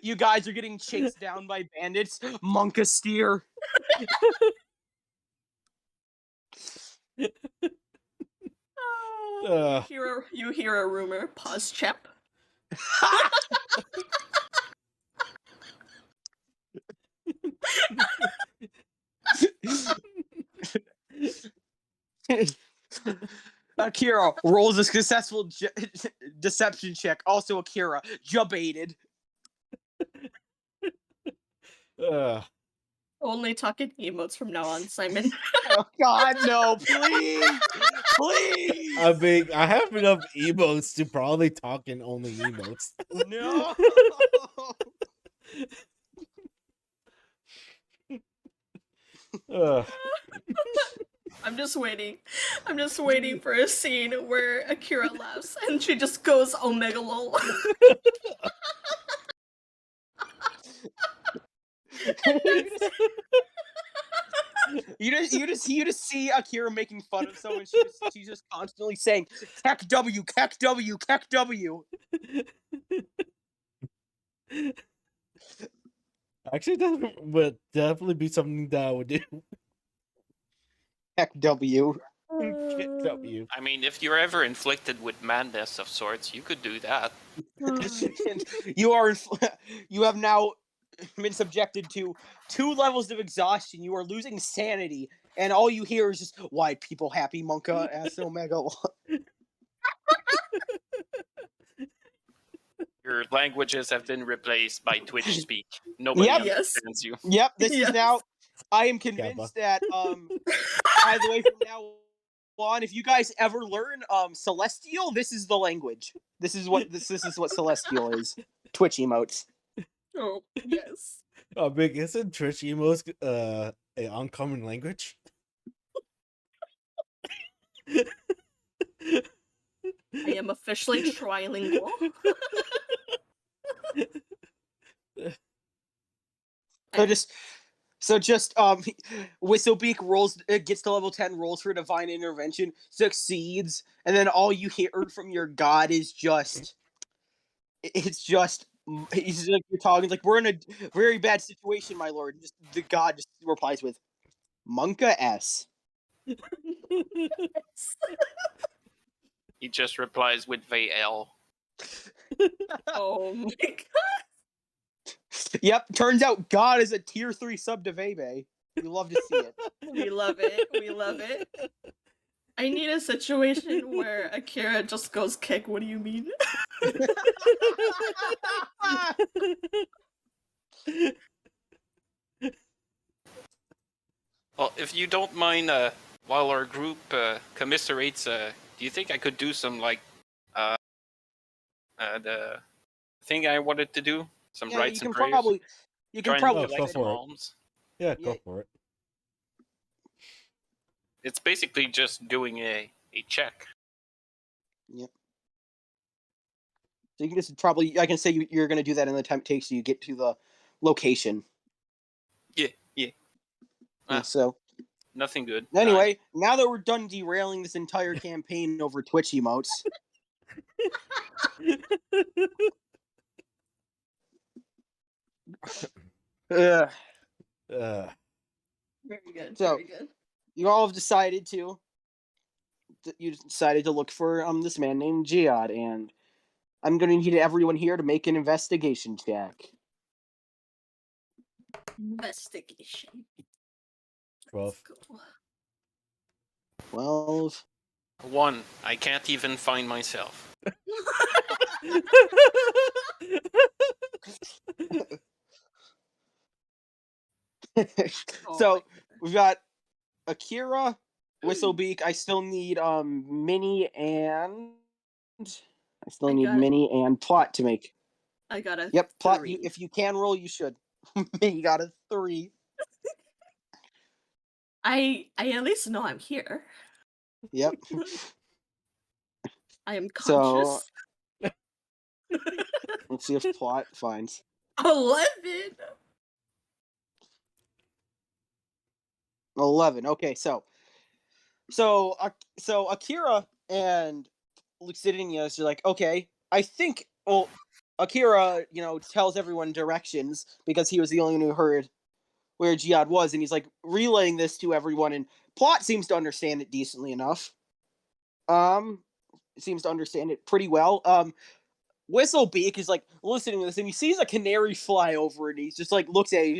You guys are getting chased down by bandits. Monka steer. You hear a rumor. Pause, Chep. Akira rolls a successful deception check. Also, Akira jump-aided. Only talking emotes from now on, Simon. Oh God, no! Please, please. I have enough emotes to probably talk in only emotes. No. I'm just waiting for a scene where Akira laughs and she just goes Omega lol. You just see Akira making fun of someone. She's just constantly saying "Kek W, Kek W, Kek W." Actually, that would definitely be something that I would do. Kek W. Kek W. I mean, if you're ever inflicted with madness of sorts, you could do that. You have now been subjected to 2 levels of exhaustion. You are losing sanity, and all you hear is just "Why people happy, Monka?" As Omega. Your languages have been replaced by Twitch speak. Nobody understands you. Yep, this is now. I am convinced that by the way, from now on, if you guys ever learn Celestial, this is the language. This is what Celestial is. Twitch emotes. Oh yes. Oh, big! Isn't Twitch emotes an uncommon language? I am officially trilingual. So just Whistlebeak gets to level 10, rolls for divine intervention, succeeds, and then all you hear from your god is he's like, you're talking like, "We're in a very bad situation, my lord." And the god just replies with "Monka S." He just replies with VL. Oh my Yep, turns out God is a tier 3 sub to Vebe. We love to see it. We love it. We love it. I need a situation where Akira just goes, Kick, what do you mean? Well, if you don't mind, while our group commiserates, do you think I could do some like the thing I wanted to do? Some Yeah, rites you and can prayers. probably go fit for it. Alms. Yeah, go for it. It's basically just doing a check. Yep. So you can just probably, I can say you're going to do that in the time it takes you to get to the location. Yeah. So nothing good. Anyway, now that we're done derailing this entire campaign over Twitch emotes. Very good. So, very good. you all have decided to look for this man named Jihad, and I'm going to need everyone here to make an investigation check. Investigation. 12. 12. 1. I can't even find myself. So we've got Akira, Whistlebeak. I still need Minnie and Minnie and Plot to make. I got a Plot. 3. If you can roll, you should. You got a 3. I at least know I'm here. Yep. I am So conscious. let's see if Plot finds 11. 11. Okay, so Akira and Lucidinia is like, okay, I think. Well, Akira, tells everyone directions because he was the only one who heard where Jihad was, and he's like relaying this to everyone, and Plot seems to understand it decently enough. Seems to understand it pretty well. Whistlebeak is like listening to this, and he sees a canary fly over, and he just like looks at it.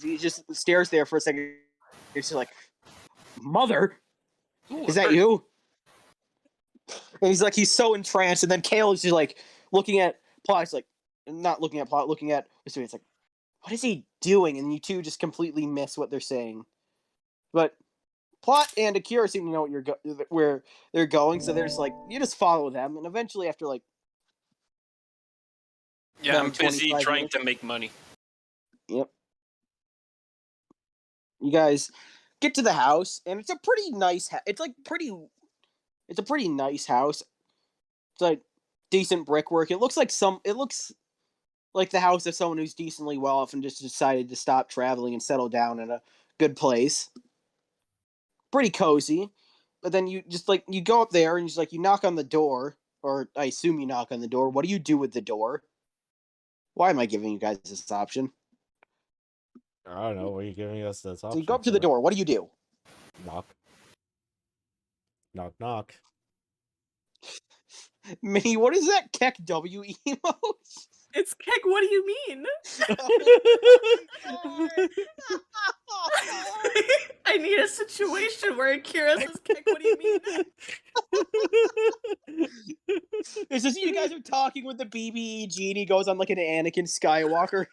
He just stares there for a second. He's just like, "Mother, is that you?" And he's so entranced, and then Kale is just like looking at Plot. He's like, not looking at Plot, looking at Whistlebeak. It's like, what is he doing? And you two just completely miss what they're saying. But Plot and Akira seem to know where they're going, so they're just like, you just follow them, and eventually after like. Yeah, I'm busy trying to make money. Yep. You guys get to the house, and it's a pretty nice It's a pretty nice house. It's like decent brickwork. It looks like the house of someone who's decently well off and just decided to stop traveling and settle down in a good place. Pretty cozy. But then you go up there and you knock on the door, or I assume you knock on the door. What do you do with the door? Why am I giving you guys this option? I don't know. What are you giving us this option? So you go up to the door. What do you do? Knock. Knock, knock. Minnie, what is that Keck W emote? It's Keck, what do you mean? I need a situation where Akira says, Keck, what do you mean? It's just you guys are talking with the BBE genie goes on like an Anakin Skywalker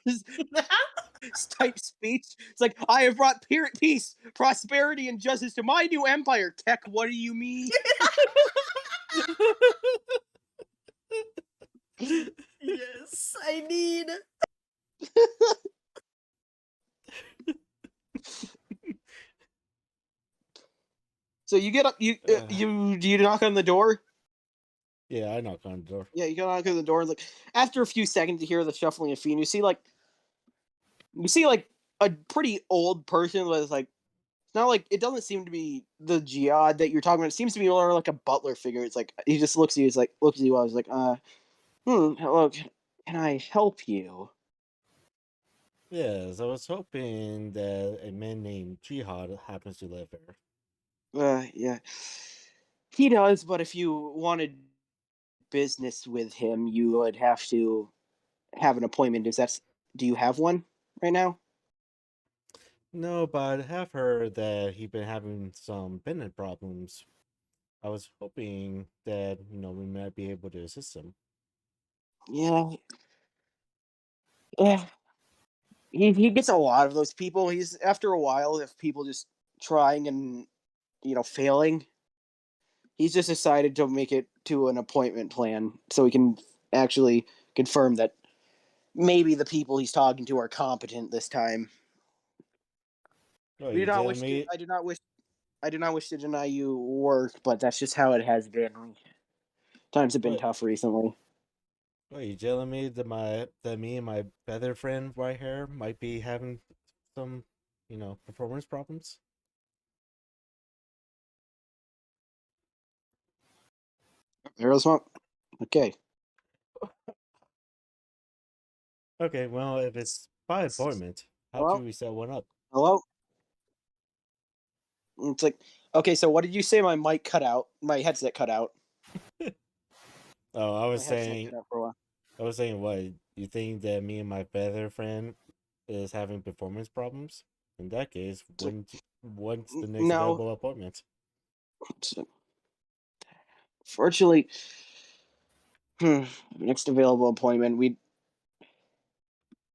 type speech. It's like, I have brought peace, prosperity, and justice to my new empire. Keck, what do you mean? Yes, I need. So you get up, you knock on the door. Yeah, I knock on the door. Yeah, you go knock on the door. Like after a few seconds, you hear the shuffling of feet. And you see a pretty old person with like. It's not like it doesn't seem to be the Jihad that you're talking about. It seems to be more like a butler figure. It's like he just looks at you. He's like looks at you. I was like, hello, can I help you? Yes, I was hoping that a man named Jihad happens to live here. Yeah, he does. But if you wanted business with him, you would have to have an appointment. Is Do you have one right now? No, but I have heard that he's been having some pendant problems. I was hoping that, we might be able to assist him. Yeah. Yeah. He gets a lot of those people. He's after a while, if people just trying and failing, he's just decided to make it to an appointment plan so he can actually confirm that maybe the people he's talking to are competent this time. Oh, We do you not telling wish to. me? I do not wish to deny you work, but that's just how it has been. Times have been What? tough recently. Are you telling me that me and my better friend right here might be having some, performance problems? Arrows one. Okay. Okay, well, if it's by appointment, how Hello? can we set one up? Hello? It's like, okay, so what did you say? My mic cut out. My headset cut out. Oh, I My was headset saying, cut out for a while. what? You think that me and my better friend is having performance problems? In that case, when's the next No. available appointment? Fortunately, next available appointment,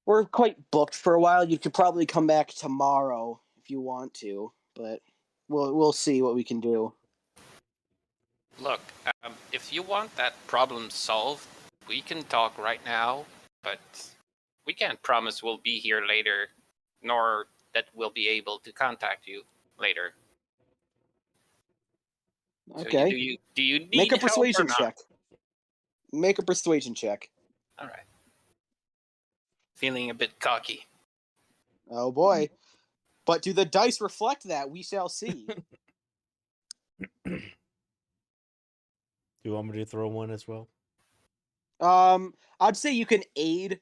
we're quite booked for a while. You could probably come back tomorrow if you want to, but we'll see what we can do. Look, if you want that problem solved, we can talk right now, but we can't promise we'll be here later, nor that we'll be able to contact you later. Okay. So do you need Make a help or persuasion not? check. Make a persuasion check. All right. Feeling a bit cocky. Oh boy. But do the dice reflect that? We shall see. Do you want me to throw one as well? I'd say you can aid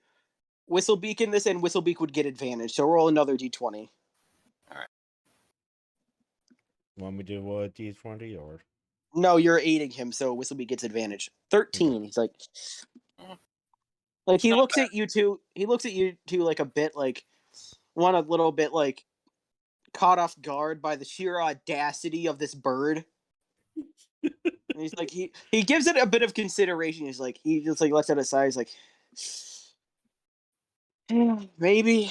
Whistlebeak in this, and Whistlebeak would get advantage. So roll another d20. All right. Want me to do a d20 or? No, you're aiding him, so Whistlebeak gets advantage. 13. Okay. He's like, It's he not looks bad. at you two. He looks at you two like a bit like a little bit like caught off guard by the sheer audacity of this bird. And he's like, he gives it a bit of consideration. He's like, he just like lets it aside. He's like, maybe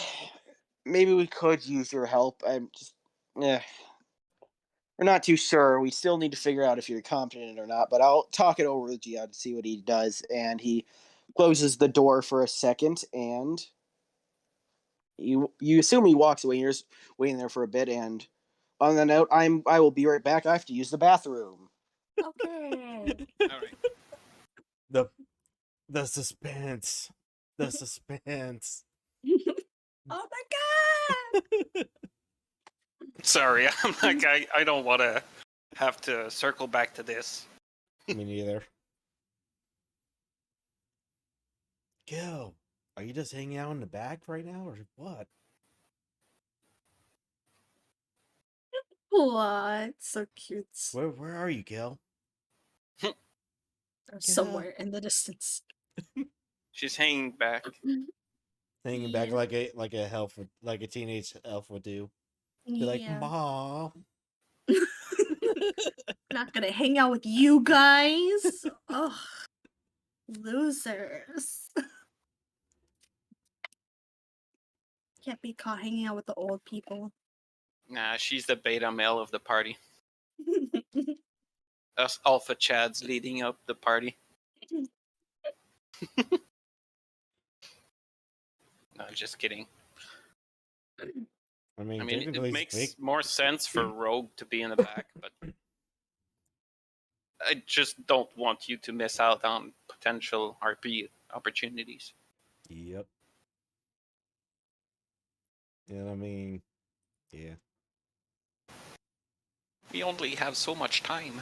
we could use your help. I'm just, yeah. We're not too sure. We still need to figure out if you're competent or not, but I'll talk it over with Gia to see what he does. And he closes the door for a second, and you assume he walks away. You're just waiting there for a bit, and on the note, I will be right back. I have to use the bathroom. Okay. All right. The suspense. The suspense. Oh my god! Sorry, I'm like I don't want to have to circle back to this. Me neither. Gil, are you just hanging out in the back right now, or what? What? So cute. Where are you, Gil? Somewhere in the distance. She's hanging back. Hanging back like a elf like a teenage elf would do. Be like, Yeah. Mom. Not gonna hang out with you guys. Ugh. Losers. Can't be caught hanging out with the old people. Nah, she's the beta male of the party. Us alpha chads leading up the party. No, just kidding. I mean, it makes more sense for Rogue to be in the back, but I just don't want you to miss out on potential RP opportunities. Yep. And I mean, yeah. We only have so much time.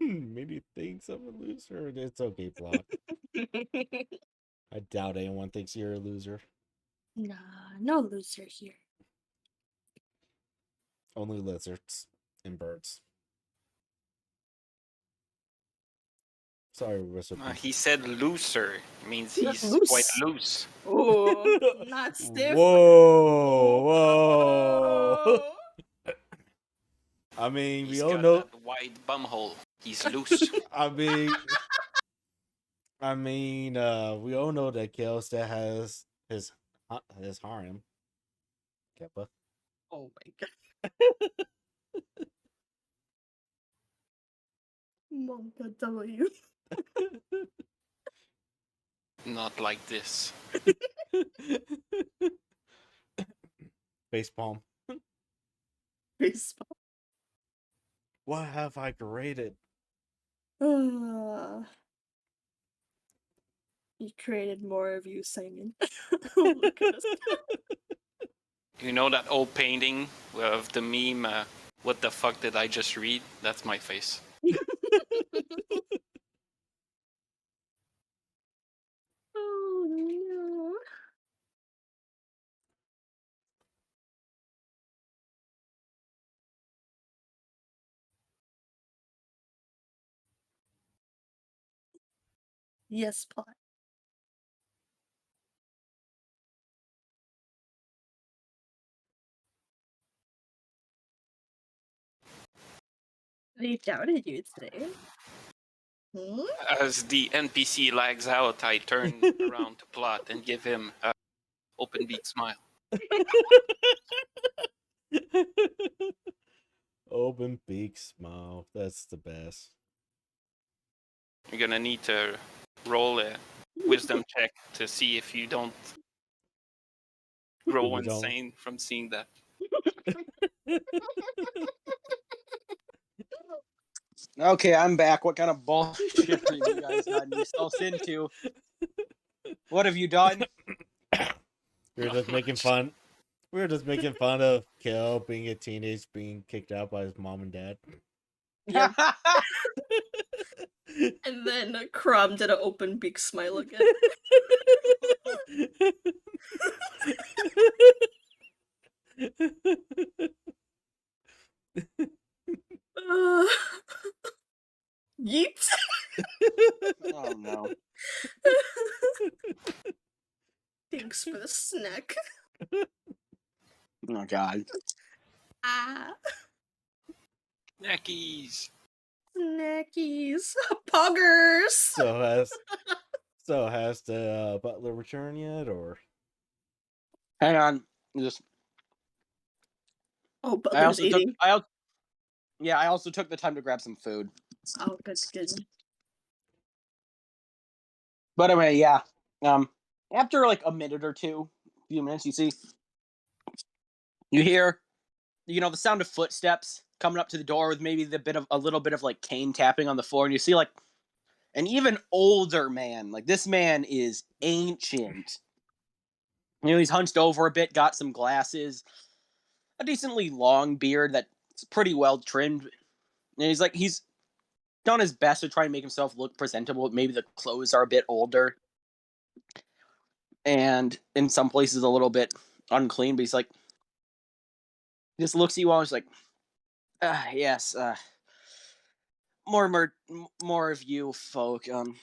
Maybe thinks I'm a loser. It's okay, Flock. I doubt anyone thinks you're a loser. Nah, no loser here. Only lizards. and birds. Sorry, Whisper. He said looser. Means he's Loose. quite loose. Oh, not stiff. Whoa! I mean, He's we all got know. that wide bumhole. He's loose. I mean, we all know that Kale's has his harem. Keppa. Oh my god. Monka W. Not like this. Facepalm. Facepalm. What have I created? You created more of you singing. Look at us. You know that old painting of the meme, what the fuck did I just read? That's my face. Oh no. Yes, plot. They doubted you today. Hmm? As the NPC lags out, I turn around to Plot and give him a open beak smile. Open beak smile. That's the best. You're gonna need to roll a wisdom check to see if you don't grow insane from seeing that. Okay, I'm back. What kind of bullshit are you guys gotten yourselves into? What have you done? We were just making fun. We were just making fun of Kel being a teenage, being kicked out by his mom and dad. Yep. And then Crom did an open beak smile again. Yeet. Oh no. Thanks for the snack. Oh god. Ah. Snackies. Snackies. Poggers. So has the butler returned yet, or? Hang on. Just. Oh, butler's eating. I also took the time to grab some food. Oh, good. But anyway, yeah. After like a minute or two, few minutes, you hear, the sound of footsteps coming up to the door with maybe a little bit of like cane tapping on the floor, and you see like an even older man. Like this man is ancient. He's hunched over a bit, got some glasses, a decently long beard that's pretty well trimmed, and he's done his best to try and make himself look presentable. Maybe the clothes are a bit older, and in some places a little bit unclean, but he just looks at you all and he's like, yes, more of you folk. I'm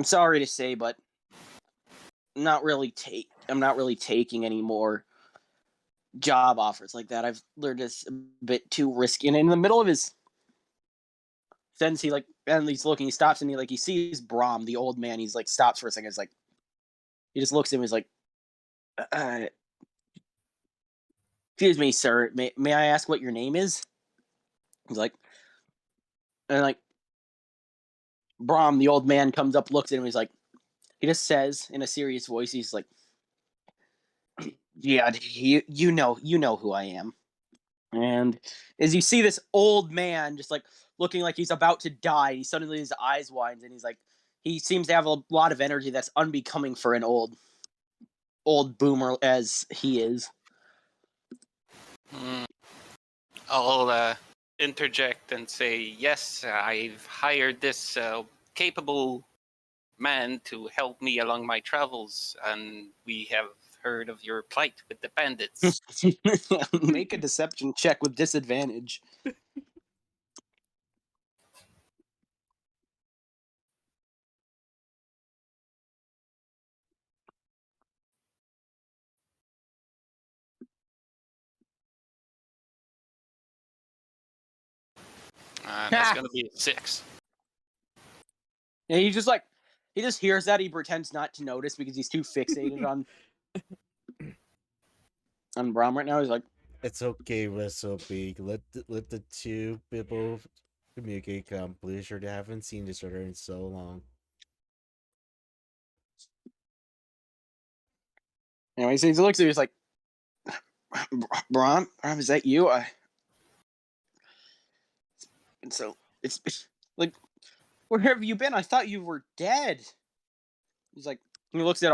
sorry to say, but I'm not really taking any more job offers like that. I've learned it's a bit too risky. And in the middle of his sentence, he stops and he sees Brahm, the old man. He's like stops for a second. It's like he just looks at him. He's like, excuse me, sir. May I ask what your name is? He's like, and like Brahm, the old man, comes up, looks at him. He's like, he just says in a serious voice, he's like, yeah, you know who I am. And as you see this old man just like looking like he's about to die, he suddenly his eyes widens and he seems to have a lot of energy that's unbecoming for an old boomer as he is. I'll interject and say, yes, I've hired this capable man to help me along my travels, and we have heard of your plight with the bandits. Make a deception check with disadvantage. That's gonna be 6. Yeah, he just hears that, he pretends not to notice because he's too fixated on Brom right now. He's like, It's okay, Wrestle Big. Let the two people communicate. I'm pretty sure they haven't seen each other in so long. anyways, he looks at you, he's like, Brom, is that you? And so it's like, where have you been? I thought you were dead. He's like, he looks at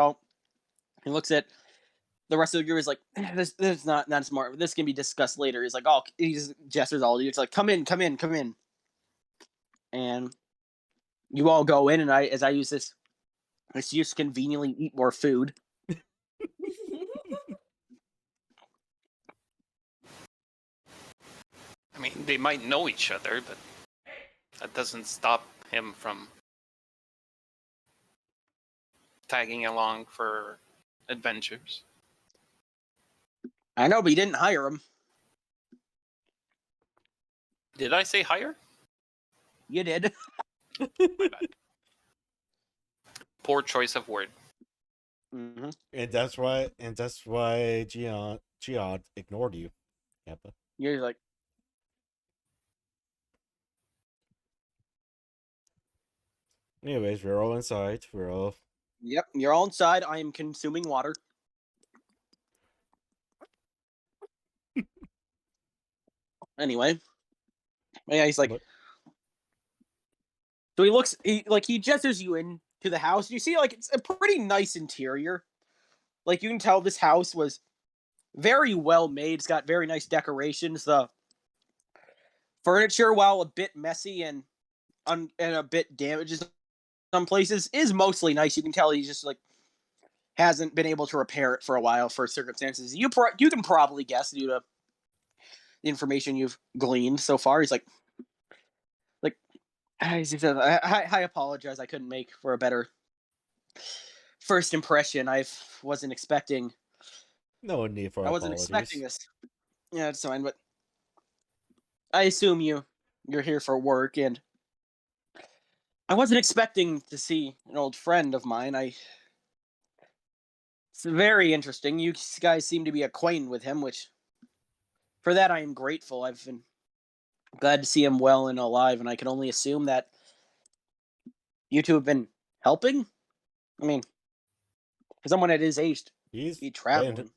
the rest of the group. Is like, this is not smart. This can be discussed later. He's like, oh, he just gestures all of you. It's like, come in. And you all go in, and as I use this excuse to conveniently eat more food. I mean, they might know each other, but that doesn't stop him from tagging along for adventures. I know, but you didn't hire him. Did I say hire? You did. My bad. Poor choice of word. Mm-hmm. And that's why Gion ignored you, Kappa. You're like, anyways, we're all inside. We're all. Yep, you're all inside. I am consuming water. Anyway, yeah, he's like, so he gestures you in to the house. You see, like, it's a pretty nice interior. Like, you can tell this house was very well made. It's got very nice decorations. The furniture, while a bit messy and a bit damaged in some places, is mostly nice. You can tell he just like hasn't been able to repair it for a while for circumstances you can probably guess due to the information you've gleaned so far. He's like, he says, I apologize. I couldn't make for a better first impression. I wasn't expecting. No need for I wasn't apologies. expecting this. Yeah, it's fine, but I assume you're here for work, and I wasn't expecting to see an old friend of mine. It's very interesting. You guys seem to be acquainted with him, which for that I am grateful. I've been glad to see him well and alive, and I can only assume that you two have been helping. I mean, for someone at his age, he's traveling.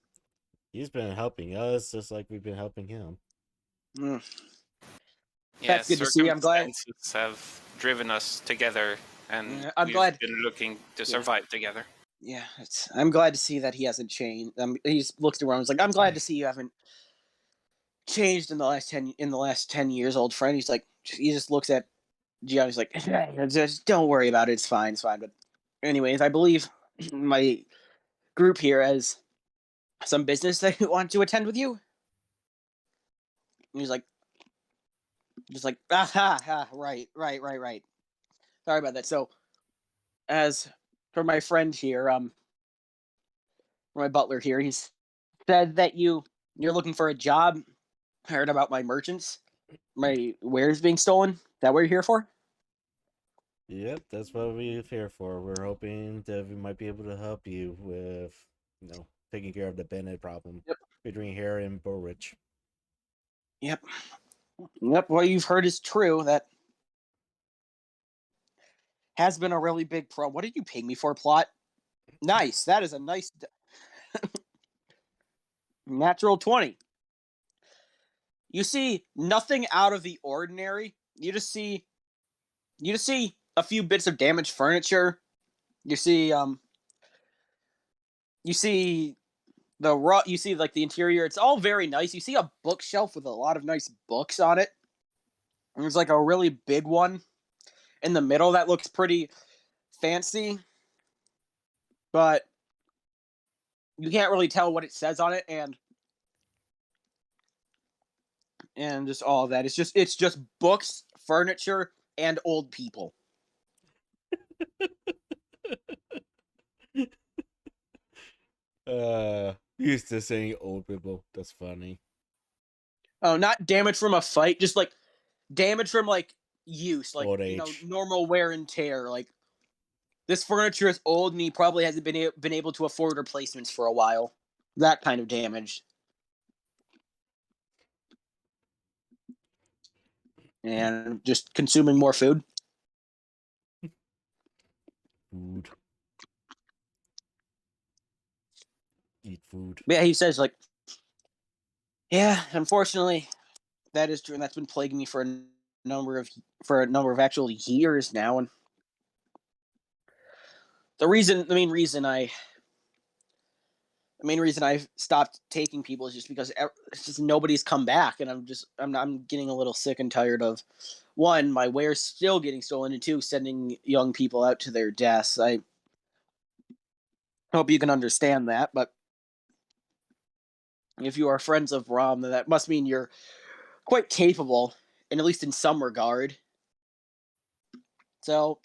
He's been helping us just like we've been helping him. Mm. Yeah, That's good to see. I'm glad circumstances have driven us together, and I'm glad been looking to survive together. Yeah, I'm glad to see that he hasn't changed. He looks around. He's like, I'm glad to see you haven't changed in the last 10 years, old friend. He's like, he just looks at Gian. He's like, just don't worry about it. It's fine. But anyways, I believe my group here has some business they want to attend with you. And he's like, just like, right. Sorry about that. So, as for my friend here, for my butler here, he's said that you're looking for a job. I heard about my merchants, my wares being stolen. Is that what you're here for? Yep, that's what we're here for. We're hoping that we might be able to help you with, taking care of the bandit problem between here and Borwich. Yep. What you've heard is true. That has been a really big problem. What did you pay me for, plot? Nice. That is a nice natural 20. You see nothing out of the ordinary. You just see a few bits of damaged furniture. You see like the interior. It's all very nice. You see a bookshelf with a lot of nice books on it. And there's like a really big one in the middle that looks pretty fancy. But you can't really tell what it says on it, and just all of that. It's just books, furniture, and old people. Used to saying old people. That's funny. Oh, not damage from a fight, just like damage from like use, like Old age. normal wear and tear. Like this furniture is old, and he probably hasn't been able to afford replacements for a while. That kind of damage. And just consuming more food. Food. Eat food. Yeah, he says like, yeah, unfortunately, that is true, and that's been plaguing me for a number of actual years now. And the main reason I've stopped taking people is just because it's just nobody's come back, and I'm getting a little sick and tired of, one, my ware's still getting stolen, and two, sending young people out to their deaths. I hope you can understand that, but if you are friends of Rom, then that must mean you're quite capable, and at least in some regard. So,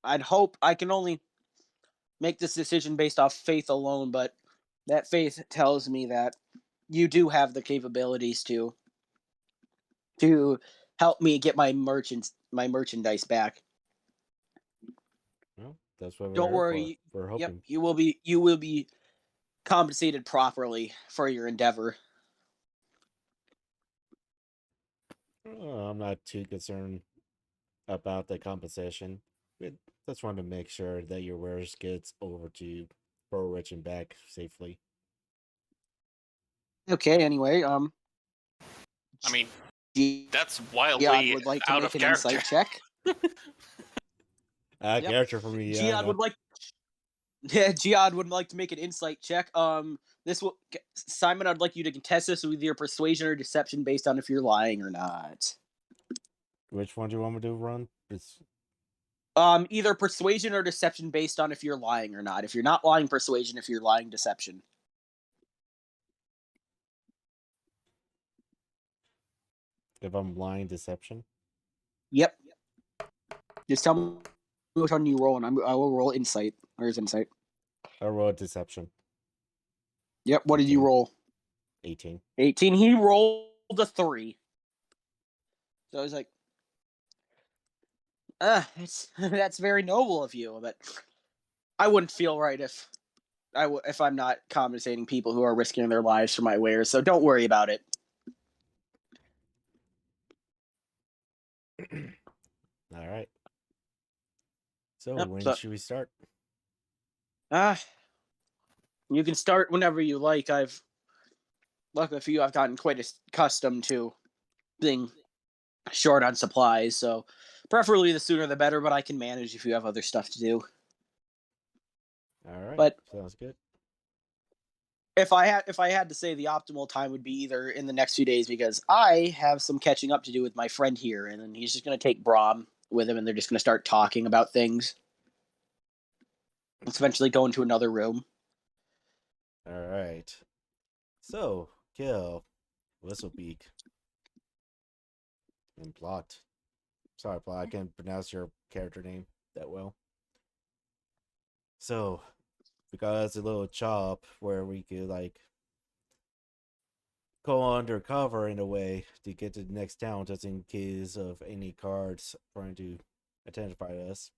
I'd hope I can only make this decision based off faith alone, but that faith tells me that you do have the capabilities to help me get my merchandise back. Well, that's what we're Don't here worry. for. We're hoping. Yep, you will be compensated properly for your endeavor. I'm not too concerned about the compensation. We just want to make sure that your wares gets over to Burrich and back safely. Okay. Anyway, I mean, that's Jihad wildly would like to out make of an character. insight check. Character for me. Jihad would like. Yeah, Jihad would like to make an insight check. This will Simon. I'd like you to contest this with your persuasion or deception based on if you're lying or not. Which one do you want me to run? Either persuasion or deception based on if you're lying or not. If you're not lying, persuasion. If you're lying, deception. If I'm lying, deception. Yep. Just tell me which one you roll, and I will roll insight. Where's insight? I rolled deception. Yep. What 18. did you roll? 18. 18. He rolled a 3. So I was like, that's very noble of you, but I wouldn't feel right if I'm not compensating people who are risking their lives for my wares. So don't worry about it. All right. So when should we start? You can start whenever you like. Luckily for you, I've gotten quite accustomed to being short on supplies, so preferably the sooner the better, but I can manage if you have other stuff to do. All right. But sounds good. If I had to say, the optimal time would be either in the next few days, because I have some catching up to do with my friend here, and then he's just going to take Brom with him, and they're just going to start talking about things. Let's eventually go into another room. All right. So, kill Whistlebeak and Plot. Sorry, Plot. I can't pronounce your character name that well. So, because a little chop where we could like go undercover in a way to get to the next town, just in case of any cards trying to identify us.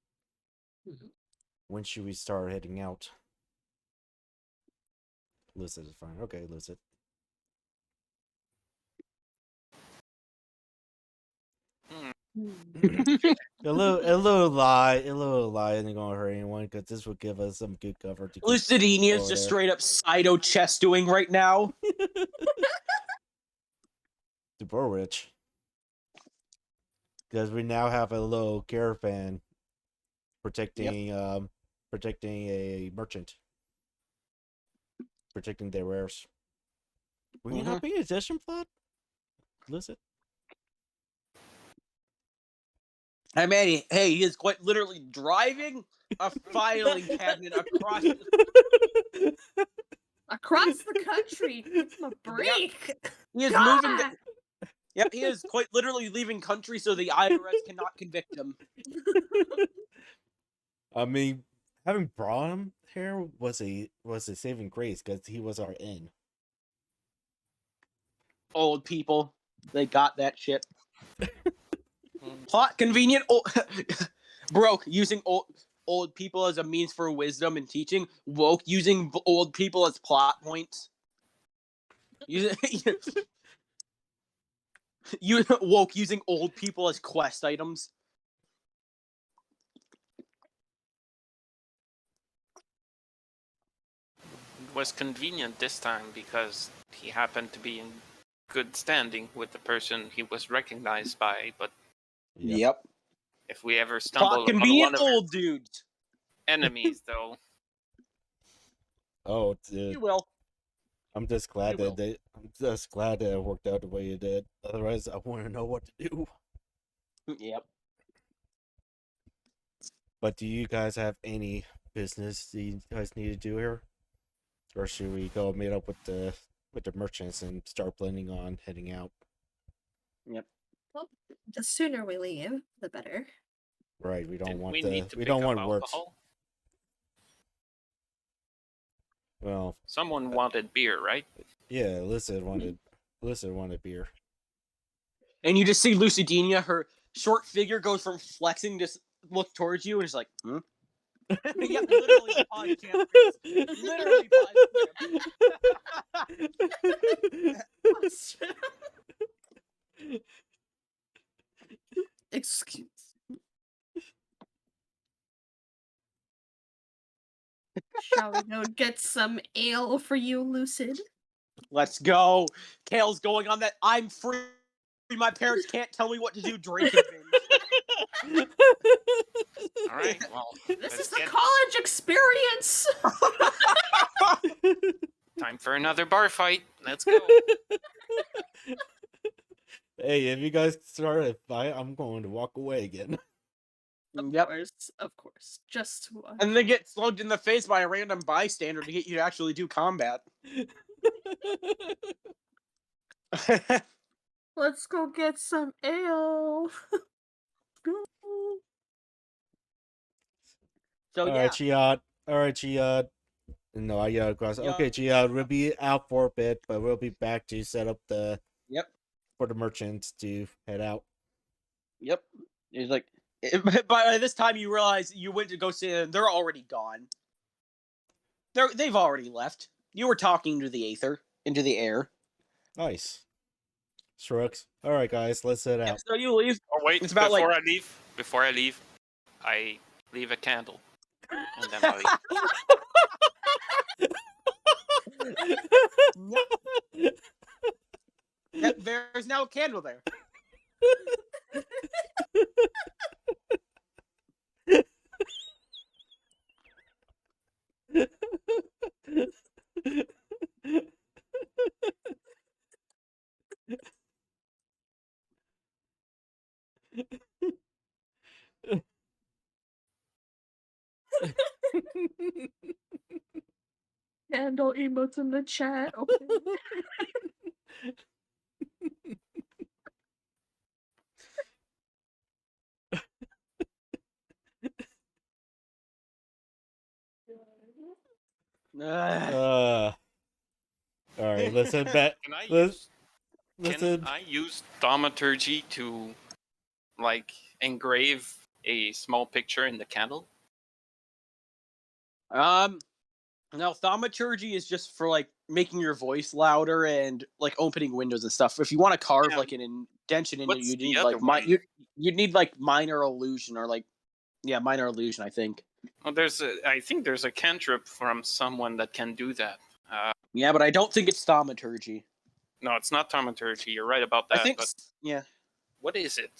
When should we start heading out? Lucid is fine. Okay, Lucid. a little lie, isn't gonna hurt anyone because this will give us some good cover to. Lucidini is just straight up Sido chest doing right now. To Burrich, because we now have a little caravan protecting protecting a merchant, protecting their wares. Were you not paying attention, Plot? Listen. I mean, hey, he is quite literally driving a filing cabinet across. Across the country. Give him a break. He is God! moving. Yep, he is quite literally leaving country so the IRS cannot convict him. I mean, having brought him here was a saving grace because he was our in. Old people, they got that shit. Plot convenient. Broke using old people as a means for wisdom and teaching. Woke using old people as plot points. You woke using old people as quest items. It was convenient this time because he happened to be in good standing with the person he was recognized by, but Yep. if we ever stumble upon Convenient one of old dudes. enemies, though, Oh, dude. You will. I'm just glad You that I'm just glad that it worked out the way it did. Otherwise, I wouldn't know what to do. Yep. But do you guys have any business that you guys need to do here, or should we go meet up with the merchants and start planning on heading out? Yep. Well, the sooner we leave, the better. Right. We don't want we need to we pick don't up want work. alcohol. Well, Someone wanted beer, right? yeah, Alyssa wanted beer. And you just see Lucidina, her short figure goes from flexing to look towards you, and it's like, hmm? Yep, literally podcast. Literally podcast. Excuse. Shall we go get some ale for you, Lucid? Let's go. Kale's going on that I'm free. My parents can't tell me what to do drinking binge. All right, well, This is the college experience. Time for another bar fight. Let's go. Hey, if you guys start a fight, I'm going to walk away again. Of course. Just one. And then get slugged in the face by a random bystander to get you to actually do combat. Let's go get some ale. So All right, Chiad. All right, Chiad. No, I yelled across. Okay, Chiad, we'll be out for a bit, but we'll be back to set up the for the merchants to head out. Yep. He's like, by this time you realize you went to go see them. They're already gone. They've already left. You were talking to the aether, into the air. Nice. Shrugs. All right, guys, let's head out. So you leave. Oh wait, It's about before I leave, I leave a candle, and then I leave. Yep, there's now a candle there. Candle emotes in the chat. Okay. All right, let's head back. Can I use thaumaturgy to, like, engrave a small picture in the candle? No, thaumaturgy is just for like making your voice louder and like opening windows and stuff. If you want to carve like an indention in it, you need like you'd need like minor illusion or like minor illusion, I think. Well, I think there's a cantrip from someone that can do that. Yeah, but I don't think it's thaumaturgy. No, it's not thaumaturgy. You're right about that. I think but yeah. What is it?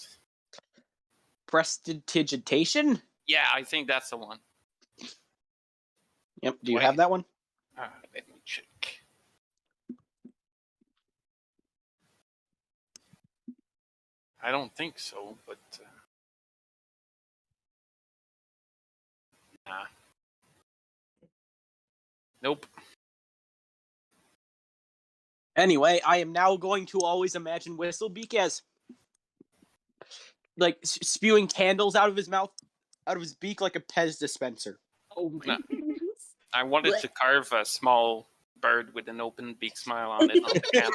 Prestidigitation? Yeah, I think that's the one. Yep. Do you have that one? Let me check. I don't think so, but Nah. Nope. Anyway, I am now going to always imagine Whistlebeak as like spewing candles out of his mouth, out of his beak like a Pez dispenser. Oh my No. goodness. I wanted to carve a small bird with an open beak smile on it on the candle.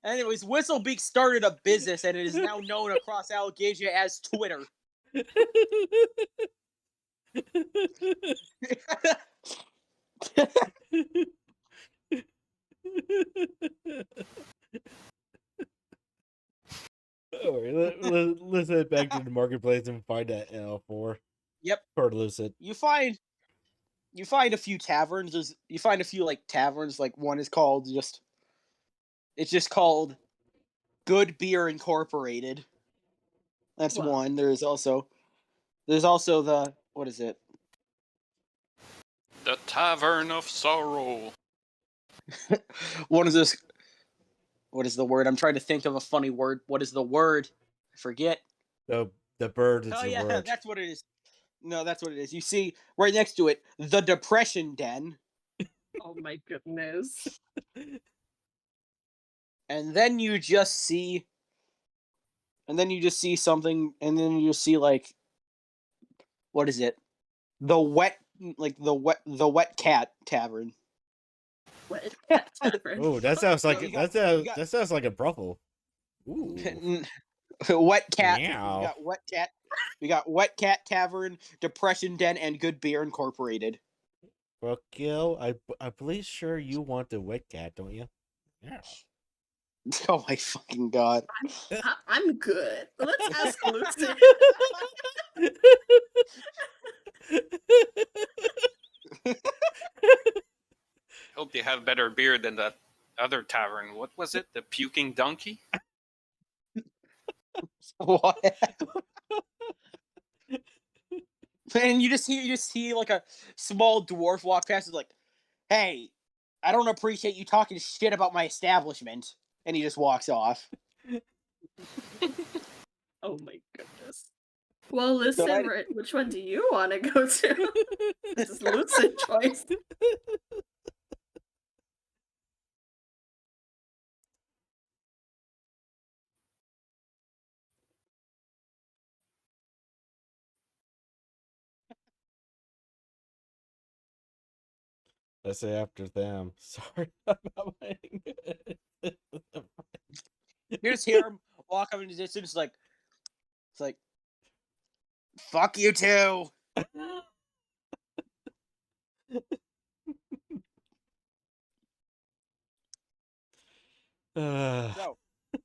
Anyways, Whistlebeak started a business and it is now known across Allegasia as Twitter. Alright, let's head back to the marketplace and find that L4. Yep. For Lucid. You find a few taverns. You find a few like taverns. Like one is called it's just called Good Beer Incorporated. That's one. There's also the what is it? The Tavern of Sorrow. What is this? What is the word? I'm trying to think of a funny word. What is the word? I forget. The bird is Oh the yeah, word. that's what it is. No, that's what it is. You see right next to it, the Depression Den. Oh my goodness. And then you just see something, and then you see like, what is it? The wet cat tavern. Wet cat tavern. Oh, that sounds like that sounds like a brothel. Ooh. Wet cat. Meow. We got wet cat. We got Wet Cat Tavern, Depression Den, and Good Beer Incorporated. Well, Gil, I believe sure you want the wet cat, don't you? Yeah. Oh my fucking god. I'm good. Let's ask Lucy. Hope they have better beer than that other tavern. What was it? The Puking Donkey? What? And you just see like a small dwarf walk past and like, hey, I don't appreciate you talking shit about my establishment. And he just walks off. Oh my goodness. Well, listen, which one do you want to go to? This is Lucid choice. Let's say after them. Sorry about my You just hear him walk up in the distance, like, it's like, fuck you too. So,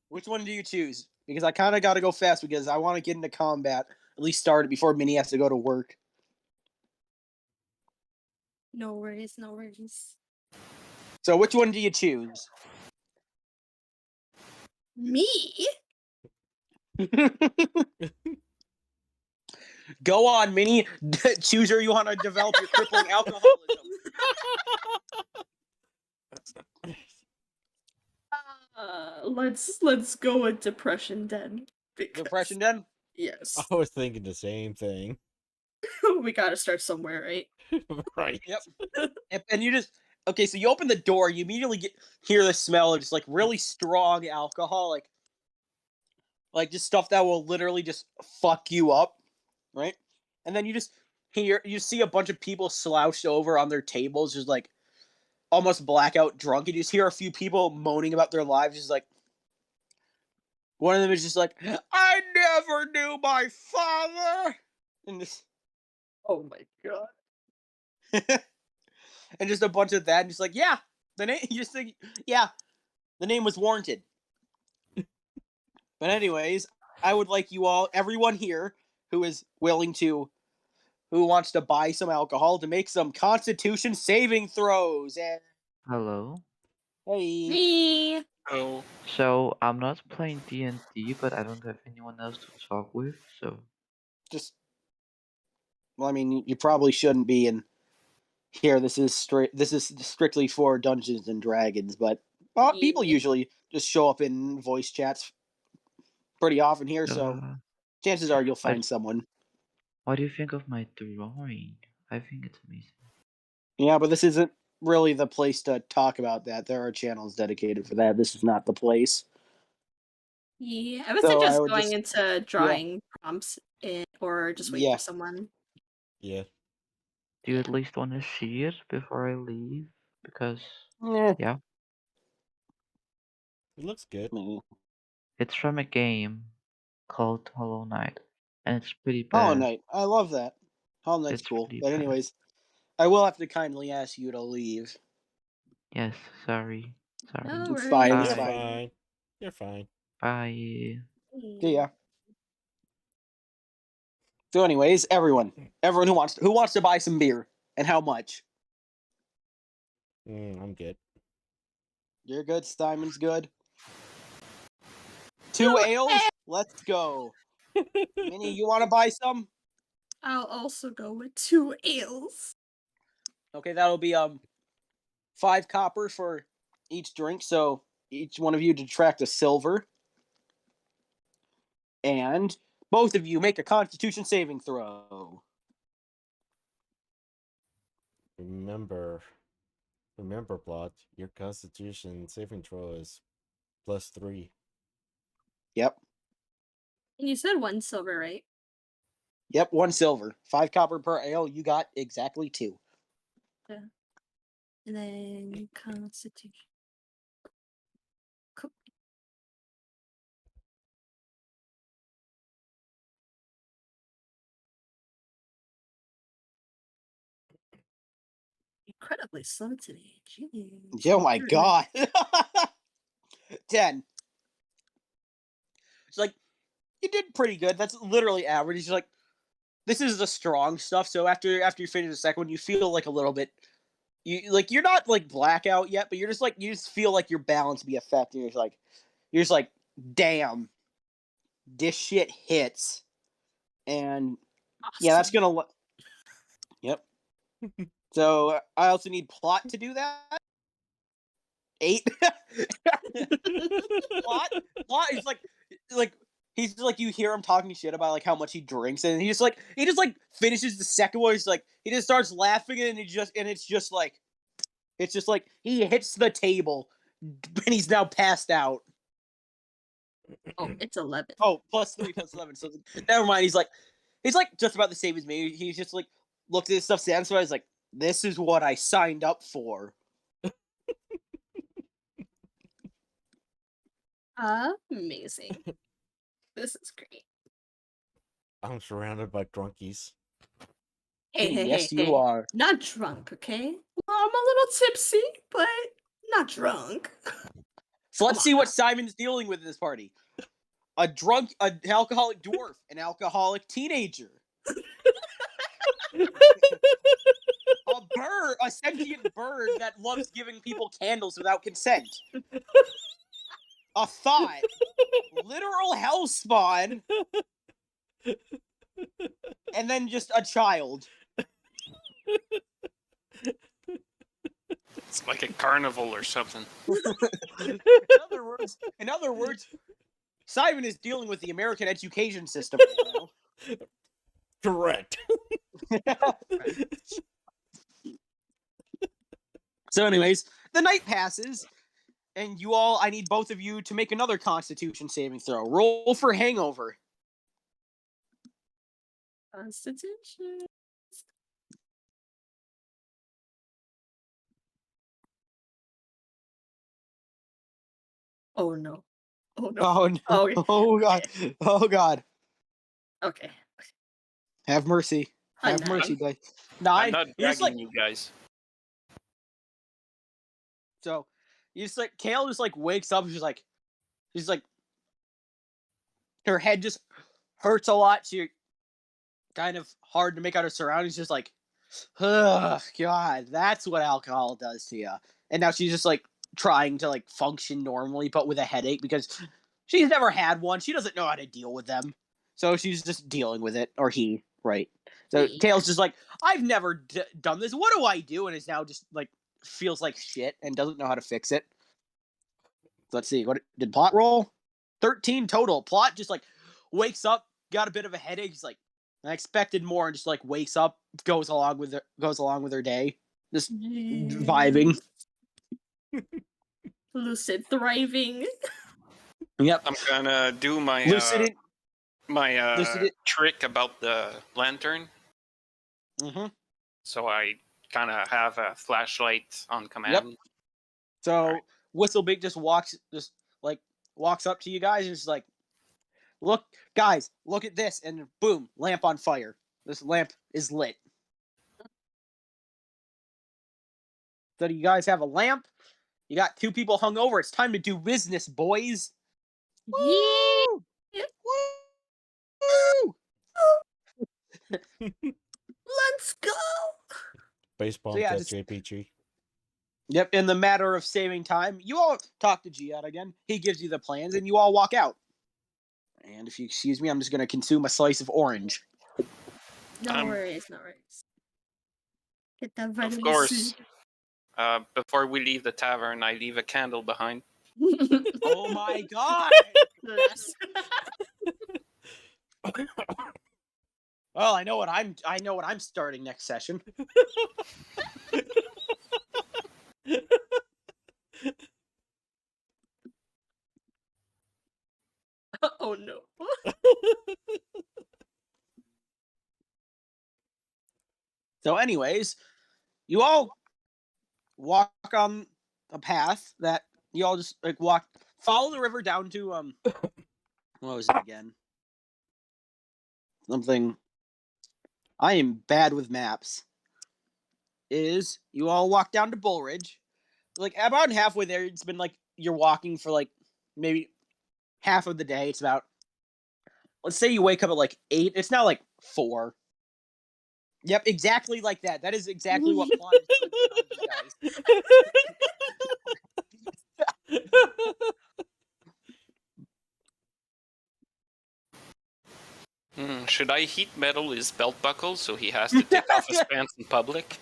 which one do you choose? Because I kind of got to go fast because I want to get into combat, at least start it before Minnie has to go to work. No worries, no worries. So, which one do you choose? Me? Go on, Minnie. Choose where you want to develop your crippling alcoholism. Let's go with Depression Den. Depression Den? Yes. I was thinking the same thing. We gotta start somewhere, right? Right. Yep. And you just okay. So you open the door. You immediately hear the smell of just like really strong alcohol, like just stuff that will literally just fuck you up, right? And then you see a bunch of people slouched over on their tables, just like almost blackout drunk. And you just hear a few people moaning about their lives, just like one of them is just like, "I never knew my father," and this. Oh my god. And just a bunch of that, and just like, yeah, the name. You just think, yeah, the name was warranted. But anyways, I would like you all, everyone here who is willing to, who wants to buy some alcohol, to make some Constitution saving throws. And Hello. hey. Me. Oh. So I'm not playing D&D, but I don't have anyone else to talk with, so Well, I mean, you probably shouldn't be in here. This is strictly for Dungeons and Dragons, but people usually just show up in voice chats pretty often here, so Chances are you'll find someone. What do you think of my drawing? I think it's amazing. Yeah, but this isn't really the place to talk about that. There are channels dedicated for that. This is not the place. Yeah, I would So I suggest would going just into drawing prompts or just wait Yeah. for someone. Yeah. Do you at least want to see it before I leave? Because yeah, It looks good. it's from a game called Hollow Knight, and it's pretty Hollow bad. Knight. I love that. Hollow Knight's It's cool. pretty But bad. anyways, I will have to kindly ask you to leave. Yes, sorry. Sorry. No It's fine. It's You're Bye. fine. fine. You're fine. Bye. See ya. So, anyways, everyone who wants to buy some beer and how much? I'm good. You're good. Simon's good. 2 ales. Let's go. Minnie, you want to buy some? I'll also go with 2 ales. Okay, that'll be 5 copper for each drink. So each one of you detract a silver, and both of you make a Constitution saving throw. Remember, Plot, your Constitution saving throw is +3. Yep. And you said 1 silver, right? Yep, 1 silver. 5 copper per ale. You got exactly 2. Yeah. And then Constitution. Cool. Incredibly slow today. Jeez. Oh my god. 10. It's like, you did pretty good. That's literally average. It's like, this is the strong stuff. So after you finish the second one, you feel like a little bit. You're not like blackout yet, but you just feel like your balance be affected. You're just like, damn, this shit hits, and yeah, that's gonna. Yep. So I also need Plot to do that. 8. Plot is like he's like, you hear him talking shit about like how much he drinks, and he just finishes the second one. He's like, he just starts laughing, and it's just like he hits the table, and he's now passed out. Oh, it's 11. Oh, +3 plus 11. So never mind. He's like just about the same as me. He's just like looked at his stuff satisfied. He's like, this is what I signed up for. Amazing. This is great. I'm surrounded by drunkies. Hey, Yes, you are. Not drunk, okay? Well, I'm a little tipsy, but not drunk. So let's see what Simon's dealing with at this party. An alcoholic dwarf, an alcoholic teenager, a sentient bird that loves giving people candles without consent, a thought, literal hellspawn, and then just a child. It's like a carnival or something. In other words, Simon is dealing with the American education system right now. Correct. So anyways, the night passes, and I need both of you to make another Constitution saving throw. Roll for hangover. Constitution. Oh no. Oh no. Oh no. Oh, okay. Oh god. Oh god. Okay. Have mercy. Have mercy, guys. 9. I'm not dragging you guys. So, Kale just wakes up. She's like, her head just hurts a lot. She kind of hard to make out her surroundings. Just like, oh god, that's what alcohol does to you. And now she's just trying to function normally, but with a headache because she's never had one. She doesn't know how to deal with them, so she's just dealing with it. Or he, right? So Kale's just like, I've never done this. What do I do? And is now just feels like shit and doesn't know how to fix it. Let's see. What did Plot roll? 13 total. Plot just wakes up, got a bit of a headache. He's like, I expected more, and just like wakes up, goes along with her day, just vibing. Lucid thriving. Yep. I'm gonna do my Lucid trick about the lantern. Mm-hmm. So I kind of have a flashlight on command. Yep. So Whistlebeak just walks up to you guys and is like, "Look, guys, look at this!" And boom, lamp on fire. This lamp is lit. So you guys have a lamp. You got 2 people hung over. It's time to do business, boys. Woo! Woo! Let's go! Baseball So, yeah, at just- JPG. Yep, in the matter of saving time, you all talk to Giad again. He gives you the plans, and you all walk out. And if you excuse me, I'm just going to consume a slice of orange. No worries, no worries. Get that vitamin Of course. C. Before we leave the tavern, I leave a candle behind. Oh my god! Well, I know what I'm starting next session. Oh no. So anyways, you all walk on a path that you all just like follow the river down to what was it again? Something. I am bad with maps. Is you all walk down to Bullridge. Like about halfway there, it's been like you're walking for like maybe half of the day. It's about, let's say you wake up at like 8. It's now like 4. Yep, exactly like that. That is exactly what plot is doing on you guys. Should I heat metal his belt buckle so he has to take off his pants in public?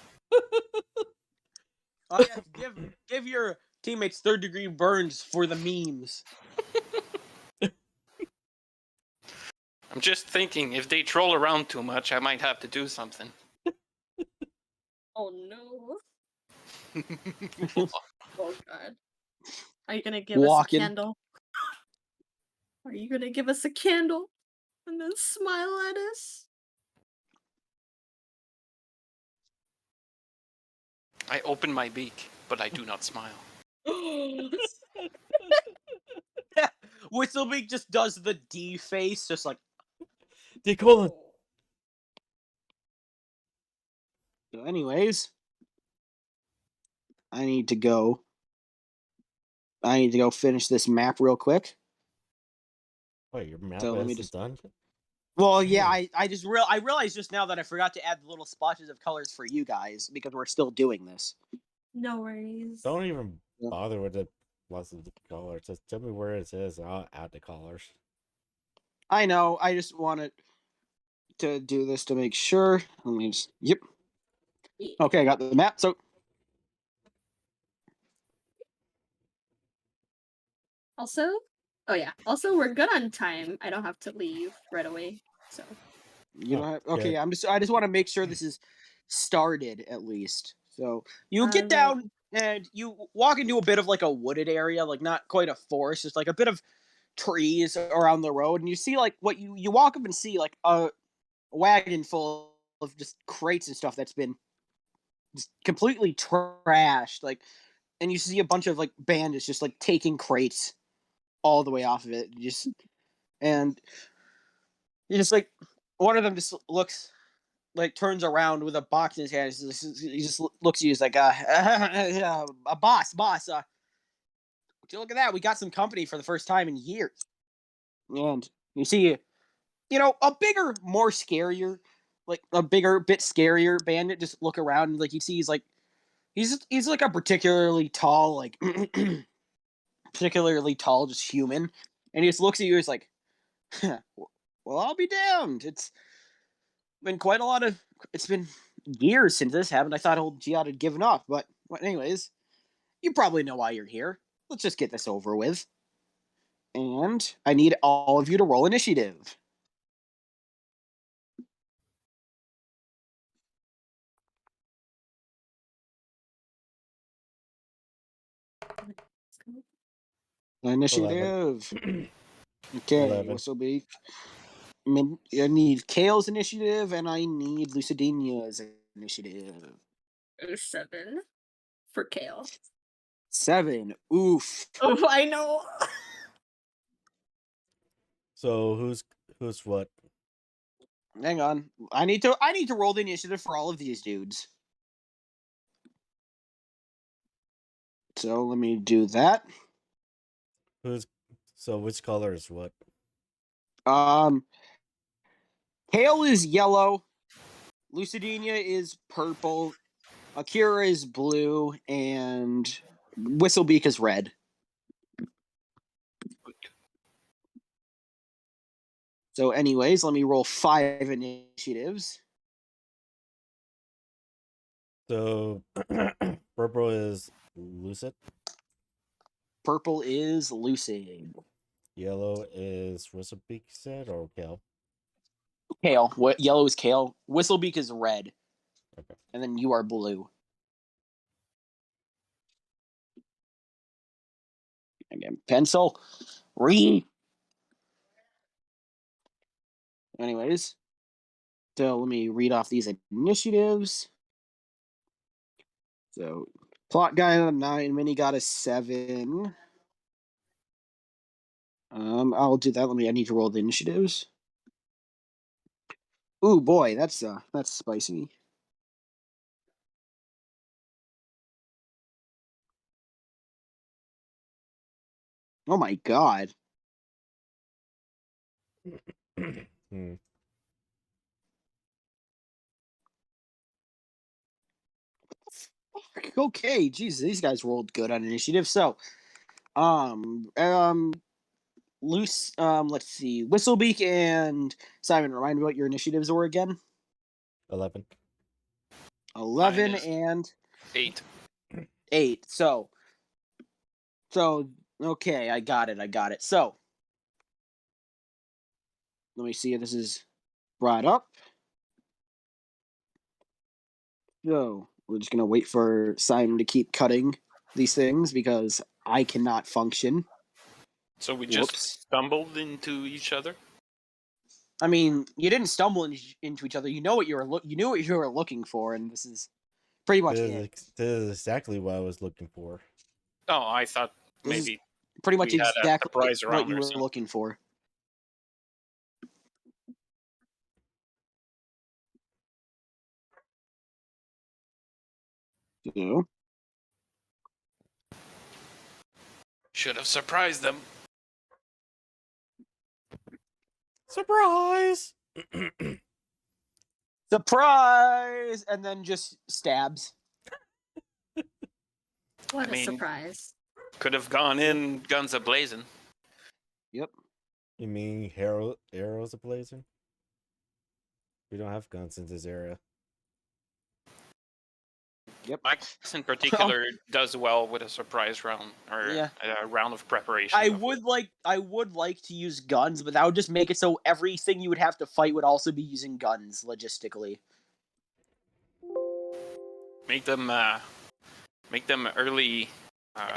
Oh yeah, give your teammates 3rd-degree burns for the memes. I'm just thinking, if they troll around too much, I might have to do something. Oh no. Oh god. Are you gonna give us a candle? Are you gonna give us a candle? And then smile at us? I open my beak, but I do not smile. Whistlebeak just does the D face, just like D-colon. So anyways, I need to go finish this map real quick. Wait, your map So let me is just done? Well, yeah, I realized just now that I forgot to add the little splotches of colors for you guys because we're still doing this. No worries. Don't even bother with the lots of the colors. Just tell me where it is, and I'll add the colors. I know. I just wanted to do this to make sure. Let me just. Yep. Okay, I got the map. So. Also, oh yeah. Also, we're good on time. I don't have to leave right away. So. You don't have. Okay, I just want to make sure this is started at least. So you get down and you walk into a bit of like a wooded area, like not quite a forest, just like a bit of trees around the road, and you see like what you walk up and see like a wagon full of just crates and stuff that's been just completely trashed, like, and you see a bunch of like bandits just like taking crates all the way off of it, and you just like one of them just looks like turns around with a box in his hand. He just looks at you. He's like, a boss. Would you look at that? We got some company for the first time in years. And you see, a bigger, more scarier, like a bigger, bit scarier bandit. Just look around and like you see, he's like a particularly tall, like particularly tall, just human. And he just looks at you. He's like, well, I'll be damned. It's been quite a lot of. It's been years since this happened. I thought old Giad had given up, but anyways, you probably know why you're here. Let's just get this over with. And I need all of you to roll initiative. Initiative. Okay, 11. Whistlebeak. I need Kale's initiative, and I need Lucidinia's initiative. 7 for Kale. 7. Oof. Oh, I know. So who's what? Hang on. I need to roll the initiative for all of these dudes. So let me do that. So which color is what? Kale is yellow. Lucidinia is purple. Akira is blue, and Whistlebeak is red. So, anyways, let me roll 5 initiatives. So purple is Lucid. Purple is Lucid. Yellow is Whistlebeak said or Kale? Kale. What yellow is Kale. Whistlebeak is red. Okay. And then you are blue. Again, pencil. Read. Anyways, so let me read off these initiatives. So, plot guy got a 9, Mini got a 7. I'll do that. I need to roll the initiatives. Ooh, boy, that's spicy. Oh my god. Okay, Jesus, these guys rolled good on initiative. So, loose. Let's see, Whistlebeak and Simon. Remind me what your initiatives were again. 11. 11 and 8. 8. So okay, I got it. So let me see if this is brought up. So we're just gonna wait for Simon to keep cutting these things because I cannot function. So we just stumbled into each other? I mean, you didn't stumble into each other. You know what you knew what you were looking for, and this is pretty much it. This is exactly what I was looking for. Oh, I thought maybe pretty much we had a exactly surprise what around you or were something. looking for. Yeah. Should have surprised them. Surprise! Surprise! And then just stabs. What I a mean, surprise. Could have gone in guns a-blazing. Yep. You mean arrows a-blazing? We don't have guns in this area. Yep. My class in particular does well with a surprise round or a round of preparation. I would like to use guns, but that would just make it so everything you would have to fight would also be using guns logistically. Make them early.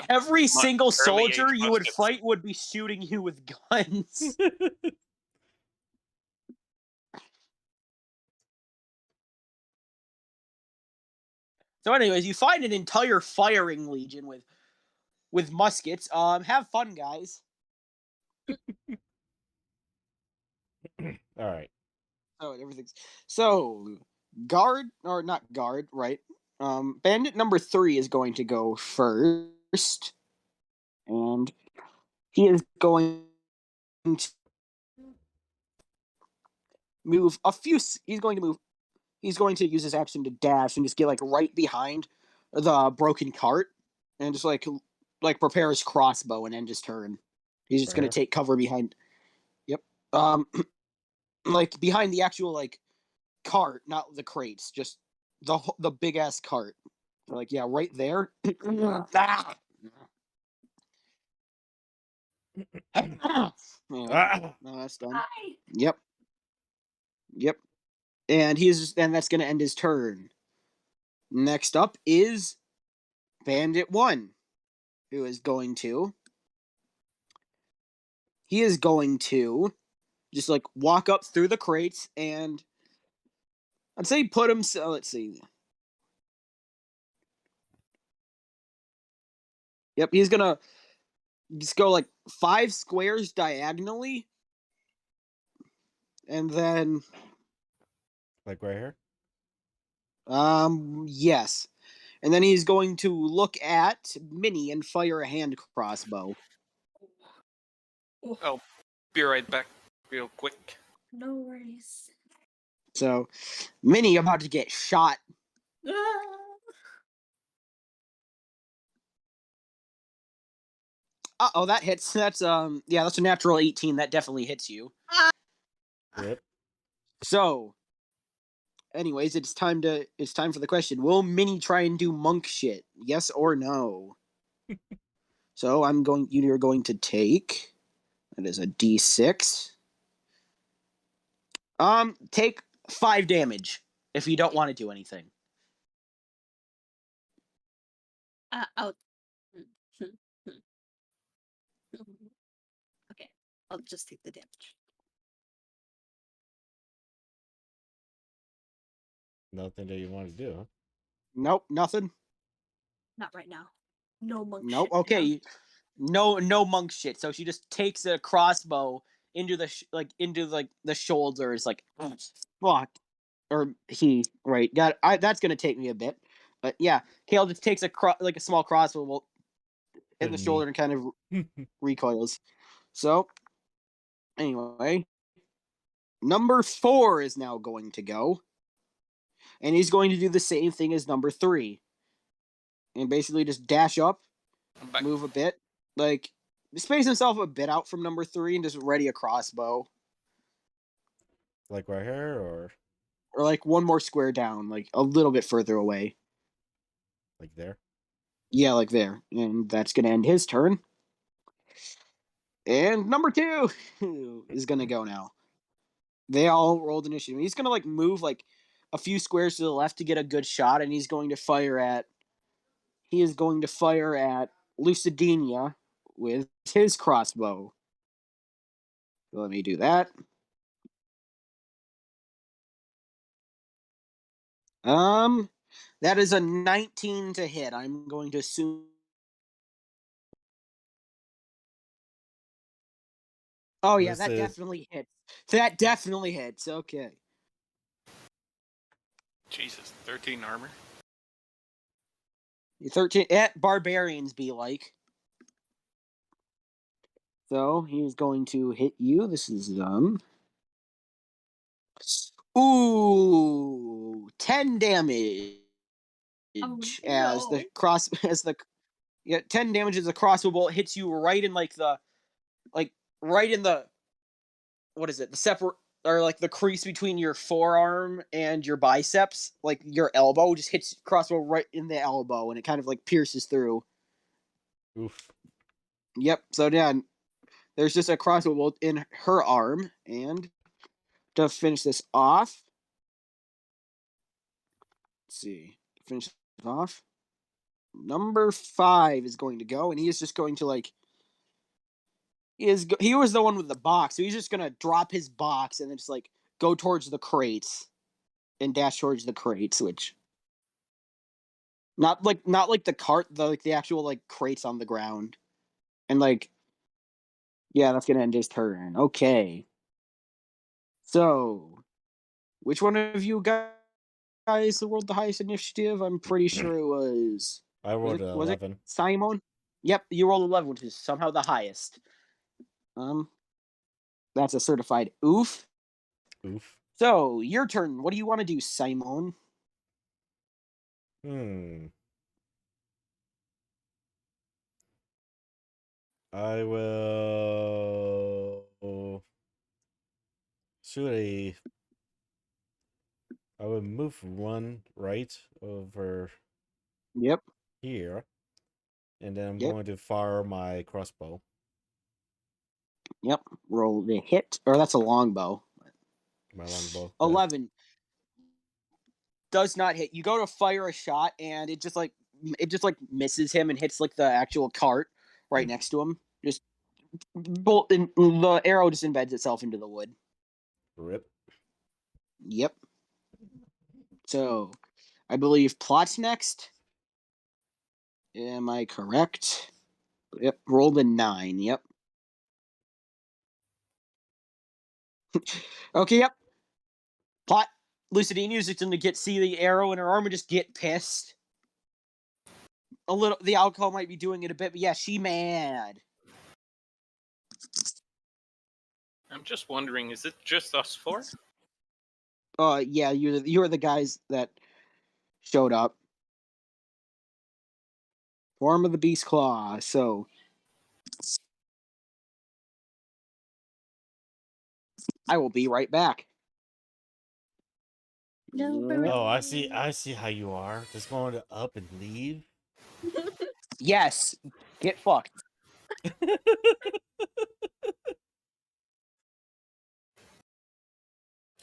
Every single soldier age you would muskets. fight would be shooting you with guns. So, anyways, you find an entire firing legion with muskets. Have fun, guys. All right. Oh, everything's so guard or not guard, right? Bandit number 3 is going to go first, and he is going to move a few. He's going to use his action to dash and just get like right behind the broken cart, and just like prepare his crossbow and end his turn. He's just going to take cover behind. Yep. Like behind the actual like cart, not the crates, just the big ass cart. Like, yeah, right there. Ah! No, that's done. Yep. And that's gonna end his turn. Next up is Bandit 1. who is going to. He is going to just like walk up through the crates and I'd say put him. So let's see. Yep, he's gonna just go like 5 squares diagonally, and then Like right here? yes, and then he's going to look at Minnie and fire a hand crossbow. I'll be right back, real quick. No worries. So, Minnie about to get shot. Oh, that hits. That's yeah, that's a natural 18. That definitely hits you. Yep. So, anyways, it's time for the question. Will Minnie try and do monk shit? Yes or no? So you're going to take, that is a D6. Take 5 damage if you don't want to do anything. I'll. Okay, I'll just take the damage. Nothing that you want to do, huh? Nope, nothing. Not right now. No monk Nope. shit right now. Okay. No monk shit. So she just takes a crossbow into the shoulders, like fuck, or he right. That's gonna take me a bit, but yeah, Kale just takes a small crossbow in the shoulder and kind of recoils. So anyway, number 4 is now going to go, and he's going to do the same thing as number 3, and basically just dash up, move a bit, like space himself a bit out from number 3, and just ready a crossbow. Like right here, or like one more square down, like a little bit further away. Like there? Yeah, like there. And that's gonna end his turn. And number 2 is gonna go now. They all rolled initiative. He's gonna like move like a few squares to the left to get a good shot, and he's going to fire at. He is going to fire at Lucidinia with his crossbow. Let me do that. That is a 19 to hit. I'm going to assume. Oh yeah, that definitely hits. That definitely hits. Okay. Jesus, 13 armor. 13 barbarians be like. So he's going to hit you. This is ooh, 10 damage. As the 10 damage as the crossbow bolt hits you right in right in the what is it? The separate or like the crease between your forearm and your biceps, like your elbow just hits crossbow right in the elbow and it kind of like pierces through. Oof. Yep. So yeah, there's just a crossbow bolt in her arm, and to finish this off, let's see, finish it off. Number 5 is going to go, and he is just going to like. He was the one with the box, so he's just gonna drop his box and then just like go towards the crates and dash towards the crates, which not like the cart, the actual like crates on the ground, and like yeah, that's gonna end his turn. Okay, so which one of you guys rolled the highest initiative? I'm pretty sure it was. I rolled was 11. it Simon? Yep, you rolled 11, which is somehow the highest. That's a certified oof. Oof. So, your turn. What do you want to do, Simon? I will shoot I will move one right over here, and then I'm going to fire my crossbow. Yep. Roll the hit. Or that's a longbow. My longbow. 11. Does not hit. You go to fire a shot, and it just like it just like misses him and hits like the actual cart right next to him. Just the arrow just embeds itself into the wood. Rip. Yep. So, I believe Plot's next. Am I correct? Yep. Rolled a 9. Yep. Okay. Yep. Plot. Lucidinia's just going to see the arrow in her arm and just get pissed. A little. The alcohol might be doing it a bit, but yeah, she mad. I'm just wondering, is it just us four? Yeah, you're the guys that showed up. Form of the Beast Claw. So I will be right back. Oh, I see. I see how you are. Just going to up and leave. Yes. Get fucked.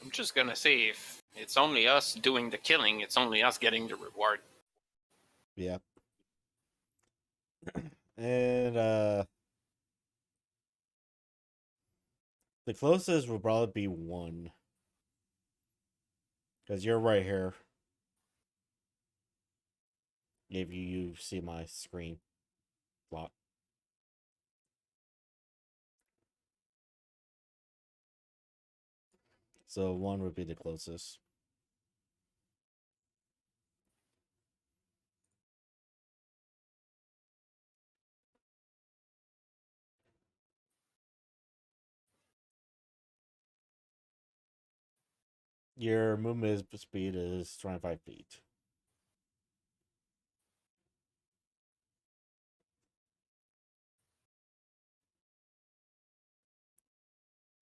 I'm just gonna say, if it's only us doing the killing, it's only us getting the reward. Yeah. And the closest will probably be 1. Because you're right here. If you see my screen Plot. So 1 would be the closest. Your movement speed is 25 feet.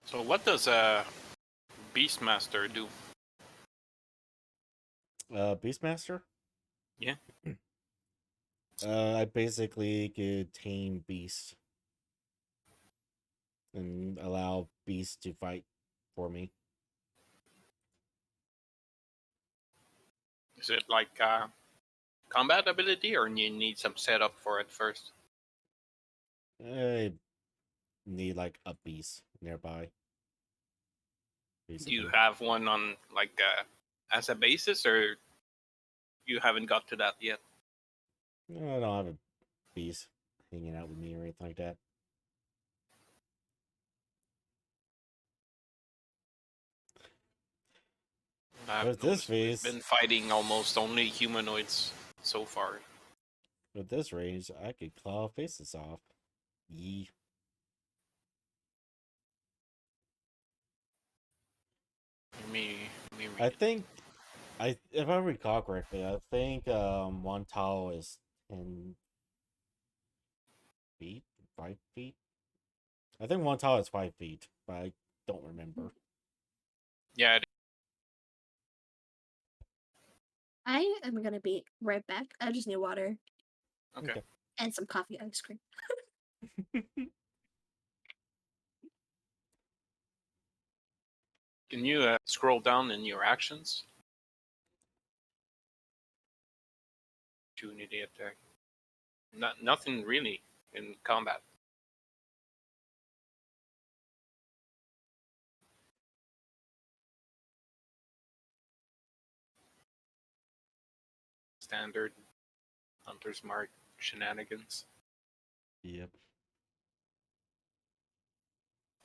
So what does a Beastmaster do? Beastmaster? Yeah. I basically could tame beasts and allow beasts to fight for me. Is it like combat ability, or you need some setup for it first? I need like a beast nearby. Do you have one on like as a basis, or you haven't got to that yet? No, I don't have a beast hanging out with me or anything like that. I've noticed we've been fighting almost only humanoids so far. With this range, I could claw faces off. Yee. I think, if I recall correctly, I think one tile is 10 feet, 5 feet. I think one tile is 5 feet, but I don't remember. Yeah. I am gonna be right back. I just need water. Okay. And some coffee ice cream. Can you scroll down in your actions? Opportunity attack. Nothing really in combat. Standard Hunter's Mark shenanigans. Yep.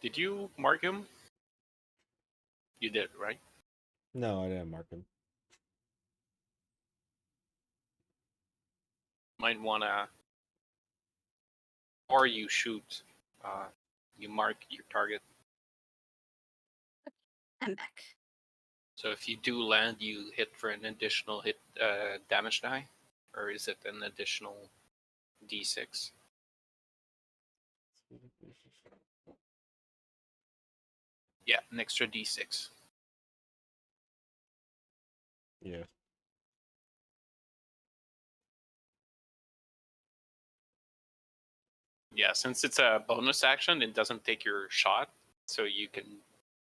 Did you mark him? You did, right? No, I didn't mark him. Might wanna, or you shoot. You mark your target. I'm back. So if you do land, you hit for an additional hit damage die, or is it an additional d6? Yeah, an extra d6. Yeah. Yeah, since it's a bonus action, it doesn't take your shot, so you can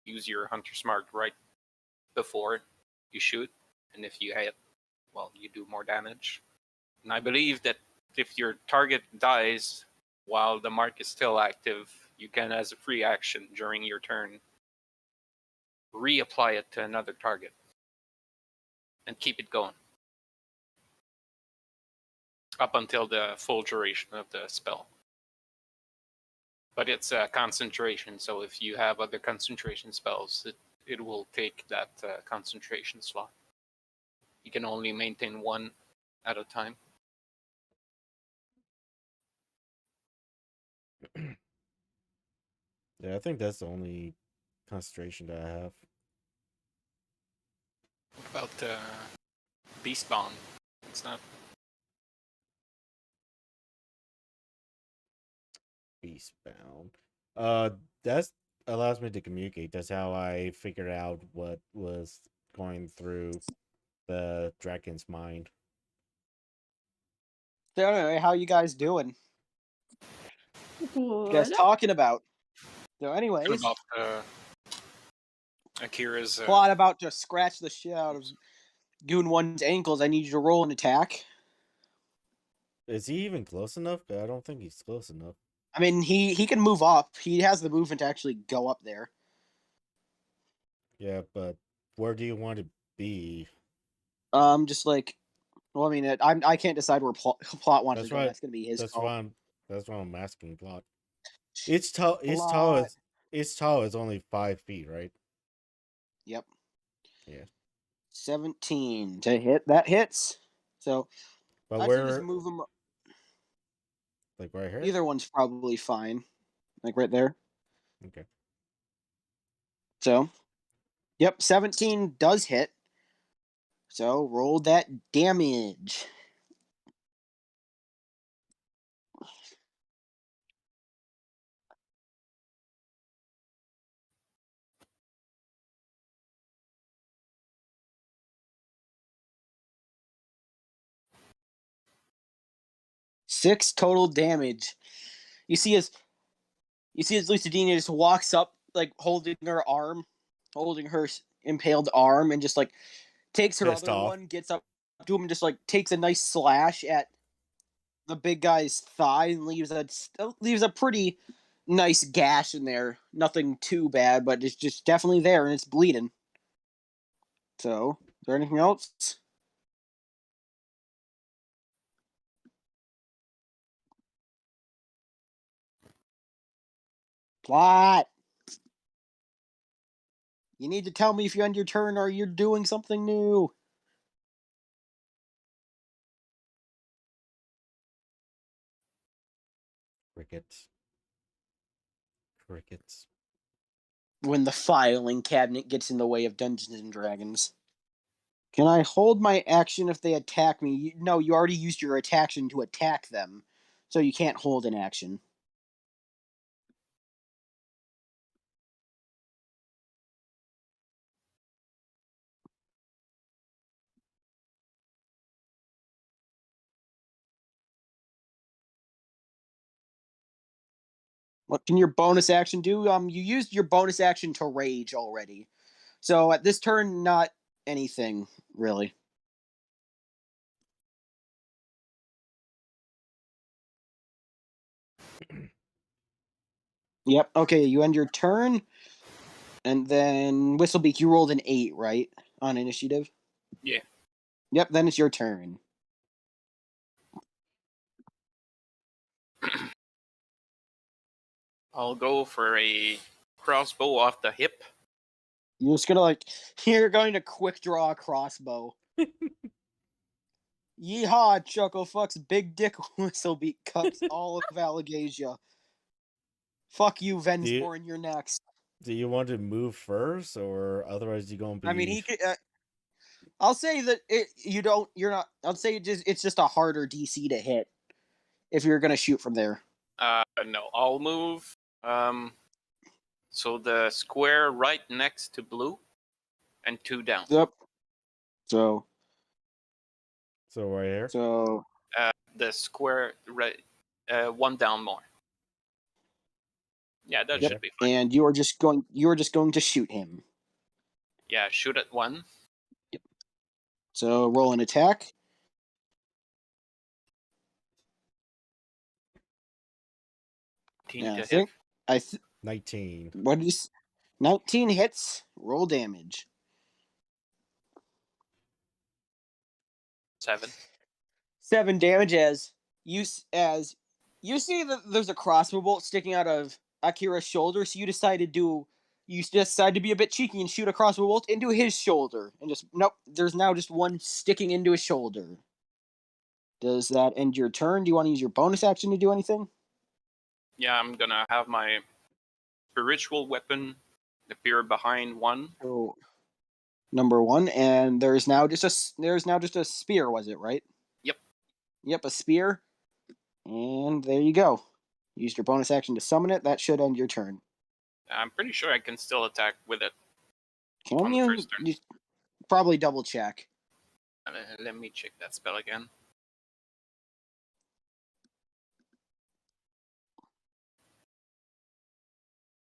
use your Hunter's Mark right before you shoot, and if you hit, well, you do more damage. And I believe that if your target dies while the mark is still active, you can, as a free action during your turn, reapply it to another target and keep it going up until the full duration of the spell. But it's a concentration, so if you have other concentration spells, it will take that concentration slot. You can only maintain one at a time. Yeah, I think that's the only concentration that I have. What about Beast Bond? It's not. Beastbound. That allows me to communicate. That's how I figured out what was going through the dragon's mind. So anyway, how you guys doing? You guys Good. talking about? So What anyways, about Akira's plot about to scratch the shit out of Goon 1's ankles. I need you to roll an attack. Is he even close enough? I don't think he's close enough. I mean, he can move up. He has the movement to actually go up there. Yeah, but where do you want to be? Just like, well, I mean, I can't decide where plot wants That's to go. right. That's gonna be his call. That's why I'm asking plot. It's tall. Plot. It's tall. It's only 5 feet, right? Yep. Yeah. 17 to hit. That hits. So, but actually where? just move him. Like right here. Either one's probably fine. Like right there. Okay. So, yep, 17 does hit. So roll that damage. Six total damage. You see as Lucidina just walks up, like holding her arm, holding her impaled arm, and just like takes her Pissed other off. one, gets up to him, and just like takes a nice slash at the big guy's thigh, and leaves a pretty nice gash in there. Nothing too bad, but it's just definitely there, and it's bleeding. So, is there anything else? Plot. You need to tell me if you end your turn or you're doing something new. Crickets. Crickets. When the filing cabinet gets in the way of Dungeons and Dragons. Can I hold my action if they attack me? No, you already used your action to attack them, so you can't hold an action. What can your bonus action do? You used your bonus action to rage already. So at this turn, not anything, really. Yep, okay, you end your turn. And then Whistlebeak, you rolled an 8, right? On initiative? Yeah. Yep, then it's your turn. I'll go for a crossbow off the hip. You're just gonna you're going to quick draw a crossbow. Yeehaw, Chuckle fucks big dick Whistlebeak cups all of Allegasia. Fuck you, Vensborn, you're next. Do you want to move first, or otherwise you gonna be? I mean, he could. I'll say that you're not. I'll say it's just a harder DC to hit if you're gonna shoot from there. No, I'll move. So the square right next to blue, and 2 down. Yep. So right here. So the square right, 1 down more. Yeah, that should be fine. And you are just going to shoot him. Yeah, shoot at 1. Yep. So roll an attack. 19 Yeah, to I hit. think 19. What is 19 hits? Roll damage. 7. 7 damage as you see that there's a crossbow bolt sticking out of Akira's shoulder, so you decide to be a bit cheeky and shoot a crossbow bolt into his shoulder, and just nope. There's now just one sticking into his shoulder. Does that end your turn? Do you want to use your bonus action to do anything? Yeah, I'm gonna have my spiritual weapon appear behind one. So, number 1, and there's now just a spear. Was it right? Yep. Yep, a spear. And there you go. Used your bonus action to summon it. That should end your turn. I'm pretty sure I can still attack with it. Can on the you? first turn. You probably double check. Let me check that spell again.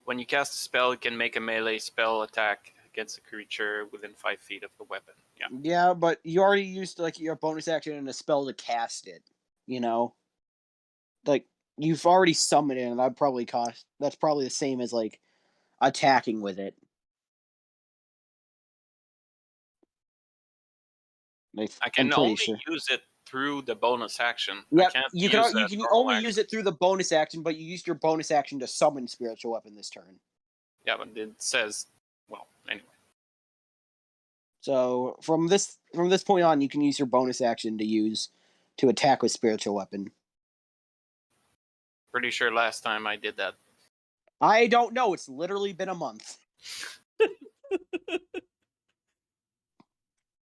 When you cast a spell, it can make a melee spell attack against a creature within 5 feet of the weapon. Yeah. Yeah, but you already used like your bonus action and a spell to cast it. You know, like you've already summoned it, and that's probably the same as like attacking with it. Like, I can I'm pretty only sure. use it through the bonus action. Yep, I can't you use can that you can normal only action. use it through the bonus action, but you used your bonus action to summon spiritual weapon this turn. Yeah, but it says, well, anyway. So from this point on, you can use your bonus action to attack with spiritual weapon. Pretty sure last time I did that. I don't know. It's literally been a month.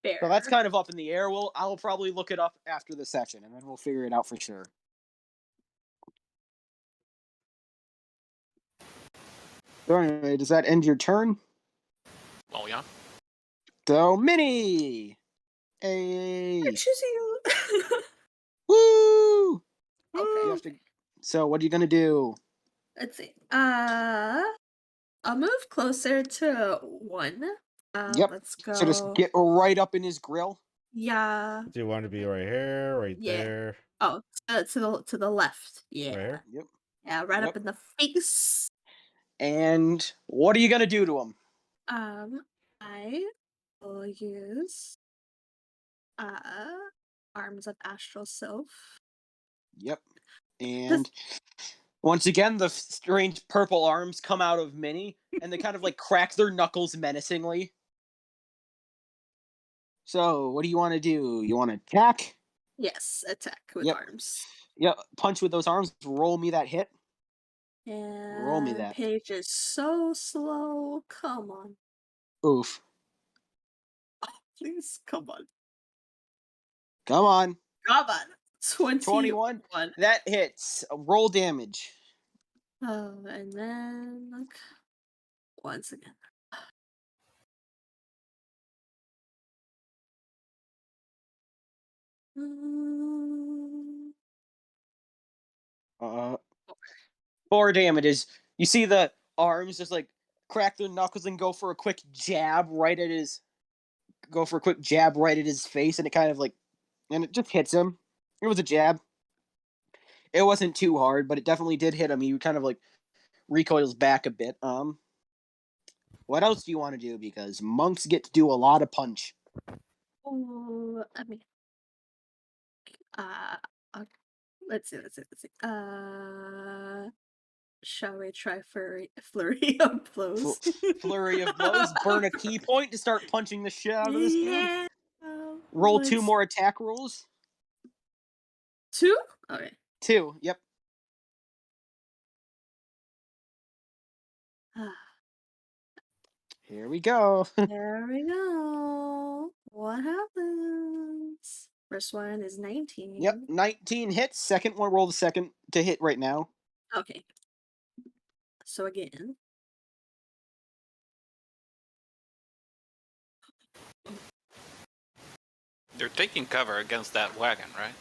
Fair. So that's kind of up in the air. I'll probably look it up after the session, and then we'll figure it out for sure. So anyway, does that end your turn? Oh yeah. So Minnie, hey, Choose you. woo! Okay. You have to. So what are you gonna do? Let's see. I'll move closer to 1. Yep. Let's go. So just get right up in his grill. Yeah. Do you want to be right here, right Yeah. there? Oh, to the left. Yeah. Right here? Yep. Yeah, right Yep. up in the face. And what are you gonna do to him? I will use Arms of Astral Self. Yep. And once again, the strange purple arms come out of Minnie, and they kind of like crack their knuckles menacingly. So, what do you want to do? You want to attack? Yes, attack with Yep. arms. Yep. Punch with those arms. Roll me that hit. And Roll me that. page is so slow. Come on. Oof. Please, come on. Come on. Come on. 21. That hits. Roll damage. Oh, and then look. Once again. Uh, 4 damages. You see the arms just like crack their knuckles and go for a quick jab right at his face, and it kind of like, and it just hits him. It was a jab. It wasn't too hard, but it definitely did hit him. He kind of like recoils back a bit. What else do you want to do? Because monks get to do a lot of punch. Oh, I mean, let's see. Shall we try flurry of blows? Flurry of blows. Burn a key point to start punching the shit out of this dude. Yeah. Roll 2 more attack rolls. 2? Okay. 2. Yep. Here we go. There we go. What happens? First one is 19. Yep, 19 hits. Second one, roll the second to hit right now. Okay. So again. They're taking cover against that wagon, right?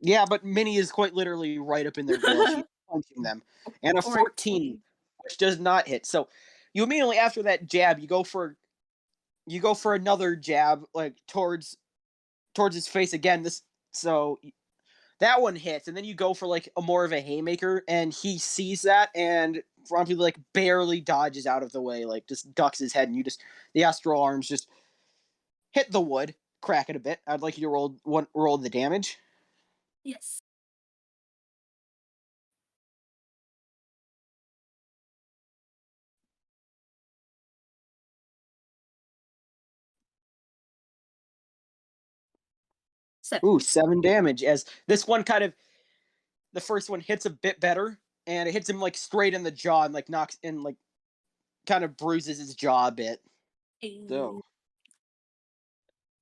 Yeah, but Minnie is quite literally right up in their grill. She's punching them. And a 14, which does not hit. So you immediately after that jab, you go for another jab, like towards his face again. that one hits, and then you go for like a more of a haymaker, and he sees that and promptly like barely dodges out of the way, like just ducks his head, and the astral arms just hit the wood, crack it a bit. I'd like you to roll the damage. Yes. Ooh, 7 damage. As this one the first one hits a bit better, and it hits him like straight in the jaw and like knocks and like kind of bruises his jaw a bit. So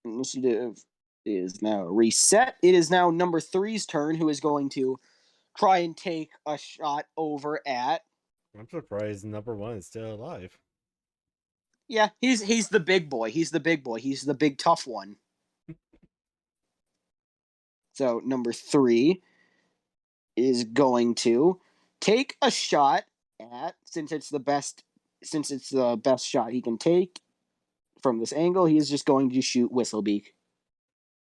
initiative is now reset. It is now number 3's turn, who is going to try and take a shot over at. I'm surprised number 1 is still alive. Yeah, he's the big boy. He's the big boy. He's the big tough one. So number 3 is going to take a shot at, since it's the best shot he can take from this angle, he is just going to shoot Whistlebeak.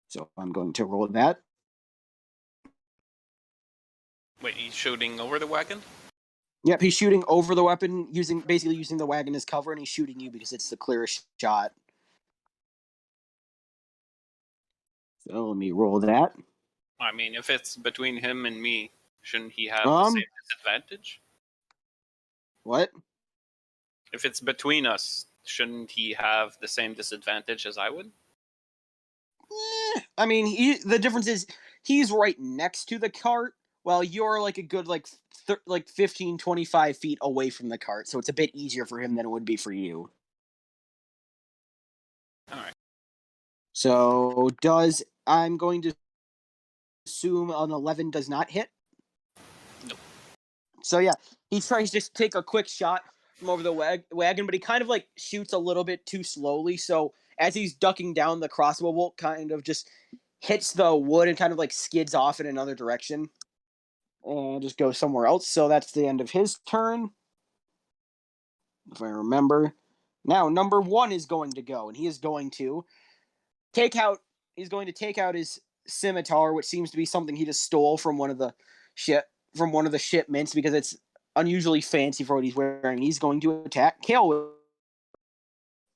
So I'm going to roll that. Wait, he's shooting over the wagon? Yep, he's shooting over the weapon, basically using the wagon as cover, and he's shooting you because it's the clearest shot. So let me roll that. I mean, if it's between him and me, shouldn't he have the same disadvantage? What? If it's between us, shouldn't he have the same disadvantage as I would? I mean, the difference is he's right next to the cart, while you're like a good 15, 25 feet away from the cart, so it's a bit easier for him than it would be for you. Alright. So I'm going to assume an 11 does not hit? Nope. So yeah, he tries to just take a quick shot from over the wagon, but he kind of like shoots a little bit too slowly, so as he's ducking down, the crossbow bolt kind of just hits the wood and kind of like skids off in another direction. And just go somewhere else. So that's the end of his turn. If I remember. Now, number 1 is going to go, and he is going to take out his scimitar, which seems to be something he just stole from one of the shipments, because it's unusually fancy for what he's wearing. He's going to attack Kale with.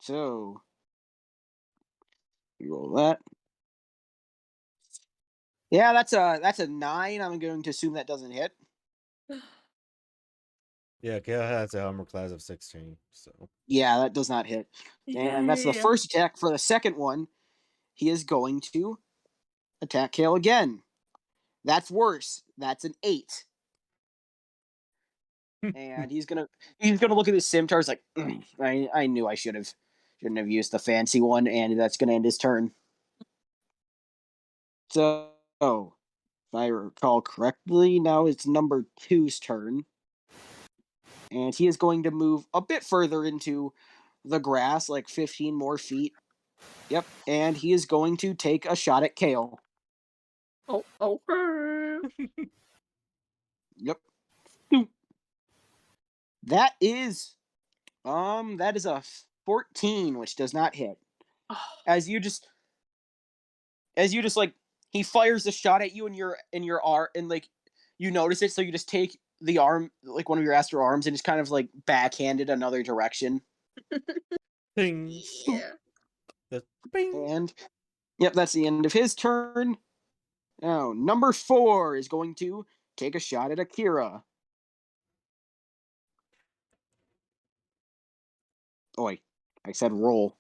So roll that. Yeah, that's a 9. I'm going to assume that doesn't hit. Yeah, Kale has a armor class of 16, so. Yeah, that does not hit. And that's the first attack. For the second one, he is going to attack Kale again. That's worse. That's an 8. And he's gonna look at his scimitar. He's like, I knew I shouldn't have used the fancy one, and that's gonna end his turn. So, if I recall correctly, now it's number 2's turn. And he is going to move a bit further into the grass, like 15 more feet. Yep, and he is going to take a shot at Kale. Oh, okay. Yep. That is a 14, which does not hit. As you just like, he fires a shot at you in your arm, and like you notice it, so you just take the arm, like one of your astral arms, and just kind of like backhanded another direction. Bing. Yeah. And yep, that's the end of his turn. Now, number 4 is going to take a shot at Akira. Oi, I said roll.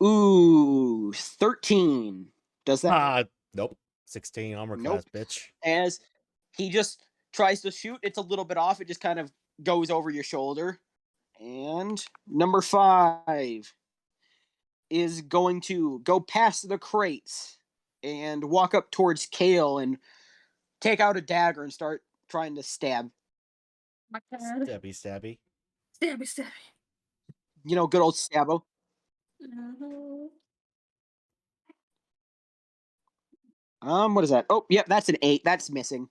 Ooh, 13. Does that? Nope. 16 armor Nope. class, bitch. As he just tries to shoot, it's a little bit off. It just kind of goes over your shoulder. And number 5 is going to go past the crates and walk up towards Kale and take out a dagger and start trying to stab. My God. Stabby, stabby. Stabby, stabby. You know, good old Stabbo. What is that? Oh, yep, that's an 8. That's missing.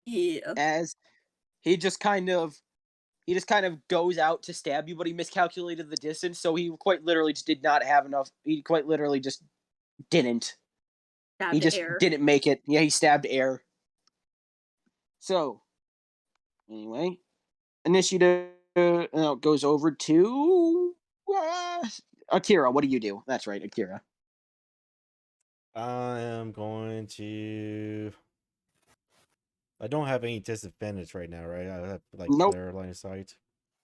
Yeah. As he just kind of goes out to stab you, but he miscalculated the distance, so he quite literally just did not have enough. He quite literally just didn't. He just didn't make it. Yeah, he stabbed air. So, anyway, initiative goes over to Akira. What do you do? That's right, Akira. I am going to. I don't have any disadvantage right now, right? I have like clear line of sight.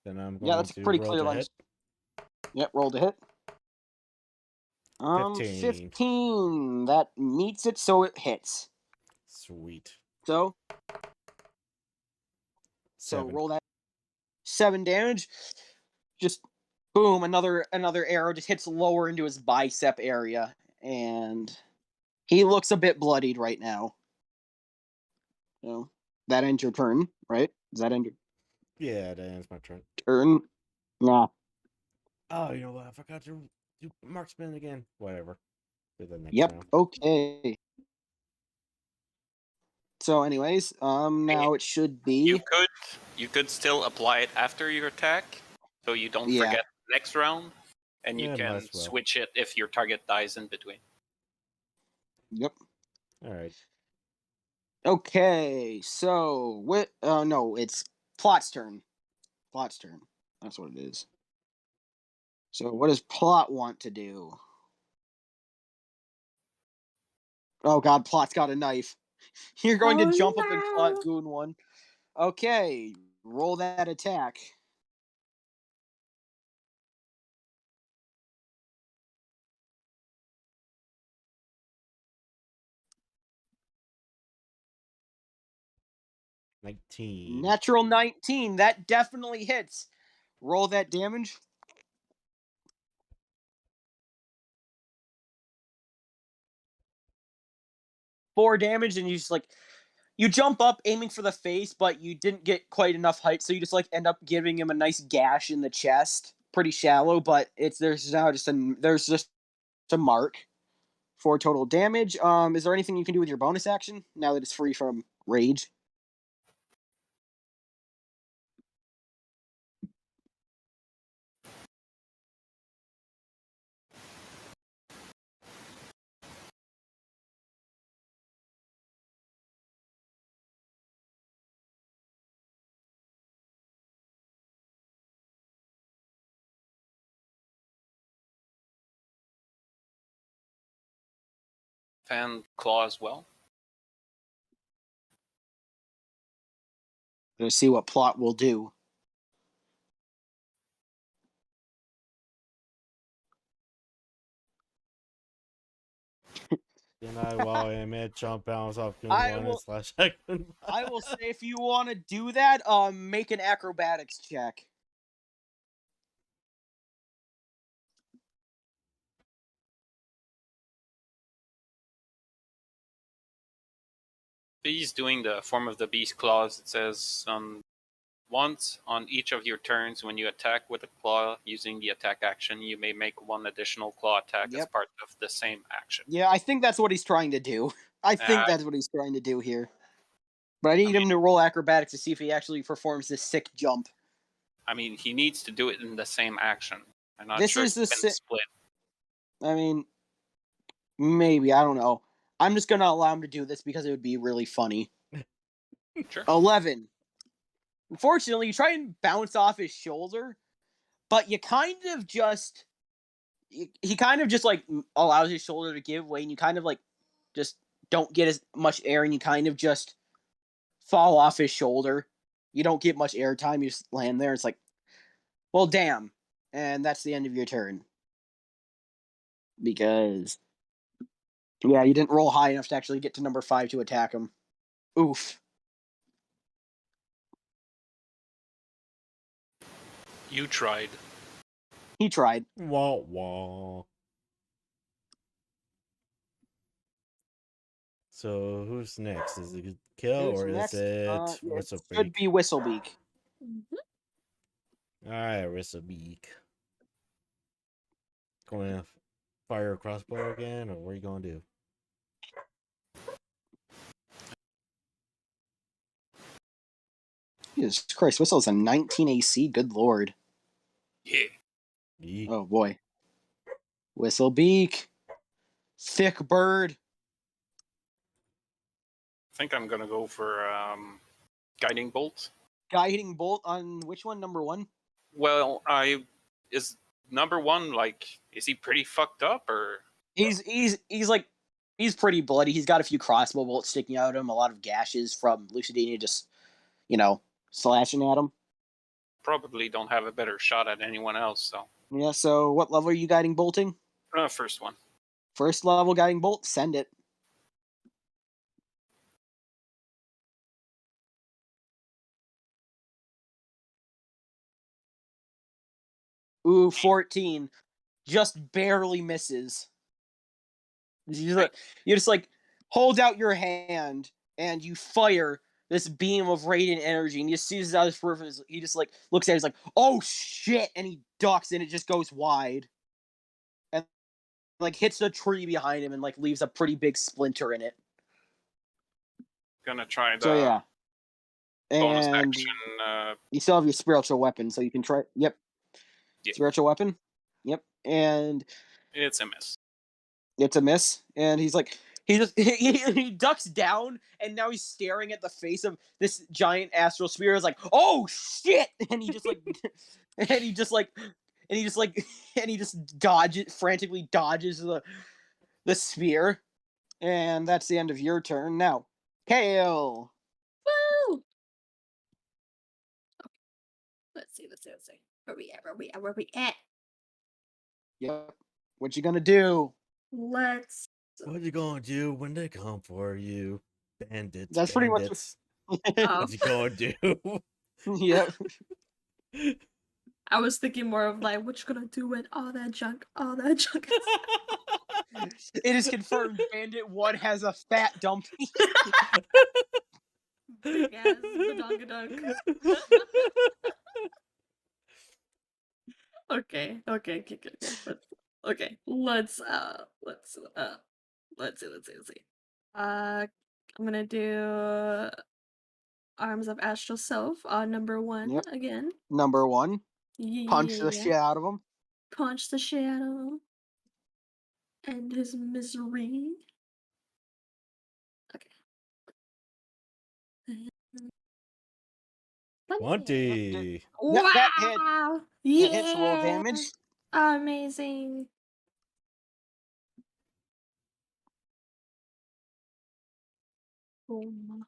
Then I'm going that's to pretty roll clear to line. hit. Yep, roll to hit. 15. That meets it, so it hits. Sweet. So 7. Roll that 7 damage. Just boom, another arrow just hits lower into his bicep area, and he looks a bit bloodied right now. So that ends your turn, right? Does that end your Yeah, that ends my turn. Nah. Oh, you know what? I forgot to do marksman again. Whatever. Do the next Yep. round. Okay. So, anyways, now it should be. You could still apply it after your attack, so you don't forget next round, and you can switch it if your target dies in between. Yep. All right. Okay, so no, it's Plot's turn. Plot's turn. That's what it is. So what does Plot want to do? Oh god, Plot's got a knife. You're going to jump up and Plot Goon one. Okay, roll that attack. Natural 19. That definitely hits. Roll that damage. Four damage, and you just you jump up aiming for the face, but you didn't get quite enough height, so you just end up giving him a nice gash in the chest. Pretty shallow, but there's just a mark. 4 total damage. Is there anything you can do with your bonus action now that it's free from rage? Fan claw as well. Let's see what Plot will do. Can I, while I'm at jump bounce off Goon I 1 will- and slash at Goon 5? I will say if you want to do that, make an acrobatics check. He's doing the form of the beast claws. It says once on each of your turns when you attack with a claw using the attack action, you may make one additional claw attack as part of the same action. Yeah, I think that's what he's trying to do. I think that's what he's trying to do here. But I need him to roll acrobatics to see if he actually performs this sick jump. I mean, he needs to do it in the same action. I'm not This sure is it's the been split. I mean, maybe, I don't know. I'm just going to allow him to do this because it would be really funny. Sure. 11. Unfortunately, you try and bounce off his shoulder, but you kind of just... He kind of just, allows his shoulder to give way, and you kind of, just don't get as much air, and you kind of just fall off his shoulder. You don't get much air time, you just land there. It's like, well, damn. And that's the end of your turn. Because... yeah, you didn't roll high enough to actually get to number 5 to attack him. Oof. You tried. He tried. Wah wah. So who's next? Is it Kill Who's or next? is it It Whistlebeak? should be Whistlebeak. Alright, Whistlebeak. Going to fire a crossbow again, or what are you going to do? Jesus Christ, Whistle's a 19 AC. Good lord. Yeah. Oh boy. Whistlebeak. Thick bird. think I'm gonna go for guiding bolt. Guiding bolt on which one? Number 1? Well, is number 1 like, is he pretty fucked up or? He's like, he's pretty bloody. He's got a few crossbow bolts sticking out of him, a lot of gashes from Lucidini just, slashing at him. Probably don't have a better shot at anyone else, so. Yeah, so what level are you guiding bolting? First one. First level guiding bolt, send it. Ooh, 14. Just barely misses. You just like hold out your hand and you fire this beam of radiant energy, and he just sees it out of his peripheral. He just like looks at it, he's like, "Oh shit!" and he ducks, and it just goes wide, and like hits the tree behind him, and like leaves a pretty big splinter in it. Gonna try the So yeah, bonus and action. you still have your spiritual weapon, so you can try. Yep, Yeah. spiritual weapon. Yep, and It's a miss. it's a miss, and he's like, he ducks down, and now he's staring at the face of this giant astral sphere. Is like, oh shit, and he just like, and he just like, and he just like, and he just frantically dodges the sphere, and that's the end of your turn. Now, Kale. Woo! Okay. Let's see. Where we at? Yep. What you gonna do? Let's. What you gonna do when they come for you? Bandits, That's pretty much. bandits. What you gonna do? Yep. I was thinking more of like, what you gonna do with all that junk? It is confirmed Bandit 1 has a fat dumpy. Big ass badongadunk. Okay. Okay. Let's see. I'm gonna do Arms of Astral Self, number 1 Yep. again. Number 1. Punch the Yeah. shit out of him. Punch the shit out of him. End his misery. Okay. 20. Yep, that hit. Wow! That hits roll Yeah! damage. Amazing. Boom.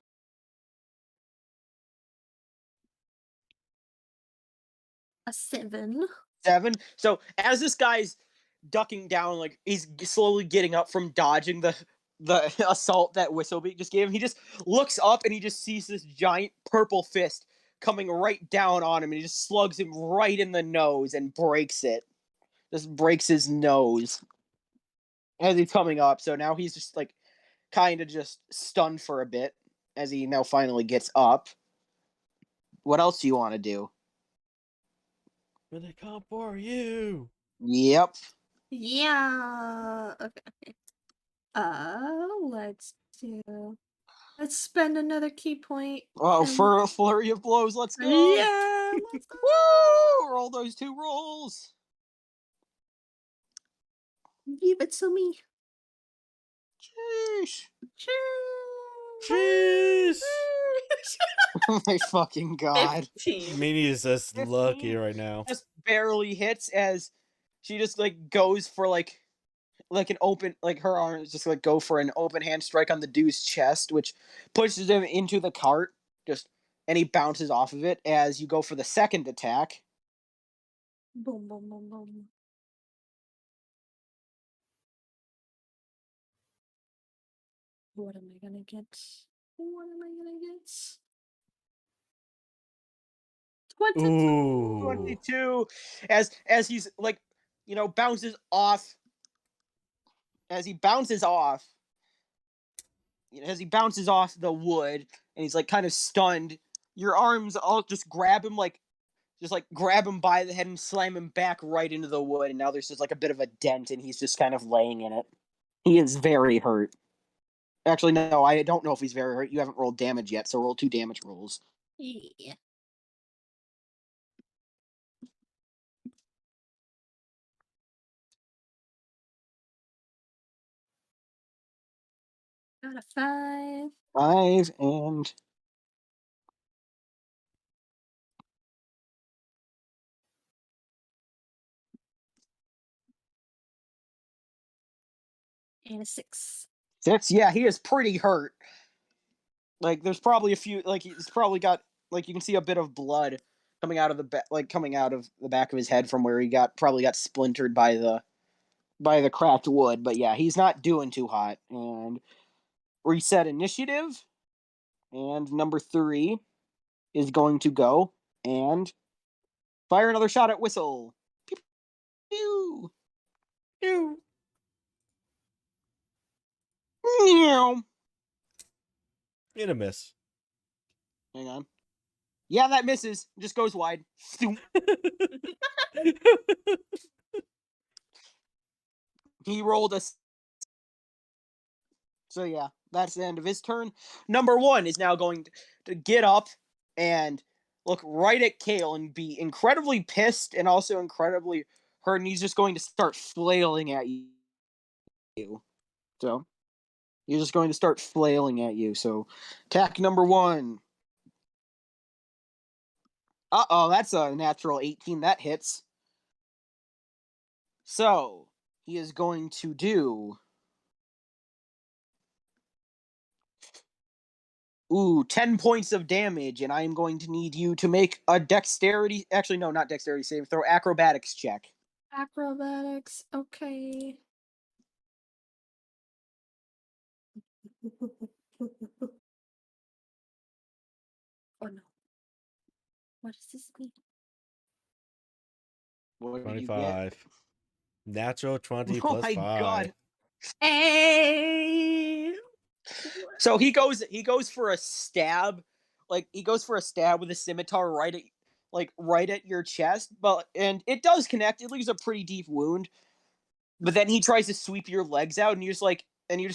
A 7. 7. So as this guy's ducking down, like he's slowly getting up from dodging the assault that Whistlebeak just gave him, he just looks up and he just sees this giant purple fist coming right down on him, and he just slugs him right in the nose and breaks it. Just breaks his nose as he's coming up. So now he's just like kind of just stunned for a bit as he now finally gets up. What else do you want to do? When they come for you. Yep. Yeah. Okay. Let's spend another key point. Oh, for a flurry of blows, let's go! Yeah, let's go! Woo! Roll those 2 rolls. Give it to me. Sheesh. Jeez. Oh my fucking god. 15. Minnie is just lucky right now. Just barely hits as she just like goes for like an open, like her arms just like go for an open hand strike on the dude's chest, which pushes him into the cart. And he bounces off of it as you go for the second attack. Boom, boom, boom, boom. What am I gonna get? 22. Ooh. 22. As he's like, bounces off. As he bounces off the wood, and he's like kind of stunned, your arms all just grab him grab him by the head and slam him back right into the wood, and now there's just like a bit of a dent, and he's just kind of laying in it. He is very hurt. Actually, no, I don't know if he's very hurt. You haven't rolled damage yet, so roll 2 damage rolls. Yeah. Got a 5. 5 and And a 6. 6. Yeah, he is pretty hurt. Like, there's probably a few. Like, he's probably got. Like, you can see a bit of blood coming out of coming out of the back of his head from where he probably got splintered by the cracked wood. But yeah, he's not doing too hot. And reset initiative. And number 3 is going to go and fire another shot at Whistle. Pew pew pew. Meow. In a miss. Hang on. Yeah, that misses. Just goes wide. He rolled a. So yeah, that's the end of his turn. Number 1 is now going to get up and look right at Kale and be incredibly pissed and also incredibly hurt, and he's just going to start flailing at you. So he's just going to start flailing at you. So attack number 1. Uh-oh, that's a natural 18. That hits. So he is going to do 10 points of damage, and I am going to need you to make a dexterity. Actually, no, not dexterity save. Throw acrobatics check. Acrobatics. Okay. Oh no. What does this mean? What did you 25. get? Natural 20 Oh plus my 5. god. Hey! So he goes for a stab. Like, he goes for a stab with a scimitar right at your chest, and it does connect. It leaves a pretty deep wound. But then he tries to sweep your legs out, and you just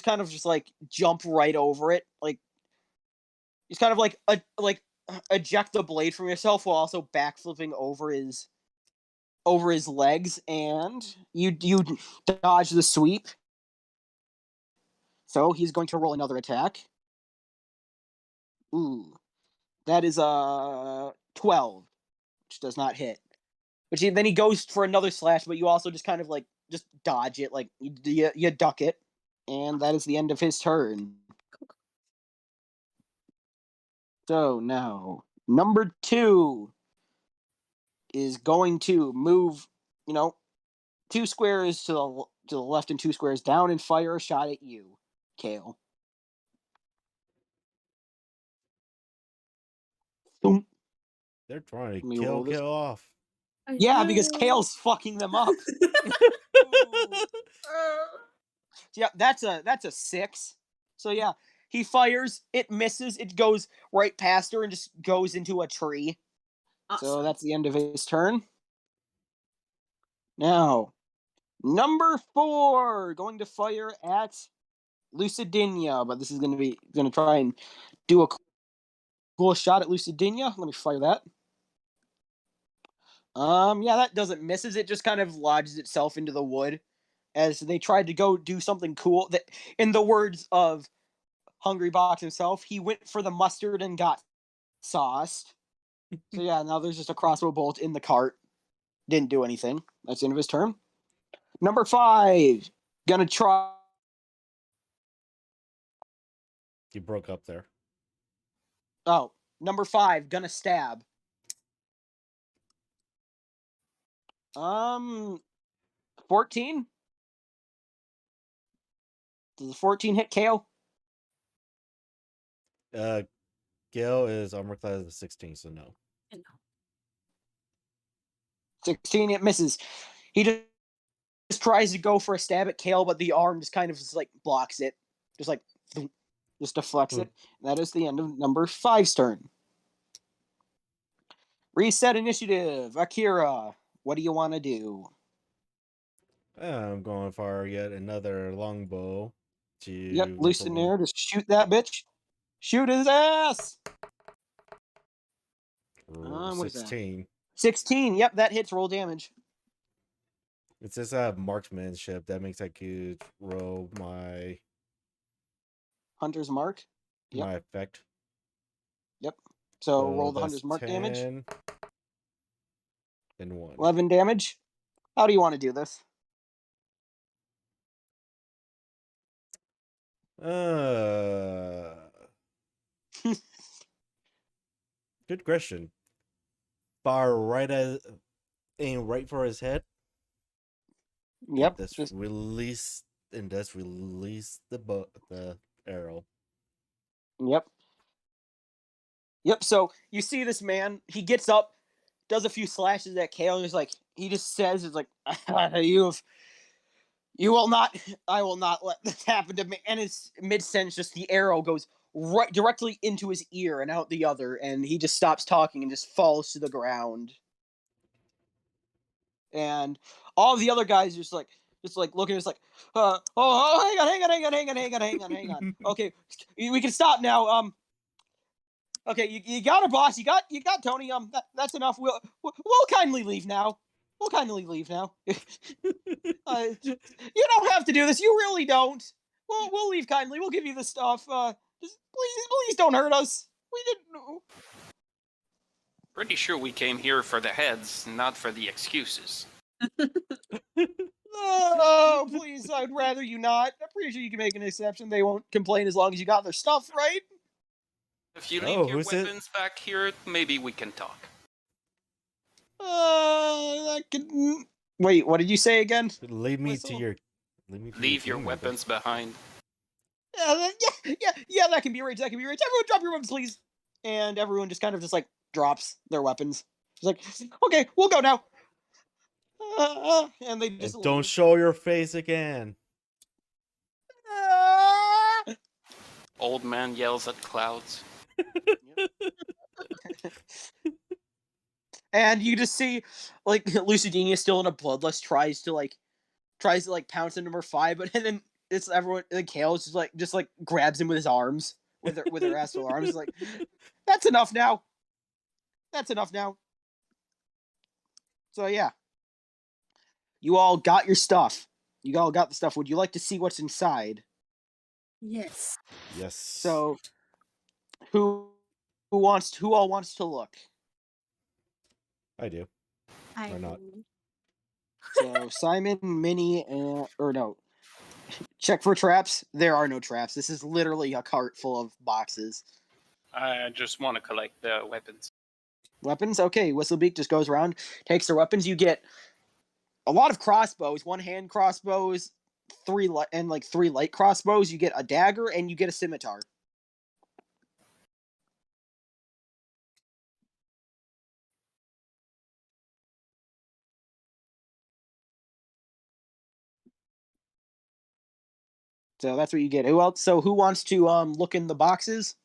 kind of jump right over it. Like, he's kind of eject the blade from yourself while also backflipping over his legs, and you dodge the sweep. So he's going to roll another attack. Ooh, that is a 12, which does not hit. Then he goes for another slash, but you also just kind of just dodge it, like you duck it, and that is the end of his turn. So now number 2 is going to move, 2 squares to the left and 2 squares down and fire a shot at you, Kale. Boom. They're trying to Let me kill roll this. Kale off. Yeah, because Kale's fucking them up. Yeah, that's a 6. So yeah, he fires, it misses, it goes right past her and just goes into a tree. Awesome. So that's the end of his turn. Now, number 4 going to fire at Lucidinia, but this is going to try and do a cool shot at Lucidinia. Let me fire that. Yeah, that doesn't misses. It just kind of lodges itself into the wood as they tried to go do something cool. That, in the words of Hungry Box himself, he went for the mustard and got sauced. So yeah, now there's just a crossbow bolt in the cart. Didn't do anything. That's the end of his turn. Number 5, gonna try. He broke up there. Oh, number 5, gonna stab. 14. Does the 14 hit Kale? Gale is armor class of 16, so no. 16, it misses. He just tries to go for a stab at Kale, but the arm just kind of blocks it. Just deflects it. And that is the end of number 5's turn. Reset initiative. Akira, what do you want to do? I'm going for yet another longbow. Yep, loose in there. Just shoot that bitch. Shoot his ass! What is that? 16. 16. Yep, that hits. Roll damage. It says I have marksmanship. That makes I could roll my Hunter's Mark. Yep. My effect. Yep. So roll the that's Hunter's Mark damage. 10 and 1. 11 damage. How do you want to do this? Good question. Fire right as aim right for his head. Yep. That's release the arrow. Yep. Yep. So you see this man. He gets up, does a few slashes at Kale, and he's like, he just says, "It's like you will not. I will not let this happen to me." And it's mid sentence, just the arrow goes right directly into his ear and out the other, and he just stops talking and just falls to the ground. And all the other guys just like looking, just like, hang on. Okay, we can stop now. Okay, you got her, boss. You got Tony. That's enough. We'll kindly leave now. You don't have to do this. You really don't. We'll leave kindly. We'll give you the stuff. Just please don't hurt us. We didn't know. Pretty sure we came here for the heads, not for the excuses. Oh, please, I'd rather you not. I'm pretty sure you can make an exception. They won't complain as long as you got their stuff, right? If you leave your weapons back here, maybe we can talk. Wait, what did you say again? Leave your weapons behind. Yeah, that can be arranged. Everyone drop your weapons, please. And everyone just kind of drops their weapons. It's like, okay, we'll go now. And they just don't show your face again. Old man yells at clouds. And you just see, like, Lucidini still in a bloodlust, tries to pounce on number 5, but and then it's everyone. Like Kale just grabs him with his arms, with her astral arms, like, that's enough now. So yeah, you all got your stuff. You all got the stuff. Would you like to see what's inside? Yes. Yes. So, who all wants to look? I do. Or not. So Simon, Minnie, or no. Check for traps. There are no traps. This is literally a cart full of boxes. I just want to collect the weapons. Weapons? Okay, Whistlebeak just goes around, takes their weapons. You get a lot of crossbows, 1-hand crossbows, 3 light crossbows. You get a dagger and you get a scimitar. So that's what you get. Who else? So who wants to look in the boxes?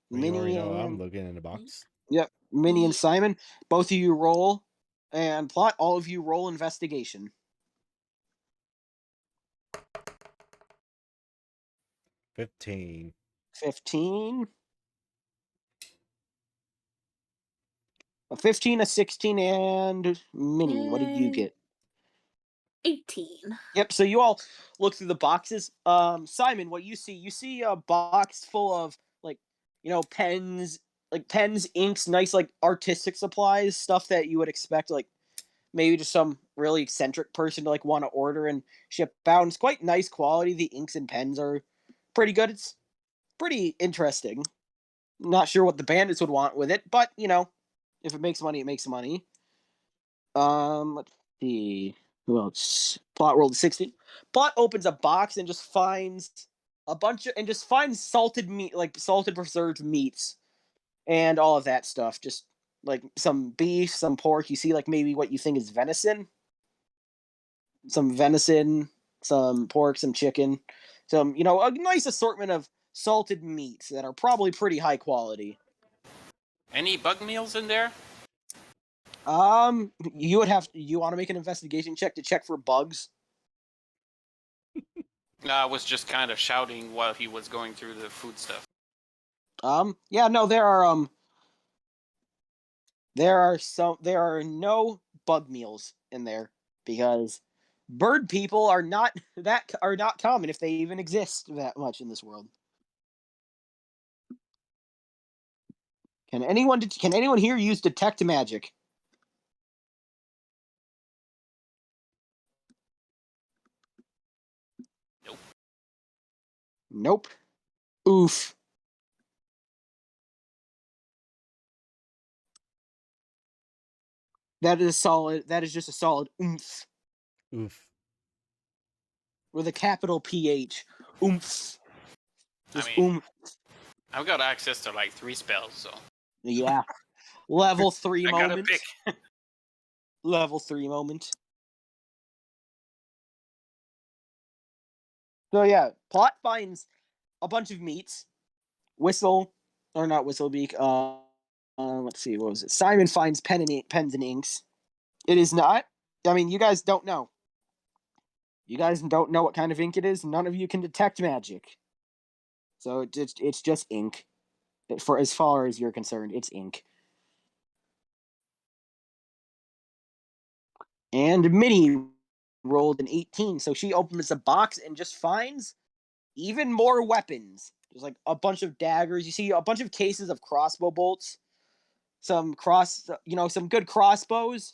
Minnie and I'm looking in the box. Yep, Minnie and Simon. Both of you roll and plot. All of you roll investigation. 15. 15. A 15, a 16, and Minnie. What did you get? 18. Yep, so you all look through the boxes. Simon, what you see a box full of, pens, inks, nice, artistic supplies, stuff that you would expect, maybe just some really eccentric person to, want to order and ship out. And it's quite nice quality. The inks and pens are pretty good. It's pretty interesting. Not sure what the bandits would want with it, but, if it makes money, it makes money. Let's see. Who else? Plot rolled 16. Plot opens a box and just finds salted meat, salted preserved meats, and all of that stuff. Just some beef, some pork. You see maybe what you think is venison. Some venison, some pork, some chicken, some a nice assortment of salted meats that are probably pretty high quality. Any bug meals in there? You want to make an investigation check to check for bugs? I was just kind of shouting while he was going through the food stuff. Yeah, no, there are no bug meals in there because bird people are not common, if they even exist that much in this world. Can anyone here use detect magic? Nope. Oof. That is solid. That is just a solid oomph. Oof. With a capital PH. Oomph. Just I mean, oomph. I've got access to like 3 spells, so Yeah. Level 3 I gotta moment. pick. Level 3 moment. So yeah, Plot finds a bunch of meats. Whistle, or not Whistlebeak. Let's see, what was it? Simon finds pens and inks. It is not. I mean, you guys don't know. You guys don't know what kind of ink it is. None of you can detect magic. So it's just ink. For as far as you're concerned, it's ink. And Minnie rolled an 18, so she opens the box and just finds even more weapons. There's like a bunch of daggers. You see a bunch of cases of crossbow bolts, some good crossbows,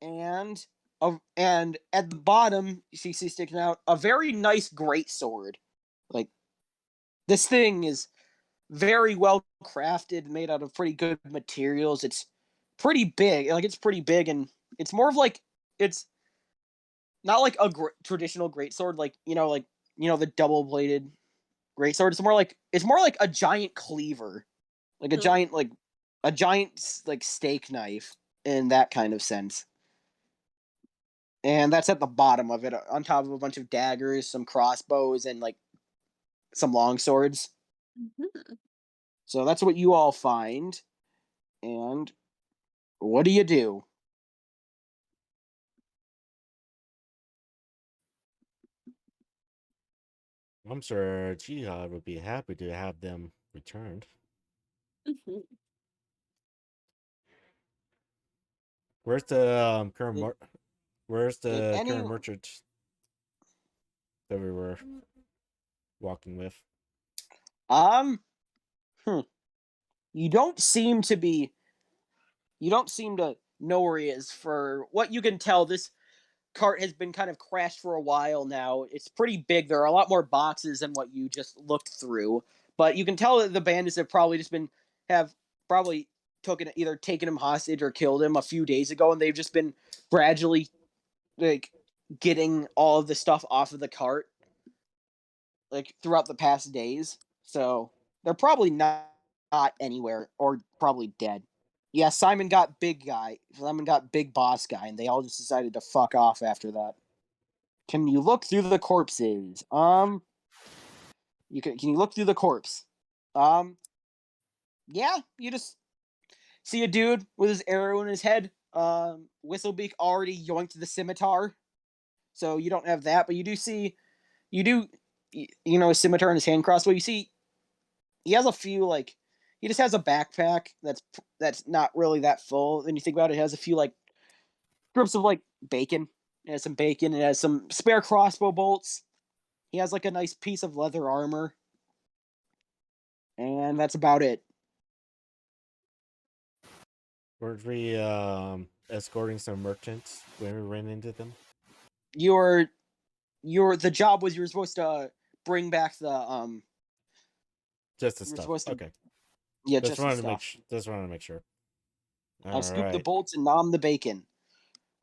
and at the bottom you see sticking out a very nice great sword. Like, this thing is very well crafted, made out of pretty good materials. It's pretty big. Like, it's pretty big, and it's more of like, it's not like a traditional greatsword, like the double bladed greatsword. It's more like a giant cleaver, like a giant like steak knife in that kind of sense. And that's at the bottom of it, on top of a bunch of daggers, some crossbows, and like some long swords. Mm-hmm. So that's what you all find. And what do you do? I'm sure Jihad would be happy to have them returned. Mm-hmm. Where's the where's Did the any current merchant that we were walking with? um you don't seem to know where he is. For what you can tell, this cart has been kind of crashed for a while now. It's pretty big. There are a lot more boxes than what you just looked through. But you can tell that the bandits have probably taken him hostage or killed him a few days ago, and they've just been gradually like getting all of the stuff off of the cart like throughout the past days. So they're probably not anywhere, or probably dead. Yeah, Simon got big guy. Simon got big boss guy, and they all just decided to fuck off after that. Can you look through the corpses? Can you look through the corpse? Yeah, you just see a dude with his arrow in his head. Whistlebeak already yoinked the scimitar, so you don't have that, but you do, a scimitar in his hand crossbow. You see, he has a few he just has a backpack that's not really that full. Then you think about it, it has a few strips of bacon. It has some bacon. It has some spare crossbow bolts. He has a nice piece of leather armor. And that's about it. Weren't we escorting some merchants when we ran into them? The job was you were supposed to bring back the just the you were stuff. supposed to, Okay. yeah, Just just the wanted to stuff. just wanted to make sure. I'll scoop the Alright. bolts and nom the bacon.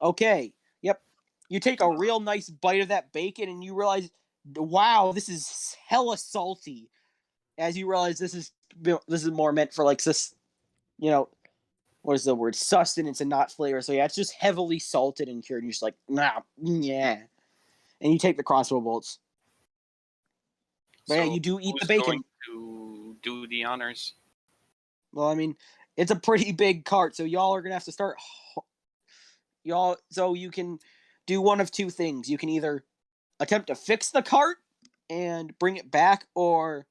Okay. Yep. You take a real nice bite of that bacon and you realize, wow, this is hella salty. As you realize this is more meant for this, what is the word? Sustenance and not flavor. So yeah, it's just heavily salted and cured. And you're just like, nah, yeah. And you take the crossbow bolts. But yeah, So you do eat the who's bacon. going to do the honors? Well, I mean, it's a pretty big cart, so y'all are gonna have to start. So you can do one of two things. You can either attempt to fix the cart and bring it back, or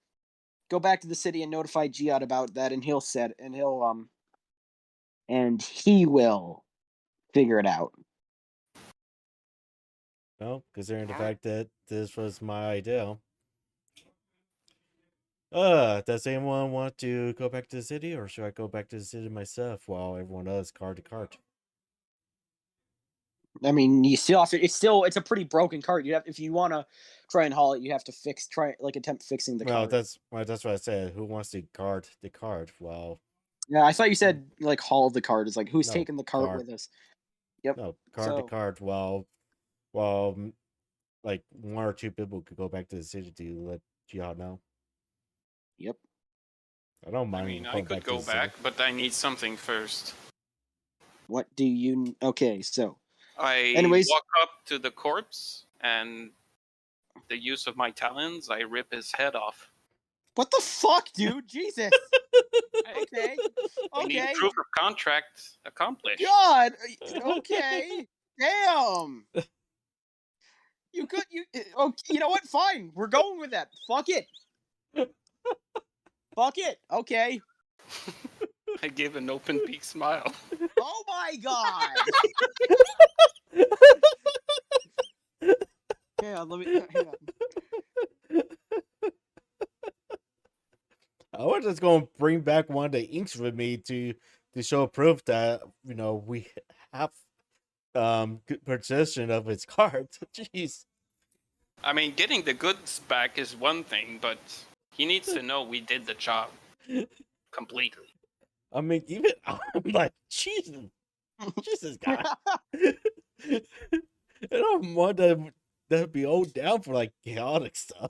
go back to the city and notify Giad about that, and he will figure it out. No, considering the fact that this was my idea. Does anyone want to go back to the city, or should I go back to the city myself while everyone does cart to cart? I mean, you still have to. It's a pretty broken cart. You have if you want to try and haul it, you have to attempt fixing the Well, cart. that's what I said. Who wants to cart the cart? Well, Yeah, I thought you said like haul the cart. It's like who's no, taking the cart cart. with us? Yep. No, cart to So cart. While like one or two people could go back to the city to let y'all know. Yep. I don't I mind mean, I going could back to go the city. back, but I need something first. What do you? Okay, so. I Anyways, walk up to the corpse and the use of my talons, I rip his head off. what the fuck, dude? Jesus. Okay. We need Okay. proof of contract accomplished. God. Okay. Damn. You could. Okay. You know what? Fine. We're going with that. Fuck it. Fuck it. Okay. I give an open beak smile. Oh my god. Yeah, let me. Hang on. I was just going to bring back one of the inks with me to show proof that we have good possession of his card. Jeez. I mean, getting the goods back is one thing, but he needs to know we did the job completely. I mean, even I'm like, Jesus, guy. I don't want to be old down for like chaotic stuff.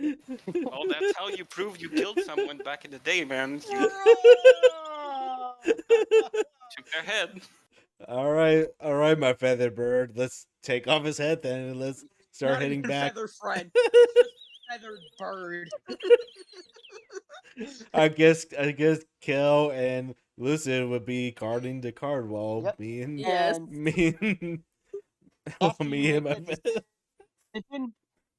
Well, that's how you prove you killed someone back in the day, man. You took their head. All right, my feathered bird. Let's take off his head then, and let's start Not heading even back. Feather friend. It's just feathered bird. I guess Kel and Lucid would be guarding the card while me and Yes. me and my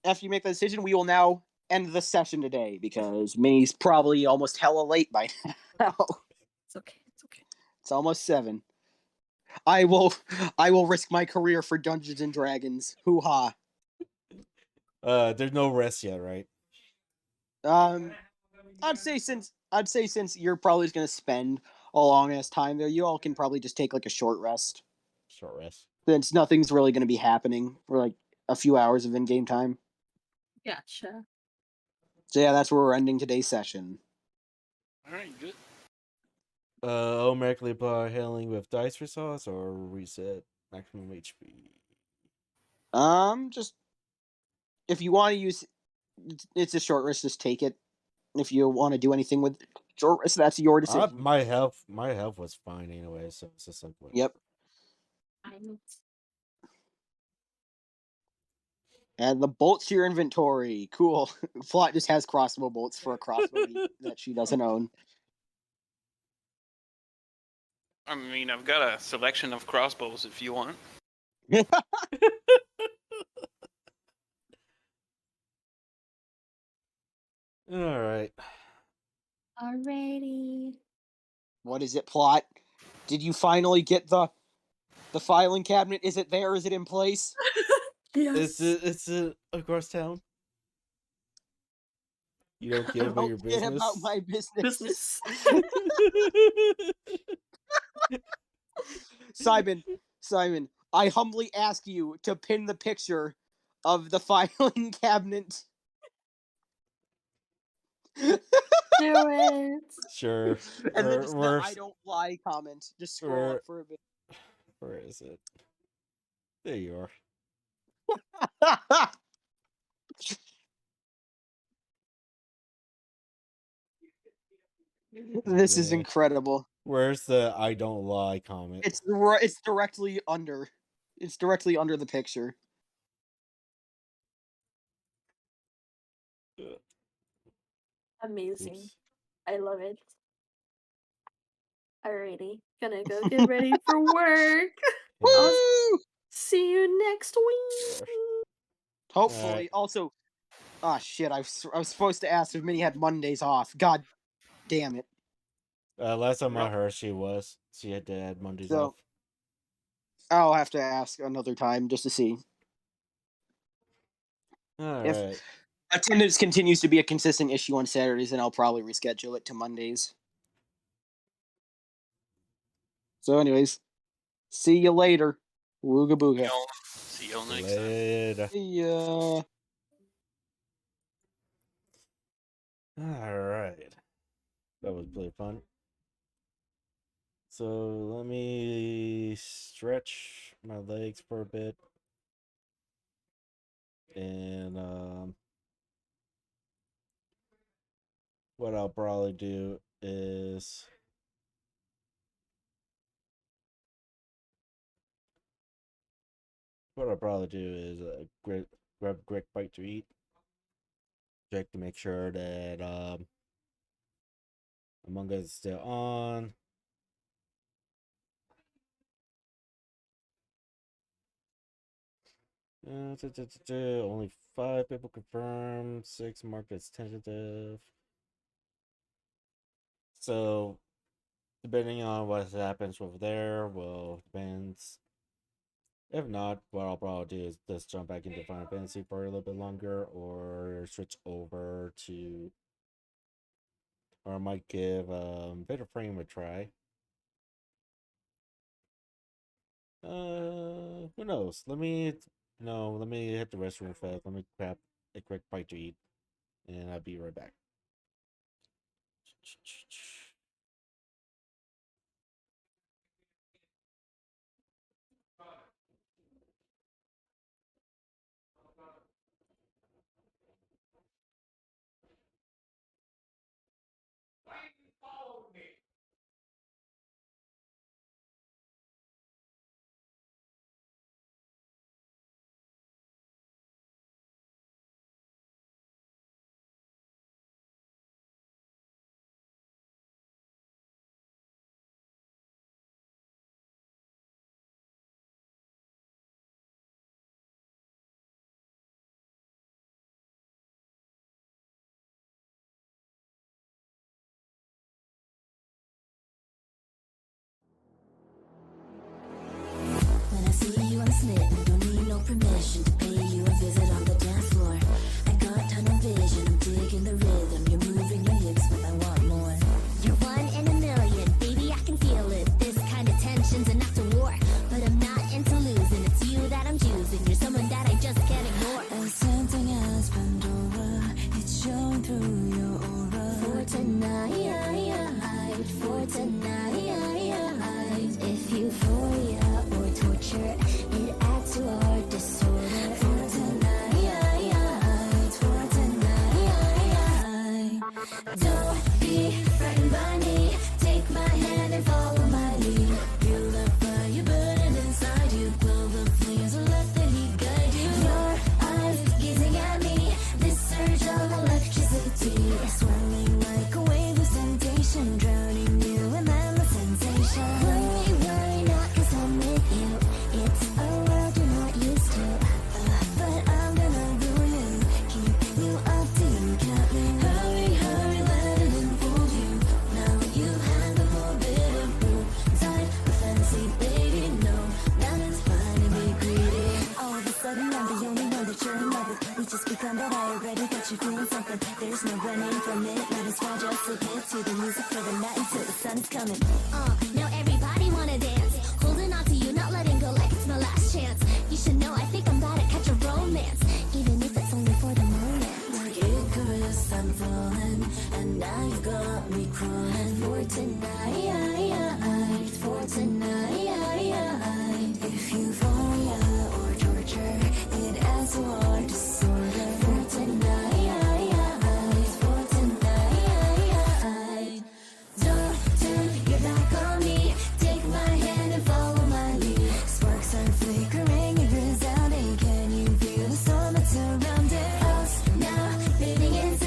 After you make the decision, we will now end the session today because Minnie's probably almost hella late by now. It's okay. It's okay. It's almost 7. I will risk my career for Dungeons and Dragons. Hoo ha. There's no rest yet, right? I'd say since you're probably just gonna spend a long ass time there, you all can probably just take like a short rest. Short rest. Since nothing's really gonna be happening for like a few hours of in-game time. Gotcha. So yeah, that's where we're ending today's session. Alright, good. Automatically apply healing with dice resource or reset maximum HP. Just if you want to use, it's a short rest. Just take it. If you want to do anything with short rest, that's your decision. My health was fine anyway, so it's just simple. Yep. And the bolts to your inventory. Cool. Flot just has crossbow bolts for a crossbow that she doesn't own. I mean, I've got a selection of crossbows if you want. All right. Alrighty. What is it, Plot? Did you finally get the filing cabinet? Is it there? Is it in place? Yes. It's across town. You don't care about your business. Don't about my business. Simon, I humbly ask you to pin the picture of the filing cabinet. Do it. Sure. And then just the I don't lie comment. Just scroll up for a bit. Where is it? There you are. This is incredible. Where's the I don't lie comment? It's directly under. It's directly under the picture. Amazing. Oops. I love it. Alrighty. Gonna go get ready for work. I'll see you next week. Hopefully. Also, shit, I was supposed to ask if Minnie had Mondays off. God damn it. Last time I heard she had to add Mondays off. I'll have to ask another time just to see. All If right. attendance continues to be a consistent issue on Saturdays, then I'll probably reschedule it to Mondays. So, anyways, see you later. Wooga booga. See you next time. Later. See ya. All right. That was pretty fun. So let me stretch my legs for a bit. And what I'll probably do is grab a quick bite to eat. Check to make sure that Among Us is still on. Only 5 people confirmed, 6 marked as tentative. So, depending on what happens over there, well, depends. If not, what I'll probably do is just jump back into Final Fantasy for a little bit longer, or switch over to, or I might give Better Frame a try. Who knows? Let me hit the restroom first. Let me grab a quick bite to eat, and I'll be right back. When I see you, I'm smitten. Don't need no permission to pay you a visit on the dance floor. I got tunnel vision. I'm digging the rhythm. You're moving your hips, but I want more. You're 1 in a million, baby. I can feel it. This kind of tension's enough to war, but I'm not into losing. It's you that I'm choosing. You're someone that I just can't ignore. And something has been over. It's showing through your aura. For tonight, if euphoria or torture, it adds to our disorder. For tonight, don't be frightened by me. Take my hand and follow my lead. Feel the fire burning inside you. Pull the flames and let the heat guide you. Your eyes gazing at me. This surge of electricity, swirling like a wave of sensation, drowning you in endless sensation. Worry not, 'cause I'm with you. It's a world you're not used to, but I'm gonna ruin you. Keep you up till you can't leave. Hurry, let it unfold you. Now you have a whole bit of room inside a fantasy, baby. No, now it's fine to be greedy. All of a sudden I'm the only one that you're in love with. We just begun, but I already got you feeling something. There's no running from it. Might as well just slip into the music for the night until the sun's coming. Now everybody wanna dance. Holding on to you, not letting go like it's my last chance. You should know I think I'm about to catch a romance, even if it's only for the moment. Like Icarus, I'm falling, and now you got me crawling. For tonight, If euphoria or torture, it adds to our disorder. for tonight, Don't turn your back on me. Take my hand and follow my lead. Sparks are flickering and resounding. Can you feel the storm that's surrounding us? now breathing in,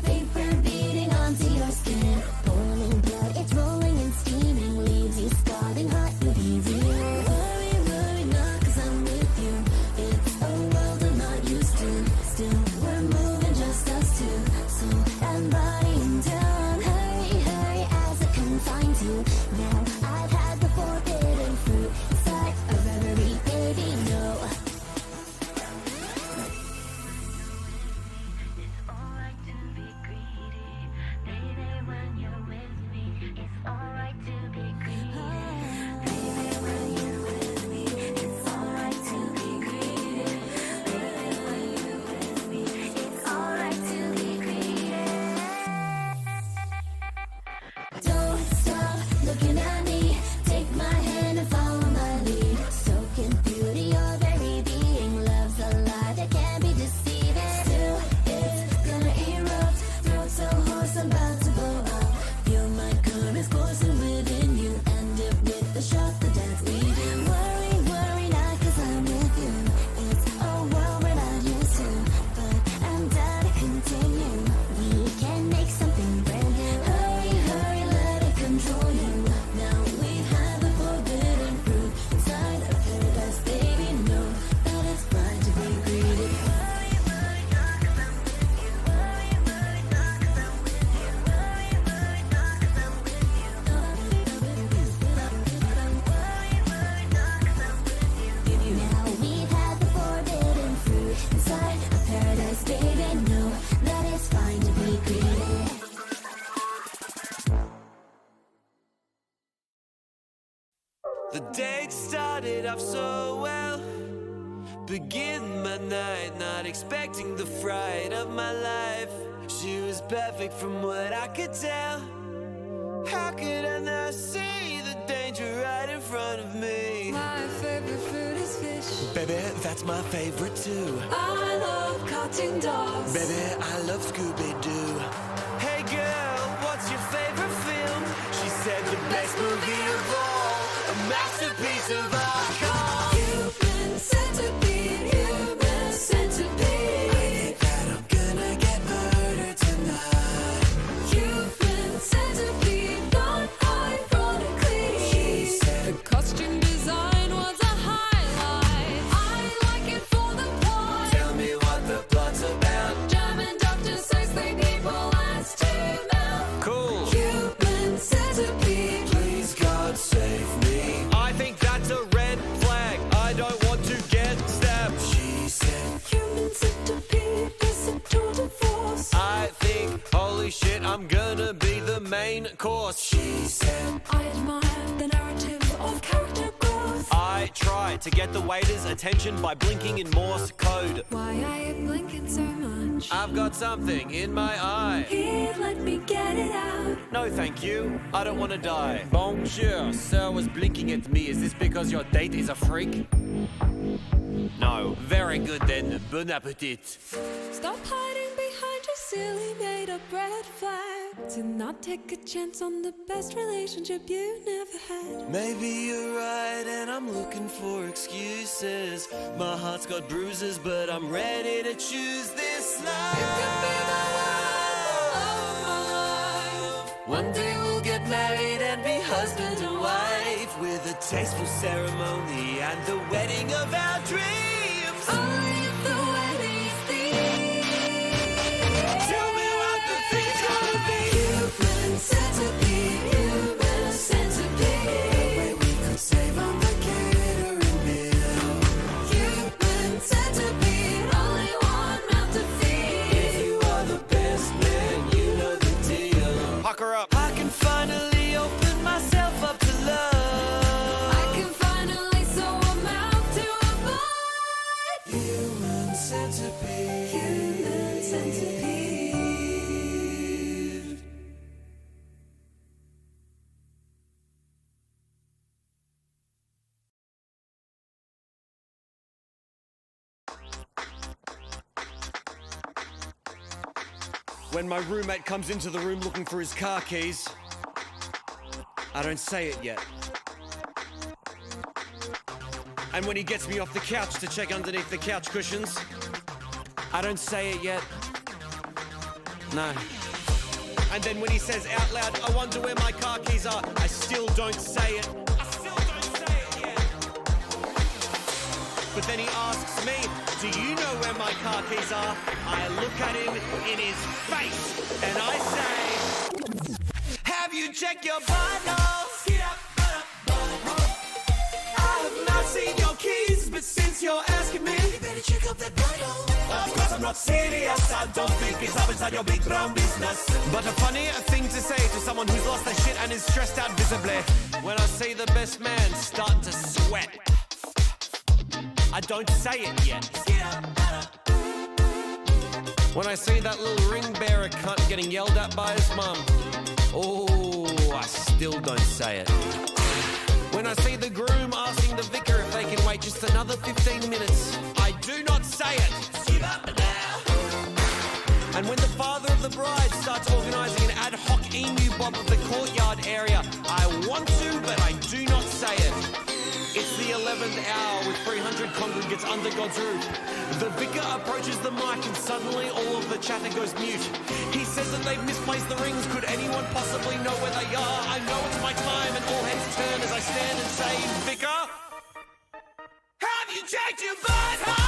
paper beating onto your skin. Boiling blood, it's rolling and steaming, leaves you scalding hot. You'll be real. Worry not, The date started off so well. Begin my night, not expecting the fright of my life. She was perfect from what I could tell. How could I not see the danger right in front of me? My favorite food is fish. Baby, that's my favorite too. I love cartoon dogs. Baby, I love Scooby-Doo. Hey girl, what's your favorite film? She said the best movie of all, a masterpiece of art called Human Centipede, Human Centipede. I think that I'm gonna get murdered tonight. Human Centipede, not ironically. She said the costume design was a highlight. I like it for the plot. Tell me what the plot's about. German doctor says three people last to mouth. Cool. Human Centipede. Please God save me. I think that's a red flag. I don't want to get stabbed. She said Human Centipede is a tour de force. I think, holy shit, I'm gonna be the main course. She said I admire the narrative of character growth. I try to get the waiter's attention by blinking in Morse code. Why are you blinking so much? I've got something in my eye. Here, let me get it out. No, thank you. I don't want to die. Bonjour, sir was blinking at me. Is this because your date is a freak? No. Very good then. Bon appetit. Stop hiding behind your silly made-up red flag. Do not take a chance on the best relationship you never had. Maybe you're right and I'm looking for excuses. My heart's got bruises, but I'm ready to choose this life. You can be the love of my life. One day we'll get married and be husband and wife, with a tasteful ceremony and the wedding of our dreams. Only if the wedding's Tell me what the thing's gonna be. Human Centipede, Human Centipede. The way we could save on the catering bill. Human Centipede, only one mouth to feed. If you are the best man, you know the deal. Pucker up. I can finally open myself up to love. I can finally sew a mouth to a bite. Human centipede. Human Centipede. When my roommate comes into the room looking for his car keys, I don't say it yet. And when he gets me off the couch to check underneath the couch cushions, I don't say it yet. No. And then when he says out loud, I wonder where my car keys are, I still don't say it. But then he asks me, do you know where my car keys are? I look at him in his face and I say, have you checked your buttholes? I have not seen your keys, but since you're asking me, you better check up that butthole. Of course I'm not serious, I don't think it's up inside your big brown business. But a funny thing to say to someone who's lost their shit and is stressed out visibly, when I see the best man starting to sweat. I don't say it yet. When I see that little ring bearer cunt getting yelled at by his mum, oh, I still don't say it. When I see the groom asking the vicar if they can wait just another 15 minutes, I do not say it. And when the father of the bride starts organising an ad hoc emu bob of the courtyard area, I want to, but I do not say it. It's the 11th hour with 300 congregants under God's roof. The vicar approaches the mic and suddenly all of the chatter goes mute. He says that they've misplaced the rings. Could anyone possibly know where they are? I know it's my time and all heads turn as I stand and say, Vicar, have you checked your butthole?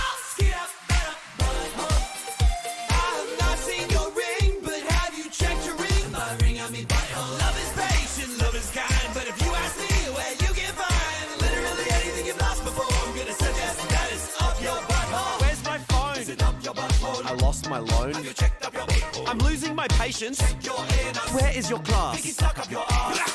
I have not seen your ring, but have you checked your ring? My ring, I mean butthole. Love is patient, love is kind, but if you ask me where you can find literally anything you've lost before, I'm gonna suggest that it's up your butthole. Where's my phone? Is it up your butthole? I lost my loan. Have you checked up your butthole? I'm losing my patience. Where is your class?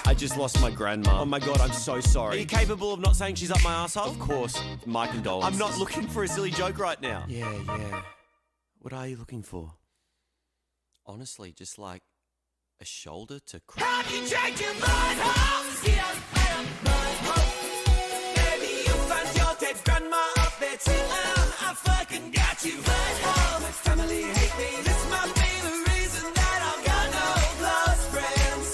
I just lost my grandma. Oh my god, I'm so sorry. Are you capable of not saying she's up my asshole? Of course. My condolences. I'm not looking for a silly joke right now. Yeah. What are you looking for? Honestly, just like a shoulder to cry. Have you checked your butthole? Yes, I am butthole. Maybe you find your dead grandma up there too. I fucking got you, butthole. My family hate me. This might be the reason that I've got no close friends.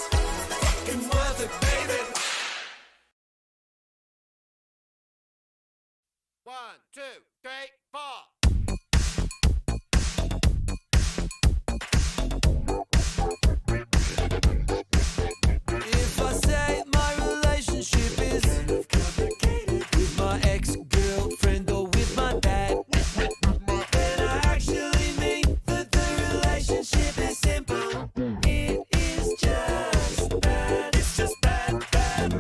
Fucking worth it, baby. 1, 2, 3, 4. If I say my relationship is with my ex-girlfriend or with my dad, then I actually mean that the relationship is simple. It is just bad. It's just bad.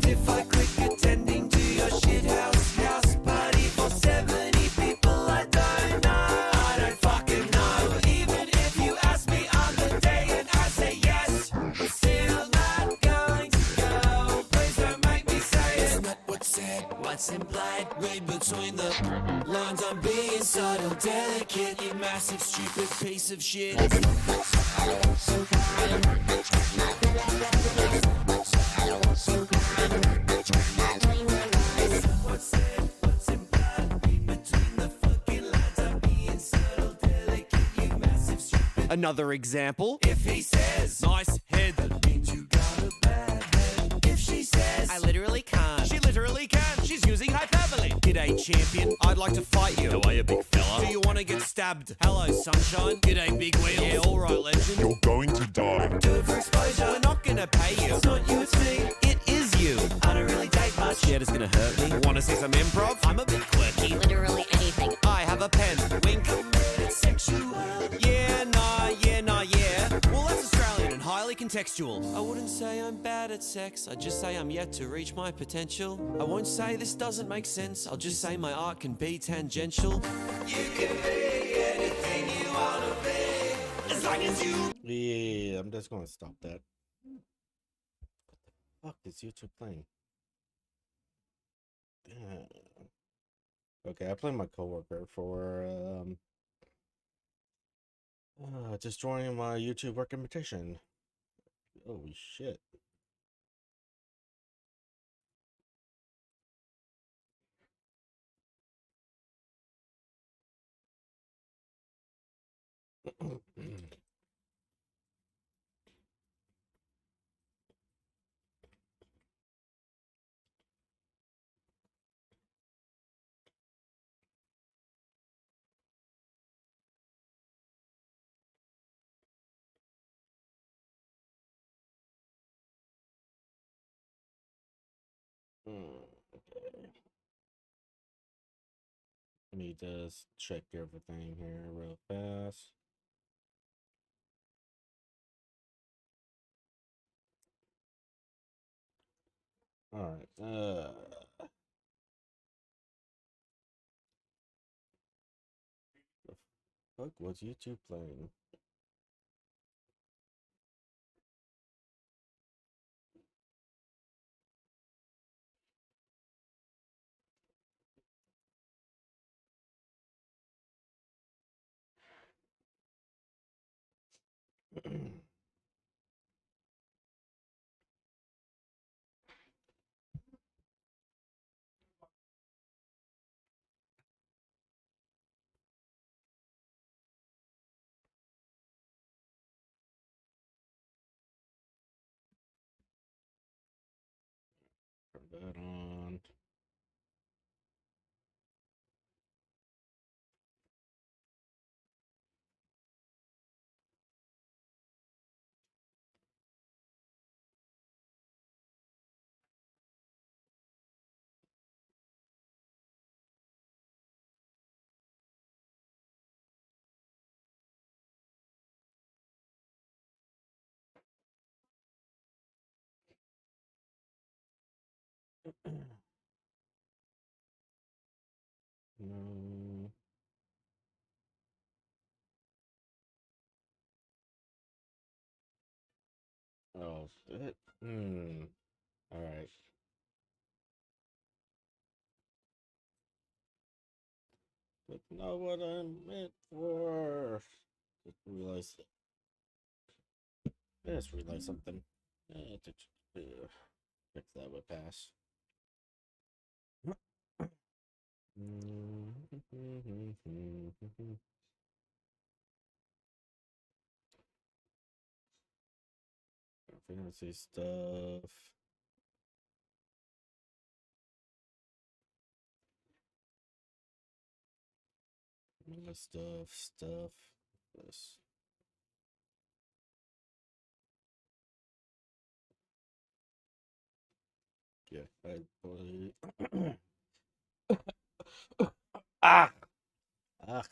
If I quit attending to your house party for 70 people, I don't know. I don't fucking know. Even if you ask me on the day and I say yes, I'm still not going to go. Please don't make me say it. It's not what's said, what's implied. Read between the lines. I'm being subtle, delicate, you massive, stupid piece of shit. What's said, what's implied. Read between the fucking lines. I'm being subtle, delicate, you massive, stupid. Another example. If he says, Nice head. that means you got a bad head. If she says, I literally can't. She literally can. She's using hyperbole. G'day, champion. I'd like to fight you. How are you, big fella? Do you want to get stabbed? Hello, sunshine. G'day, big wheel. Yeah, all right, legend. You're going to die. do it for exposure. We're not gonna pay you. It's not you, it's me. It is you. I don't really take much. Yeah, it's gonna hurt me. Want to see some improv? I'm a bit quirky. Literally anything. I have a pen. Wink. It's sexual. Yeah, nah, yeah. Well, that's Australian and highly contextual. I wouldn't say I'm bad at sex. I'd just say I'm yet to reach my potential. I won't say this doesn't make sense. I'll just say my art can be tangential. You can be anything you want to be, as long as you. Yeah, I'm just gonna stop that. What the fuck is YouTube playing? Damn. Okay, I played my coworker for destroying my YouTube reputation. Holy shit. Okay. Let me just check everything here real fast. Alright, the fuck was YouTube playing? Turn that on. No. Oh, all right. But not what I meant for. Just realized. I just realized something. Fix that with pass. Fancy stuff. Stuff. This. Yeah, I believe. Ah! Ah!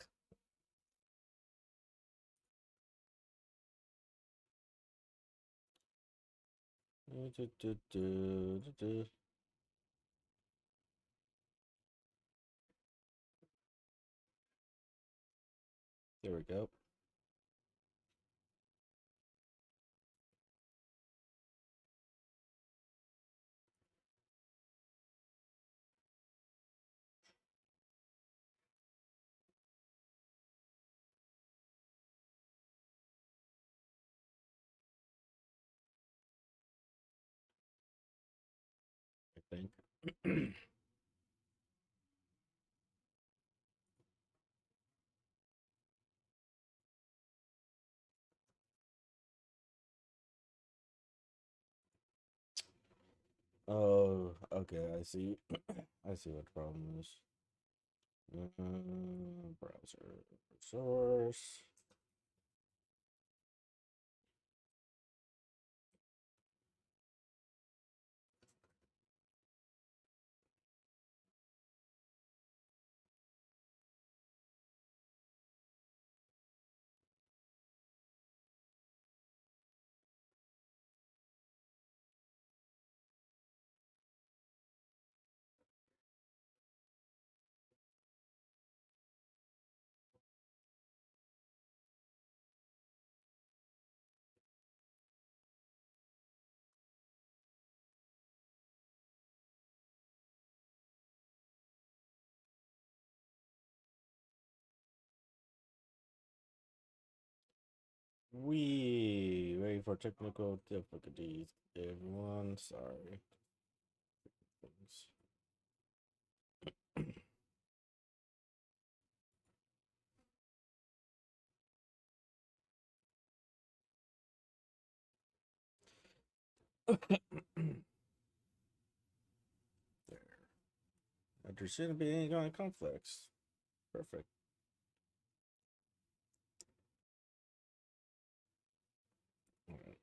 There we go. I think. Oh, okay. I see. I see what the problem is. Browser source. We waiting for technical difficulties. Everyone, sorry. There. There shouldn't be any kind of conflicts. Perfect. All right.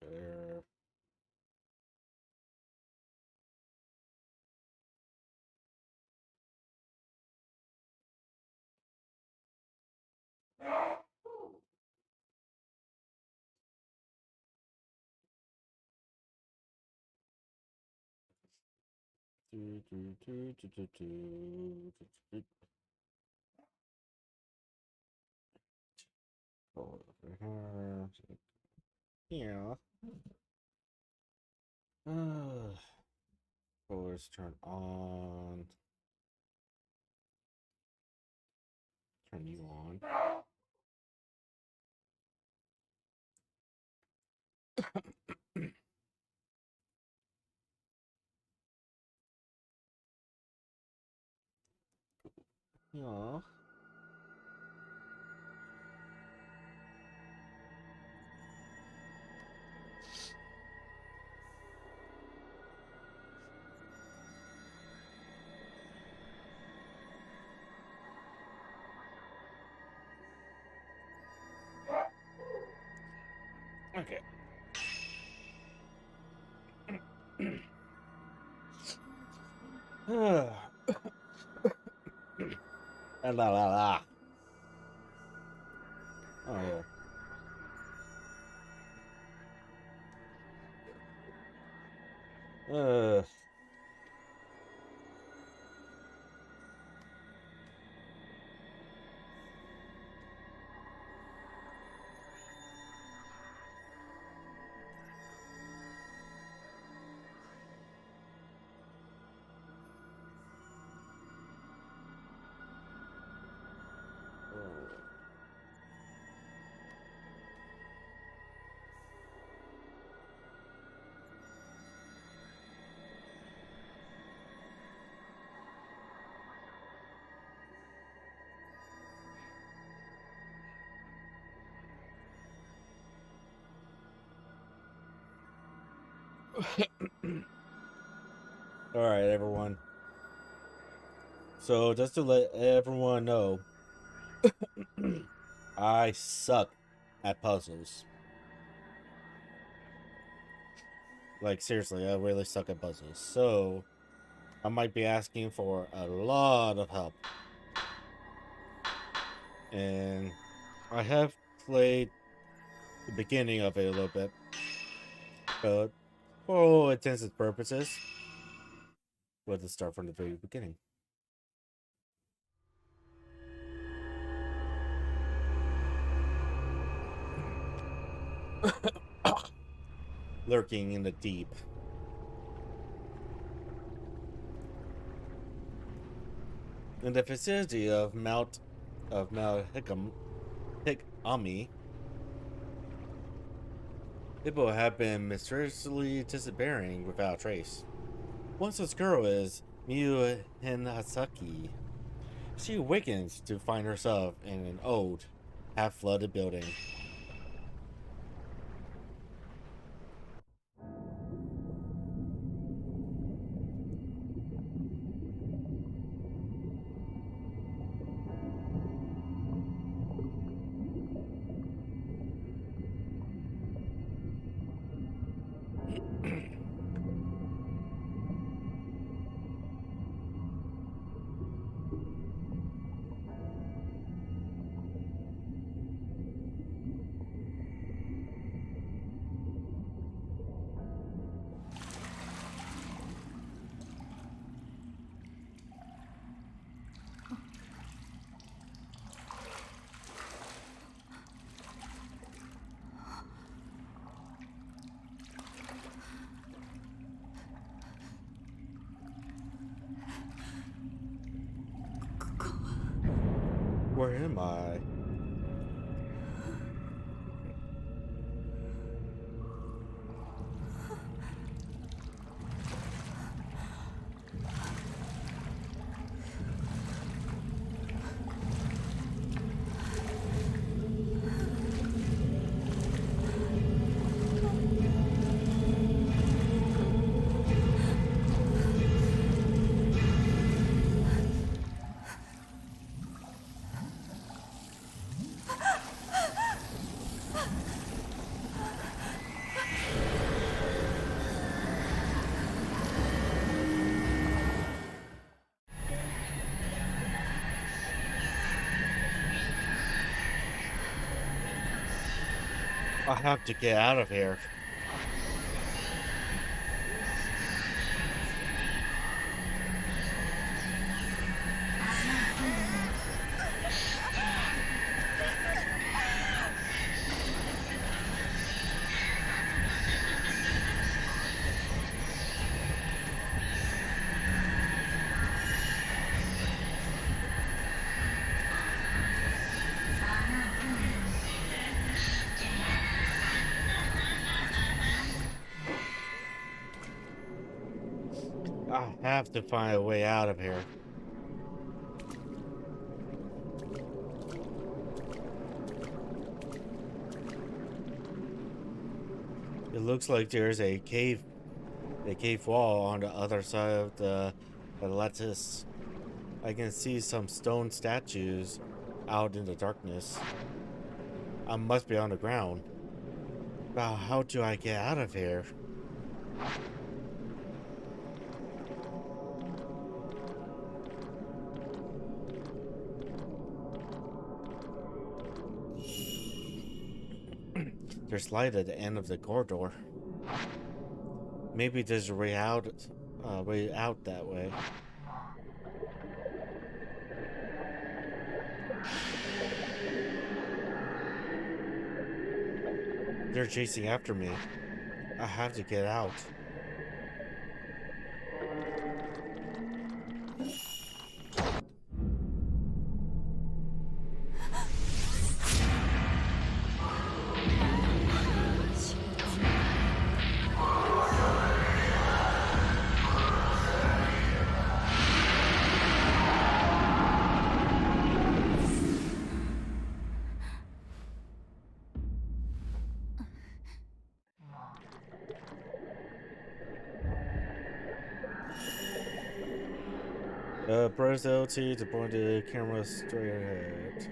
There. Pull it over here. Yeah. Colors turn on. Turn you on. Yeah. Okay. La la la. Oh yeah. Alright, everyone. So, just to let everyone know, I suck at puzzles. Like, seriously, I really suck at puzzles. So, I might be asking for a lot of help. And I have played the beginning of it a little bit. But for all intents and purposes, we'll just start from the very beginning. Lurking in the deep. In the vicinity of Mount Hikami, people have been mysteriously disappearing without trace. One such girl is Miyu Hinasaki. She awakens to find herself in an old, half-flooded building. Where am I? I have to get out of here. I have to find a way out of here. It looks like there's a cave wall on the other side of the lattice. I can see some stone statues out in the darkness. I must be on the ground. But how do I get out of here? There's light at the end of the corridor. Maybe there's a way out that way. They're chasing after me. I have to get out. Press LT to point the camera straight ahead.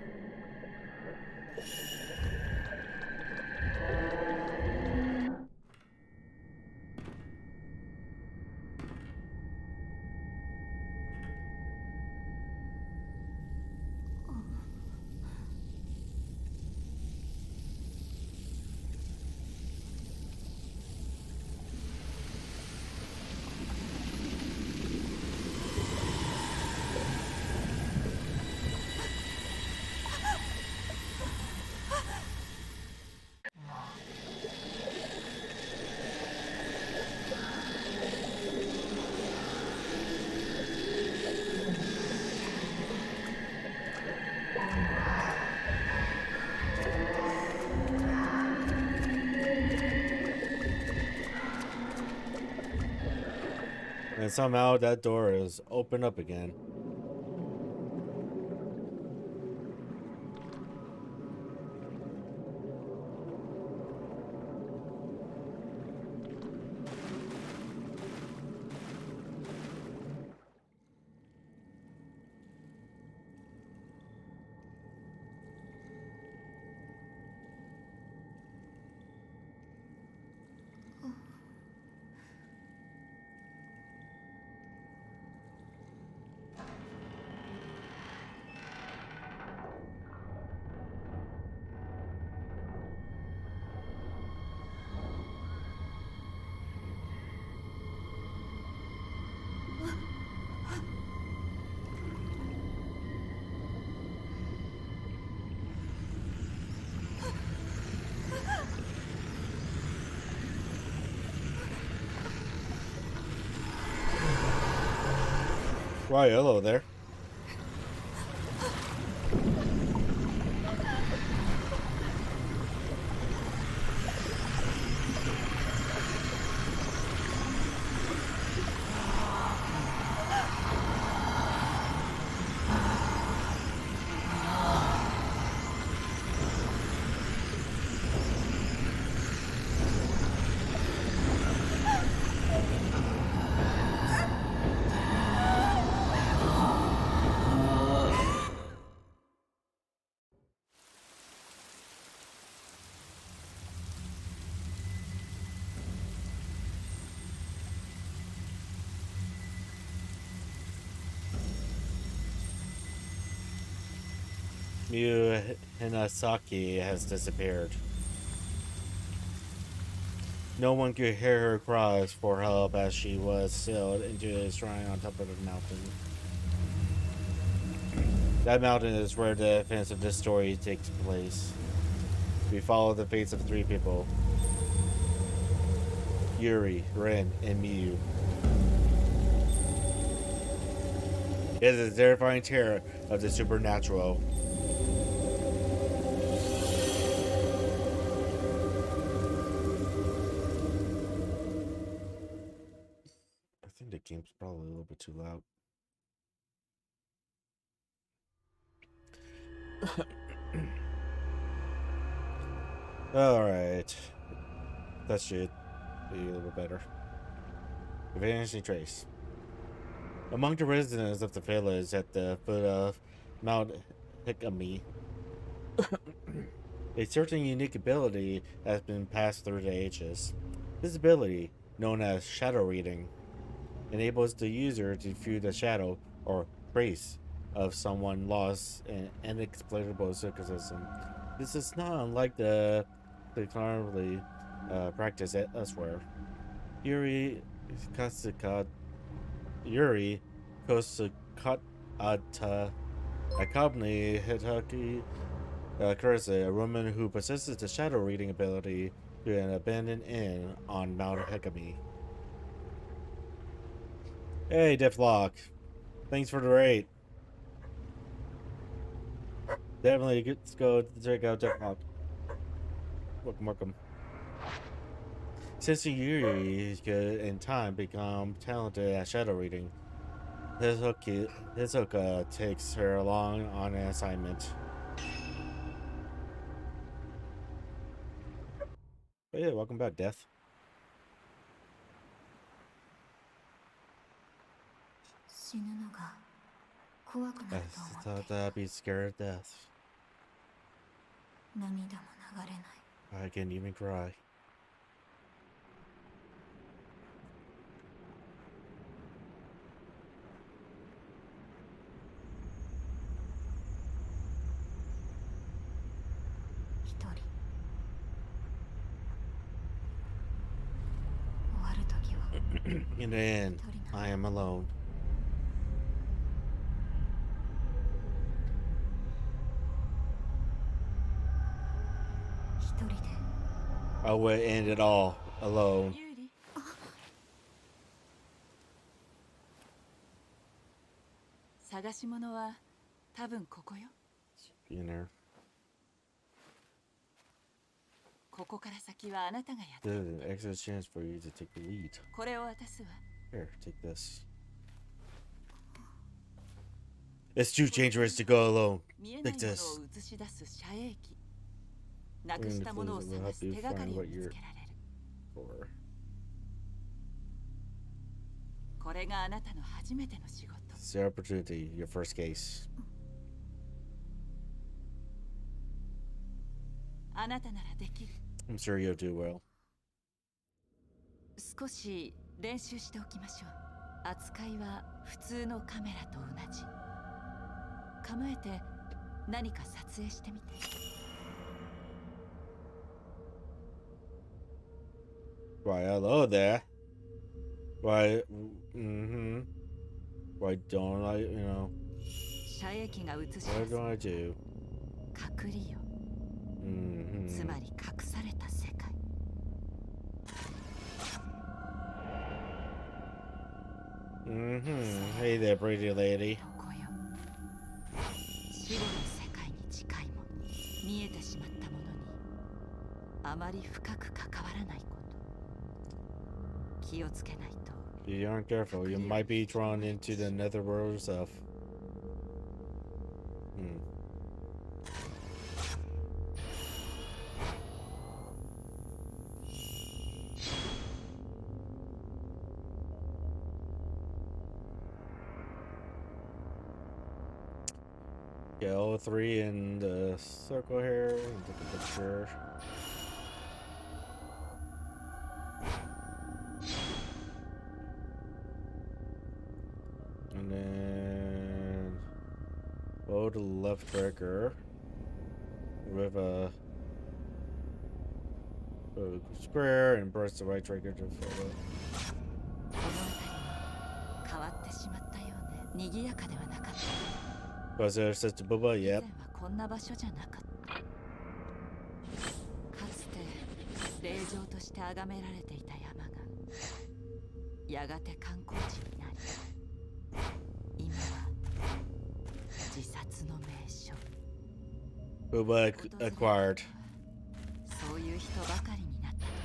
And somehow that door is open up again. Why, hello there. Miyu Hinasaki has disappeared. No one could hear her cries for help as she was sealed into a shrine on top of the mountain. That mountain is where the events of this story takes place. We follow the fates of 3 people: Yuri, Ren, and Miyu. It is a terrifying terror of the supernatural. I think the game's probably a little bit too loud. Alright. That should be a little bit better. The Vanishing Trace. Among the residents of the village at the foot of Mount Hikami, a certain unique ability has been passed through the ages. This ability, known as shadow reading, enables the user to view the shadow or trace of someone lost in inexplicable circumstances. This is not unlike the currently practiced elsewhere. Yuri Kosukata accompanied Hitaki Kurase, a woman who possesses the shadow reading ability, to an abandoned inn on Mount Hekami. Hey, Deathlock. Thanks for the raid. Definitely, let's go check out Deathlock. Welcome. Since Yuri could in time become talented at shadow reading, Hisoka takes her along on an assignment. But yeah, welcome back, Death. 怖くなると思I thought I'd be scared of death. う。涙も流れない。 I can't even cry. 一人。終わる時は In the end, I am alone. 一人で I would end it all alone. ユーリ探し物は多分ここよ。 In there. ここから先はあなたがやって。 There's an excellent chance for you to take the lead. これを渡すわ。 Here, take this. It's too dangerous to go alone. 見えない Take もの this. を映し出す遮影機。なくしたものを探す手がかりを見つけられる。 For. これがあなたの初めての仕事。 It's the opportunity, your first case. あなたならできる。 I'm sure you'll do well. 少し練習しておきましょう。扱いは普通のカメラと同じ。構えて何か撮影してみて。 Why, hello there. Why, Why don't I, you know, 遮影機が映し出す what do I do? 隠りよ。つまり隠された世界。 Hey there, pretty lady. 死後の世界に近いもの、見えてしまったものにあまり深く関わらないこと。気をつけないと。 If you aren't careful, you might be drawn into the netherworld yourself. Get all three in the circle here and take a picture. And then hold the left trigger with a square and press the right trigger to follow. 変わってしまったようね。賑やかではなかった。 Was there such a bubba? Yep. こんな場所じゃなかった。かつて霊場として崇められていた山がやがて観光地になり、今は自殺の名所。 Bubba acquired. そういう人ばかりになった時か。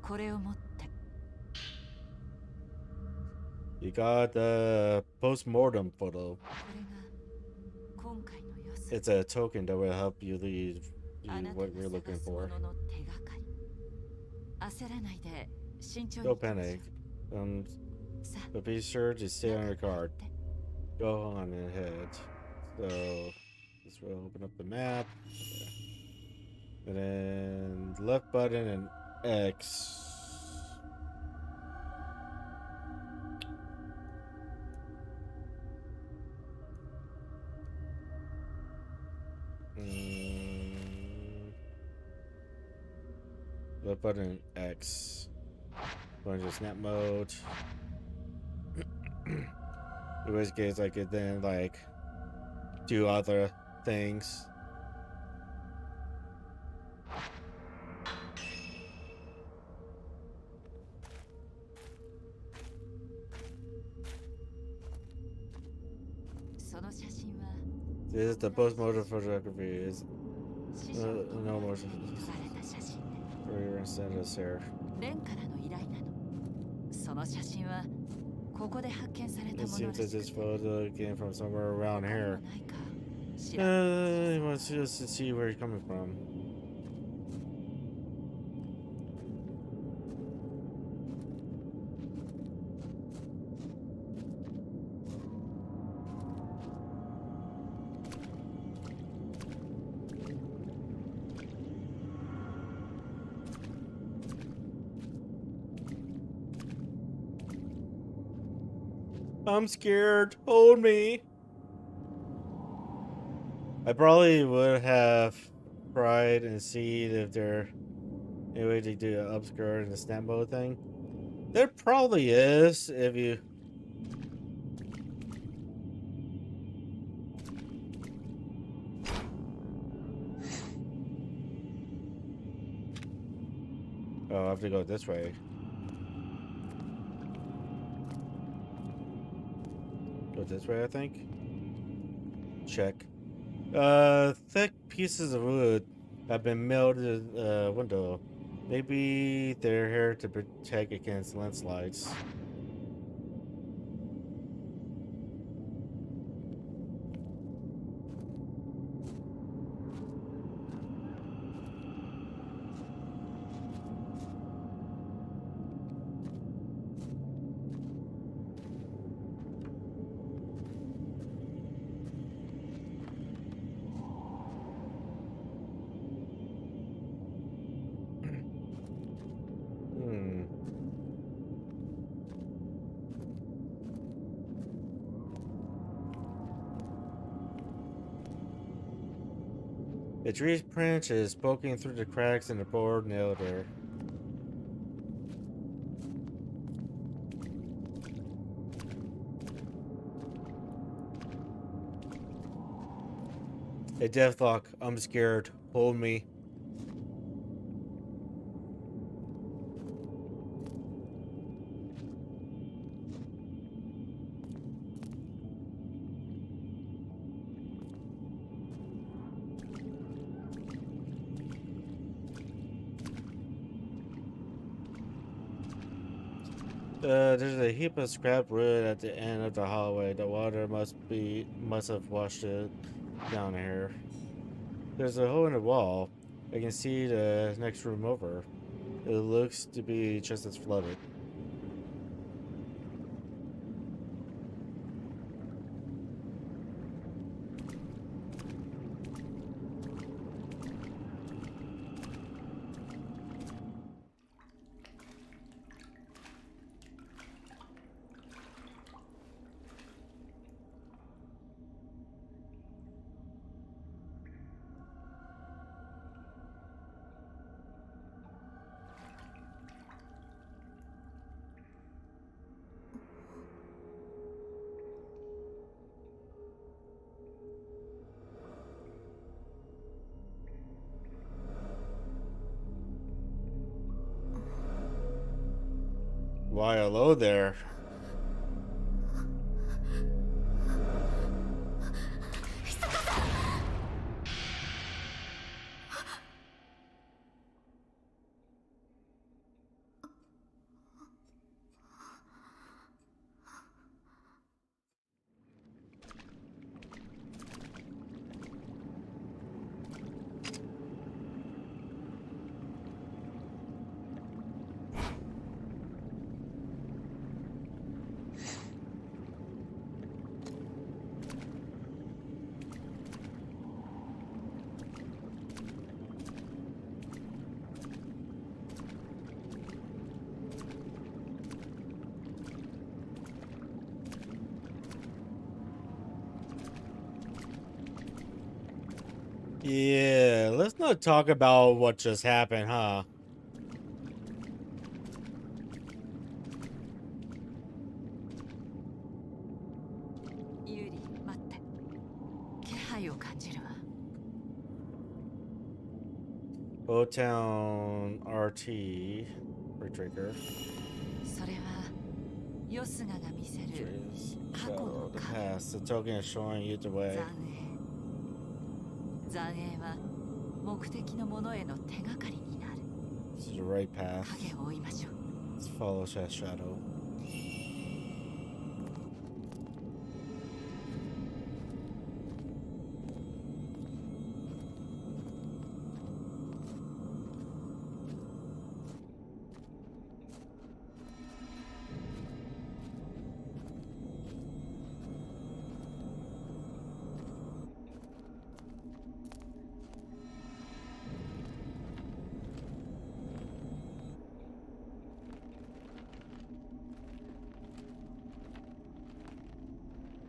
これを持って。 You got the post-mortem photo. これが今回の予算。 It's a token that will help you lead you あなた what が you're 探 looking す for. ものの手がかり。焦らないで慎重に Don't panic. But be sure to stay on your card. Go on ahead. So let's open up the map. And then left button and X. Left button X. Going to snap mode. In which case I could then like do other things. This is the post-mortem photography. Is no more. We're gonna send us here. レンからの依頼なの。その写真はここで発見された It ものら seems that しく this photo came from somewhere around here. He wants us to see where he's coming from. I'm scared. Hold me. I probably would have tried and see if there any way to do an upskirt and the snap mode thing. There probably is if you. Oh, I have to go this way. Go this way, I think. Check. Thick pieces of wood have been nailed to the window. Maybe they're here to protect against landslides. The tree's branch is poking through the cracks in the board nailed her. A deathlock. I'm scared. Hold me. There's a heap of scrap wood at the end of the hallway. The water must have washed it down here. There's a hole in the wall. I can see the next room over. It looks to be just as flooded. Why, hello there. Yeah, let's not talk about what just happened, huh? Yuri, 待って。気配を感じるわ。Old Town RT Retrigger. それはヨスガが見せる過去の The past. The token is showing you the way. 残影は目的のものへの手がかりになる。This is the right path. 影を追いましょう。 Let's follow that shadow.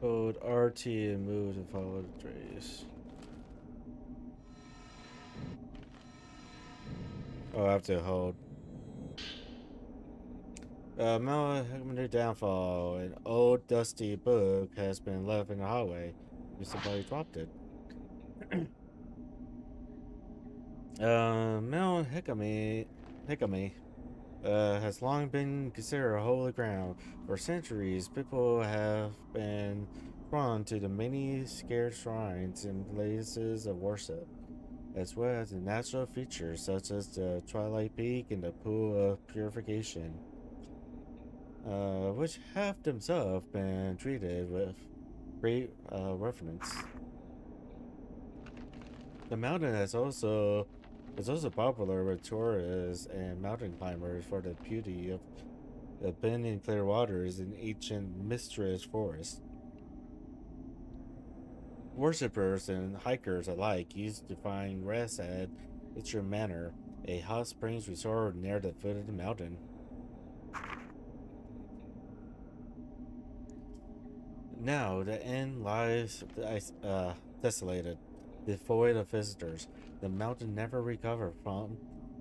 Hold RT and move to follow the trace. Oh, I have to hold. Mount Downfall. An old dusty book has been left in the hallway. Somebody dropped it. Mount Hikame has long been considered holy ground. For centuries, people have been drawn to the many sacred shrines and places of worship, as well as the natural features such as the Twilight Peak and the Pool of Purification, which have themselves been treated with great reverence. The mountain is also popular with tourists and mountain climbers for the beauty of the bending clear waters in ancient mysterious forests. Worshippers and hikers alike used to find rest at Itcher Manor, a hot springs resort near the foot of the mountain. Now the inn lies desolated, devoid of visitors. The mountain never recovered from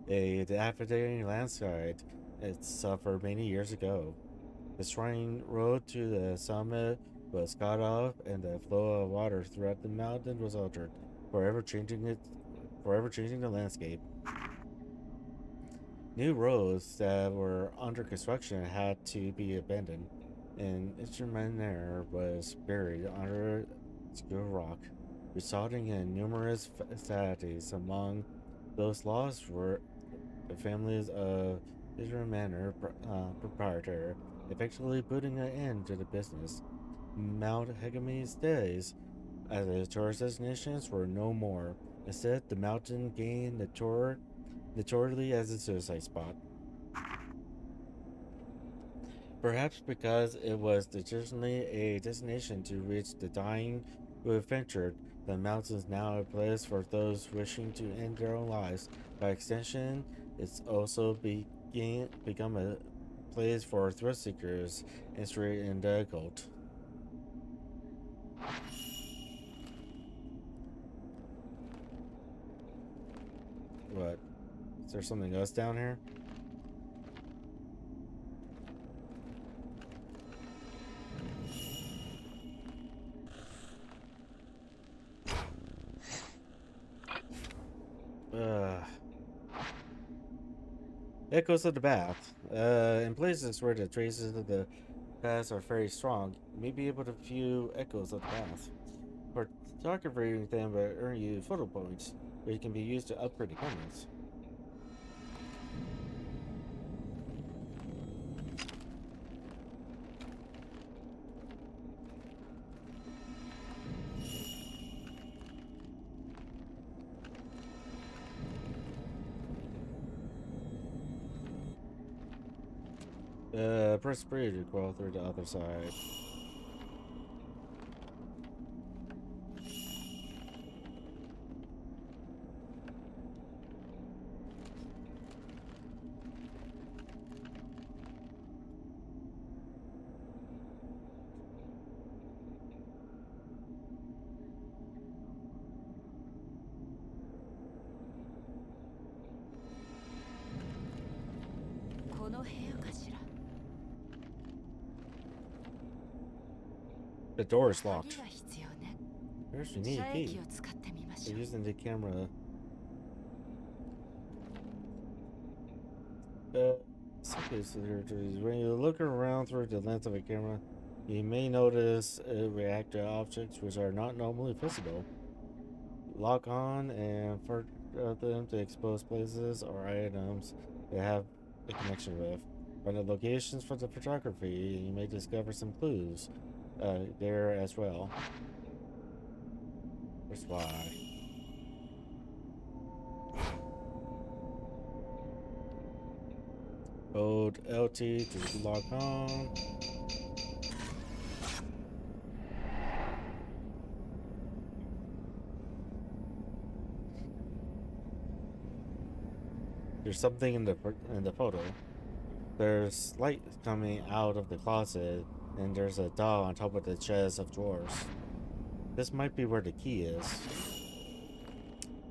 a dilapidating landslide it suffered many years ago. The shrine road to the summit was cut off, and the flow of water throughout the mountain was altered, forever changing the landscape. New roads that were under construction had to be abandoned, and Instrumentar was buried under obscure rock, resulting in numerous fatalities. Among those lost were the families of Manor proprietor, effectively putting an end to the business. Mount Hegame's days as a tourist destination were no more. Instead, the mountain gained notoriety as a suicide spot. Perhaps because it was traditionally a destination to reach the dying who have ventured, the mountain is now a place for those wishing to end their own lives. By extension, it's also become a place for thrill seekers interested in the occult. What? Is there something else down here? Echoes of the bath. In places where the traces of the past are very strong, you may be able to view echoes of the bath. Photography then will earn you photo points, which can be used to upgrade the cameras. Press B to crawl through the other side. The door is locked. There's you need a key. They're using the camera. When you look around through the lens of a camera, you may notice react to objects which are not normally visible. Lock on and for them to expose places or items they have a connection with. Find the locations for the photography, and you may discover some clues there as well. That's why. Hold LT to lock on. There's something in the photo. There's light coming out of the closet And there's a doll on top of the chest of drawers. This might be where the key is.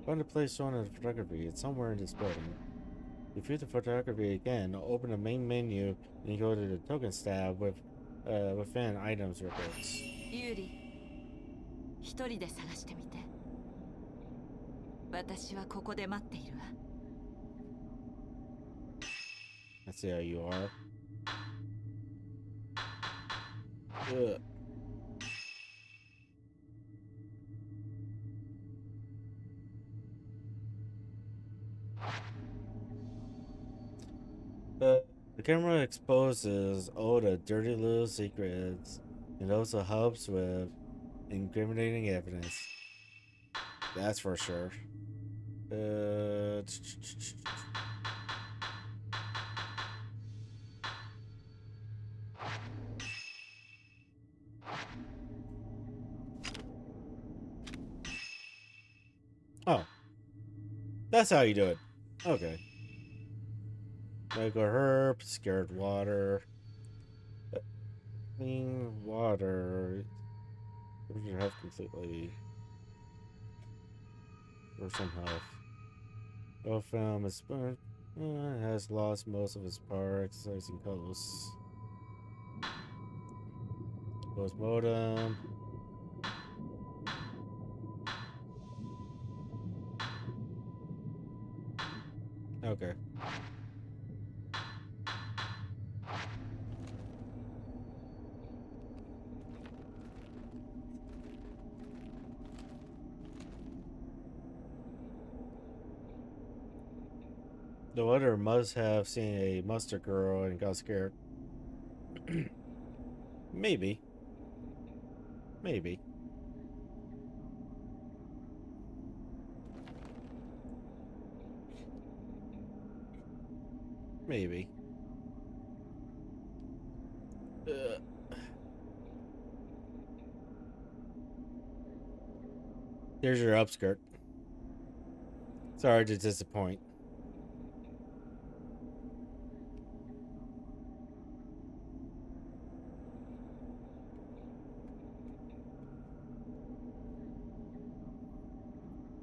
Find the place shown in the photography. It's somewhere in this building. You view the photography again, open the main menu, and go to the tokens tab within items records. ユーリ、一人で探してみて。私はここで待っているわ。I see how you are. Ugh. The camera exposes all the dirty little secrets and also helps with incriminating evidence. That's for sure. Oh. That's how you do it. Okay. Medical herb, scared water. Clean water. What did you have completely? Or some health. Oh, film is has lost most of its power exercising coast. Post modem. Okay. The other must have seen a mustard girl and got scared. Maybe. Maybe. Maybe. There's your upskirt. Sorry to disappoint.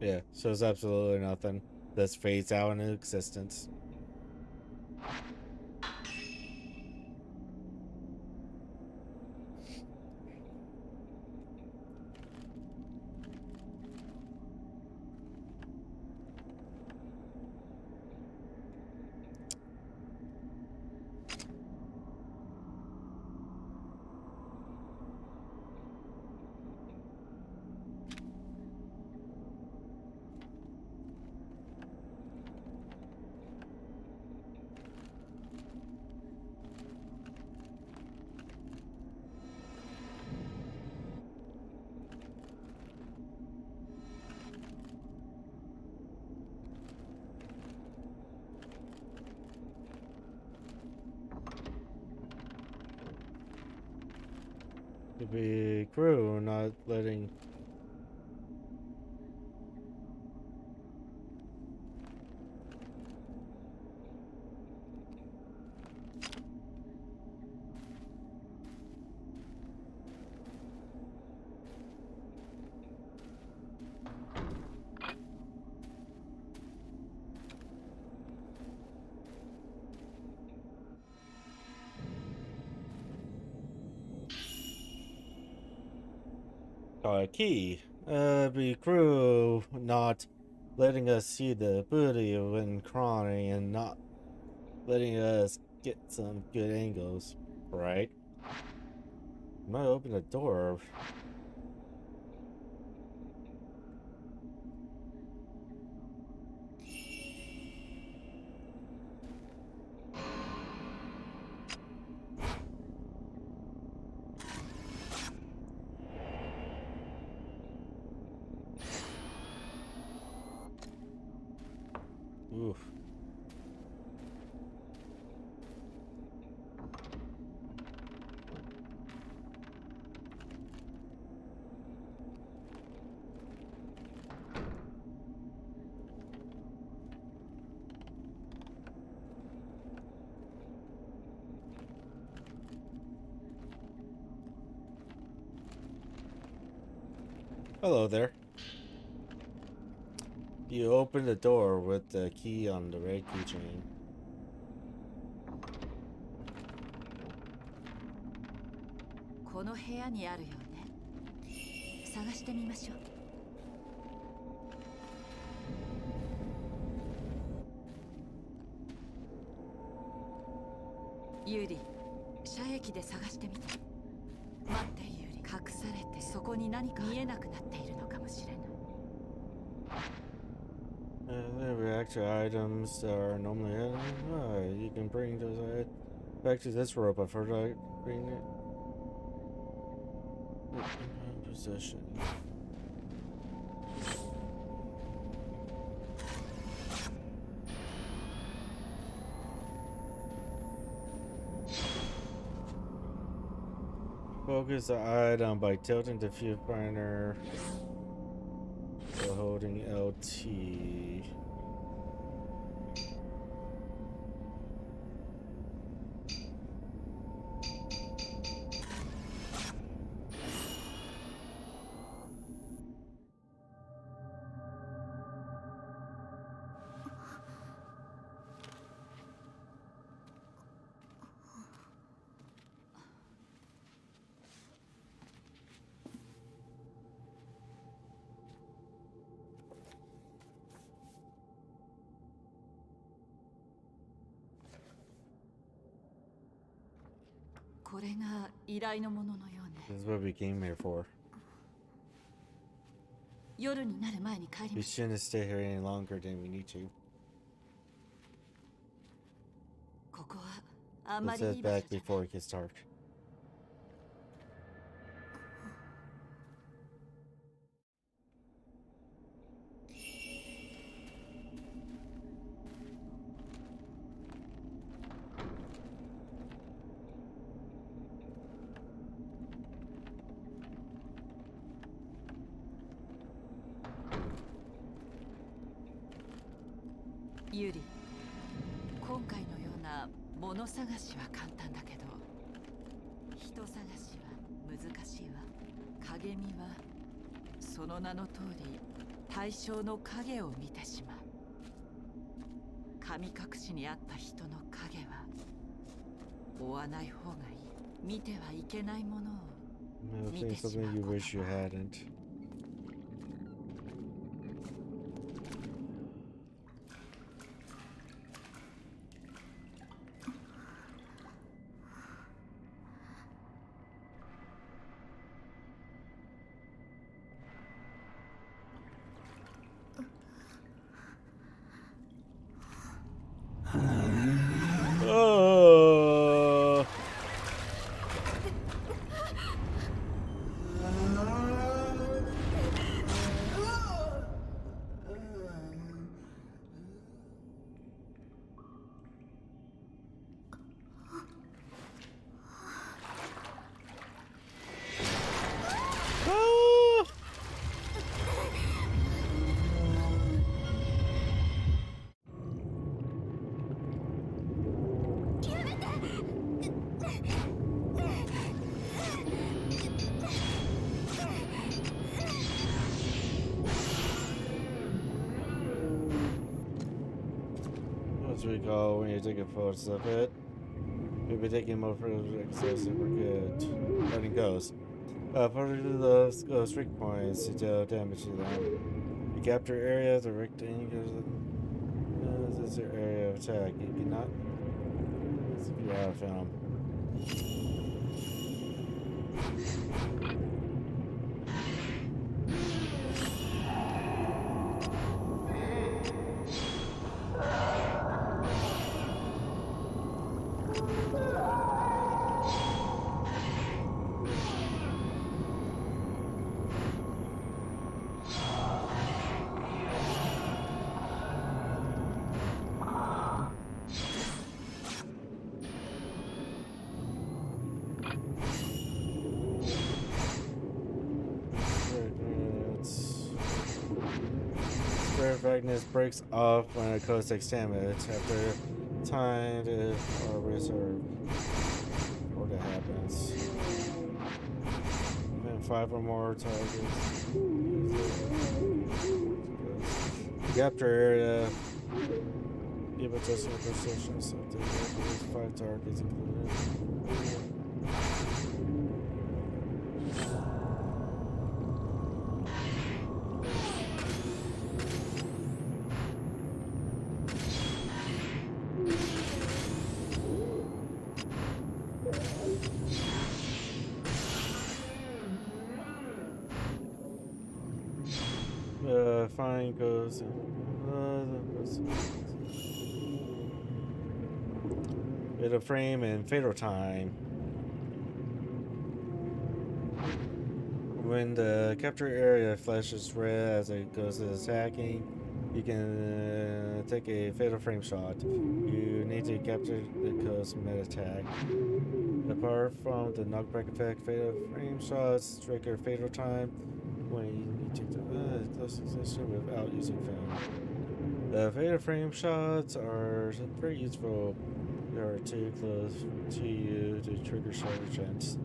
Yeah, so it's absolutely nothing. This fades out into existence. To be crew not letting key. Be crew not letting us see the booty when crawling and not letting us get some good angles, right? Might open the door. Oof. Hello there. You open the door with the key on the red keychain. この部屋にあるよね。探してみましょう。ユリ、遮壁で探してみて。待ってユリ、隠されてそこに何か見えなくなっているのかもしれない。They react to items that are normally you can bring those back to this robot for bringing it in possession. Focus the item by tilting the viewfinder while holding LT. This is what we came here for. We shouldn't stay here any longer than we need to. Let's head back before it gets dark. Yuri, 今回のような物探しは簡単だけど、人探しは難しいわ。影見はその名の通り対象の影を見てしまう。神隠しにあった人の影は追わない方がいい。見てはいけないものを見てしまうこともある。As we go, when you're taking photos of it, we'll be taking more photos of access if we're good. Running goes. Particularly the streak points to deal damage to them. You capture areas or rectangles. This is your area of attack. You cannot. This is out of film. Brightness breaks off when a code takes damage after time to reserve before that happens. and 5 or more targets. Capture area. Give adjustable precision, so they have 5 targets included. Fine goes. Bit of frame and fatal time. When the capture area flashes red as it goes to attacking, you can take a fatal frame shot. You need to capture the coast mid-attack. Apart from the knockback effect, fatal frame shots trigger fatal time when you take the close position without using film. The fatal frame shots are very useful. They are too close to you to trigger shatter chance.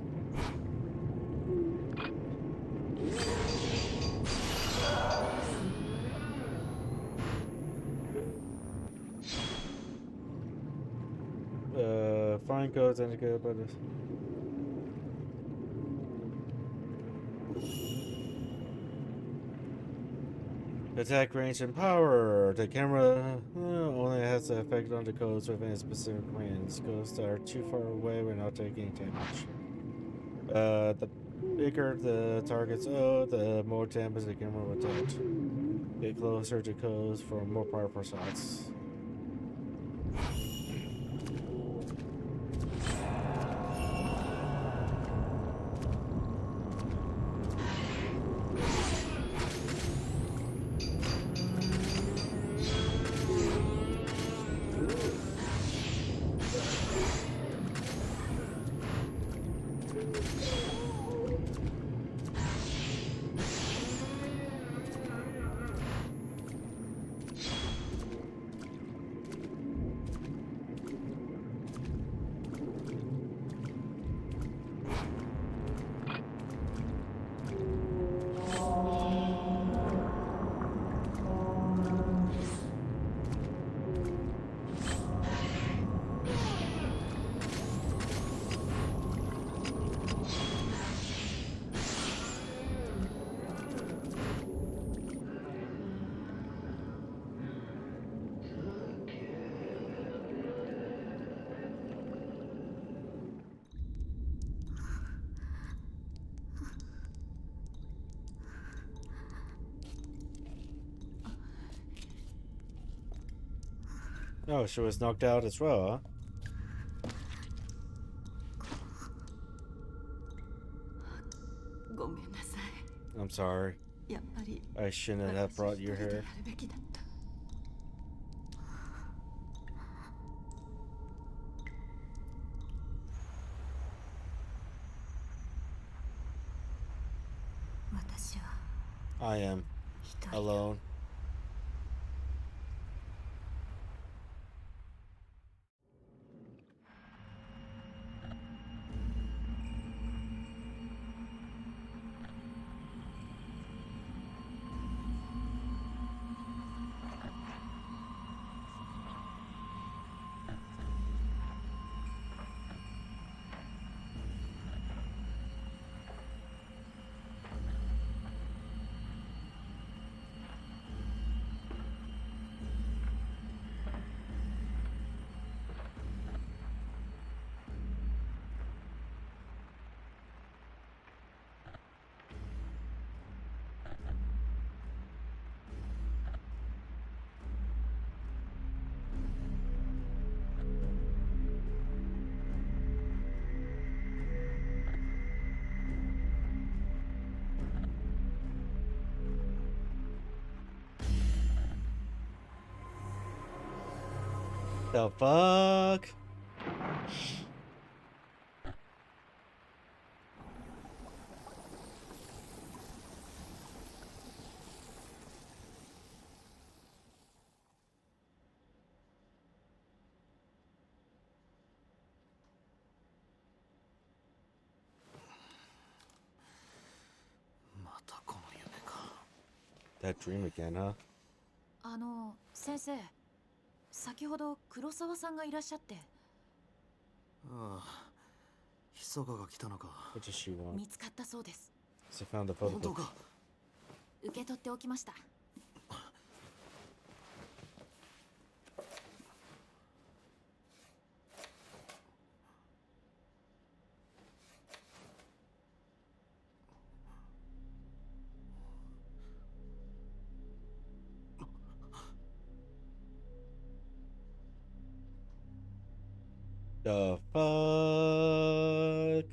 Fine codes indicated by this. Attack range and power. The camera only has the effect on the codes within a specific range. Codes that are too far away will not take any damage. The bigger the target's O, the more damage the camera will take. Get closer to codes for more powerful shots. Oh, she was knocked out as well, huh? I'm sorry. I shouldn't have brought you here. I am alone. The fuck? That dream again, huh? 先生、先ほど黒沢さんがいらっしゃって。ああ、ひそかが来たのか。What does she want? 見つかったそうです。She found the photo 本当 book. か。受け取っておきました。The fuck?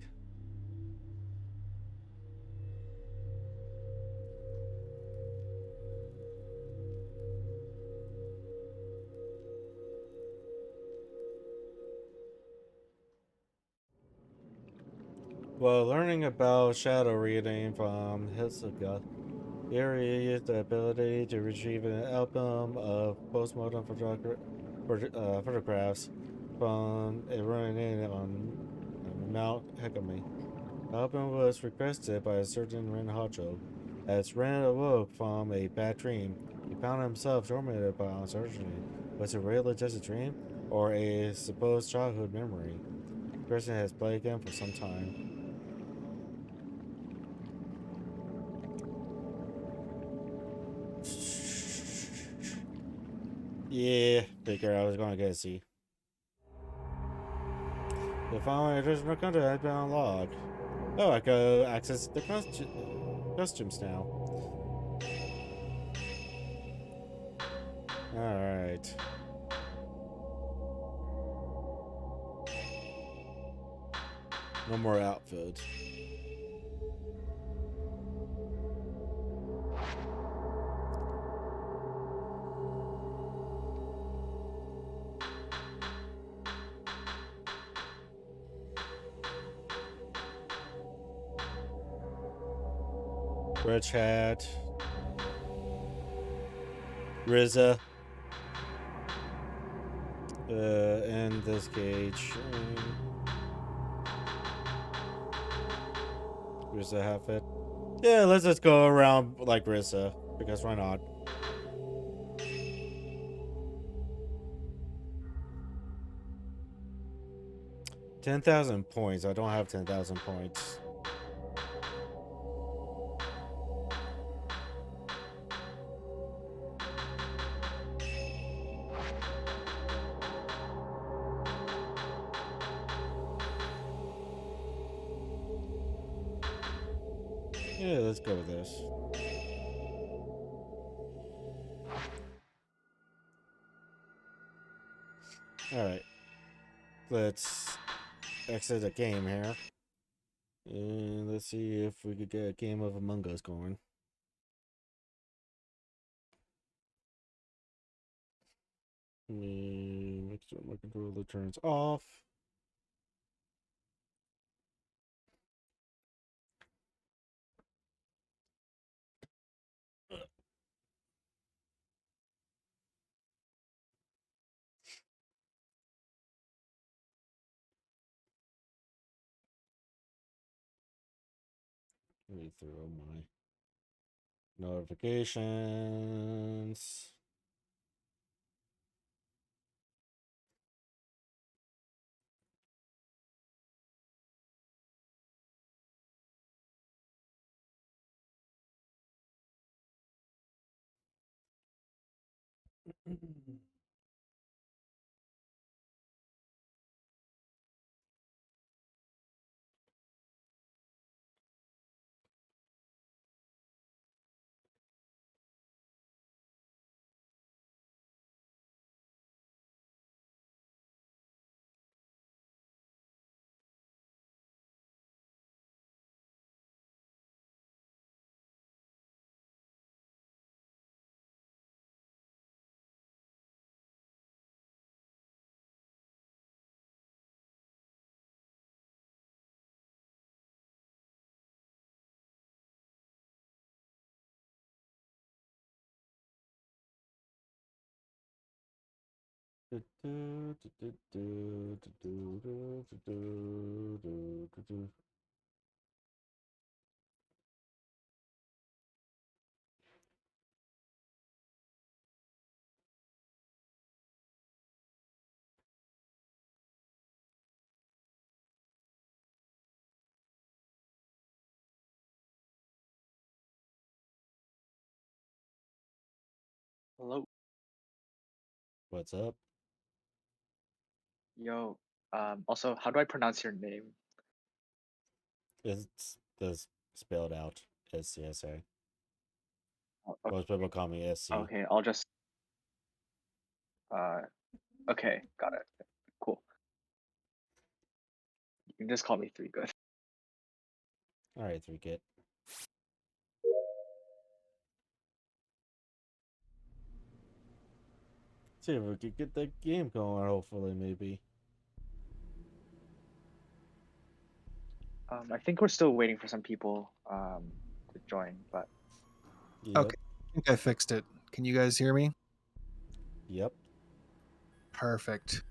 Well, learning about shadow reading from Hisoka, Yuri used the ability to retrieve an album of postmortem photographs from a running inn on Mount Hekami. The album was requested by a certain Ren Hacho. As Ren awoke from a bad dream, he found himself tormented by uncertainty. Was it really just a dream, or a supposed childhood memory? The person has plagued him for some time. Yeah, figure I was gonna get a C. The following additional content has been unlocked. Oh, I can access the costumes now. Alright. No more outfit. Rich hat. RZA. And this cage. RZA outfit. Yeah, let's just go around like RZA, because why not? $10,000 points. I don't have 10,000 points. Yeah, let's go with this. Alright. Let's exit the game here. And let's see if we could get a game of Among Us going. Make sure my controller turns off. Let me throw my notifications. Hello. What's up? Yo. Also, how do I pronounce your name? It's this spelled out SCSA. Oh, Most people call me SC. okay, I'll just. Okay, got it. Cool. You can just call me Three Good. All right, 3 Kit. See if we could get that game going. Hopefully, maybe. I think we're still waiting for some people to join, but Yep. Okay, I think I fixed it. Can you guys hear me? Yep. Perfect.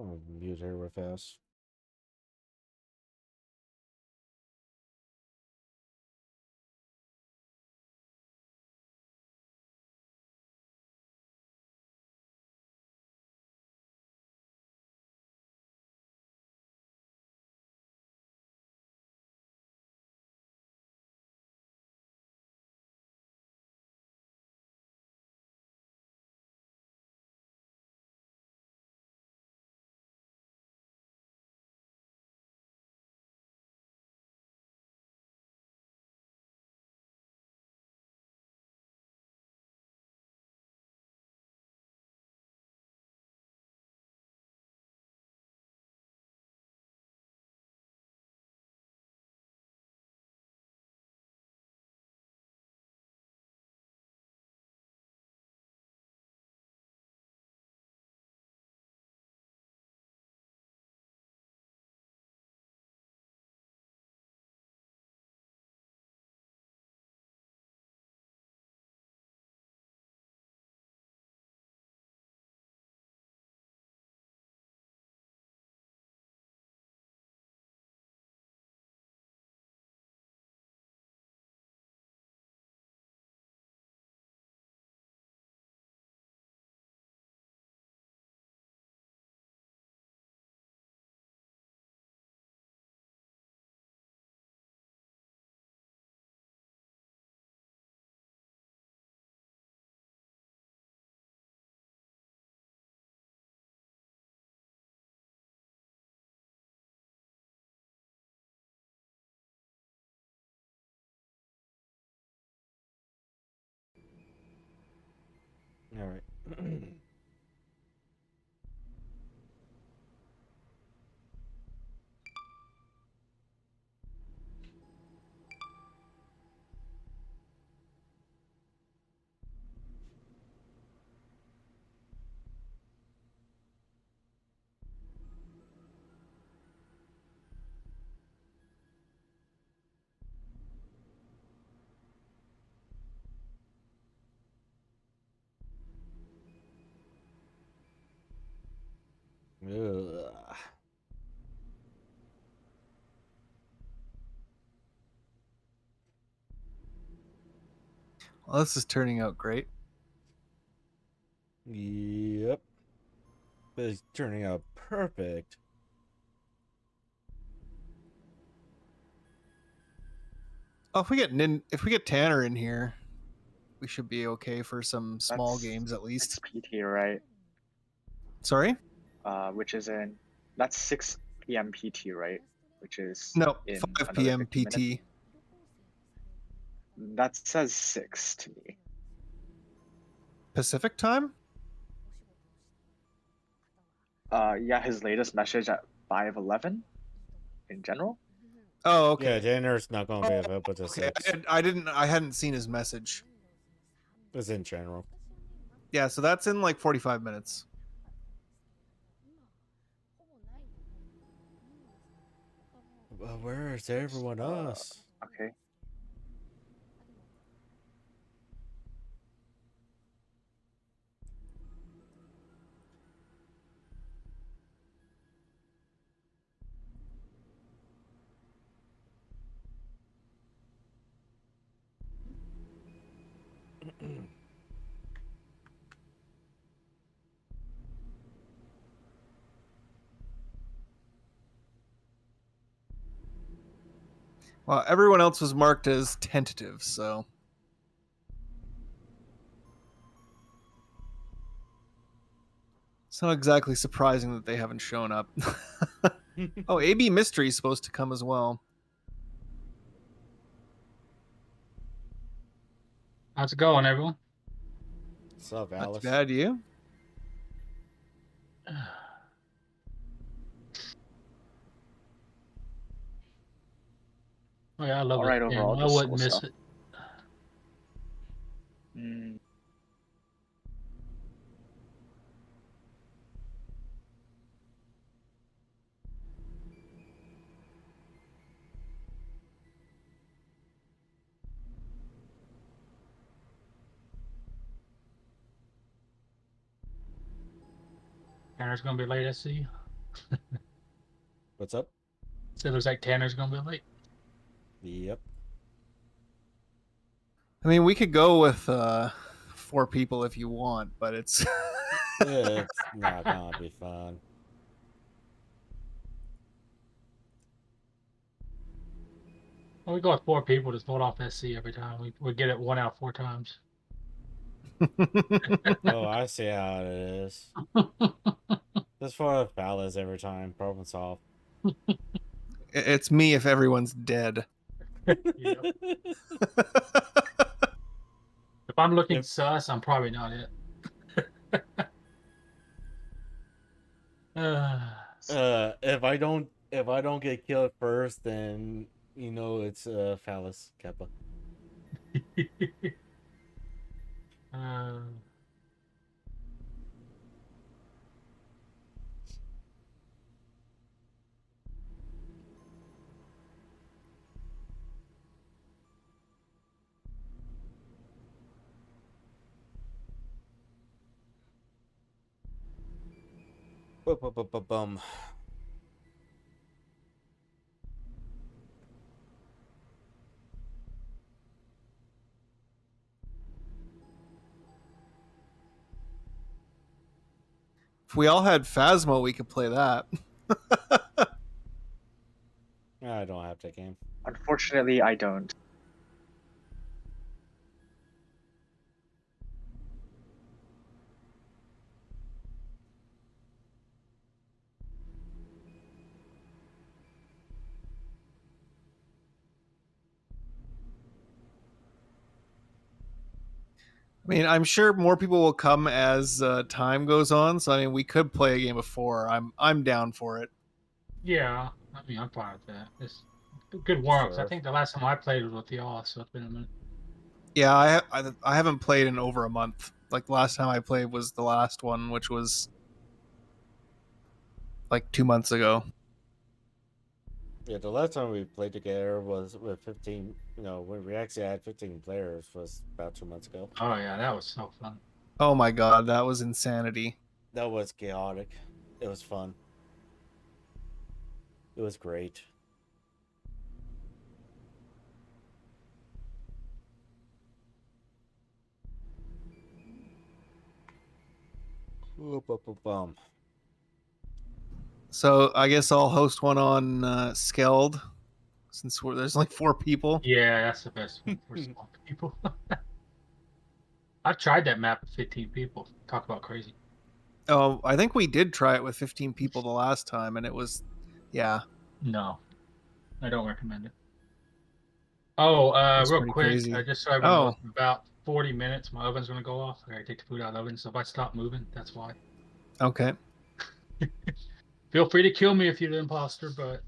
I'm gonna mute her real fast. All right. Ugh. Well, this is turning out great. Yep. It's turning out perfect. Oh, if we get Tanner in here, we should be okay for some small games at least. It's PT, right? Sorry? Which is in that's 6 p.m. PT, right? Which is No, in 5 another p.m. 15 minutes. PT. That says 6 to me. Pacific time? Yeah, his latest message at 5:11 in general. Oh, okay. Yeah, Tanner's not going to be available to Okay, 6. I hadn't seen his message. It's in general. Yeah, so that's in like 45 minutes. Well, where is everyone else? Okay. Well, everyone else was marked as tentative, so it's not exactly surprising that they haven't shown up. Oh, AB Mystery is supposed to come as well. How's it going, everyone? What's up, Not Alice? too bad, you? Oh yeah, I love All it. right, Yeah, overall, I just wouldn't school miss stuff. it. Tanner's gonna be late, I see. What's up? So it looks like Tanner's gonna be late. Yep. I mean, we could go with 4 people if you want, but it's It's not gonna be fun. Well, we go with 4 people, just vote off SC every time. We get it 1 out 4 times. Oh, I see how it is. Just for the fellas every time. Problem solved. it's me if everyone's dead. If I'm looking sus, I'm probably not it. If I don't get killed first, then you know it's phallus Kappa. Bum. If we all had Phasmo, we could play that. I don't have that game. Unfortunately, I don't. I mean, I'm sure more people will come as time goes on. So I mean, we could play a game of 4. I'm down for it. Yeah, I mean, I'm fine with that. It's good warm-ups. I Sure. think the last time I played was with y'all, so it's been a minute. Yeah, I haven't played in over a month. Like the last time I played was the last one, which was like 2 months ago. Yeah, the last time we played together was with 15. You know, when we actually had 15 players was about 2 months ago. Oh yeah, that was so fun. Oh my god, that was insanity. That was chaotic. It was fun. It was great. Bum. So I guess I'll host one on Skeld, since there's only 4 people. Yeah, that's the best one for small people. I've tried that map with 15 people. Talk about crazy. Oh, I think we did try it with 15 people the last time, and it was, yeah. No, I don't recommend it. Oh, It's real pretty quick, crazy. just so everyone knows, Oh. in about 40 minutes, my oven's going to go off. I got to take the food out of the oven, so if I stop moving, that's why. Okay. Feel free to kill me if you're the imposter, but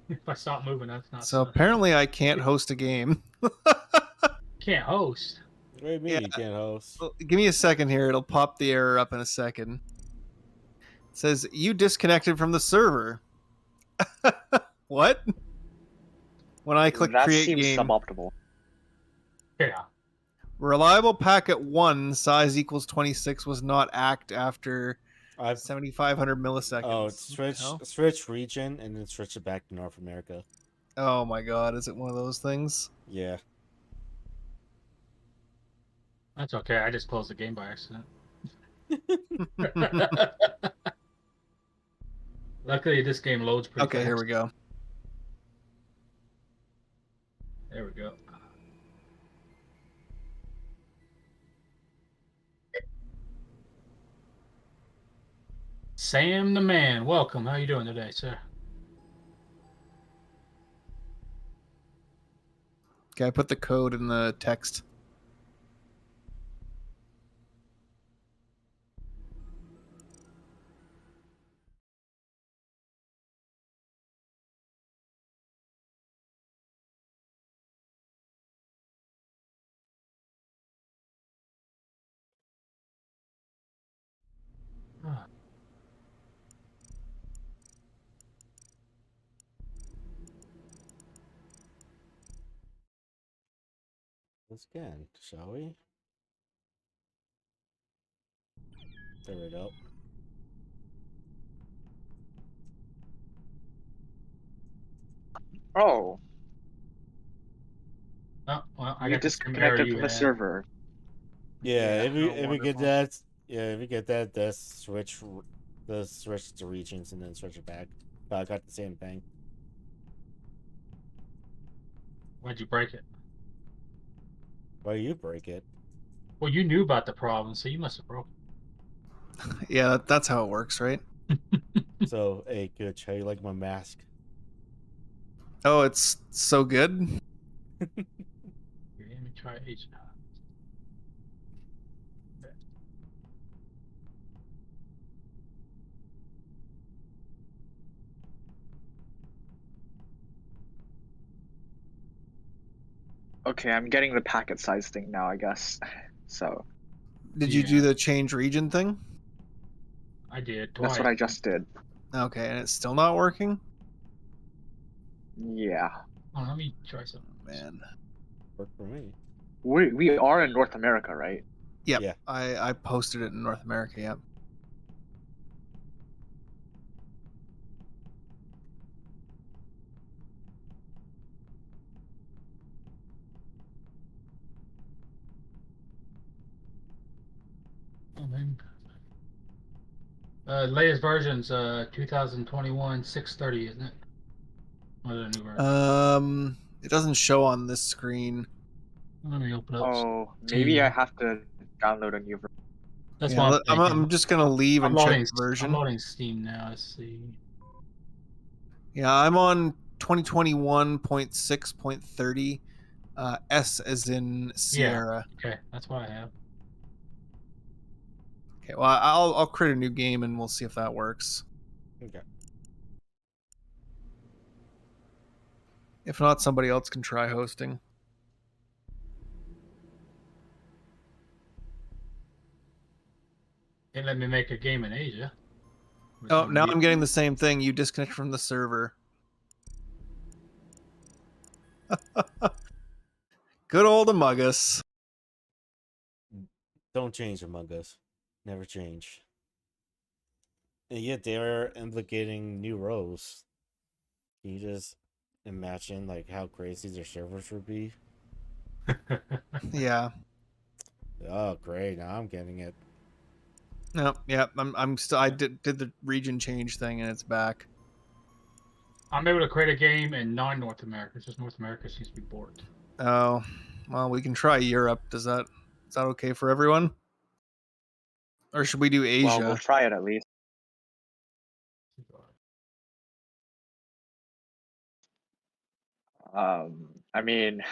if I stop moving, that's not So apparently I can't host a game. Can't host. What do you mean you can't host? Well, give me a second here. It'll pop the error up in a second. It says, you disconnected from the server. What? When I click That create seems game. suboptimal. Yeah. Reliable packet 1, size equals 26, was not act after 7,500 milliseconds. Oh, switch region and then switch it back to North America. Oh my god, is it one of those things? Yeah. That's okay. I just closed the game by accident. Luckily, this game loads pretty Okay, fast. here we go. There we go. Sam the man, welcome. How you doing today, sir? Okay, I put the code in the text. Let's again, shall we? There we go. Oh. Oh, well, I You got the same error disconnected you from the had. server. Yeah, if we get wonderful. that, if we get that, let's switch to regions and then switch it back. But I got the same thing. Why'd you break it? Why you break it? Well, you knew about the problem, so you must have broke it. Yeah, that's how it works, right? So, hey, good. How you like my mask? Oh, it's so good. Here, let me try H. Okay, I'm getting the packet size thing now, I guess. So. Did you do the change region thing? I did twice. That's what I just did. Okay, and it's still not working? Yeah. Oh, let me try something. Man. Work for me. We are in North America, right? Yep. Yeah. I posted it in North America, yep. Oh, man. Latest version's 2021 630, isn't it? Or the new version? It doesn't show on this screen. Let me open up. Oh, maybe I have to download a new version. That's Yeah, why I'm just gonna leave and check the version. I'm loading Steam now. Let's see. Yeah, I'm on 2021.6.30. S as in Sierra. Yeah. Okay, that's what I have. Okay, well I'll create a new game and we'll see if that works. Okay. If not, somebody else can try hosting. It let me make a game in Asia. Oh, now I'm getting the same thing. You disconnect from the server. Good old Among Us. Don't change Among Us. Never change. And yet they're implicating new roles. Can you just imagine like how crazy their servers would be? Yeah. Oh, great. Now I'm getting it. No, yeah, I'm still. I did the region change thing, and it's back. I'm able to create a game in non-North America. It's just North America seems to be bored. Oh, well, we can try Europe. Is that okay for everyone? Or should we do Asia? Well, we'll try it at least. I mean,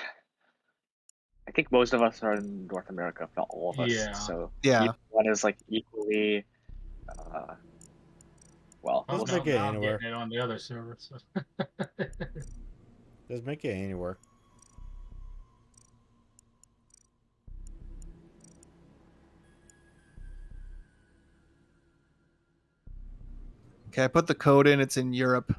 I think most of us are in North America, if not all of us. Yeah. So Yeah. each one is like equally. Well, Oh, Let's no, make it now I'm anywhere. getting it on the other server. So. Let's make it anywhere. Okay, I put the code in. It's in Europe.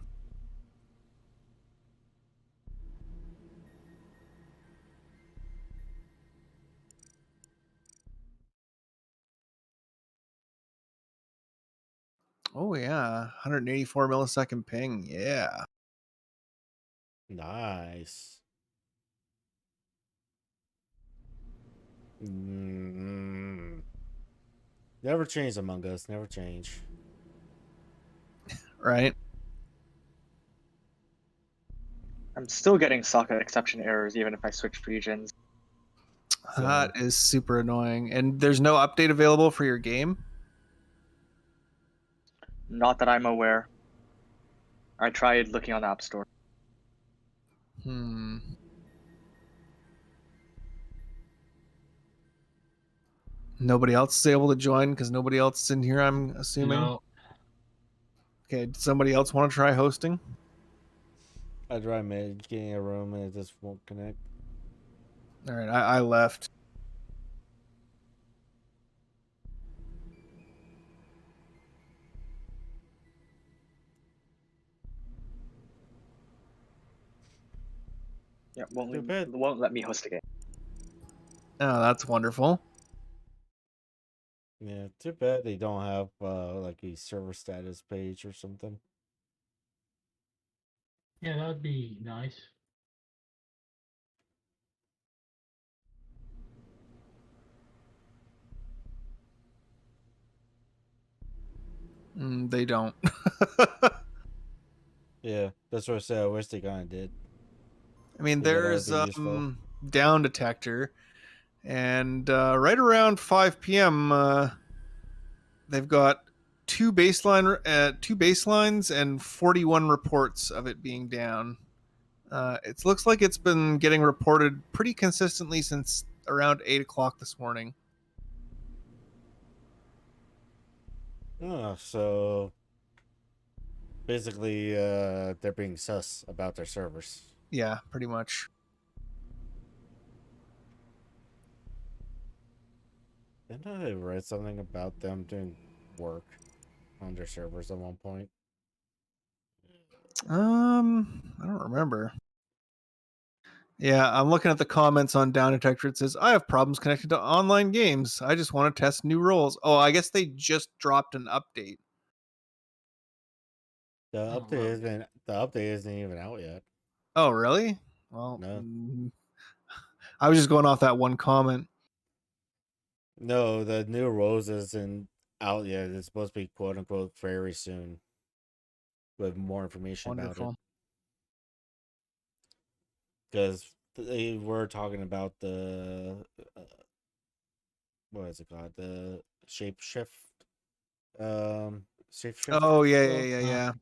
Oh yeah, 184 millisecond ping. Yeah. Nice. Never change Among Us. Never change. Right. I'm still getting socket exception errors even if I switch regions. That is super annoying. And there's no update available for your game? Not that I'm aware. I tried looking on the App Store. Nobody else is able to join because nobody else is in here, I'm assuming. No. Okay, did somebody else want to try hosting? I tried getting a room and it just won't connect. All right, I left. Yeah, won't let me host again. Oh, that's wonderful. Yeah, too bad they don't have like a server status page or something. Yeah, that'd be nice. They don't. Yeah, that's what I said. I wish they kind of did. I mean, Yeah, that would there's be useful. down detector, and right around 5 p.m., they've got two baselines and 41 reports of it being down. It looks like it's been getting reported pretty consistently since around 8 o'clock this morning. Oh, so basically, they're being sus about their servers. Yeah, pretty much. Didn't I read something about them doing work on their servers at one point? I don't remember. Yeah, I'm looking at the comments on Down Detector. It says, I have problems connected to online games. I just want to test new roles. Oh, I guess they just dropped an update. The update isn't even out yet. Oh, really? Well, No. I was just going off that one comment. No, the new rose isn't out yet. It's supposed to be quote unquote very soon. With more information about it. Because they were talking about the what is it called? The shapeshift. Shapeshift. Oh yeah.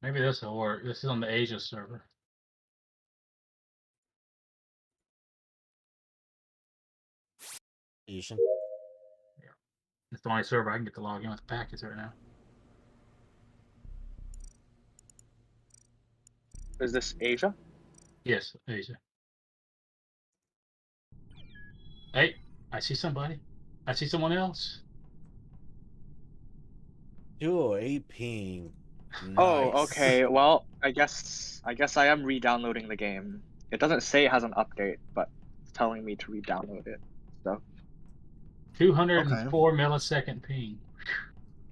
Maybe this will work. This is on the Asia server. Asian. Yeah. It's the only server I can get to log in with the packets right now. Is this Asia? Yes, Asia. Hey, I see somebody. I see someone else. 208 ping. Nice. Oh, okay. Well, I guess I am re-downloading the game. It doesn't say it has an update, but it's telling me to re-download it. So 204 millisecond ping.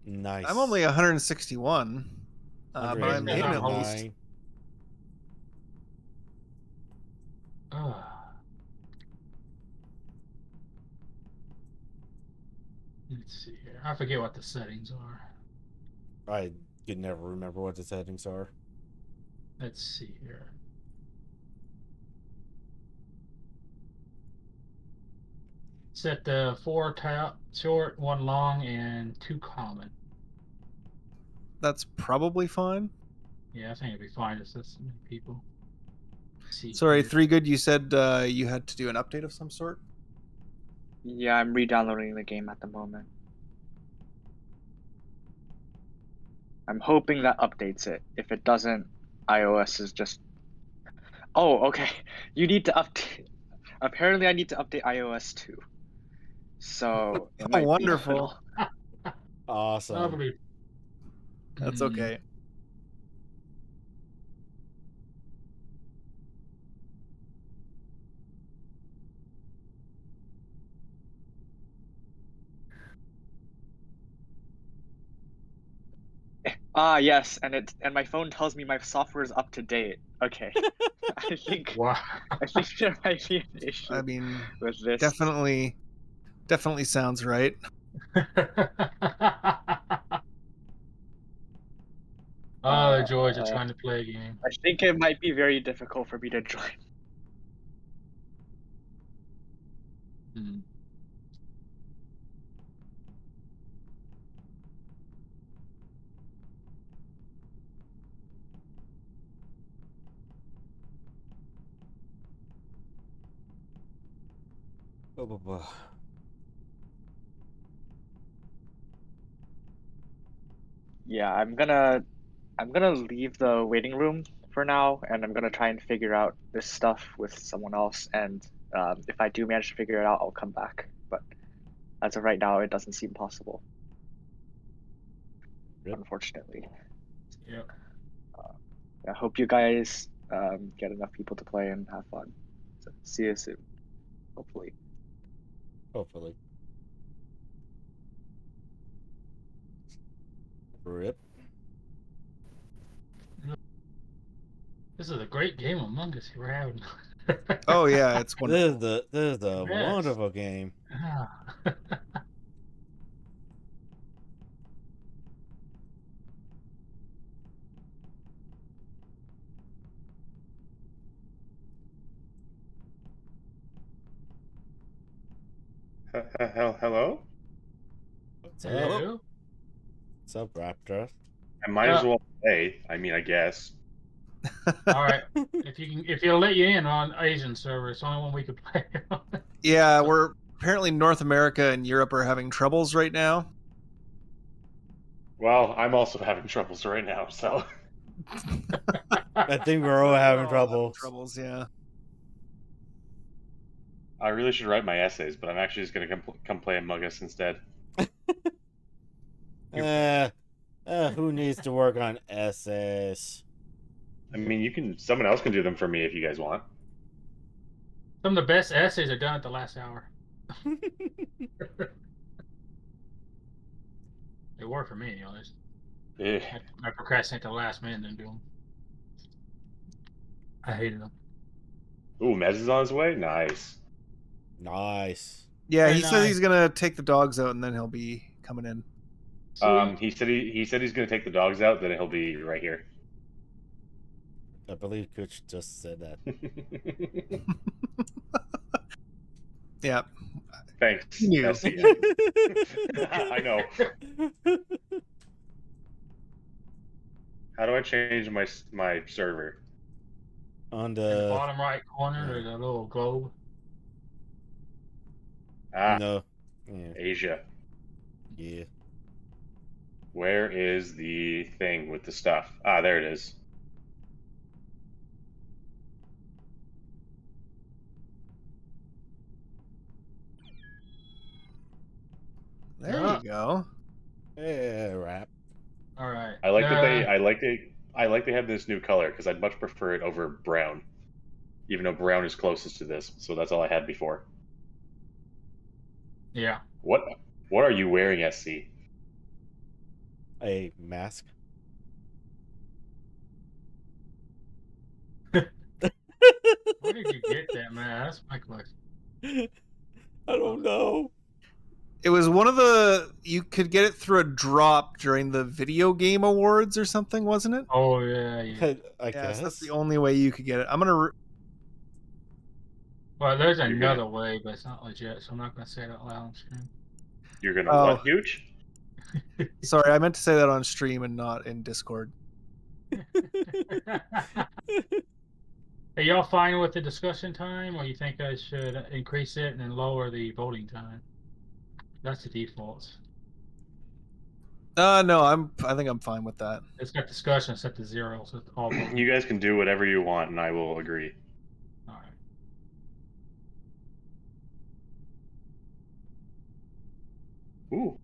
Nice. I'm only 161. But I'm in at least. Let's see here. I forget what the settings are. I could never remember what the settings are. Let's see here. Set the 4 short, 1 long, and 2 common. That's probably fine. Yeah, I think it'd be fine. It's just so many people. Let's see Sorry, here. 3 Good, you said you had to do an update of some sort? Yeah, I'm re-downloading the game at the moment. I'm hoping that updates it. If it doesn't, iOS is just... Oh, okay. You need to update... Apparently I need to update iOS 2. So, it Oh, might be a wonderful. little... Awesome. Lovely. That's okay. Ah, yes, and my phone tells me my software is up to date. Okay. I think Wow. I think there might be an issue I mean, with this. definitely sounds right. Oh, the joys of trying to play a game. I think it might be very difficult for me to join. Hmm. Yeah, I'm gonna leave the waiting room for now, and I'm gonna try and figure out this stuff with someone else. And if I do manage to figure it out, I'll come back. But as of right now, it doesn't seem possible, unfortunately. Yeah. I hope you guys get enough people to play and have fun. So see you soon, hopefully. Hopefully. Rip. This is a great game Among Us we're having. Oh yeah, it's wonderful. This is a Yes. wonderful game. Hello? What's Hello? up? What's up, Raptor? I might as well play. I mean, I guess. All right. If you'll let you in on Asian server, it's the only one we could play on. Yeah, we're apparently North America and Europe are having troubles right now. Well, I'm also having troubles right now, so. I think we're all having trouble. Troubles, yeah. I really should write my essays, but I'm actually just going to come play Among Us instead. Who needs to work on essays? I mean, someone else can do them for me if you guys want. Some of the best essays are done at the last hour. They work for me, at least. Yeah. I procrastinate the last minute and do them. I hated them. Ooh, Mez is on his way? Nice. Nice. Yeah, Very he says nice. he's gonna take the dogs out and then he'll be coming in. He said he's going to take the dogs out, then he'll be right here. I believe Kuch just said that. Yeah. Thanks. You. Essie. I know. How do I change my server? On In the bottom right corner, there's a little globe. No. Yeah. Asia. Yeah. Where is the thing with the stuff? Ah, there it is. There you go. Hey, Rap. All right. I like that they have this new color because I'd much prefer it over brown, even though brown is closest to this. So that's all I had before. Yeah. What are you wearing, SC? A mask. Where did you get that, man? That's my question. I don't know. It was one of the you could get it through a drop during the video game awards or something, wasn't it? Oh yeah. I Yes, that's the guess. only way you could get it. I'm gonna. Well, there's You're another gonna- way, but it's not legit, so I'm not gonna say it out loud on stream. You're gonna Oh. what, huge? Sorry, I meant to say that on stream and not in Discord. Are y'all fine with the discussion time, or you think I should increase it and then lower the voting time? That's the defaults. No, I think I'm fine with that. It's got discussion set to 0, so it's all voting. You guys can do whatever you want, and I will agree. All right. Ooh,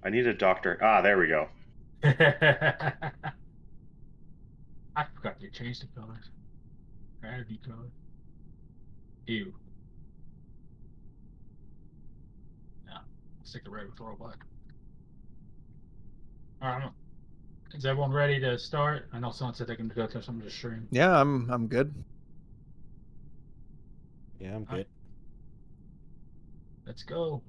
I need a doctor. Ah, there we go. I forgot to change the colors. Gravity color. Ew. No, stick the red with throw black. All right, is everyone ready to start? I know someone said they can go to some of the stream. Yeah, I'm good. Yeah, I'm good. Let's go.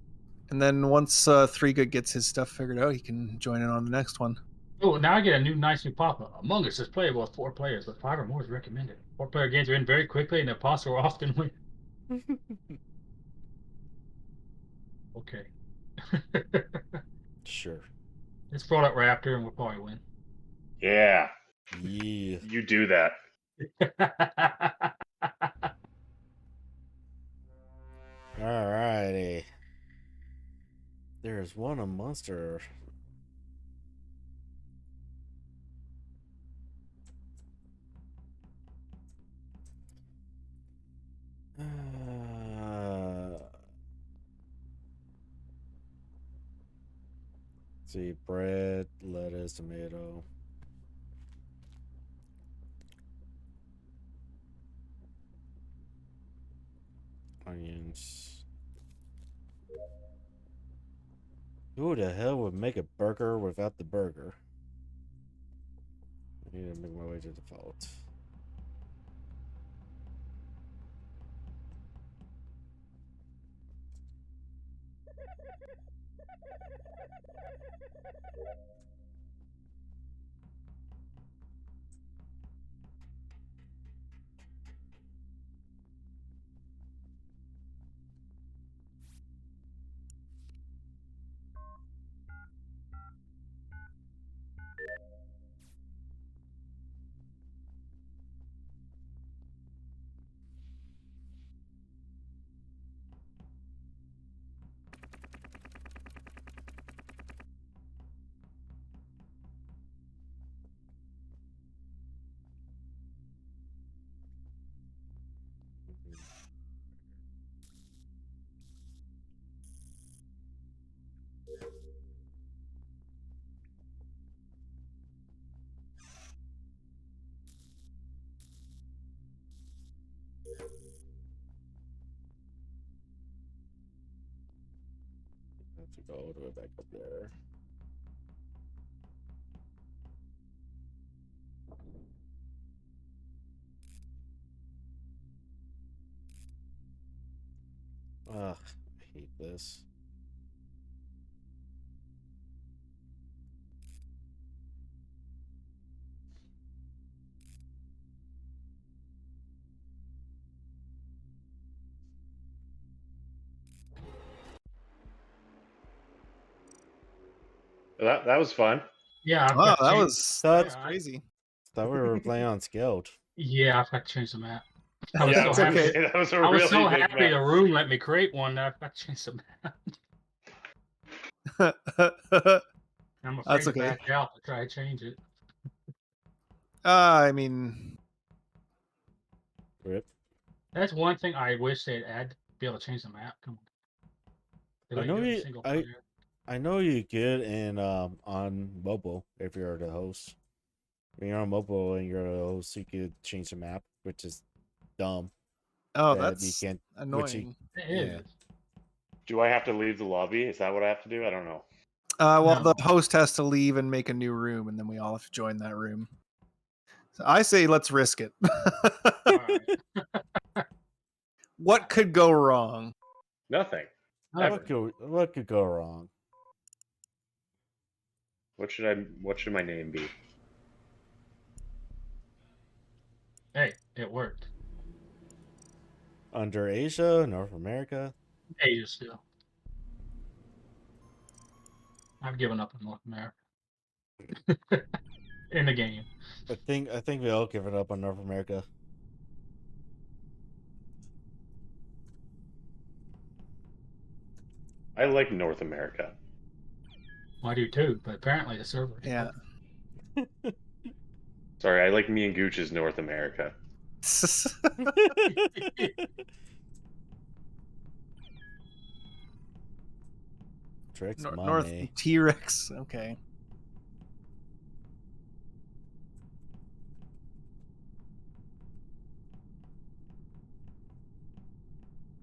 And then once Three Good gets his stuff figured out, he can join in on the next one. Oh, now I get a nice new pop-up. Among Us is playable with 4 players, but 5 or more is recommended. 4-player games are in very quickly, and the imposter will often win. Okay. Sure. Let's throw that Raptor, and we'll probably win. Yeah. Yeah. You do that. Alrighty. There's one a monster. Let's see, bread, lettuce, tomato. Onions. Who the hell would make a burger without the burger? I need to make my way to default. Have to go all the way back up there. Ugh, I hate this. That was fun. Yeah, Wow, that changed- was That's crazy. Thought we were playing on Skeld. Yeah, I've got to change the map. I was Yeah, so it's okay. happy. That was a I was really so big happy map. the room let me create one that I've got to change the map. I'm afraid That's to okay. back out to try to change it. I mean, Rip. That's one thing I wish they'd add, be able to change the map. Come on. They I let know do it you. single I player. I know you could in on mobile if you're the host. When you're on mobile and you're the host, you could change the map, which is dumb. oh, that that's which you- annoying. It is. Do I have to leave the lobby? Is that what I have to do? I don't know. Well, No. the host has to leave and make a new room, and then we all have to join that room. So I say let's risk it. All right. What could go wrong? Nothing. What could go wrong? What should my name be? Hey, it worked. Under Asia, North America. Asia still. I've given up on North America. In the game. I think we all given up on North America. I like North America. I do too, but apparently the server. Yeah. Sorry, I like me and Gooch's North America. Tricks North money. T-Rex. Okay.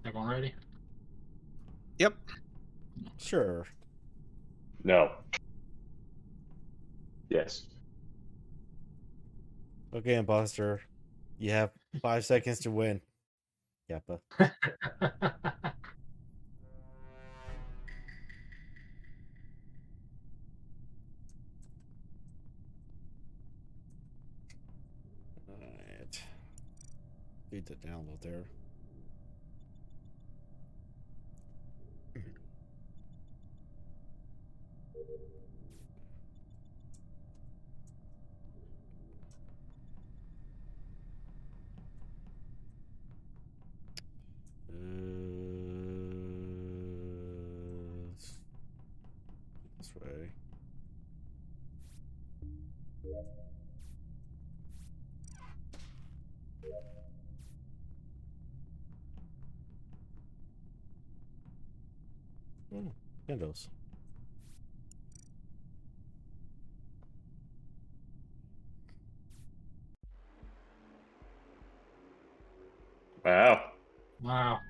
Everyone ready? Yep. Sure. No. Yes. Okay, imposter. You have 5 seconds to win. Yappa. Alright. Need to download there. This way. Windows. Wow. Wow.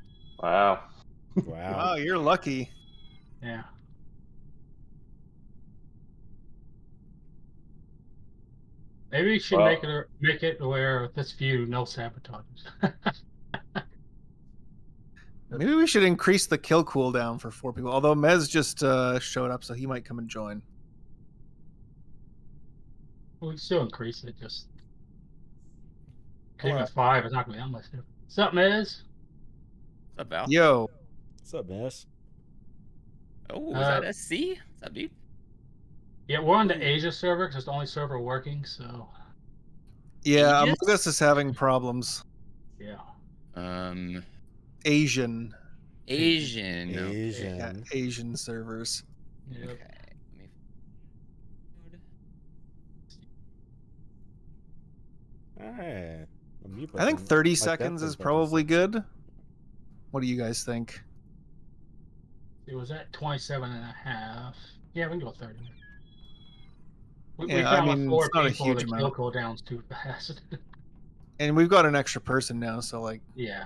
Wow. Wow, you're lucky. Yeah. Maybe we should Well- make it where with this view no sabotages. Maybe we should increase the kill cooldown for 4 people. Although Mez just showed up, so he might come and join. We can still increase it. Just keep it Hello. at 5. It's not gonna be that much different. What's up, Miz? What's up, Val? Yo. What's up, Miss? Oh, was that SC? What's up, dude? Yeah, we're on the Asia server because it's the only server working. So Yeah, Aegis? Among Us is having problems. yeah. Asian. Asian. Yeah, Asian servers. Yep. Okay. Alright. I think 30 seconds is probably good. What do you guys think? It was at 27 and a half. Yeah, we can go 30. We Yeah, I found mean, like 4 it's not a people. huge The kill amount. cooldown's too fast. And we've got an extra person now, so like, yeah.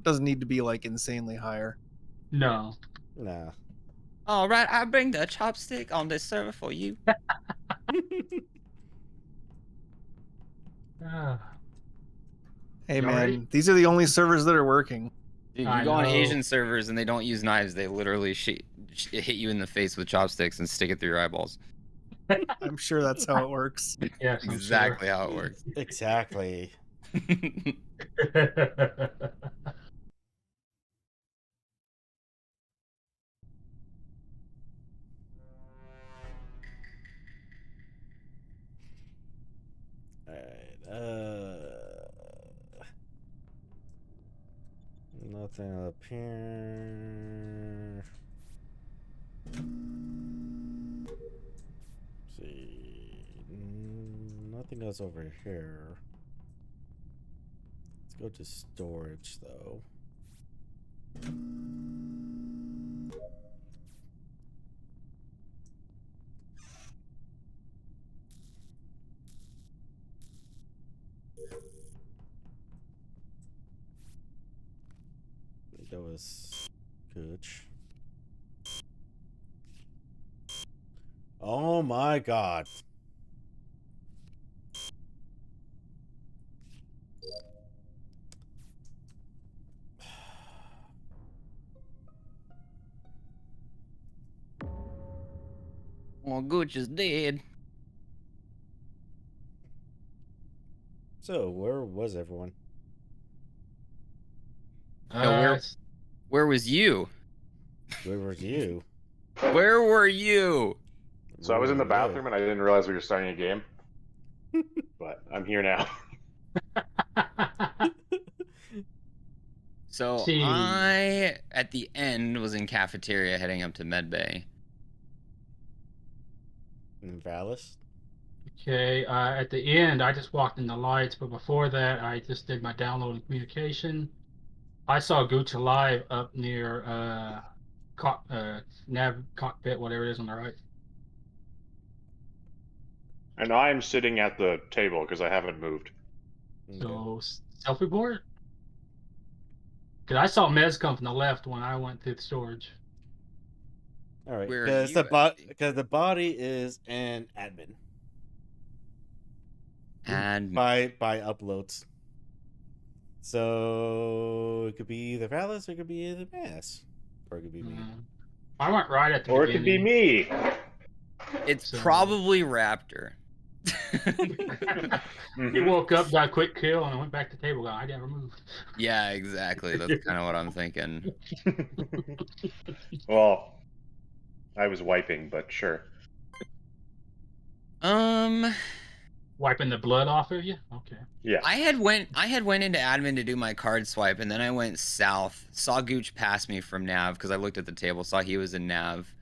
doesn't need to be like insanely higher. No. Nah. All right, I bring the chopstick on this server for you. Hey Y'all man, ready? these are the only servers that are working. Dude, I you go on know. Asian servers and they don't use knives. They literally hit you in the face with chopsticks and stick it through your eyeballs. I'm sure that's how it works. Yes, I'm exactly how it works. Exactly. Alright, nothing up here. See, nothing else over here. Let's go to storage though. That was Gooch. Oh my god. Oh, Gooch is dead. So, where was everyone? No, where was you? Where was you? Where were you? So I was in the Where were you? bathroom and I didn't realize we were starting a game. But I'm here now. So See. I, at the end, was in cafeteria heading up to medbay. In Valis? Okay, at the end, I just walked in the lights, but before that, I just did my download and communication. I saw Gooch alive up near nav cockpit, whatever it is on the right. And I'm sitting at the table because I haven't moved. So self-report. Because I saw Mez come from the left when I went through the storage. All right, Where are because you the body is an admin. And by uploads. So it could be either Valis or it could be either Mass. Or it could be me. I went right at the Or it beginning. could be me. It's probably Raptor. He woke up, got a quick kill, and went back to table. I never moved. Yeah, exactly. That's kind of what I'm thinking. Well, I was wiping, but sure. Wiping the blood off of you? Okay. Yeah. I had went into admin to do my card swipe, and then I went south. Saw Gooch pass me from nav because I looked at the table, saw he was in nav,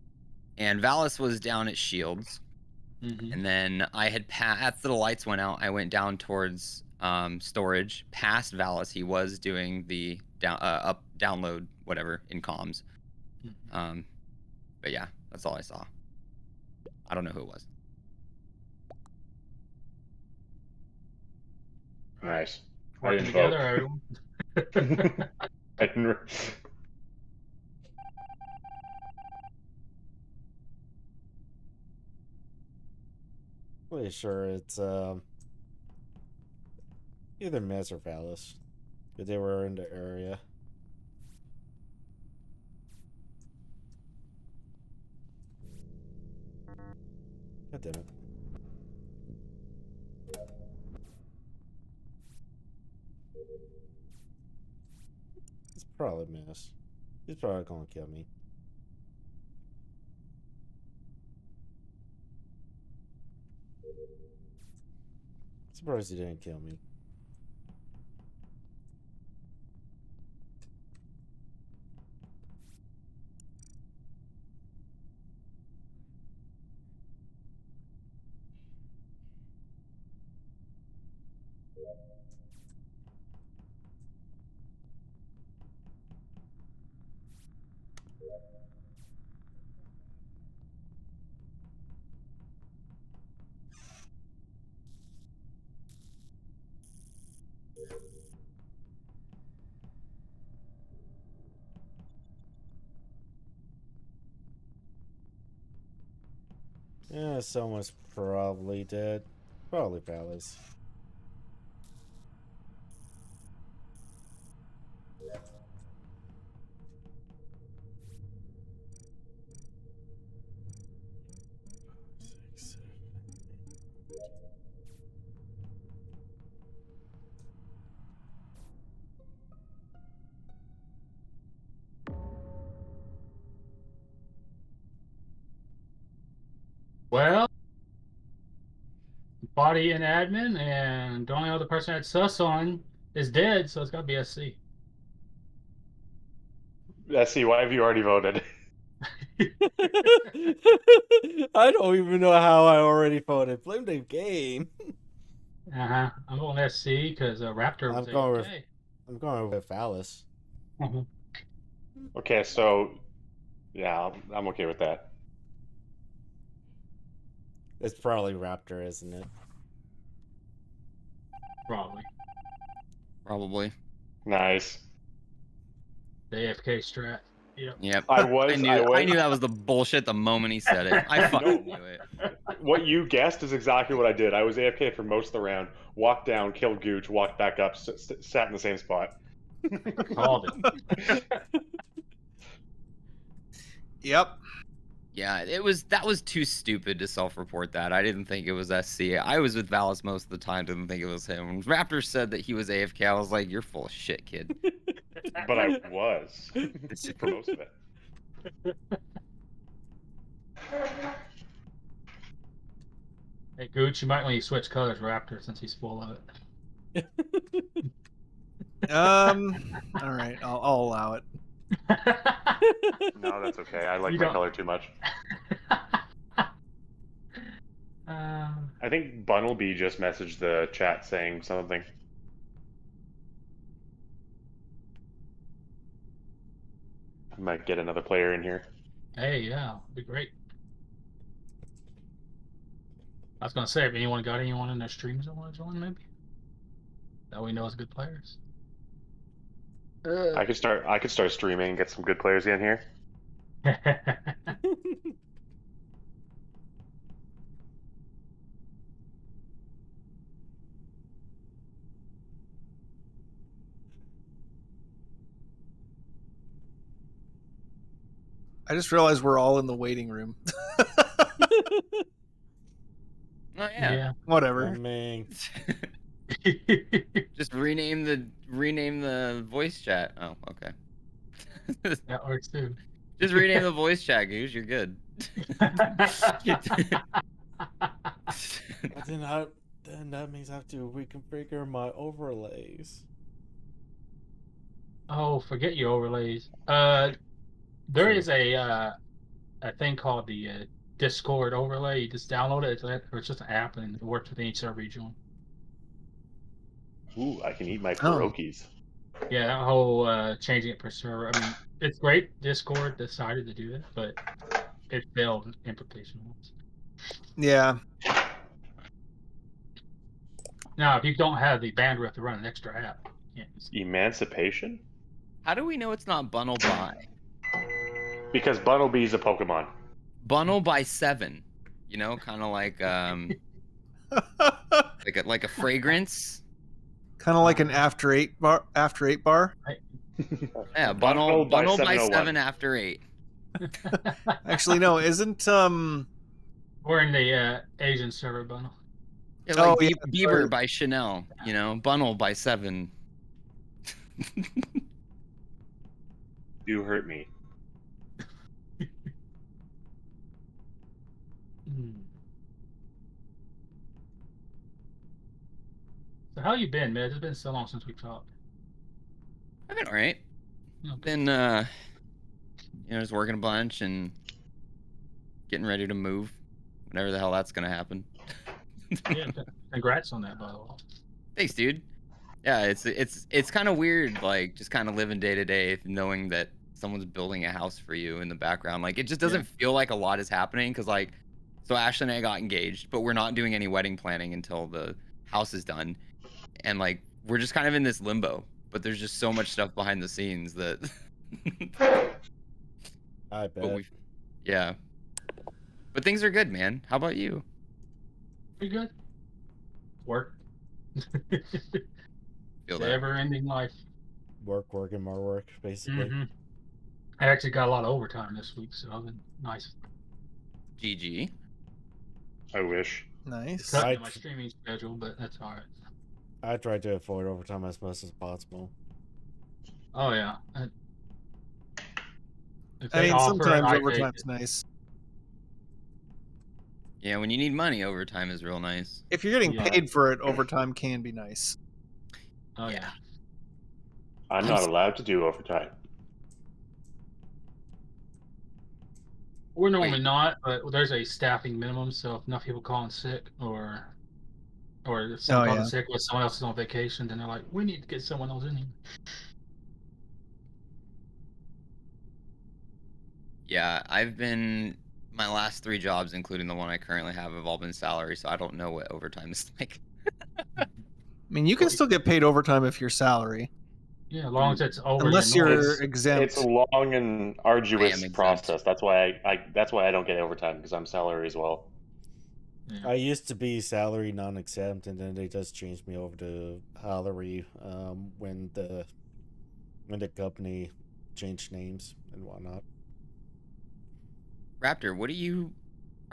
and Valis was down at Shields. And then I had after the lights went out, I went down towards storage, past Valis. He was doing the download whatever in comms. But yeah, that's all I saw. I don't know who it was. Nice. I Working didn't vote. together, everyone. I didn't. Pretty sure it's either Mez or Valis. But they were in the area. God damn it. It's probably Mez. He's probably gonna kill me. Surprised he didn't kill me. Yeah, someone's probably dead. Probably Valis. Well, body and admin, and the only other person I had sus on is dead, so it's got to be SC. SC, why have you already voted? I don't even know how I already voted. Blame the game. I'm going SC because Raptor was AFK. I'm going with Valis. Okay, so yeah, I'm okay with that. It's probably Raptor, isn't it? Probably. Nice. The AFK strat. Yep. I knew that was the bullshit the moment he said it. I fucking knew it. What you guessed is exactly what I did. I was AFK for most of the round. Walked down, killed Gooch, walked back up, sat in the same spot. Called it. Yep. Yeah, that was too stupid to self-report that. I didn't think it was SC. I was with Valis most of the time, didn't think it was him. When Raptor said that he was AFK, I was like, you're full of shit, kid. But I was for most of it. Hey, Gooch, you might want to switch colors, Raptor, since he's full of it. All right, I'll allow it. No, that's okay. I like You my don't- color too much. Uh, I think Bunnelby just messaged the chat saying something. I might get another player in here. hey, yeah, it'd be great. I was gonna say, if anyone got anyone in their streams that want to join, maybe that we know is good players. I could start streaming and get some good players in here. I just realized we're all in the waiting room. Oh yeah. Whatever. Man. Just rename the voice chat. Oh, okay. That works too. Just rename the voice chat, Goose. You're good. But then that means I have to reconfigure my overlays. Oh, forget your overlays. There is a thing called the Discord overlay. You just download it. It's just an app, and it works with any server you join. Ooh, I can eat my pierogies. Yeah, that whole changing it per server. I mean, it's great. Discord decided to do that, but it failed implication-wise. Yeah. Now, if you don't have the bandwidth to run an extra app, you can't use it. Emancipation? How do we know it's not Bunnel by? Because Bunnelby is a Pokemon. Bunnel by 7. You know, kind of like like a fragrance. Kind of like an after eight bar. Yeah, Bunnel by 701. 7 after 8. Actually, no, isn't We're in the Asian server bundle. Yeah, like Oh, yeah, Bieber sorry. by Chanel. You know, Bunnel by 7. You hurt me. So how you been, man? It's been so long since we talked. I've been alright. Been just working a bunch and getting ready to move. Whenever the hell that's gonna happen. Yeah, congrats on that, by the way. Thanks, dude. Yeah, it's kind of weird, like just kind of living day to day, knowing that someone's building a house for you in the background. Like it just doesn't feel like a lot is happening because like, so Ashley and I got engaged, but we're not doing any wedding planning until the house is done, and like we're just kind of in this limbo. But there's just so much stuff behind the scenes that. I bet. Yeah. But things are good, man. How about you? Pretty good. Work. Feel that. Never-ending life. Work, and more work, basically. Mm-hmm. I actually got a lot of overtime this week, so I've been nice. GG. I wish. Nice. Cutting my streaming schedule, but that's all right. I try to avoid overtime as much as possible. Oh yeah. If I they mean, offer it, sometimes I take overtime's it. nice. Yeah, when you need money, overtime is real nice. If you're getting Yeah. paid for it, overtime can be nice. Oh yeah. I'm not allowed to do overtime. We're normally not, but there's a staffing minimum, so if enough people calling sick or if someone calling sick or someone else is on vacation, then they're like, we need to get someone else in here. Yeah, my last 3 jobs, including the one I currently have all been salary, so I don't know what overtime is like. I mean, you can still get paid overtime if you're salary. Yeah, as long as it's over. Unless your you're normal. exempt. It's a long and arduous exempt. process. That's why I don't get overtime because I'm salary as well. I used to be salary non-exempt, and then they just changed me over to salary when the company changed names and whatnot. Raptor, what are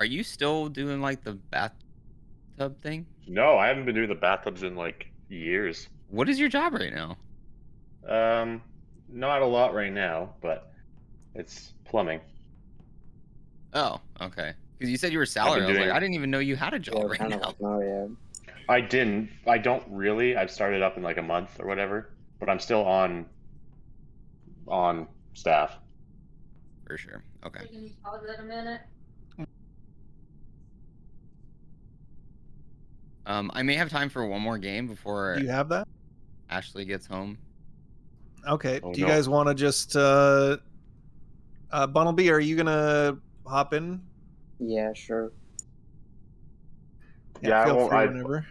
you still doing like the bathtub thing? No, I haven't been doing the bathtubs in like years. What is your job right now? Not a lot right now, but it's plumbing. Oh, okay. Because you said you were I've salary. been I was like, doing. I didn't even know you had a job right kind of now. like no, yeah. I didn't. I don't really. I've started up in like a month or whatever, but I'm still on staff. For sure. Okay. Pause it a minute. I may have time for one more game before Do you have that? Ashley gets home. Okay. Oh, Do you no. guys want to just Bunnelby, are you gonna hop in? Yeah, sure. Yeah, I feel won't. free whenever.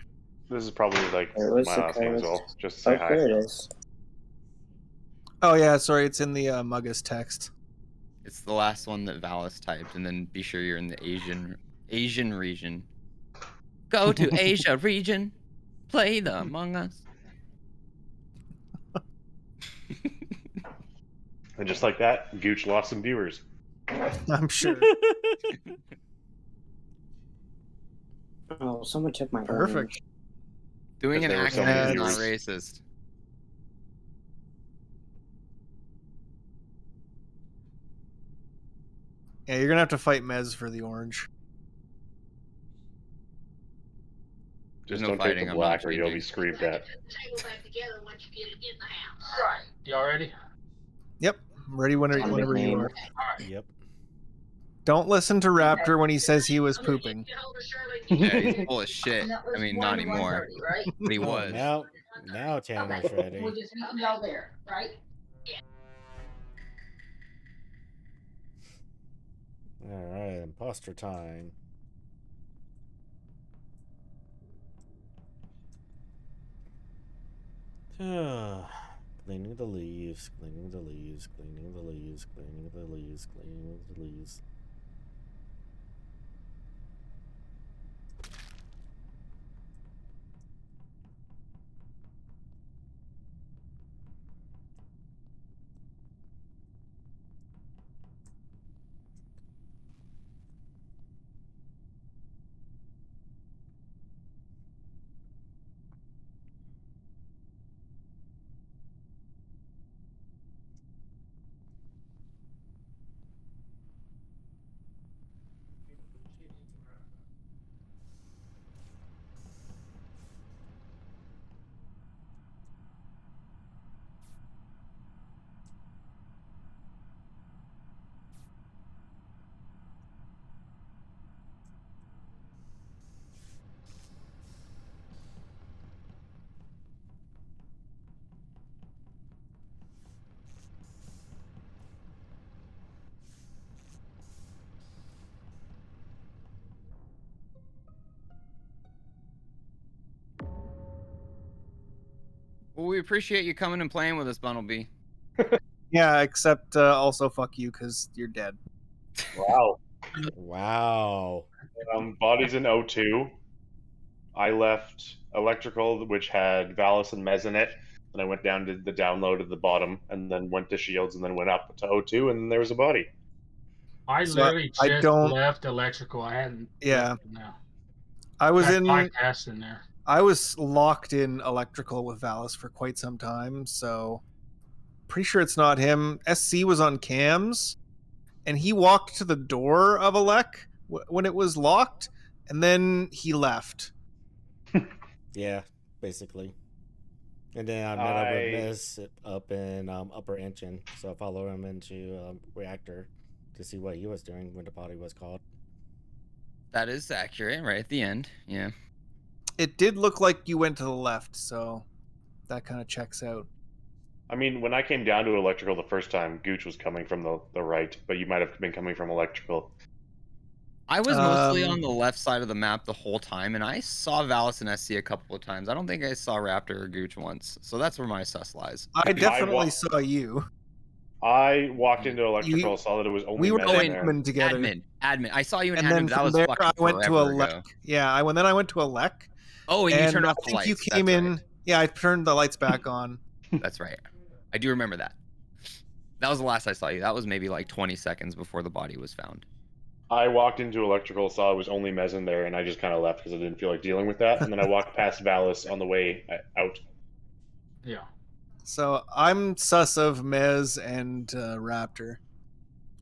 This is probably like Where's my the last game as code? well, just to say Oh, hi. here it is. Oh yeah, sorry, it's in the Muggus text. It's the last one that Valis typed, and then be sure you're in the Asian region. Go to Asia region. Play the Among Us. And just like that, Gooch lost some viewers. I'm sure. Oh, someone took my Perfect. orange. Doing an There were so accent many is not viewers. racist. Yeah, you're gonna have to fight Mez for the orange. Just no don't fighting, take the I'm not black or you'll be changing. screamed at. Right. Y'all ready? Yep, I'm ready whenever you are. Alright. Yep. Don't listen to Raptor when he says he was pooping. Yeah, he's full of shit. I mean, not anymore. But he Oh, was. now Tanner's ready. We'll just meet y'all there, right? All right, imposter time. Cleaning the leaves, cleaning the leaves, cleaning the leaves, cleaning the leaves, cleaning the leaves. Well, we appreciate you coming and playing with us, Bunnelby. Yeah, except also fuck you because you're dead. Wow. Wow. Bodies in O2. I left electrical, which had Valis and Mez in it. Then I went down to the download at the bottom, and then went to Shields, and then went up to O2, and there was a body. I So literally I just don't- left electrical. I hadn't. Yeah. left it now. I was Had in. my cast in there. I was locked in electrical with Valis for quite some time, so pretty sure it's not him. SC was on cams, and he walked to the door of Elec when it was locked, and then he left. Yeah, basically. And then I met up with Miss up in Upper Engine, so I followed him into Reactor to see what he was doing when the body was called. That is accurate, right at the end. Yeah. It did look like you went to the left, so that kind of checks out. I mean, when I came down to electrical the first time, Gooch was coming from the right, but you might have been coming from electrical. I was mostly on the left side of the map the whole time, and I saw Valis and SC a couple of times. I don't think I saw Raptor or Gooch once, so that's where my sus lies. I definitely saw you. I walked into electrical, saw that it was only We were Mez in there. admin together. Admin. I saw you in And admin, then but that from was there, fucking I went to forever Elec. ago. Yeah, then I went to Elec. Oh, and you turned off the I think you lights. came That's in. right. Yeah, I turned the lights back on. That's right. I do remember that. That was the last I saw you. That was maybe like 20 seconds before the body was found. I walked into electrical, saw it was only Mez in there, and I just kind of left because I didn't feel like dealing with that. And then I walked past Valis on the way out. Yeah. So I'm sus of Mez and Raptor.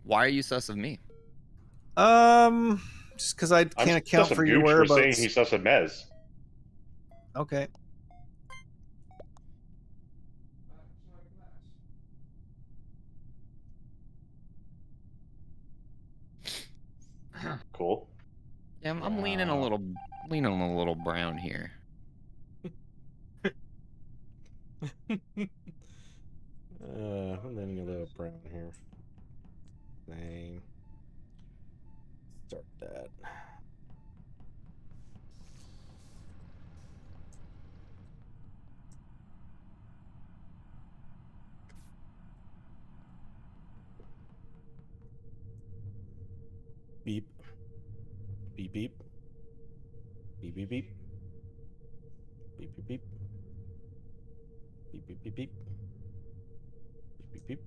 Why are you sus of me? Just because I I'm can't account sus for of your Gooch for saying whereabouts. he's sus of Mez. Okay. Cool. Yeah, I'm leaning a little brown here. I'm letting a little brown here. Same. Start that. Beep. Beep beep. Beep beep beep. Beep beep beep. Beep beep beep beep. Beep beep beep.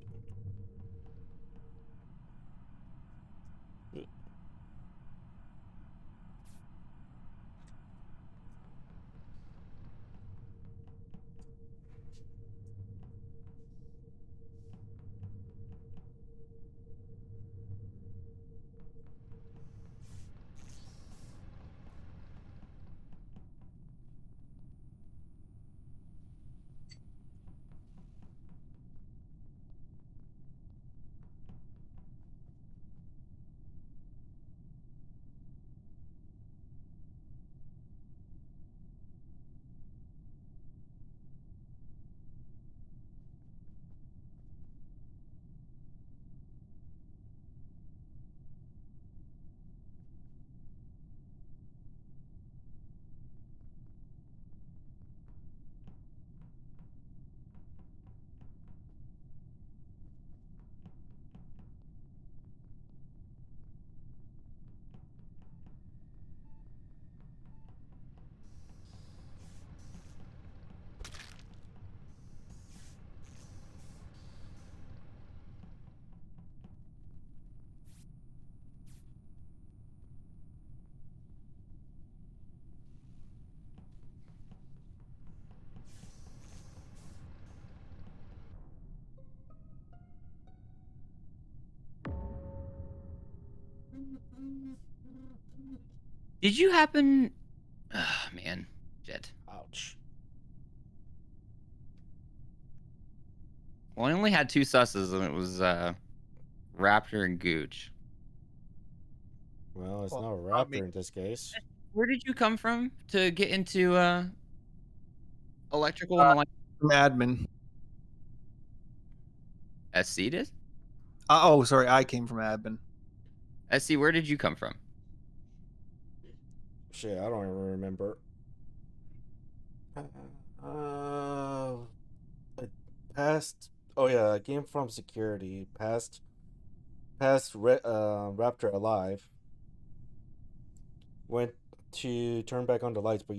Did you happen? Oh, man, shit. Ouch. Well, I only had two susses, and it was Raptor and Gooch. Well, it's not a Raptor in this case. Where did you come from to get into electrical and electrical? From admin. SC did? Oh, sorry, I came from admin. SC, where did you come from? Shit, I don't even remember. I passed. Oh yeah, I came from security. Passed Raptor alive. Went to turn back on the lights, but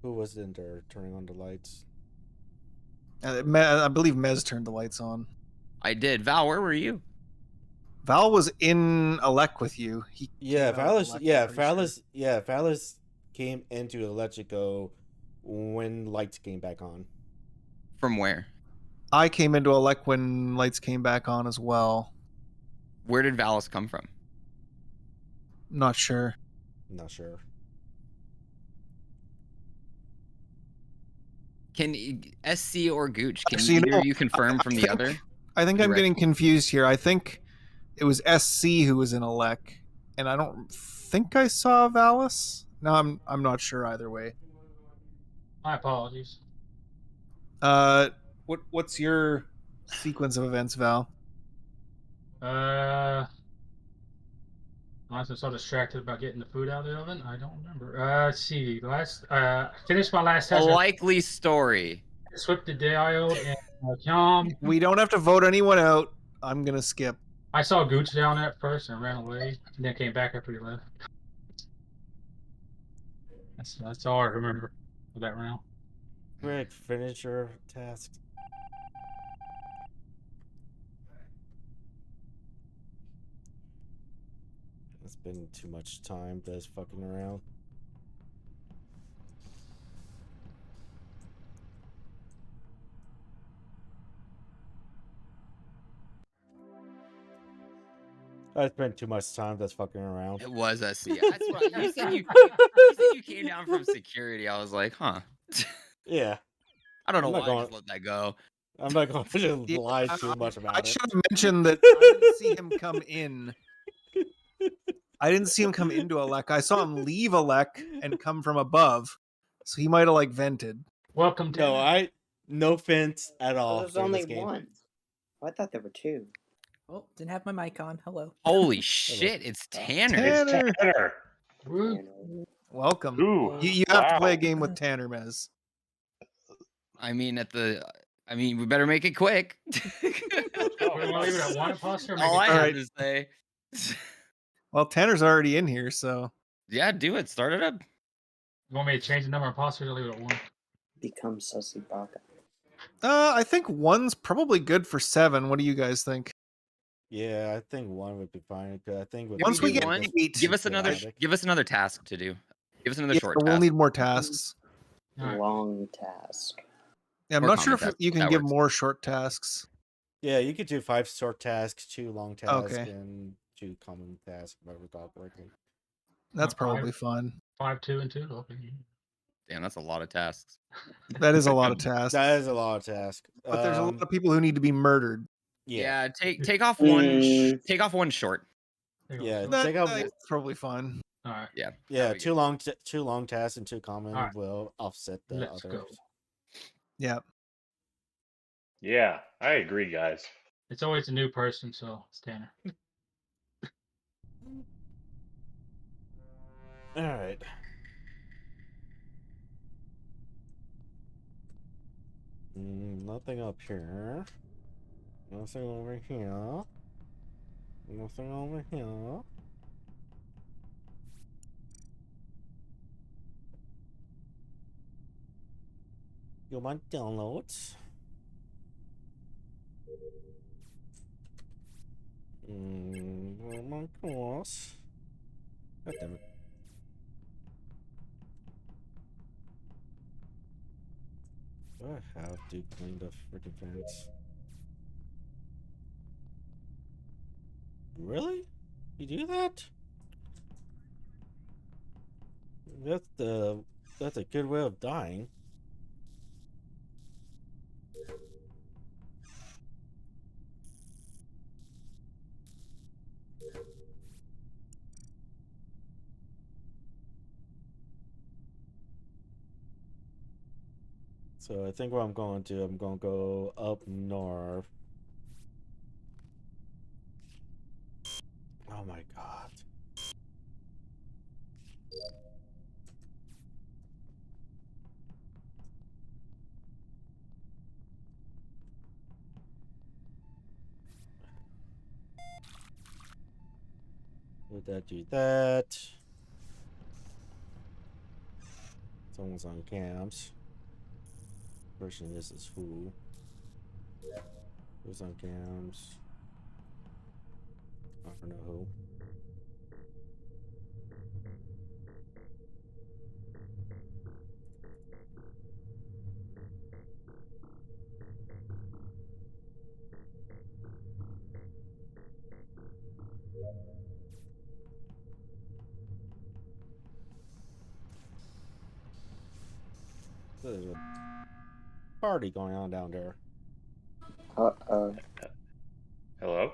who was in there turning on the lights? I believe Mez turned the lights on. I did. Val, where were you? Val was in Alec with you. Valis came into Electrico when lights came back on. From where? I came into Alec when lights came back on as well. Where did Valis come from? Not sure. Not sure. Can SC or Gooch? Can either of you confirm from the other? I think I'm getting confused here. I think it was SC who was in Alec, and I don't think I saw Valis. No, I'm not sure either way. My apologies. What's your sequence of events, Val? I was so distracted about getting the food out of the oven. I don't remember. Let's see. Finished my last A test. likely story. Swept the diode and We don't have to vote anyone out. I'm gonna skip. I saw Gooch down at first and ran away, and then came back after he left. That's all I remember of that round. Greg, finish your task. It's been too much time just fucking around. I spent too much time just fucking around. It was us. Yeah, that's right. You said you came down from security. I was like, huh. Yeah. I don't know I'm why not I going- just let that go. I'm not going to lie too much about I it. should have mentioned that I didn't see him come in. I didn't see him come into Alec. I saw him leave Alec and come from above. So he might have like vented. Welcome to No offense at all. There's during only this game. one. Oh, I thought there were two. Oh, didn't have my mic on. Hello. Holy shit! It's Tanner. Tanner. Welcome. Ooh, You have to play a wow. game with Tanner, Mez. I mean, we better make it quick. We want to leave it at one imposter. Or make All I it have Alright. to say. Well, Tanner's already in here, so Yeah, do it. Start it up. You want me to change the number of imposters or leave it at one? Become Sussy Baka. I think one's probably good for 7. What do you guys think? Yeah, I think 1 would be fine. 'Cause I think with Once we two, get just 8, Give us another. sporadic. Give us another task to do. Give us another Yeah, short we'll task. need more tasks. Long task. Yeah, I'm Or not sure if common task, you can that give works. more short tasks. Yeah, you could do 5 short tasks, 2 long tasks, Okay. and 2 common tasks. If I recall correctly. That's Five. probably fun. 5, 2, and 2. Okay. Damn, that's a lot of tasks. That is a lot of tasks. That is a lot of tasks. But there's a lot of people who need to be murdered. Yeah, take off one. Mm. Take off one short. Yeah, That- take out. that's probably fun. All right. Yeah. Yeah, that'd be 2 long, 2 long tasks and 2 common Alright. will offset the Let's others. go. Yeah. Yeah, I agree, guys. It's always a new person, so it's Tanner. All right. Nothing up here. Nothing over here. Nothing over here. You want downloads? My course. God damn it. Do I have to clean the freaking fence? Really? You do that? That's a good way of dying. So I think what I'm going to do, I'm going to go up north. Oh my god. Would that do that? Someone's on cams. Person, this is who? Who's on cams? I don't know who. There's a party going on down there. Uh-oh. Hello?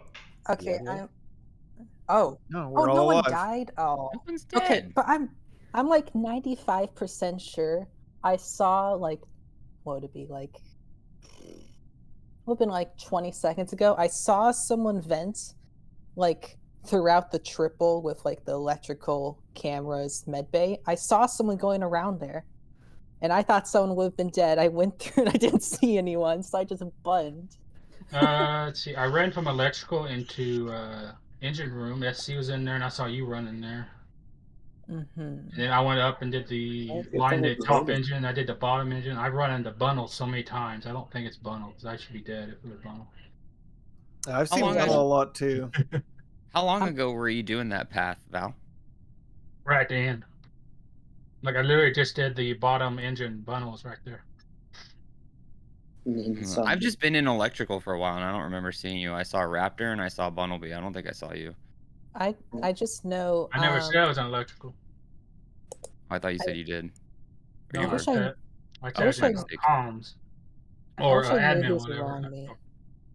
Okay, Yeah. I'm. Oh. No, Oh, we're no all one alive. died. Oh. No one's Okay, dead. but I'm like 95% sure I saw like what would it be like? Would have been like 20 seconds ago. I saw someone vent like throughout the triple with like the electrical cameras medbay. I saw someone going around there. And I thought someone would have been dead. I went through and I didn't see anyone, so I just bunned. Let's see. I ran from electrical into engine room. SC was in there, and I saw you running there. Mm-hmm. And then I went up and did the Oh, line it's the top overloaded. engine. I did the bottom engine. I run into Bunnel so many times. I don't think it's Bunnel because I should be dead if it was Bunnel. I've How seen long that has- a lot too. How long ago were you doing that path, Val? Right at the end. Like I literally just did the bottom engine bundles right there. I've just been in electrical for a while, and I don't remember seeing you. I saw Raptor and I saw Bunnelby. I don't think I saw you. I just know. I never said I was on electrical. I thought you said you did. Or No, you I were. said I wish said I- comms I or wish I knew admin, who's whatever. around me.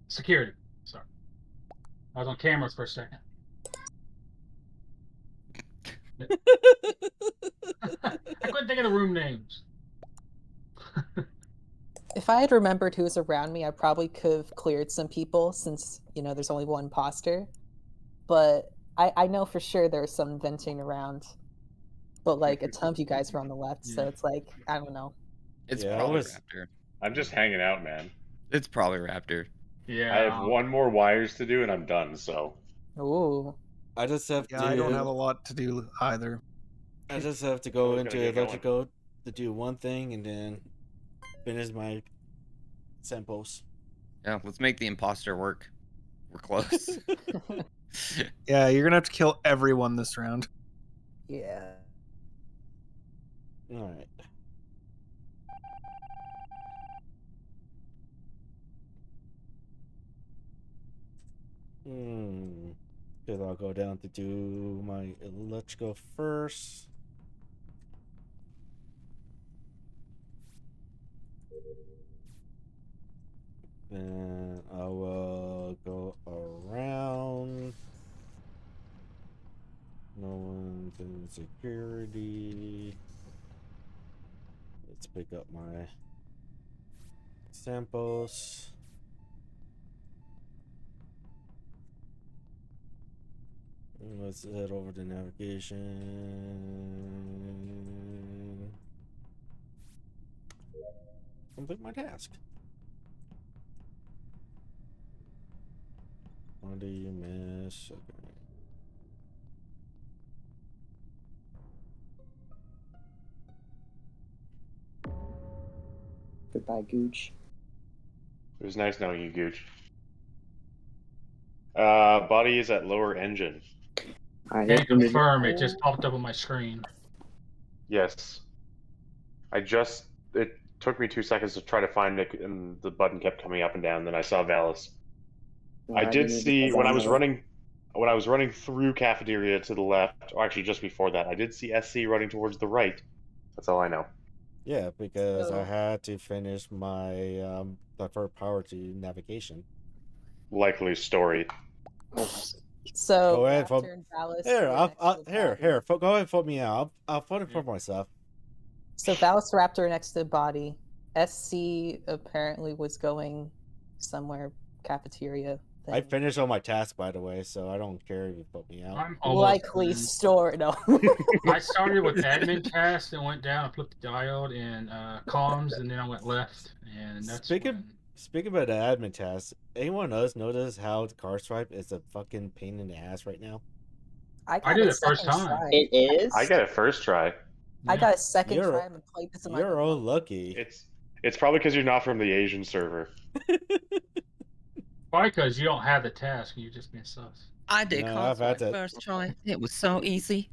Security. Sorry, I was on cameras for a second. I couldn't think of the room names. If I had remembered who was around me, I probably could have cleared some people since, there's only one imposter. But I know for sure there's some venting around. But like a ton of you guys were on the left, so it's like, I don't know. It's Yeah, probably I was- Raptor. I'm just hanging out, man. It's probably Raptor. Yeah. I have one more wires to do and I'm done. So. Ooh. I just have Yeah, to. I don't have a lot to do either. I just have to go into electrical to do one thing and then finish my samples. Yeah, let's make the imposter work. We're close. Yeah, you're gonna have to kill everyone this round. Yeah. All right. Because I'll go down to do my electrical first. Then I will go around. No one's in security. Let's pick up my samples. Let's head over to navigation. Complete my task. What do you miss? Okay. Goodbye, Gooch. It was nice knowing you, Gooch. Body is at lower engine. I Can't confirm. It just popped up on my screen. Yes. It took me 2 seconds to try to find Nick, and the button kept coming up and down. Then I saw Valis. Well, I did didn't see even when I was download. running through cafeteria to the left, or actually just before that, I did see SC running towards the right. That's all I know. Yeah, because I So- had to finish my deferred power to navigation. Likely story. So Go ahead, Raptor and Valis here, were next to the here. Go ahead, and vote me out. I'll vote it for myself. So Valis Raptor next to the body. SC apparently was going somewhere cafeteria. I finished all my tasks, by the way, so I don't care if you vote me out. I'm almost Likely done. store. No. I started with admin tasks and went down and flipped the diode and comms, and then I went left, and that's Speaking about the admin tasks, anyone else notice how the car swipe is a fucking pain in the ass right now? I did it first second time. try. It is? I got it first try. I got a second You're- try and played this in my You're all lucky. It's probably because you're not from the Asian server. Probably because you don't have the task and you're just being sus. I did No, car I've had swipe to- first try. It was so easy.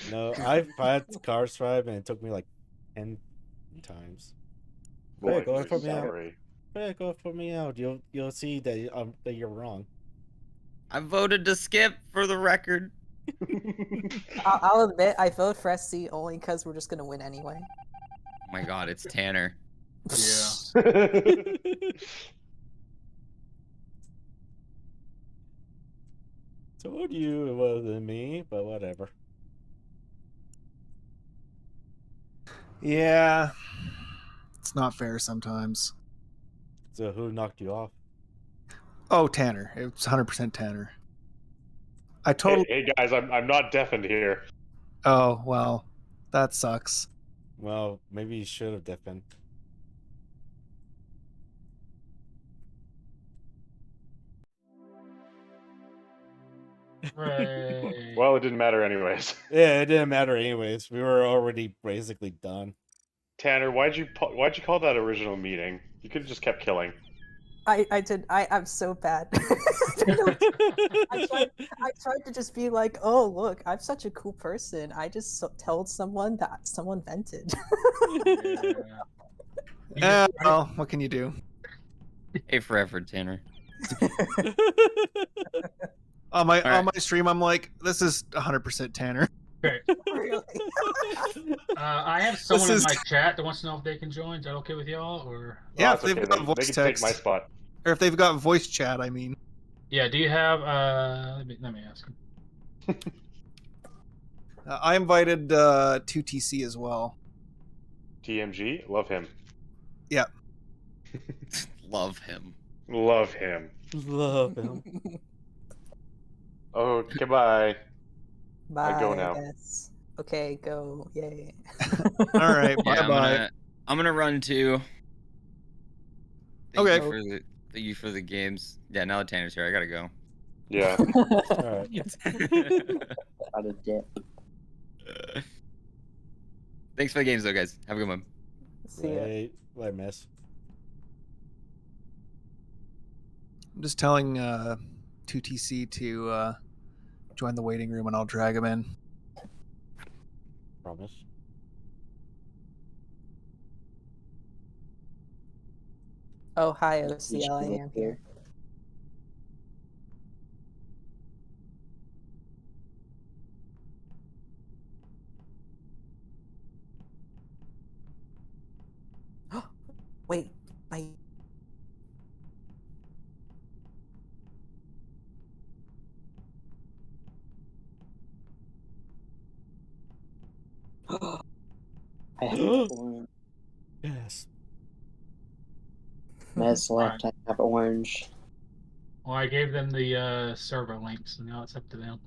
No, I've had car swipe and it took me like 10 times. Boy, Hey, go ahead, vote me out. sorry. Hey, go vote me out. You'll see that that you're wrong. I voted to skip for the record. I'll admit I vote for SC only because we're just gonna win anyway. Oh my god, it's Tanner. Yeah. Told you it wasn't me, but whatever. Yeah, it's not fair sometimes. So who knocked you off? Oh, Tanner. It's 100% Tanner. I totally. Hey guys, I'm not deafened here. Oh well, that sucks. Well, maybe you should have deafened. Hooray. Well, it didn't matter anyways. Yeah, it didn't matter anyways. We were already basically done. Tanner, why'd you call that original meeting? You could have just kept killing. I'm so bad. I tried to just be like, oh look, I'm such a cool person. I just told someone that someone vented. Well, what can you do? A for effort, Tanner. On my stream, I'm like, this is 100% Tanner. Okay. Really? I have someone in is- my chat that wants to know if they can join. Is that okay with y'all? Or Yeah, it's if they've okay. got They voice can text, take my spot. or if they've got voice chat, I mean. yeah, do you have? Let me ask him. I invited 2TC as well. TMG, love him. Yeah. Love him. Love him. Love him. Okay, bye. Bye. I go now. Guess. Okay, go. Yay. All right. Yeah, Bye. I'm gonna run too. Okay. Thank you for the games. Yeah, now that Tanner's here, I gotta go. Yeah. All right. Out of dip. Thanks for the games, though, guys. Have a good one. See ya. Wait, miss. I'm just telling 2TC to join the waiting room, and I'll drag him in. Promise. Oh, hi, OCL. I am here. Wait, my. I have orange. Yes. Mez left. I have orange. Well, I gave them the server link, so now it's up to them.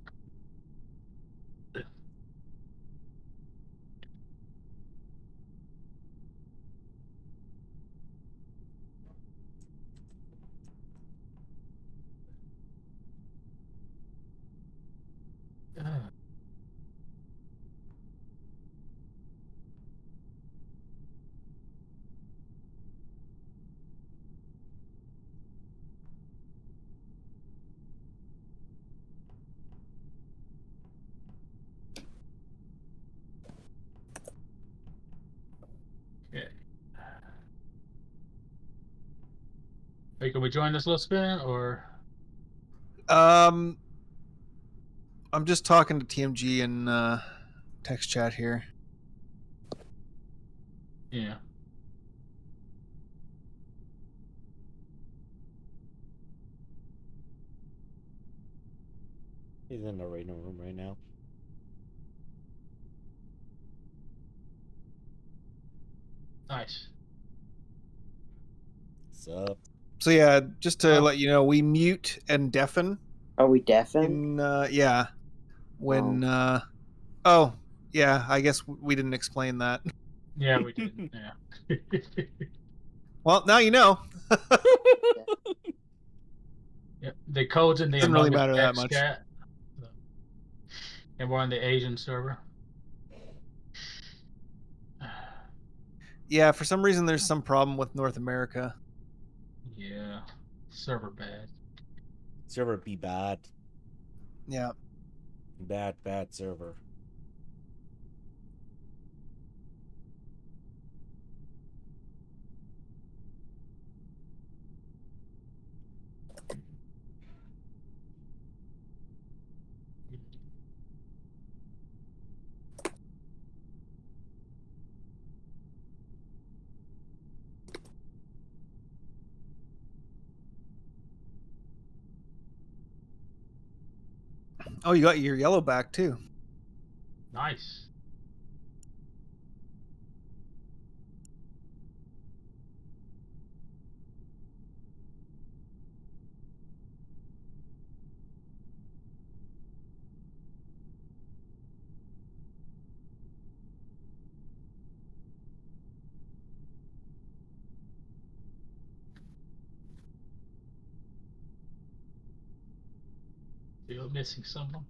Okay. Hey, can we join this little spin or? I'm just talking to TMG and text chat here. Yeah. He's in the rating room right now. Nice. Sup? So yeah, just to let you know, we mute and deafen. Are we deafen? Yeah. When oh yeah, I guess we didn't explain that. Yeah, we did. Yeah. Well, now you know. Yeah, the code's in the Doesn't really Among Us matter that X much. chat. And we're on the Asian server. Yeah, for some reason there's some problem with North America. Yeah. Server bad. Server be bad. Yeah. Bad server. Oh, you got your yellow back too. Nice. Still missing someone.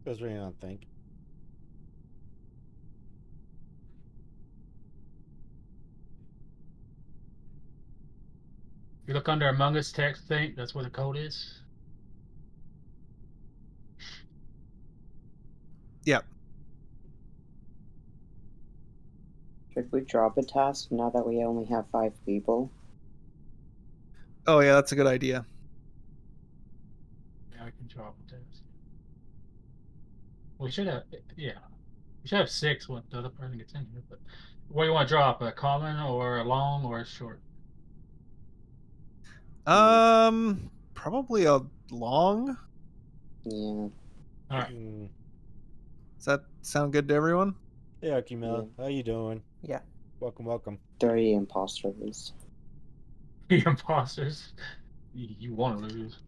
Just waiting on think. You look under Among Us text thing. That's where the code is. Yep. Should we drop a task now that we only have 5 people? Oh yeah, that's a good idea. Yeah, I can drop a text. We should have, yeah. We should have 6 when the other person gets in here. But what do you want to drop? A common or a long or a short? Probably a long. Yeah. All right. Does that sound good to everyone? Yeah, Kimel, how you doing? Yeah. Welcome. 30 imposters. The imposters. You want to lose.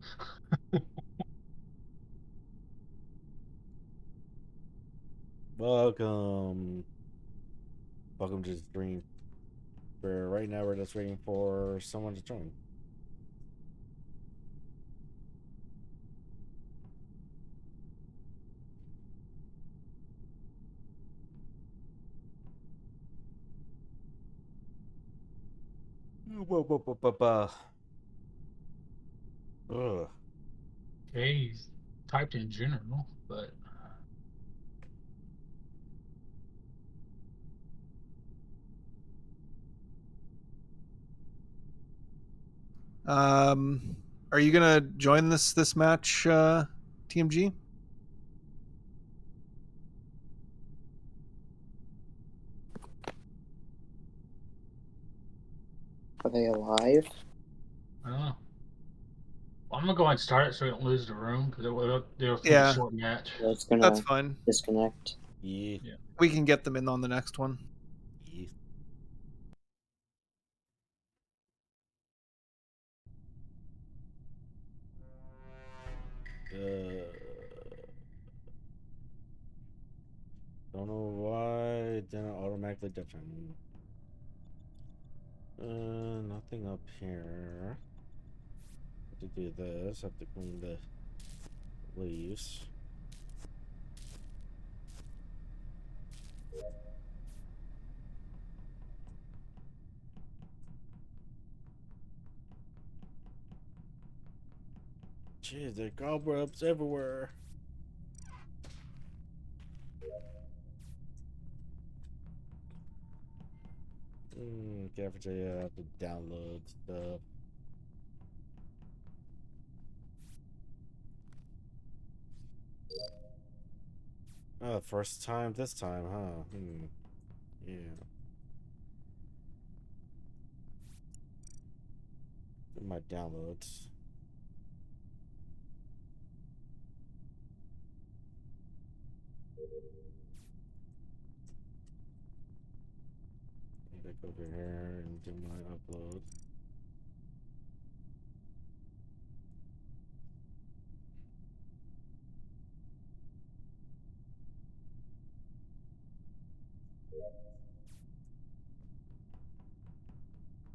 Welcome to the stream. For right now, we're just waiting for someone to join. Ugh. Okay, he's typed in general, but Are you gonna join this match, TMG? Are they alive? I don't know. Well, I'm gonna go ahead and start it so we don't lose the room because they'll think Yeah. a short match. It's gonna That's fine. disconnect. Yeah. We can get them in on the next one. Yeah. Don't know why it didn't automatically deafen. Nothing up here. Have to do this. Have to clean the leaves. Jeez, there are cobwebs everywhere. Cafeteria, I have to download stuff. Oh, first time this time, huh? Yeah. My downloads. Back over here and do my upload.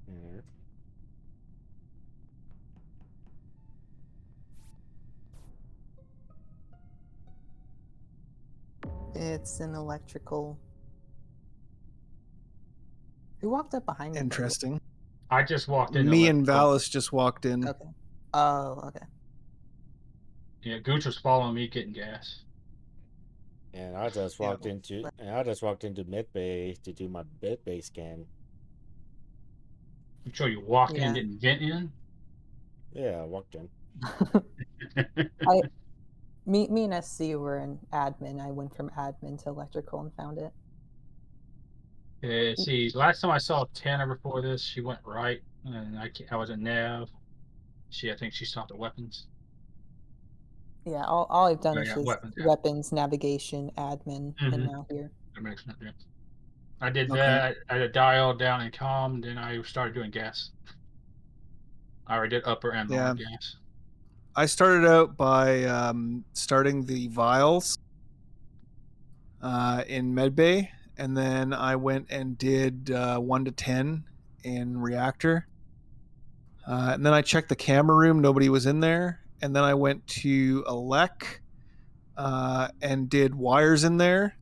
Here. It's an electrical. Who walked up behind me? Interesting. I just walked in. Me and Valis just walked in. Okay. Oh, okay. Yeah, Gooch was following me getting gas. And I just walked into medbay to do my medbay scan. I'm sure you walk in, didn't vent in. Yeah, I walked in. Me and SC were in admin. I went from admin to electrical and found it. See, last time I saw Tanner before this, she went right, and I was in nav. I think she saw the weapons. Yeah, all I've done is just weapons, weapons, navigation, admin, and now here. That makes sense. Yeah. I did that. I had dial down and comm. Then I started doing gas. I already did upper and lower gas. I started out by starting the vials in medbay, and then I went and did 1 to 10 in reactor. And then I checked the camera room. Nobody was in there. And then I went to Elec and did wires in there.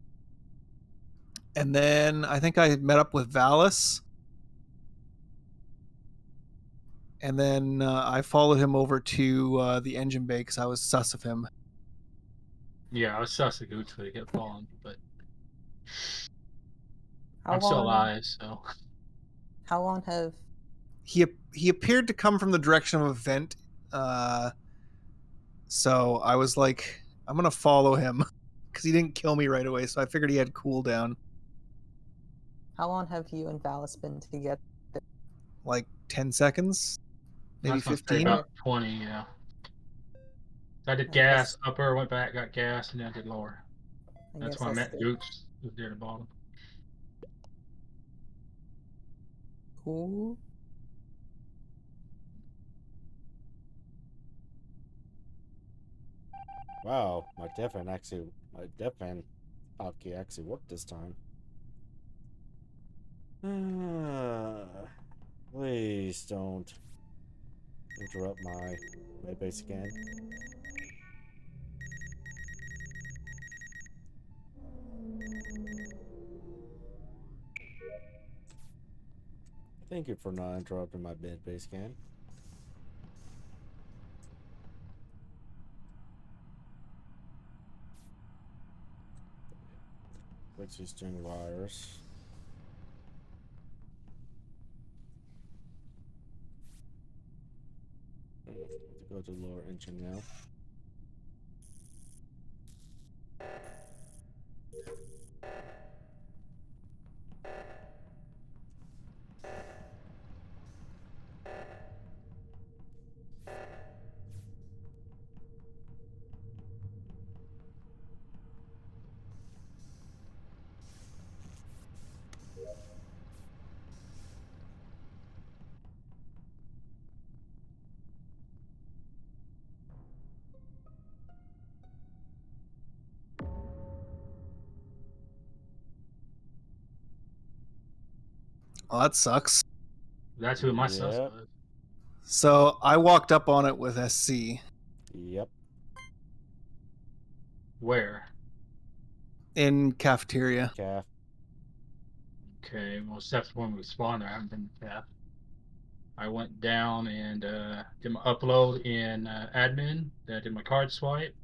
And then I think I met up with Valis. and then I followed him over to the engine bay because I was sus of him. Yeah, I was sus of Gooch, but he kept falling. But How I'm still long? alive, so. How long have? He appeared to come from the direction of a vent, so I was like, I'm gonna follow him because he didn't kill me right away. So I figured he had cooldown. How long have you and Valis been together? Like 10 seconds, I maybe was gonna say 15. about 20, yeah. I did I gas, guess- upper, went back, got gas, and then I did lower. I That's guess when I that's met the- Gooch, who was there at the bottom. Ooh. Wow, my deafin hotkey actually worked this time. Please don't interrupt my base scan. Thank you for not interrupting my mid-base scan. Fix these string wires. To go to the lower engine now. Oh, that sucks. That's who my sus Yep. was. So I walked up on it with SC. Yep. Where? In cafeteria. Calf. Okay, well, Steph's when we spawned there. I haven't been to Calf. I went down and did my upload in admin. Then I did my card swipe.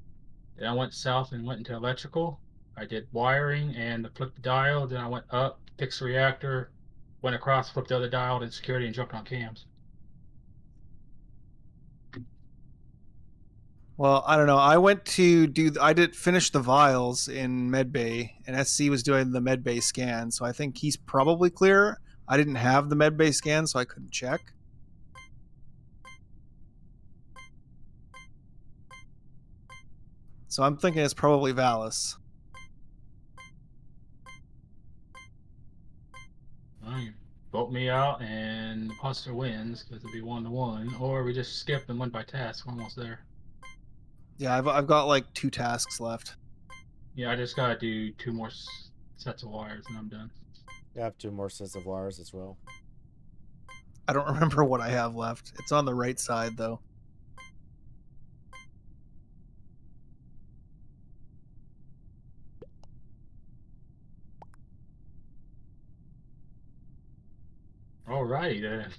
Then I went south and went into electrical. I did wiring and flipped the dial. Then I went up, fixed the reactor, went across, flipped the other dial, then security, and jumped on cams. Well, I don't know. I went to I did finish the vials in medbay, and SC was doing the medbay scan, so I think he's probably clear. I didn't have the medbay scan, so I couldn't check. So I'm thinking it's probably Valis. You vote me out, and the Puster wins because it'll be 1-1, or we just skip and win by task. We're almost there. Yeah, I've got like 2 tasks left. Yeah, I just gotta do 2 more sets of wires, and I'm done. I have 2 more sets of wires as well. I don't remember what I have left. It's on the right side though. Alrighty then.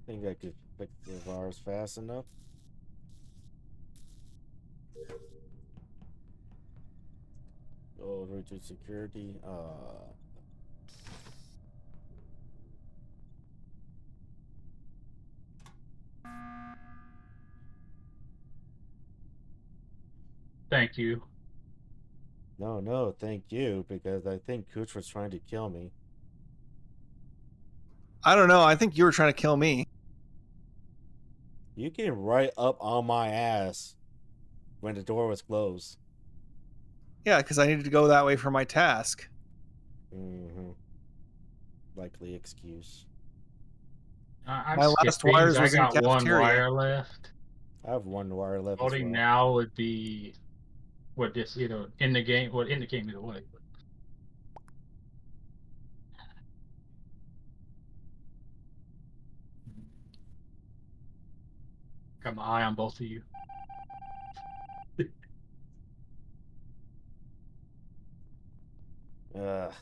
Think I could fix the wires fast enough. Over to security. Thank you. No, thank you, because I think Cooch was trying to kill me. I don't know. I think you were trying to kill me. You came right up on my ass when the door was closed. Yeah, because I needed to go that way for my task. Mm-hmm. Likely excuse. I'm My last skipping. wires I was in got 1 cafeteria. wire left. I have 1 wire left as Voting well. now would be what this either in the game, well, in the game either way. Got my eye on both of you. Ugh.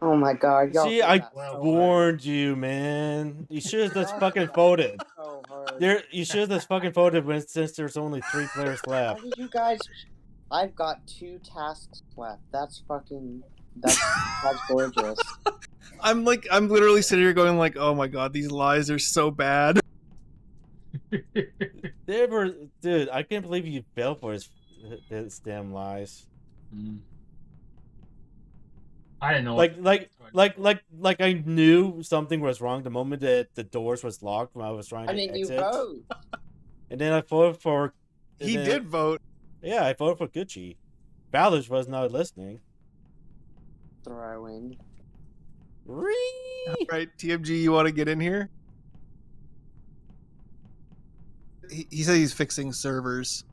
Oh my god, y'all See, did I that so warned you, man. You should have just Y'all fucking did that voted. so hard. You should have just fucking voted when since there's only 3 players How left. did you guys? I've got 2 tasks left. That's fucking. That's gorgeous. I'm literally sitting here going like, oh my god, these lies are so bad. They were, dude. I can't believe you fell for his damn lies. I didn't know. Like I knew something was wrong the moment that the doors was locked when I was trying Why to didn't you exit. vote? And then I voted for. He did vote. Yeah, I voted for Gucci. Ballage was not listening. Throwing. Right, TMG, you want to get in here? He said he's fixing servers.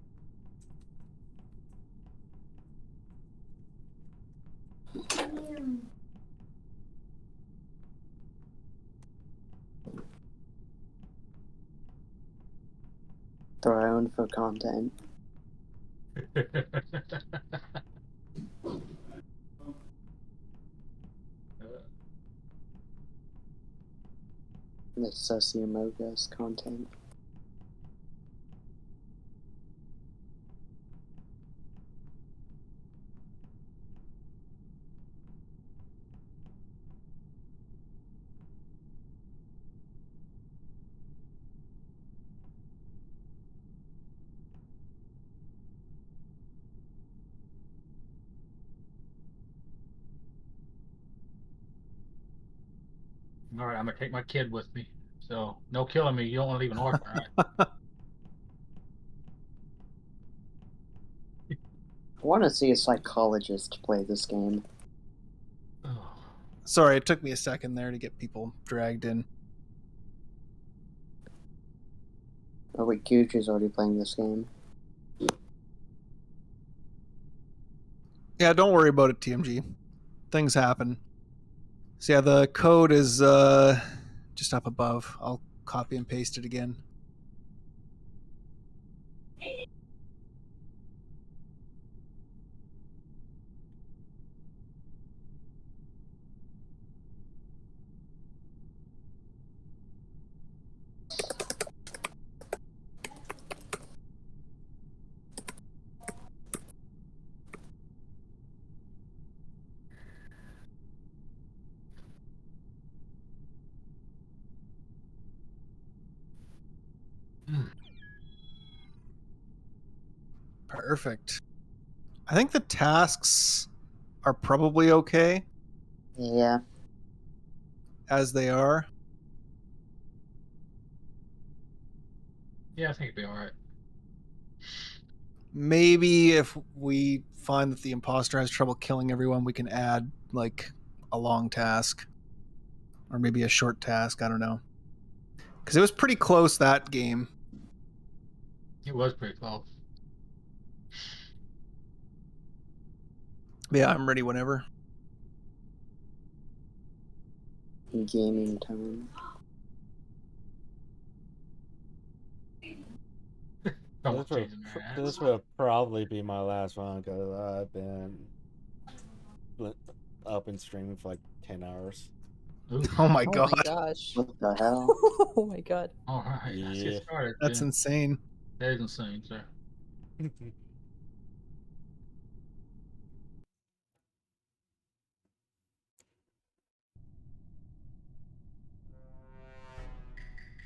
Thrown for content. The Sociomogus content. All right, I'm gonna take my kid with me. So no killing me. You don't want to leave an orphan, right? I want to see a psychologist play this game. Sorry, it took me a second there to get people dragged in. Oh wait, Gooch is already playing this game. Yeah, don't worry about it, TMG. Things happen. So yeah, the code is just up above. I'll copy and paste it again. Perfect. I think the tasks are probably okay. Yeah. As they are. Yeah, I think it'd be all right. Maybe if we find that the imposter has trouble killing everyone, we can add like a long task. Or maybe a short task, I don't know. Because it was pretty close that game. It was pretty close. Yeah, I'm ready whenever. Gaming time. This will probably be my last one because I've been up and streaming for like 10 hours. Oh my Oh god. my gosh. What the hell? Oh my god. All right, let's Yeah. get started. That's then. insane. That is insane, sir.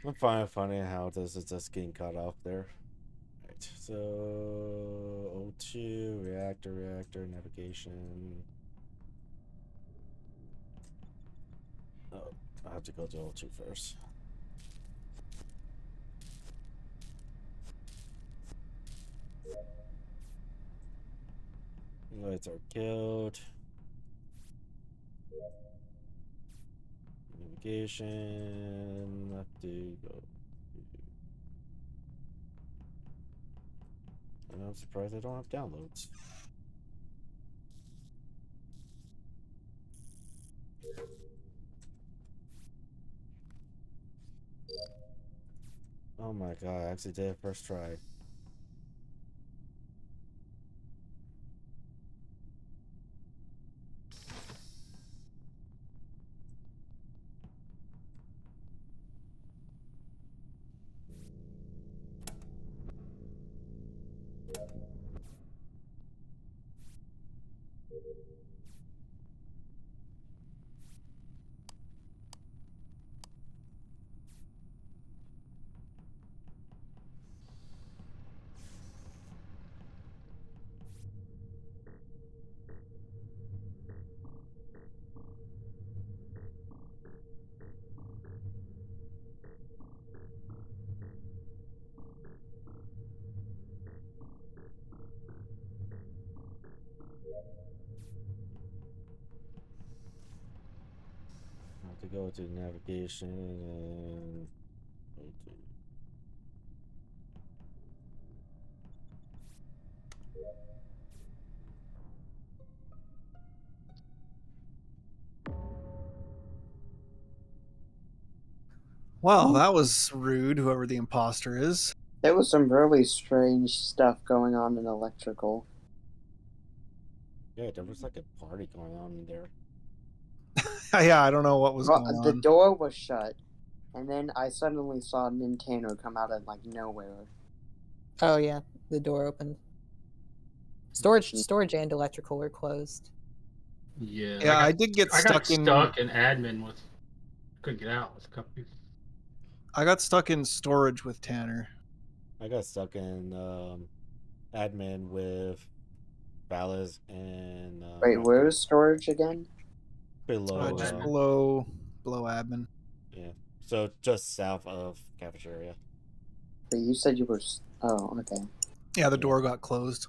I'm finding funny how this is just getting cut off there. Right, so O2, reactor, navigation. Oh, I have to go to O2 first. Lights are killed. Navigation. Left to go. And I'm surprised I don't have downloads. Oh my god, I actually did it first try. I have to go to navigation and go to. Well, that was rude, whoever the imposter is. There was some really strange stuff going on in electrical. Yeah, there was like a party going on in there. Yeah, I don't know what was Well, going the on. door was shut, and then I suddenly saw Nintendo come out of like nowhere. Oh yeah, the door opened. Storage and electrical were closed. Yeah, Yeah, I did get I got stuck in- stuck in admin with couldn't get out with a couple people. I got stuck in storage with Tanner. I got stuck in admin with Ballas and Wait, Raptor. where's storage again? Below Just below admin. Yeah, so just south of cafeteria. But you said you were. Oh, okay. Yeah, the door got closed.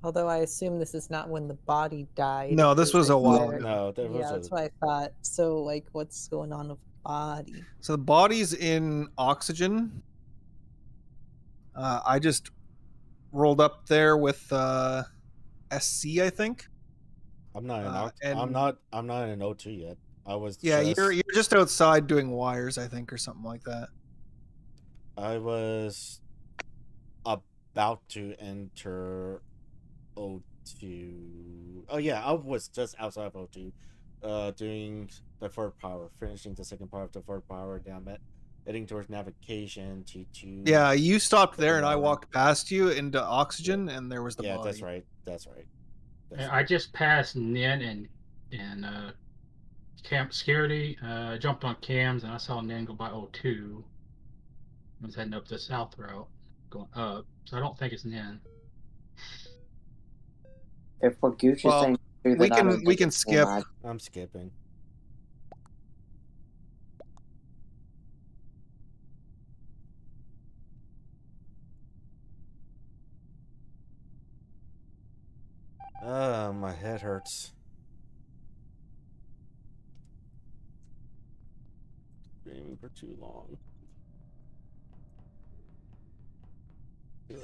Although I assume this is not when the body died. No, this was a while where- ago. No, there was yeah, that's what I thought. So, like, what's going on with the body? So the body's in oxygen. I just rolled up there with SC, I think. I'm not in. and- I'm not in O2 yet. I was. Yeah, just, you're just outside doing wires, I think, or something like that. I was about to enter O2. Oh yeah, I was just outside of O2, doing the third power, finishing the second part of the third power. Down heading towards navigation T2. Yeah, you stopped there, and I walked past you into oxygen, and there was the Yeah, body. that's right. That's right. And I just passed Nin and camp security. Jumped on cams and I saw Nin go by O2. I was heading up the south route, going up. So I don't think it's Nin. If what Gooch is saying is true, we then I can- don't we think can it's skip. Nin. I'm skipping. My head hurts. Gaming for too long. Good.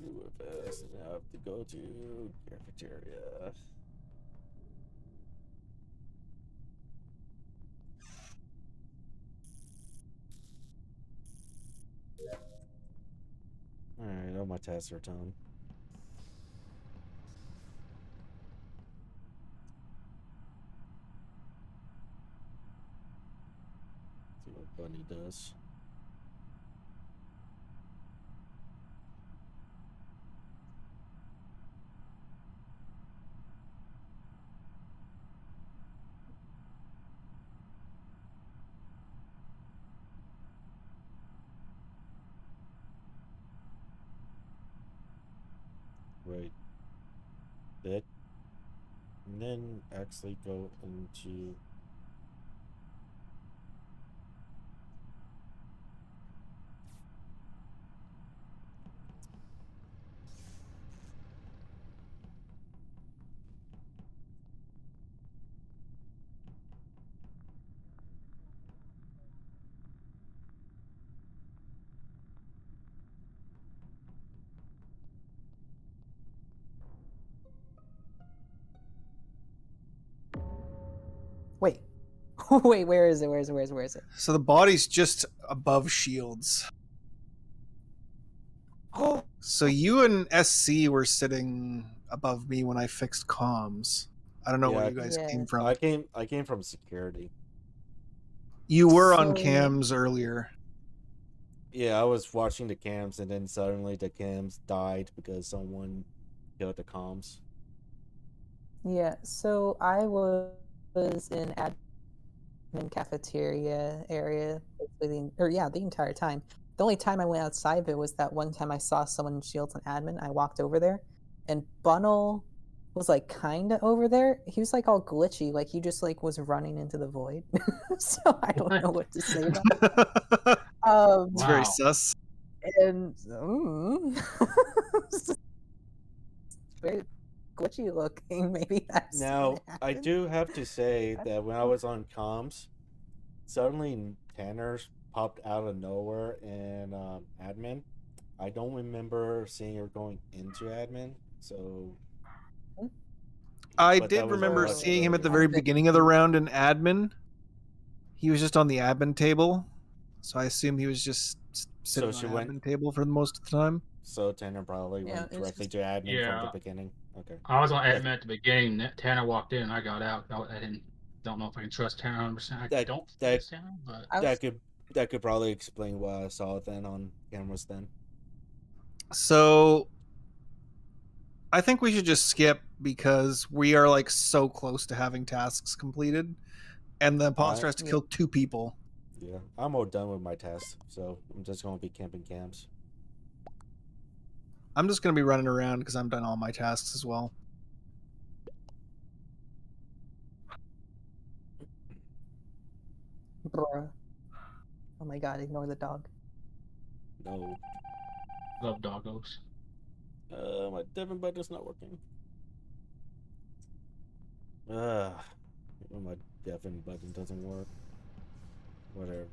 UFS, and I have to go to cafeteria. Alright, all my tests are done. See what Bunny does. Wait. That and then actually go into Wait, where is it? Where is it? So the body's just above Shields. So you and SC were sitting above me when I fixed comms. I don't know where you guys came from. I came from security. You were on So- cams earlier. Yeah, I was watching the cams, and then suddenly the cams died because someone killed the comms. Yeah, so I was in admin cafeteria area basically the entire time. The only time I went outside of it was that one time I saw someone in Shields and admin. I walked over there, and Bunnell was like kind of over there. He was like all glitchy, like he just like was running into the void. So I don't know what to say about it. It's very sus. And very glitchy looking. Maybe that's Now, what I happened. do have to say that when I was on comms, suddenly Tanner popped out of nowhere in admin. I don't remember seeing her going into admin, so I but did that was remember much seeing him at the earlier. very beginning of the round in admin. He was just on the admin table, so I assume he was just sitting she on went- admin table for the most of the time. So Tanner probably Yeah, went it's directly to admin from the beginning. Okay. I was on admin at the beginning. Tanner walked in. I got out. I don't know if I can trust Tanner 100%. I don't trust Tanner, but That could probably explain why I saw it then on cameras then. So I think we should just skip because we are like so close to having tasks completed, and the imposter has to kill 2 people. Yeah, I'm all done with my tasks, so I'm just going to be camping cams. I'm just gonna be running around because I'm done all my tasks as well. Bruh. Oh my god, ignore the dog. No. Love doggos. My Devon button's not working. My Devon button doesn't work. Whatever.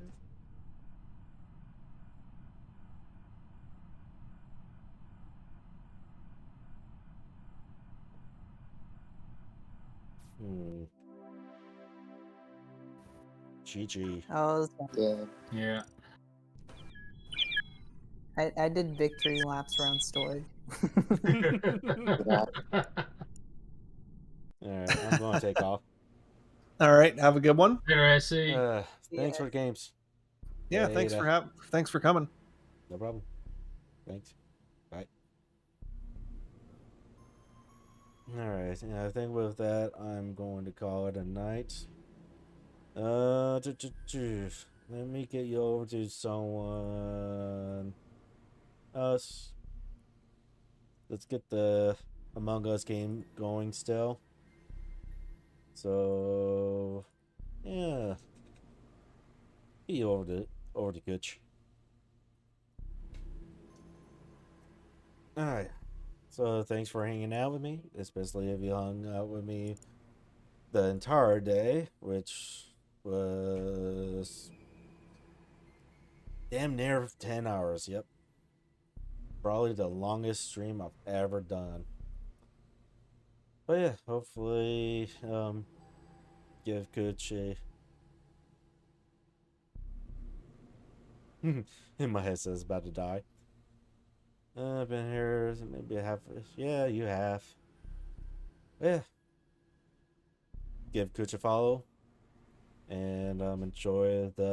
GG. Oh, Yeah. I did victory laps around storage. Alright, I'm going to take off. All right, have a good one. Thanks for the games. Yeah, thanks for coming. No problem. Thanks. Bye. Alright, I think with that, I'm going to call it a night. Let me get you over to someone else. Let's get the Among Us game going still. So, yeah. Get you over to Gooch. Alright. So, thanks for hanging out with me, especially if you hung out with me the entire day, which was damn near 10 hours. Yep. Probably the longest stream I've ever done. But yeah, hopefully give Gooch a in my headset is about to die. I've been here maybe half. Yeah, you have. Yeah. Give Gooch a follow and enjoy the